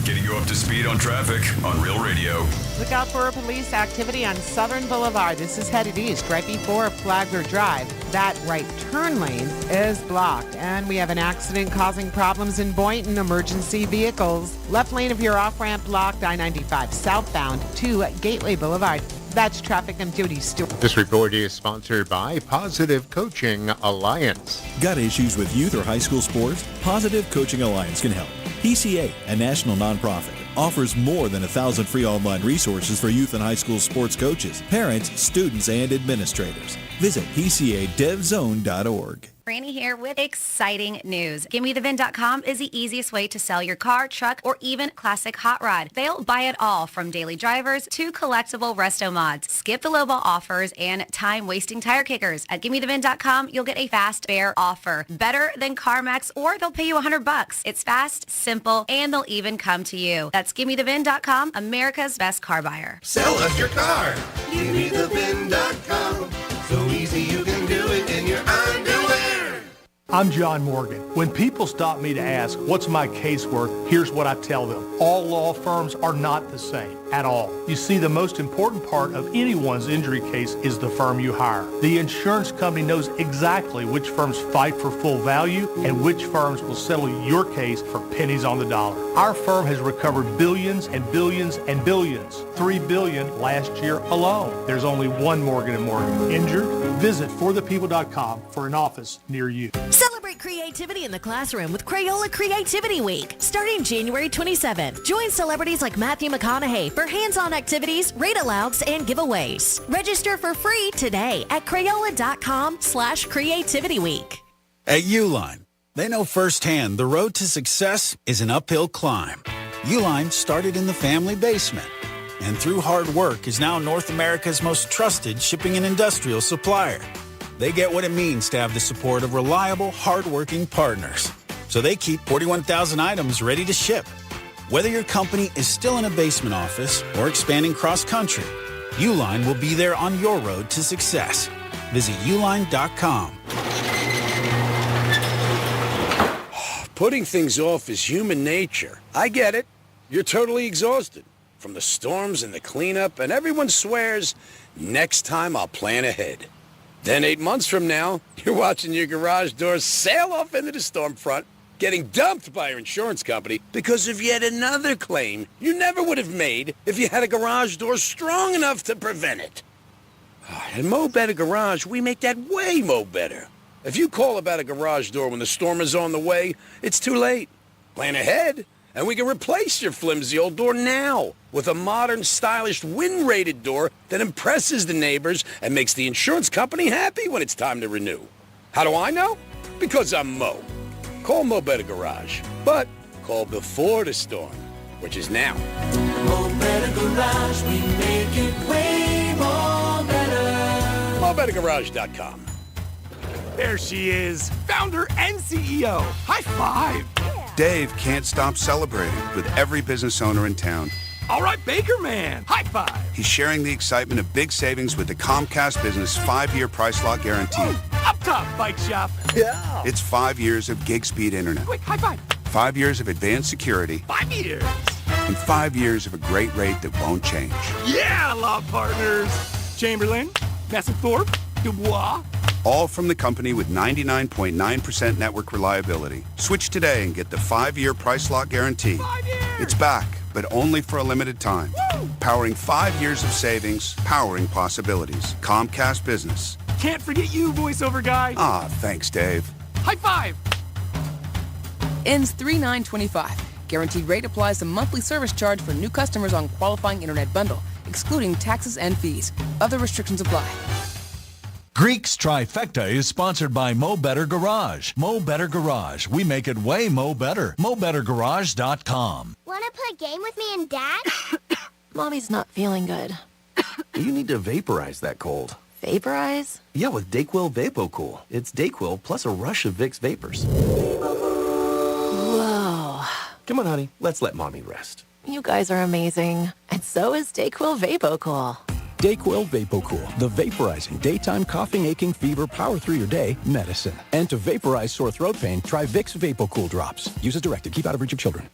Getting you up to speed on traffic on Real Radio. Look out for police activity on Southern Boulevard. This is headed east right before Flagler Drive. That right turn lane is blocked. And we have an accident causing problems in Boynton. Emergency vehicles. Left lane of your off-ramp blocked. I-95 southbound to Gateway Boulevard. That's traffic. I'm Jody Stewart. This report is sponsored by Positive Coaching Alliance. Got issues with youth or high school sports? Positive Coaching Alliance can help. PCA, a national nonprofit, offers more than 1,000 free online resources for youth and high school sports coaches, parents, students, and administrators. Visit PCADevZone.org. Franny here with exciting news. GimmeTheVin.com is the easiest way to sell your car, truck, or even classic hot rod. They'll buy it all from daily drivers to collectible resto mods. Skip the lowball offers and time-wasting tire kickers. At GimmeTheVin.com, you'll get a fast, fair offer. Better than CarMax, or they'll pay you $100. It's fast, simple, and they'll even come to you. That's GimmeTheVin.com, America's best car buyer. Sell us your car. GimmeTheVin.com. So easy you can do it in your underwear. I'm John Morgan. When people stop me to ask, what's my case worth, here's what I tell them. All law firms are not the same at all. You see, the most important part of anyone's injury case is the firm you hire. The insurance company knows exactly which firms fight for full value and which firms will settle your case for pennies on the dollar. Our firm has recovered billions and billions and billions. $3 billion last year alone. There's only one Morgan & Morgan. Injured? Visit forthepeople.com for an office near you. Celebrate creativity in the classroom with Crayola Creativity Week, starting January 27th. Join celebrities like Matthew McConaughey for hands-on activities, read-alouds, and giveaways. Register for free today at Crayola.com/creativityweek. At Uline, they know firsthand the road to success is an uphill climb. Uline started in the family basement, and through hard work is now North America's most trusted shipping and industrial supplier. They get what it means to have the support of reliable, hardworking partners. So they keep 41,000 items ready to ship. Whether your company is still in a basement office or expanding cross-country, Uline will be there on your road to success. Visit uline.com. Putting things off is human nature. I get it. you're totally exhausted from the storms and the cleanup, and everyone swears, next time I'll plan ahead. Then 8 months from now, you're watching your garage door sail off into the storm front, getting dumped by your insurance company because of yet another claim you never would have made if you had a garage door strong enough to prevent it. At Mo Better Garage, we make that way mo better. If you call about a garage door when the storm is on the way, it's too late. Plan ahead, and we can replace your flimsy old door now with a modern, stylish, wind-rated door that impresses the neighbors and makes the insurance company happy when it's time to renew. How do I know? Because I'm Mo. Call Mo Better Garage, but call before the storm, which is now. Mo Better Garage, we make it way more better. MoBetterGarage.com. There she is, founder and CEO. High five. Dave can't stop celebrating with every business owner in town. All right, Baker Man. High five. He's sharing the excitement of big savings with the Comcast Business 5-year price lock guarantee. Up top, Bike Shop. Yeah. It's 5 years of gig speed internet. Quick, high five. 5 years of advanced security. 5 years. And 5 years of a great rate that won't change. Yeah, law partners. Chamberlain, Messethorpe, Dubois. All from the company with 99.9% network reliability. Switch today and get the 5-year price lock guarantee. 5 years. It's back, but only for a limited time. Woo! Powering 5 years of savings, powering possibilities. Comcast Business. Can't forget you, voiceover guy. Ah, thanks, Dave. High five. Ends 3/9/25. Guaranteed rate applies to monthly service charge for new customers on qualifying internet bundle, excluding taxes and fees. Other restrictions apply. Greek's Trifecta is sponsored by Mo Better Garage. Mo Better Garage. We make it way mo better. MoBetterGarage.com. Want to play a game with me and Dad? Mommy's not feeling good. You need to vaporize that cold. Vaporize? Yeah, with Dayquil VapoCool. It's Dayquil plus a rush of Vicks vapors. Whoa. Come on, honey. Let's let Mommy rest. You guys are amazing. And so is Dayquil VapoCool. Dayquil VapoCool, the vaporizing daytime coughing, aching, fever, power through your day medicine. And to vaporize sore throat pain, try Vicks VapoCool drops. Use as directed. Keep out of reach of children.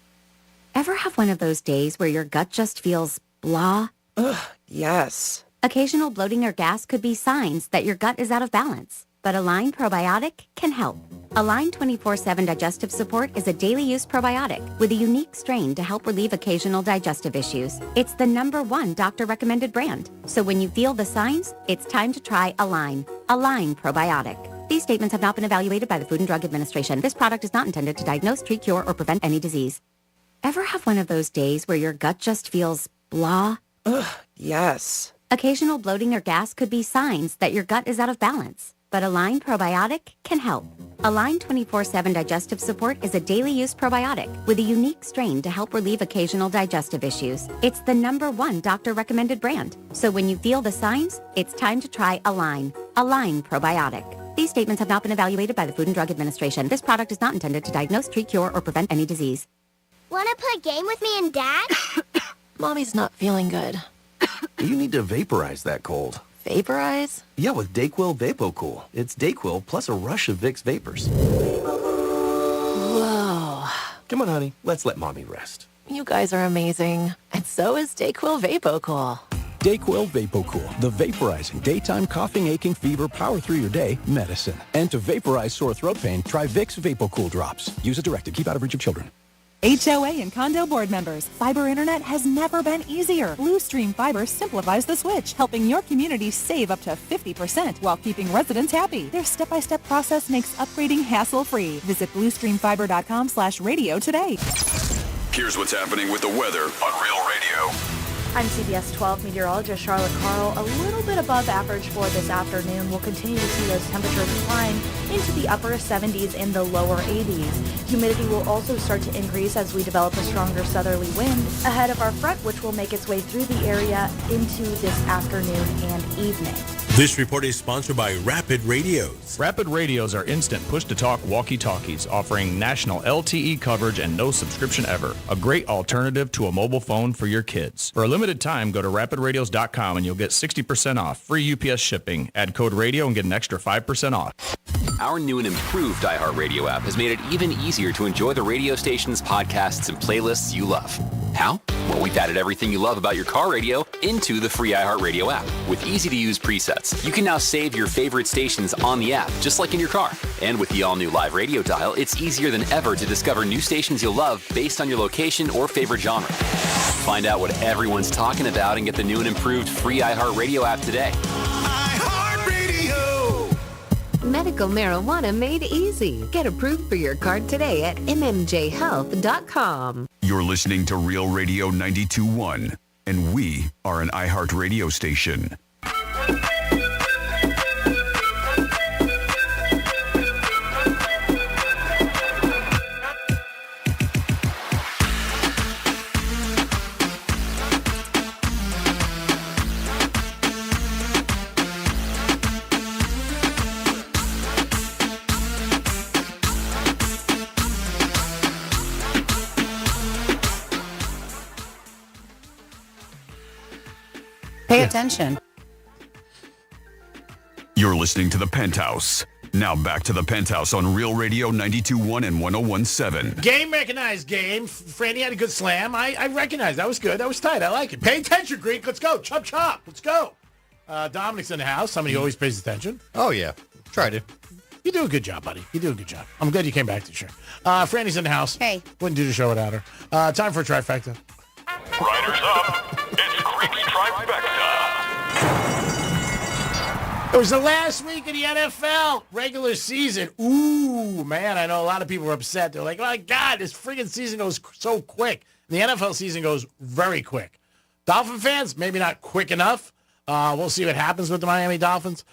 Ever have one of those days where your gut just feels blah? Ugh, yes. Occasional bloating or gas could be signs that your gut is out of balance. But Align Probiotic can help. Align 24/7 Digestive Support is a daily use probiotic with a unique strain to help relieve occasional digestive issues. It's the #1 doctor-recommended brand. So when you feel the signs, it's time to try Align. Align Probiotic. These statements have not been evaluated by the Food and Drug Administration. This product is not intended to diagnose, treat, cure, or prevent any disease. Ever have one of those days where your gut just feels blah? Ugh, yes. Occasional bloating or gas could be signs that your gut is out of balance. But Align Probiotic can help. Align 24/7 Digestive Support is a daily use probiotic with a unique strain to help relieve occasional digestive issues. It's the #1 doctor-recommended brand. So when you feel the signs, it's time to try Align. Align Probiotic. These statements have not been evaluated by the Food and Drug Administration. This product is not intended to diagnose, treat, cure, or prevent any disease. Want to play a game with me and Dad? Mommy's not feeling good. You need to vaporize that cold. Vaporize? Yeah, with Dayquil VapoCool. It's Dayquil plus a rush of Vicks vapors. Whoa. Come on, honey. Let's let Mommy rest. You guys are amazing. And so is Dayquil VapoCool. Dayquil VapoCool, the vaporizing daytime coughing, aching, fever, power through your day medicine. And to vaporize sore throat pain, try Vicks VapoCool drops. Use as directed. Keep out of reach of children. HOA and condo board members, fiber internet has never been easier. Bluestream Fiber simplifies the switch, helping your community save up to 50% while keeping residents happy. Their step-by-step process makes upgrading hassle-free. Visit bluestreamfiber.com/radio today. Here's what's happening with the weather on Real Radio. I'm CBS 12 meteorologist Charlotte Carl. A little bit above average for this afternoon. We'll continue to see those temperatures climb into the upper 70s and the lower 80s. Humidity will also start to increase as we develop a stronger southerly wind ahead of our front, which will make its way through the area into this afternoon and evening. This report is sponsored by Rapid Radios. Rapid Radios are instant push-to-talk walkie-talkies offering national LTE coverage and no subscription ever. A great alternative to a mobile phone for your kids. For a limited time, go to rapidradios.com and you'll get 60% off, free UPS shipping. Add code radio and get an extra 5% off. Our new and improved iHeartRadio app has made it even easier to enjoy the radio station's podcasts and playlists you love. How? Well, we've added everything you love about your car radio into the free iHeartRadio app. With easy-to-use presets, you can now save your favorite stations on the app, just like in your car. And with the all-new live radio dial, it's easier than ever to discover new stations you'll love based on your location or favorite genre. Find out what everyone's talking about and get the new and improved free iHeartRadio app today. Medical marijuana made easy. Get approved for your card today at mmjhealth.com. You're listening to Real Radio 92.1, and we are an iHeart radio station. Pay attention. You're listening to The Penthouse. Now back to The Penthouse on Real Radio 92.1 and 101.7. Game recognized game. Franny had a good slam. I recognize that was good. That was tight. I like it. Pay attention, Greek. Let's go. Chop, chop. Let's go. Dominic's in the house. Somebody who always pays attention. Oh, yeah. Try to. You do a good job, buddy. You do a good job. I'm glad you came back to the show. Franny's in the house. Hey. Wouldn't do the show without her. Time for a trifecta. Riders up. It's Greek's Trifecta. It was the last week of the NFL regular season. Ooh, man, I know a lot of people were upset. They're like, oh, my God, this friggin' season goes so quick. And the NFL season goes very quick. Dolphin fans, maybe not quick enough. We'll see what happens with the Miami Dolphins.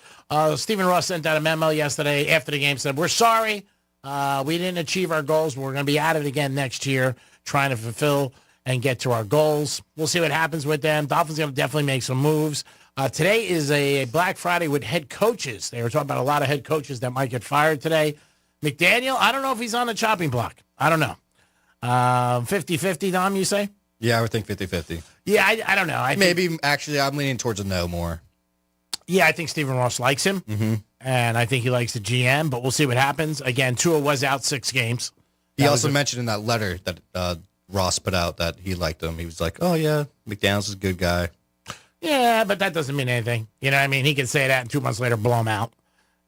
Stephen Ross sent out a memo yesterday after the game, said, we're sorry. We didn't achieve our goals. We're going to be at it again next year, trying to fulfill and get to our goals. We'll see what happens with them. Dolphins going to definitely make some moves. Today is a Black Friday with head coaches. They were talking about a lot of head coaches that might get fired today. McDaniel, I don't know if he's on the chopping block. I don't know. 50-50, Dom, you say? Yeah, I would think 50-50. Yeah, I don't know. Actually, I'm leaning towards a no more. Yeah, I think Stephen Ross likes him, and I think he likes the GM, but we'll see what happens. Again, Tua was out 6 games. He also mentioned in that letter that Ross put out that he liked him. He was like, oh, yeah, McDaniels is a good guy. Yeah, but that doesn't mean anything. You know what I mean? He can say that and 2 months later blow him out.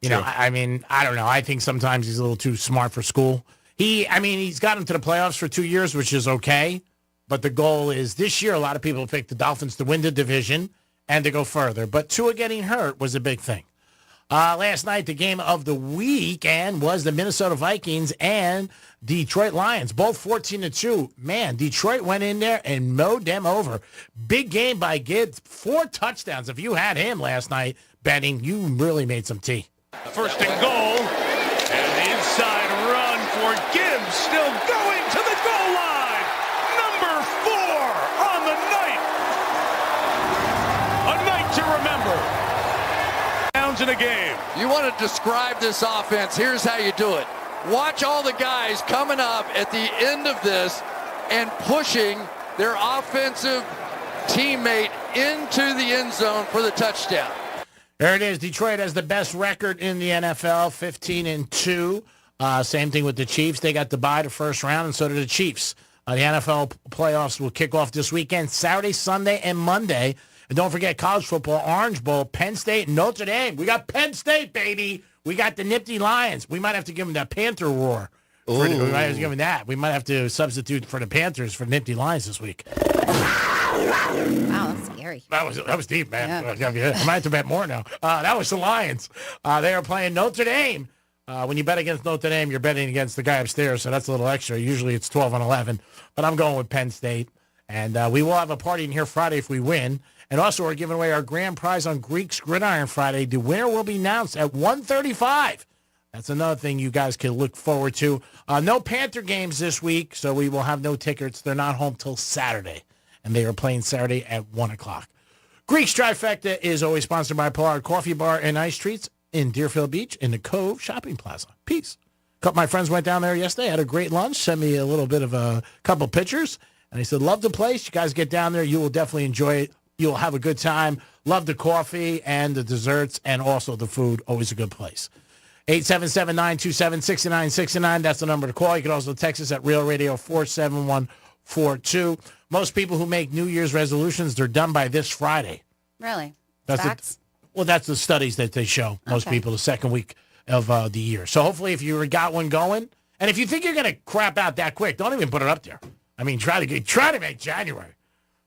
You know, I mean, I don't know. I think sometimes he's a little too smart for school. He's gotten to the playoffs for 2 years, which is okay. But the goal is this year, a lot of people picked the Dolphins to win the division and to go further. But Tua getting hurt was a big thing. Last night, the game of the weekend was the Minnesota Vikings and Detroit Lions, both 14-2. Man, Detroit went in there and mowed them over. Big game by Gibbs, 4 touchdowns. If you had him last night betting, you really made some tea. First and goal, and the inside run for Gibbs, still going to the goal line. Number 4 on the night. A night to remember. In a game. You want to describe this offense, here's how you do it. Watch all the guys coming up at the end of this and pushing their offensive teammate into the end zone for the touchdown. There it is. Detroit has the best record in the NFL, 15-2. Same thing with the Chiefs. They got the bye the first round, and so did the Chiefs. The NFL playoffs will kick off this weekend, Saturday, Sunday, and Monday. And don't forget college football, Orange Bowl, Penn State, Notre Dame. We got Penn State, baby. We got the Nifty Lions. We might have to give them that Panther roar. We might have to give them that. We might have to substitute for the Panthers for Nifty Lions this week. Wow, that's scary. That was deep, man. Yeah. I might have to bet more now. That was the Lions. They are playing Notre Dame. When you bet against Notre Dame, you're betting against the guy upstairs, so that's a little extra. Usually it's 12-11, but I'm going with Penn State. And we will have a party in here Friday if we win. And also, we're giving away our grand prize on Greek's Gridiron Friday. The winner will be announced at 1:35. That's another thing you guys can look forward to. No Panther games this week, so we will have no tickets. They're not home till Saturday, and they are playing Saturday at 1 o'clock. Greek's Trifecta is always sponsored by Pollard Coffee Bar and Ice Treats in Deerfield Beach in the Cove Shopping Plaza. Peace. A couple of my friends went down there yesterday, had a great lunch, sent me a little bit of a couple pictures, and they said, love the place. You guys get down there. You will definitely enjoy it. You'll have a good time. Love the coffee and the desserts and also the food. Always a good place. 877-927-6969. That's the number to call. You can also text us at Real Radio 47142. Most people who make New Year's resolutions, they're done by this Friday. Really? That's Facts? that's the studies that they show. Most people the second week of the year. So hopefully if you got one going, and if you think you're going to crap out that quick, don't even put it up there. I mean, try to make January.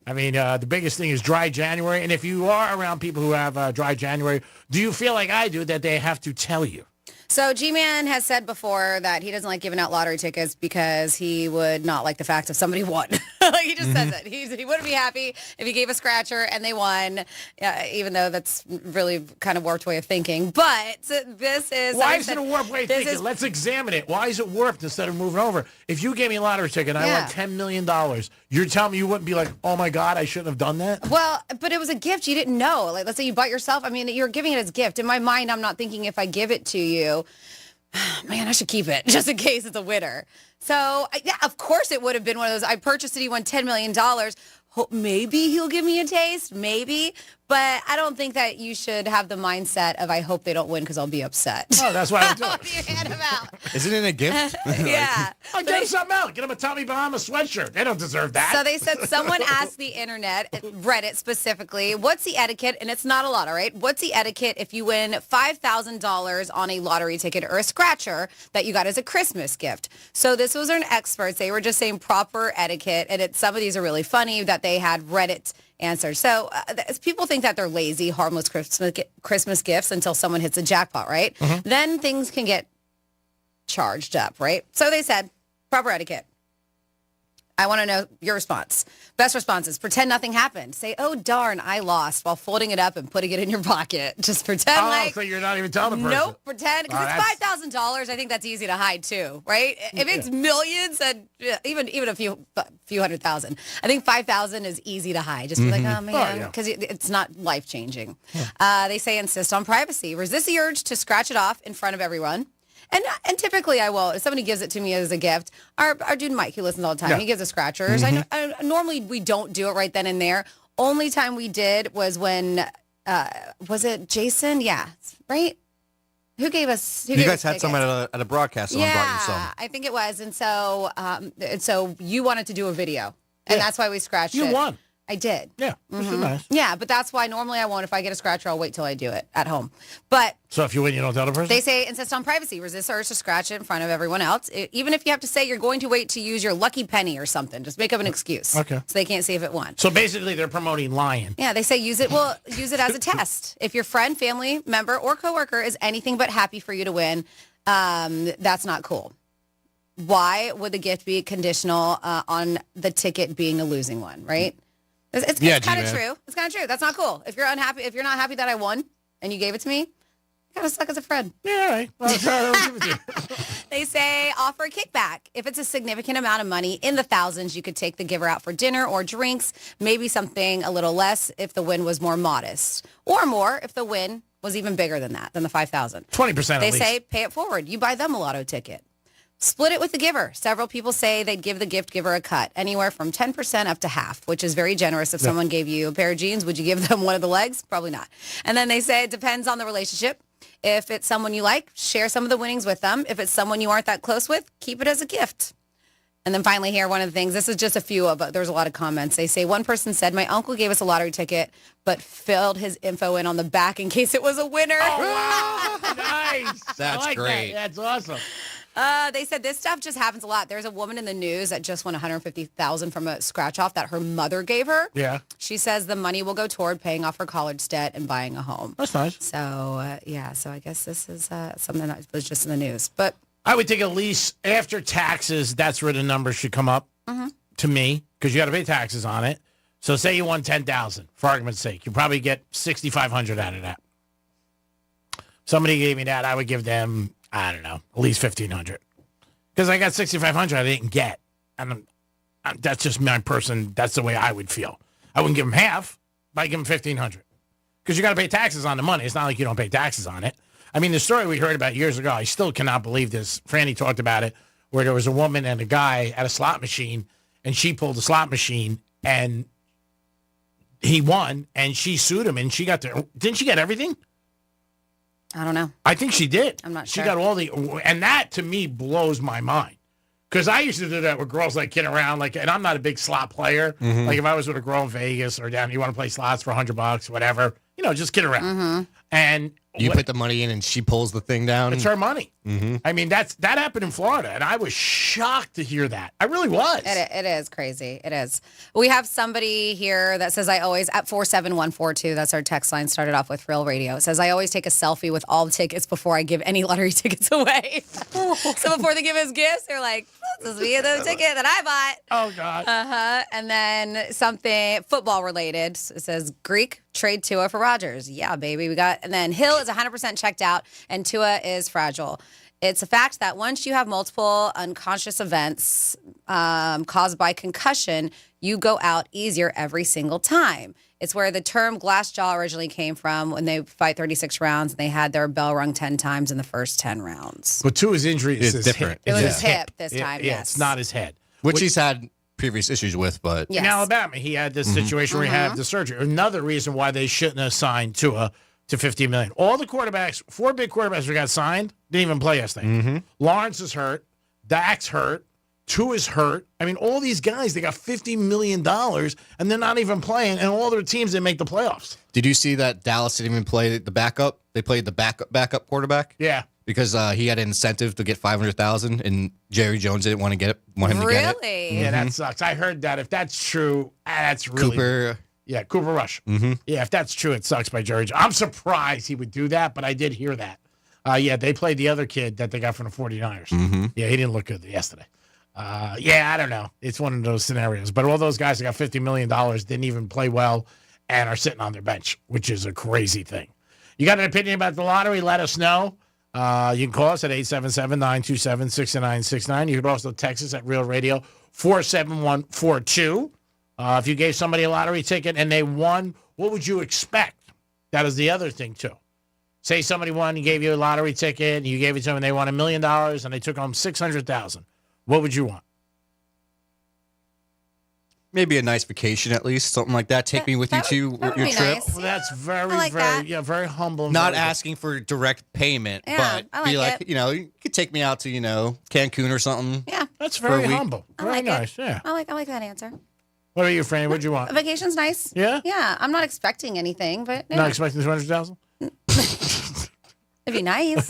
I mean, the biggest thing is dry January. And if you are around people who have dry January, do you feel like I do that they have to tell you? So G-Man has said before that he doesn't like giving out lottery tickets because he would not like the fact if somebody won. Like he just says it. He wouldn't be happy if he gave a scratcher and they won, even though that's really kind of warped way of thinking. But this is... Why is it a warped way of thinking? Let's examine it. Why is it warped instead of moving over? If you gave me a lottery ticket and I won $10 million, you're telling me you wouldn't be like, oh my God, I shouldn't have done that? Well, but it was a gift you didn't know. Like, let's say you bought yourself. I mean, you're giving it as a gift. In my mind, I'm not thinking if I give it to you, man, I should keep it just in case it's a winner. So, yeah, of course it would have been one of those. I purchased it. He won $10 million. Maybe he'll give me a taste. Maybe. But I don't think that you should have the mindset of I hope they don't win because I'll be upset. Oh, that's why I'm doing it. You hand him out. Isn't it a gift? Yeah. I'll get him something else. Get him a Tommy Bahama sweatshirt. They don't deserve that. So they said someone asked the internet, Reddit specifically, what's the etiquette? And it's not a lot, all right? What's the etiquette if you win $5,000 on a lottery ticket or a scratcher that you got as a Christmas gift? So this was an experts. They were just saying proper etiquette. And some of these are really funny that they had Reddit answers. So people think that they're lazy, harmless Christmas gifts until someone hits a jackpot, right? Mm-hmm. Then things can get charged up, right? So they said proper etiquette. I want to know your response. Best response is pretend nothing happened. Say, oh, darn, I lost, while folding it up and putting it in your pocket. Just pretend like... so you're not even telling the person. Nope, pretend. Because it's $5,000. I think that's easy to hide, too, right? If it's millions and even a few hundred thousand, I think 5,000 is easy to hide. Just be like, oh, man, because it's not life-changing. Yeah. They say insist on privacy. Resist the urge to scratch it off in front of everyone. And typically I will. If somebody gives it to me as a gift, our dude Mike, he listens all the time. He gives us scratchers. Mm-hmm. Normally we don't do it right then and there. Only time we did was when, was it Jason? Yeah, right? Who gave us? You guys had some at a broadcast. Someone brought you some. Yeah, I think it was. And so you wanted to do a video. And that's why we scratched it. You won. I did. Yeah, which is nice. Yeah, but that's why normally I won't. If I get a scratcher, I'll wait till I do it at home. But so if you win, you don't tell the person? They say insist on privacy. Resist the urge to scratch it in front of everyone else. Even if you have to say you're going to wait to use your lucky penny or something. Just make up an excuse. Okay. So they can't see if it won. So basically they're promoting lying. Yeah, they say use it as a test. If your friend, family member, or coworker is anything but happy for you to win, that's not cool. Why would the gift be conditional on the ticket being a losing one, right? It's kind of true. It's kind of true. That's not cool. If you're unhappy, if you're not happy that I won and you gave it to me, you kind of suck as a friend. Yeah, all right. Well, I'll give it to you. They say offer a kickback. If it's a significant amount of money in the thousands, you could take the giver out for dinner or drinks, maybe something a little less if the win was more modest, or more if the win was even bigger than that, than the 5,000. 20% They say pay it forward. You buy them a lotto ticket. Split it with the giver. Several people say they'd give the gift giver a cut, anywhere from 10% up to half, which is very generous. If someone gave you a pair of jeans, would you give them one of the legs? Probably not. And then they say it depends on the relationship. If it's someone you like, share some of the winnings with them. If it's someone you aren't that close with, keep it as a gift. And then finally here, one of the things, this is just a few of, but there's a lot of comments. They say one person said, my uncle gave us a lottery ticket, but filled his info in on the back in case it was a winner. Oh, wow. Nice. That's great. That's awesome. They said this stuff just happens a lot. There's a woman in the news that just won $150,000 from a scratch off that her mother gave her. Yeah. She says the money will go toward paying off her college debt and buying a home. That's nice. So, so I guess this is something that was just in the news. But I would think at least after taxes, that's where the number should come up to me, because you got to pay taxes on it. So say you won $10,000, for argument's sake. You probably get $6,500 out of that. Somebody gave me that, I would give them, I don't know, at least $1,500. Because I got $6,500 I didn't get. And that's just my person. That's the way I would feel. I wouldn't give them half, but I'd give them $1,500. Because you got to pay taxes on the money. It's not like you don't pay taxes on it. I mean, the story we heard about years ago, I still cannot believe this. Franny talked about it, where there was a woman and a guy at a slot machine, and she pulled the slot machine, and he won, and she sued him, and she got didn't she get everything? I don't know. I think she did. I'm not She sure. got all the, and that to me blows my mind. Because I used to do that with girls, like kidding around, and I'm not a big slot player. Mhm. Like if I was with a girl in Vegas or down, you want to play slots for $100, whatever, just kid around. And You put the money in and she pulls the thing down. it's her money. Mm-hmm. I mean, that happened in Florida, and I was shocked to hear that. I really was. It is crazy. It is. We have somebody here that says, I always, at 47142, that's our text line, started off with Real Radio. It says, I always take a selfie with all the tickets before I give any lottery tickets away. So before they give us gifts, they're like, this is me, the ticket that I bought. Oh, God. Uh-huh. And then something football related. It says, Greek, trade Tua for Rodgers. Yeah, baby. We got, and then Hill is 100% checked out, and Tua is fragile. It's a fact that once you have multiple unconscious events caused by concussion, you go out easier every single time. It's where the term glass jaw originally came from when they fight 36 rounds and they had their bell rung 10 times in the first 10 rounds. But Tua's injury is his different. hip. It was It's his hip this time, Yeah, yes. it's not his head. Which he's had previous issues with, but Yes. In Alabama, he had this situation where he had the surgery. Another reason why they shouldn't have signed Tua to $50 million. All the quarterbacks, 4 big quarterbacks who got signed, didn't even play yesterday. Lawrence is hurt. Dak's hurt. Tua's hurt. I mean, all these guys, they got $50 million, and they're not even playing, and all their teams, they make the playoffs. Did you see that Dallas didn't even play the backup? They played the backup quarterback. Yeah. Because he had an incentive to get $500,000, and Jerry Jones didn't want him to get it. Really? Yeah, that sucks. I heard that. If that's true, that's really... Cooper. Yeah, Cooper Rush. Mm-hmm. Yeah, if that's true, it sucks by Jerry Jones. I'm surprised he would do that, but I did hear that. Yeah, they played the other kid that they got from the 49ers. Mm-hmm. Yeah, he didn't look good yesterday. Yeah, I don't know. It's one of those scenarios. But all those guys that got $50 million didn't even play well and are sitting on their bench, which is a crazy thing. You got an opinion about the lottery? Let us know. You can call us at 877-927-6969. You can also text us at Real Radio 47142. If you gave somebody a lottery ticket and they won, what would you expect? That is the other thing, too. Say somebody won, he gave you a lottery ticket, and you gave it to them, and they won $1 million, and they took home $600,000. What would you want? Maybe a nice vacation at least, something like that. Take me with you to your trip. Nice. Well, that's very, like very, that. very humble. and Not very good. asking for direct payment, Yeah, I but be like like, you could take me out to, Cancun or something. Yeah. That's for very a week. humble. I Very like nice, it. yeah. I like that answer. What are you, Franny? What'd you A want? vacation's nice. Yeah? Yeah. I'm not expecting anything, but yeah. Not expecting 200,000 It'd be nice.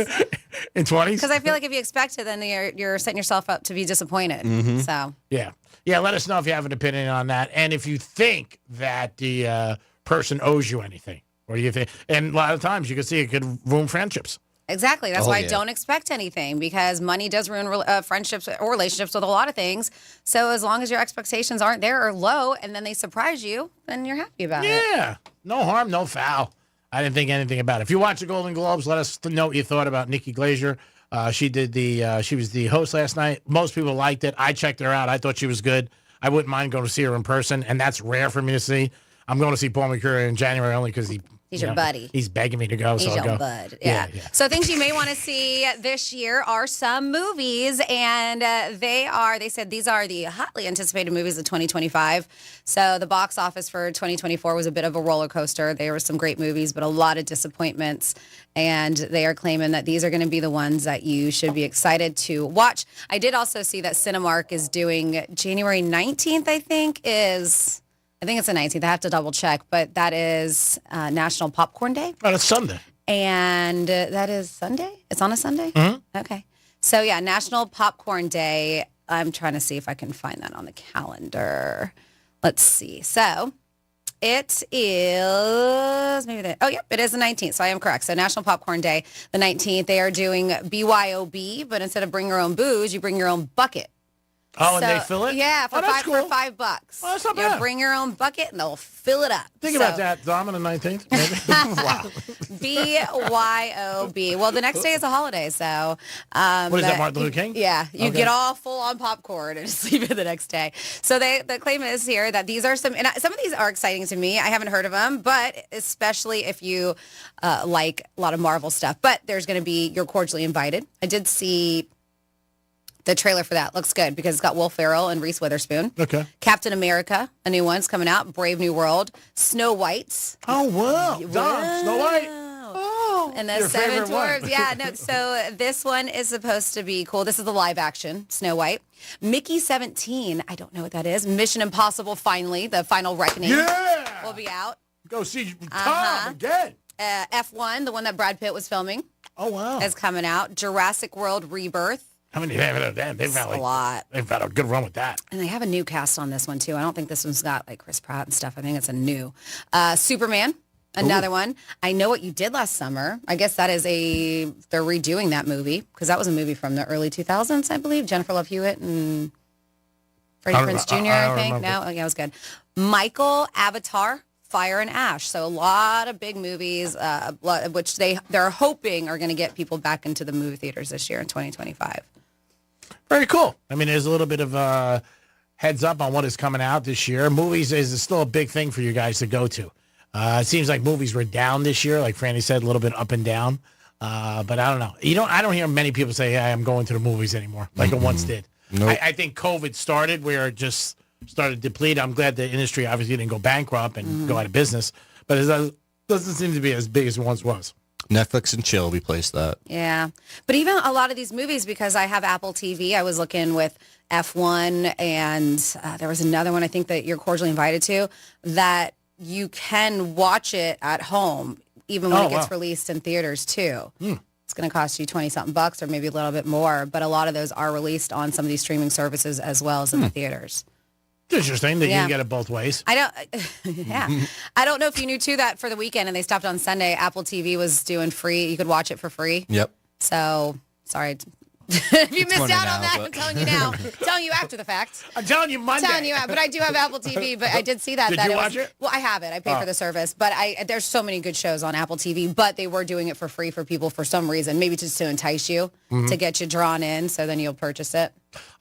in 20s? Because I feel like if you expect it, then you're setting yourself up to be disappointed. So Yeah. Yeah, let us know if you have an opinion on that. And if you think that the person owes you anything. Or you think, and a lot of times you can see it could ruin friendships. exactly. That's Oh, why I yeah. don't expect anything, because money does ruin friendships or relationships with a lot of things. So as long as your expectations aren't there or low, and then they surprise you, then you're happy about it. Yeah. No harm, no foul. I didn't think anything about it. If you watch the Golden Globes, let us know what you thought about Nikki Glaser. She was the host last night. Most people liked it. I checked her out. I thought she was good. I wouldn't mind going to see her in person, and that's rare for me to see. I'm going to see Paul McCurry in January only because He's your buddy. He's begging me to go, He's so I'll your go. bud. Yeah. So things you may want to see this year are some movies, and they said these are the hotly anticipated movies of 2025. So the box office for 2024 was a bit of a roller coaster. There were some great movies, but a lot of disappointments, and they are claiming that these are going to be the ones that you should be excited to watch. I did also see that Cinemark is doing January 19th, I think it's the 19th. I have to double check, but that is National Popcorn Day. Oh, that's Sunday. And that is Sunday? It's on a Sunday? Mm-hmm. Okay. So, yeah, National Popcorn Day. I'm trying to see if I can find that on the calendar. Let's see. So, it is it is the 19th. So I am correct. So National Popcorn Day, the 19th. They are doing BYOB, but instead of bring your own booze, you bring your own bucket. Oh, and they fill it? Yeah, for that's $5. cool. For $5. Oh, that's not You bad. bring your own bucket and they'll fill it up. Think about that, Dom, on the 19th. Maybe? Wow. BYOB. Well, the next day is a holiday, so. What is that, Martin Luther King? Yeah, you Okay. get all full on popcorn and just leave it the next day. So the claim is here that these are some of these are exciting to me. I haven't heard of them, but especially if you like a lot of Marvel stuff. But there's going to be You're Cordially Invited. I did see the trailer for that. Looks good because it's got Will Ferrell and Reese Witherspoon. Okay. Captain America, a new one's coming out. Brave New World. Snow White. Oh, wow. Dom, Snow White. Oh. and the Your Seven favorite one. Dwarfs. Yeah, no. So this one is supposed to be cool. This is the live action Snow White. Mickey 17. I don't know what that is. Mission Impossible. Finally, the Final Reckoning. Yeah. Will be out. Go see Tom again. F1, the one that Brad Pitt was filming. Oh wow. Is coming out. Jurassic World Rebirth. How many have it? They've had a lot. They've had a good run with that. And they have a new cast on this one too. I don't think this one's got like Chris Pratt and stuff. I think it's a new. Superman. Another one. I Know What You Did Last Summer. I guess that is they're redoing that movie because that was a movie from the early 2000s, I believe. Jennifer Love Hewitt and Freddie Prinze Jr., I think. remember. No? Yeah, it was good. Michael, Avatar, Fire and Ash. So a lot of big movies, which they're hoping are going to get people back into the movie theaters this year in 2025. Very cool. I mean, there's a little bit of heads up on what is coming out this year. Movies is still a big thing for you guys to go to. It seems like movies were down this year, like Franny said, a little bit up and down. But I don't know. I don't hear many people say, "Hey, I'm going to the movies anymore," like it once did. Nope. I think COVID started where it just started to deplete. I'm glad the industry obviously didn't go bankrupt and go out of business, but it doesn't seem to be as big as it once was. Netflix and chill replaced that. Yeah. But even a lot of these movies, because I have Apple TV, I was looking with F1 and there was another one I think that you're cordially invited to that you can watch it at home even when it gets released in theaters too. It's going to cost you $20-something bucks or maybe a little bit more, but a lot of those are released on some of these streaming services as well as in the theaters. It's interesting that you can get it both ways. I don't know if you knew too that for the weekend and they stopped on Sunday, Apple TV was doing free. You could watch it for free. Yep. So, sorry. If you missed out on that, I'm telling you now. telling you after the fact. I'm telling you Monday. Telling you, but I do have Apple TV, but I did see that. Did you watch it? Well, I have it. I paid for the service, but there's so many good shows on Apple TV, but they were doing it for free for people for some reason, maybe just to entice you, to get you drawn in, so then you'll purchase it.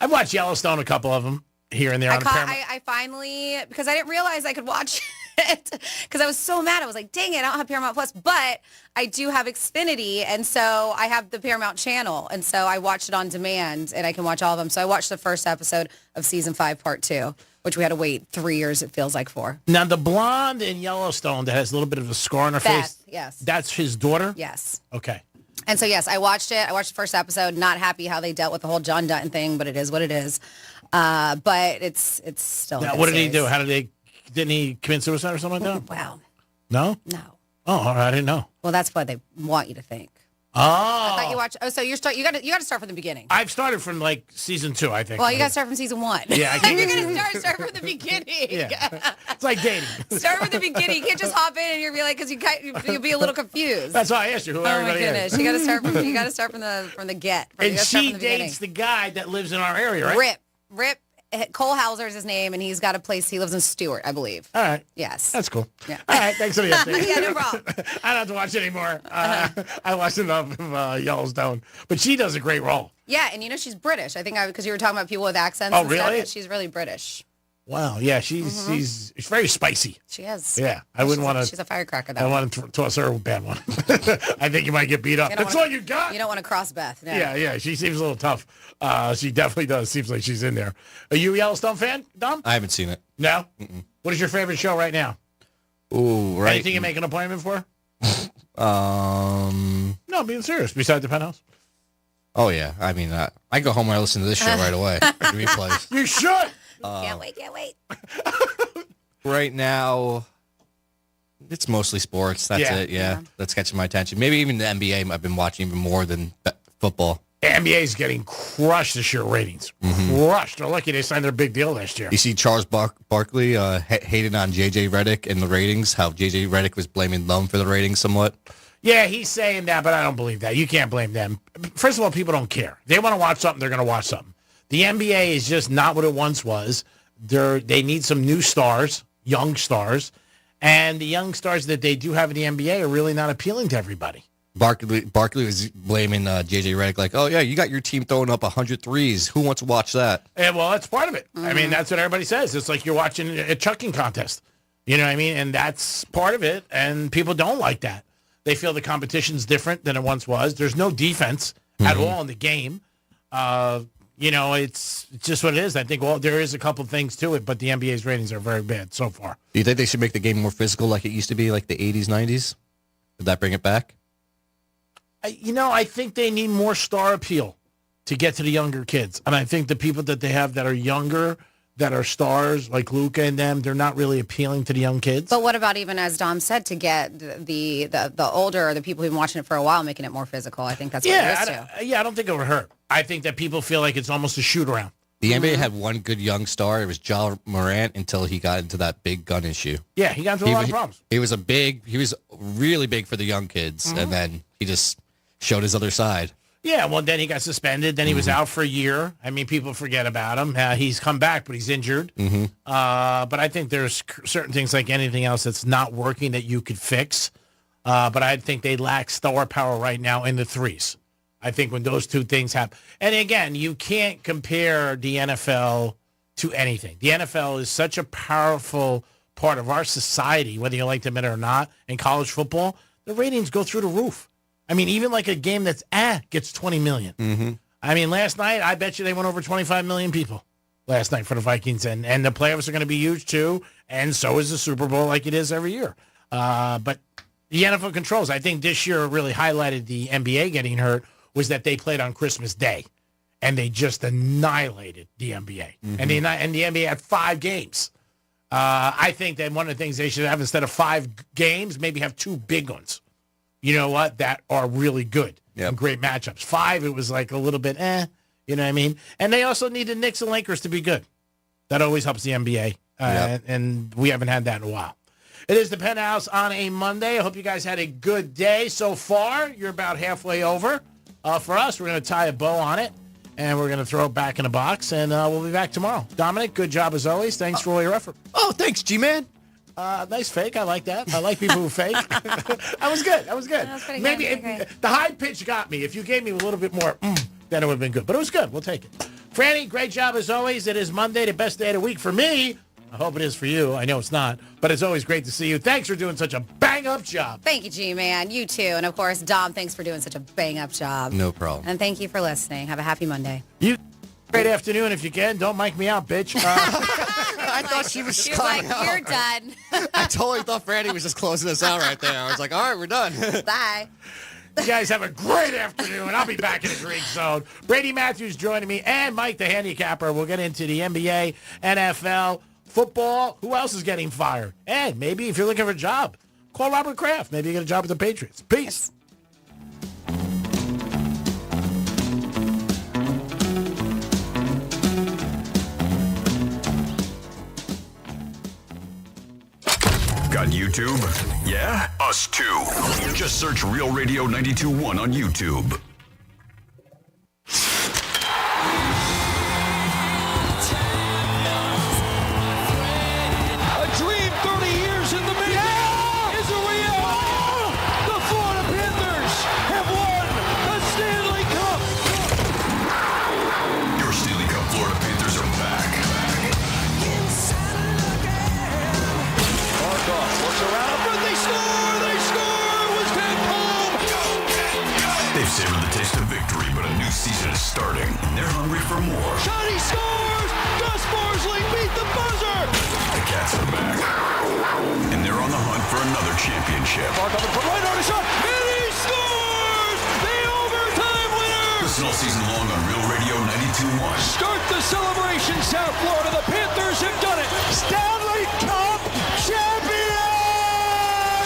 I've watched Yellowstone, a couple of them here and there. I finally, because I didn't realize I could watch it, because I was so mad. I was like, dang it, I don't have Paramount Plus, but I do have Xfinity, and so I have the Paramount channel, and so I watched it on demand, and I can watch all of them. So I watched the first episode of season 5, part 2, which we had to wait 3 years, it feels like, for. Now, the blonde in Yellowstone that has a little bit of a scar on her face, yes. That's his daughter? Yes. Okay. And so, yes, I watched it. I watched the first episode. Not happy how they dealt with the whole John Dutton thing, but it is what it is. But it's still. Now, what did he do? Didn't he commit suicide or something like that? Wow. No? No. Oh, all right, I didn't know. Well, that's what they want you to think. Oh. I thought you watched. Oh, so you got to start from the beginning. I've started from like season 2, I think. Well, you got to start from season 1. Yeah. If you're going to start from the beginning. Yeah. It's like dating. Start from the beginning. You can't just hop in and you'll be like, because you'll be a little confused. That's why I asked you who everybody goodness. is. You got to start from the get. And she dates the guy that lives in our area, right? Rip. Cole Hauser is his name, and he's got a place. He lives in Stewart, I believe. All right. Yes. That's cool. Yeah. All right. Thanks for the update. Yeah, no problem. I don't have to watch it anymore. I watched enough of Yellowstone. But she does a great role. Yeah, and she's British. I think because you were talking about people with accents. Oh, and really? Stuff, she's really British. Wow. Yeah, she's very spicy. She is. Yeah. I wouldn't want to. She's a firecracker, though. I don't want to toss her a bad one. I think you might get beat up. That's all you got. You don't want to cross Beth. No. Yeah. She seems a little tough. She definitely does. Seems like she's in there. Are you a Yellowstone fan, Dom? I haven't seen it. No? Mm-mm. What is your favorite show right now? Ooh, right. Anything you make an appointment for? No, being serious. Besides the Penthouse? Oh, yeah. I mean, I go home and I listen to this show right away. Replays. You should. Can't wait. Right now, it's mostly sports. That's it. Yeah. That's catching my attention. Maybe even the NBA I've been watching even more than football. The NBA is getting crushed this year ratings. Crushed. They're lucky they signed their big deal last year. You see Charles Barkley hated on J.J. Redick and the ratings, how J.J. Redick was blaming them for the ratings somewhat. Yeah, he's saying that, but I don't believe that. You can't blame them. First of all, people don't care. They want to watch something, they're going to watch something. The NBA is just not what it once was. They need some new stars, young stars, and the young stars that they do have in the NBA are really not appealing to everybody. Barkley was blaming J.J. Redick like, oh, yeah, you got your team throwing up 100 threes. Who wants to watch that? Yeah, well, that's part of it. I mean, that's what everybody says. It's like you're watching a chucking contest. You know what I mean? And that's part of it, and people don't like that. They feel the competition's different than it once was. There's no defense at all in the game. It's just what it is. I think, there is a couple things to it, but the NBA's ratings are very bad so far. Do you think they should make the game more physical like it used to be, like the 80s, 90s? Would that bring it back? I think they need more star appeal to get to the younger kids. And I think the people that they have that are younger, that are stars, like Luka and them, they're not really appealing to the young kids. But what about even, as Dom said, to get the older, or the people who've been watching it for a while, making it more physical? I think that's what it is, too. I don't think it would hurt. I think that people feel like it's almost a shoot-around. The NBA had one good young star. It was Ja Morant until he got into that big gun issue. Yeah, he got into a lot of problems. He was really big for the young kids, and then he just showed his other side. Yeah, well, then he got suspended. Then he was out for a year. I mean, people forget about him. He's come back, but he's injured. But I think there's certain things like anything else that's not working that you could fix. But I think they lack star power right now in the threes. I think when those two things happen. And again, you can't compare the NFL to anything. The NFL is such a powerful part of our society, whether you like them or not. In college football, the ratings go through the roof. I mean, even like a game that's gets 20 million. I mean, last night, I bet you they went over 25 million people last night for the Vikings. And the playoffs are going to be huge, too. And so is the Super Bowl like it is every year. But the NFL controls. I think this year really highlighted the NBA getting hurt was that they played on Christmas Day. And they just annihilated the NBA. And the NBA had 5 games. I think that one of the things they should have, instead of 5 games, maybe have 2 big ones. You know what? That are really good. And great matchups. 5, it was like a little bit, you know what I mean? And they also need the Knicks and Lakers to be good. That always helps the NBA. And we haven't had that in a while. It is the Penthouse on a Monday. I hope you guys had a good day so far. You're about halfway over. For us, we're going to tie a bow on it, and we're going to throw it back in a box, and we'll be back tomorrow. Dominic, good job as always. Thanks for all your effort. Oh, thanks, G-Man. Nice fake. I like that. I like people who fake. That was good. That was good. That was pretty Maybe good. the high pitch got me. If you gave me a little bit more, then it would have been good. But it was good. We'll take it. Franny, great job as always. It is Monday, the best day of the week for me. I hope it is for you. I know it's not, but it's always great to see you. Thanks for doing such a bang-up job. Thank you, G-Man. You too. And, of course, Dom, thanks for doing such a bang-up job. No problem. And thank you for listening. Have a happy Monday. Great afternoon if you can. Don't mic me out, bitch. I thought she was just like, climbing out. you're done. I totally thought Franny was just closing us out right there. I was like, all right, we're done. Bye. You guys have a great afternoon. I'll be back in the Greek Zone. Brady Matthews joining me, and Mike the handicapper. We'll get into the NBA, NFL, football. Who else is getting fired? And maybe if you're looking for a job, call Robert Kraft. Maybe you get a job with the Patriots. Peace. Got YouTube? Yeah? Us too. Just search Real Radio 92.1 on YouTube. A dream 30 years in the making is a reality. The Florida Panthers have won the Stanley Cup. Your Stanley Cup Florida Panthers are back. Markov looks around, but they score! They score! It was back home! They've savored the taste of victory, but a new season is starting, and they're hungry for more. Johnny scores! Gus Borsley beat the buzzer! The Cats are back, and they're on the hunt for another championship. Markov put right on his shot, and he scores! The overtime winner! Listen all season long on Real Radio 92.1. Start the celebration, South Florida. The Panthers have done it. Stanley Cup champions!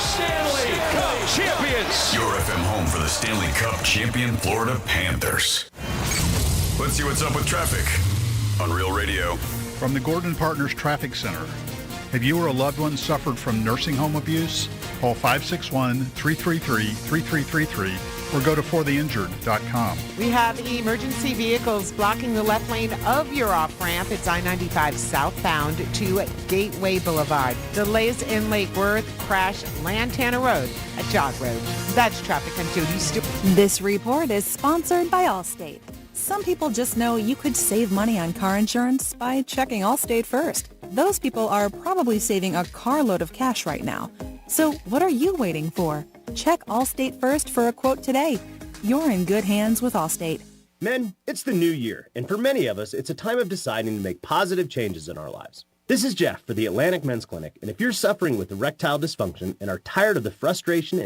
Stanley Cup champions! Your FM home for the Stanley Cup champion Florida Panthers. Let's see what's up with traffic on Real Radio. From the Gordon Partners Traffic Center. Have you or a loved one suffered from nursing home abuse? Call 561-333-3333 or go to fortheinjured.com. We have emergency vehicles blocking the left lane of your off-ramp. It's I-95 southbound to Gateway Boulevard. Delays in Lake Worth, crash Lantana Road at Jog Road. That's traffic. I'm Jody Stewart. This report is sponsored by Allstate. Some people just know you could save money on car insurance by checking Allstate first. Those people are probably saving a carload of cash right now. So what are you waiting for? Check Allstate first for a quote today. You're in good hands with Allstate. Men, it's the new year, and for many of us, it's a time of deciding to make positive changes in our lives. This is Jeff for the Atlantic Men's Clinic, and if you're suffering with erectile dysfunction and are tired of the frustration and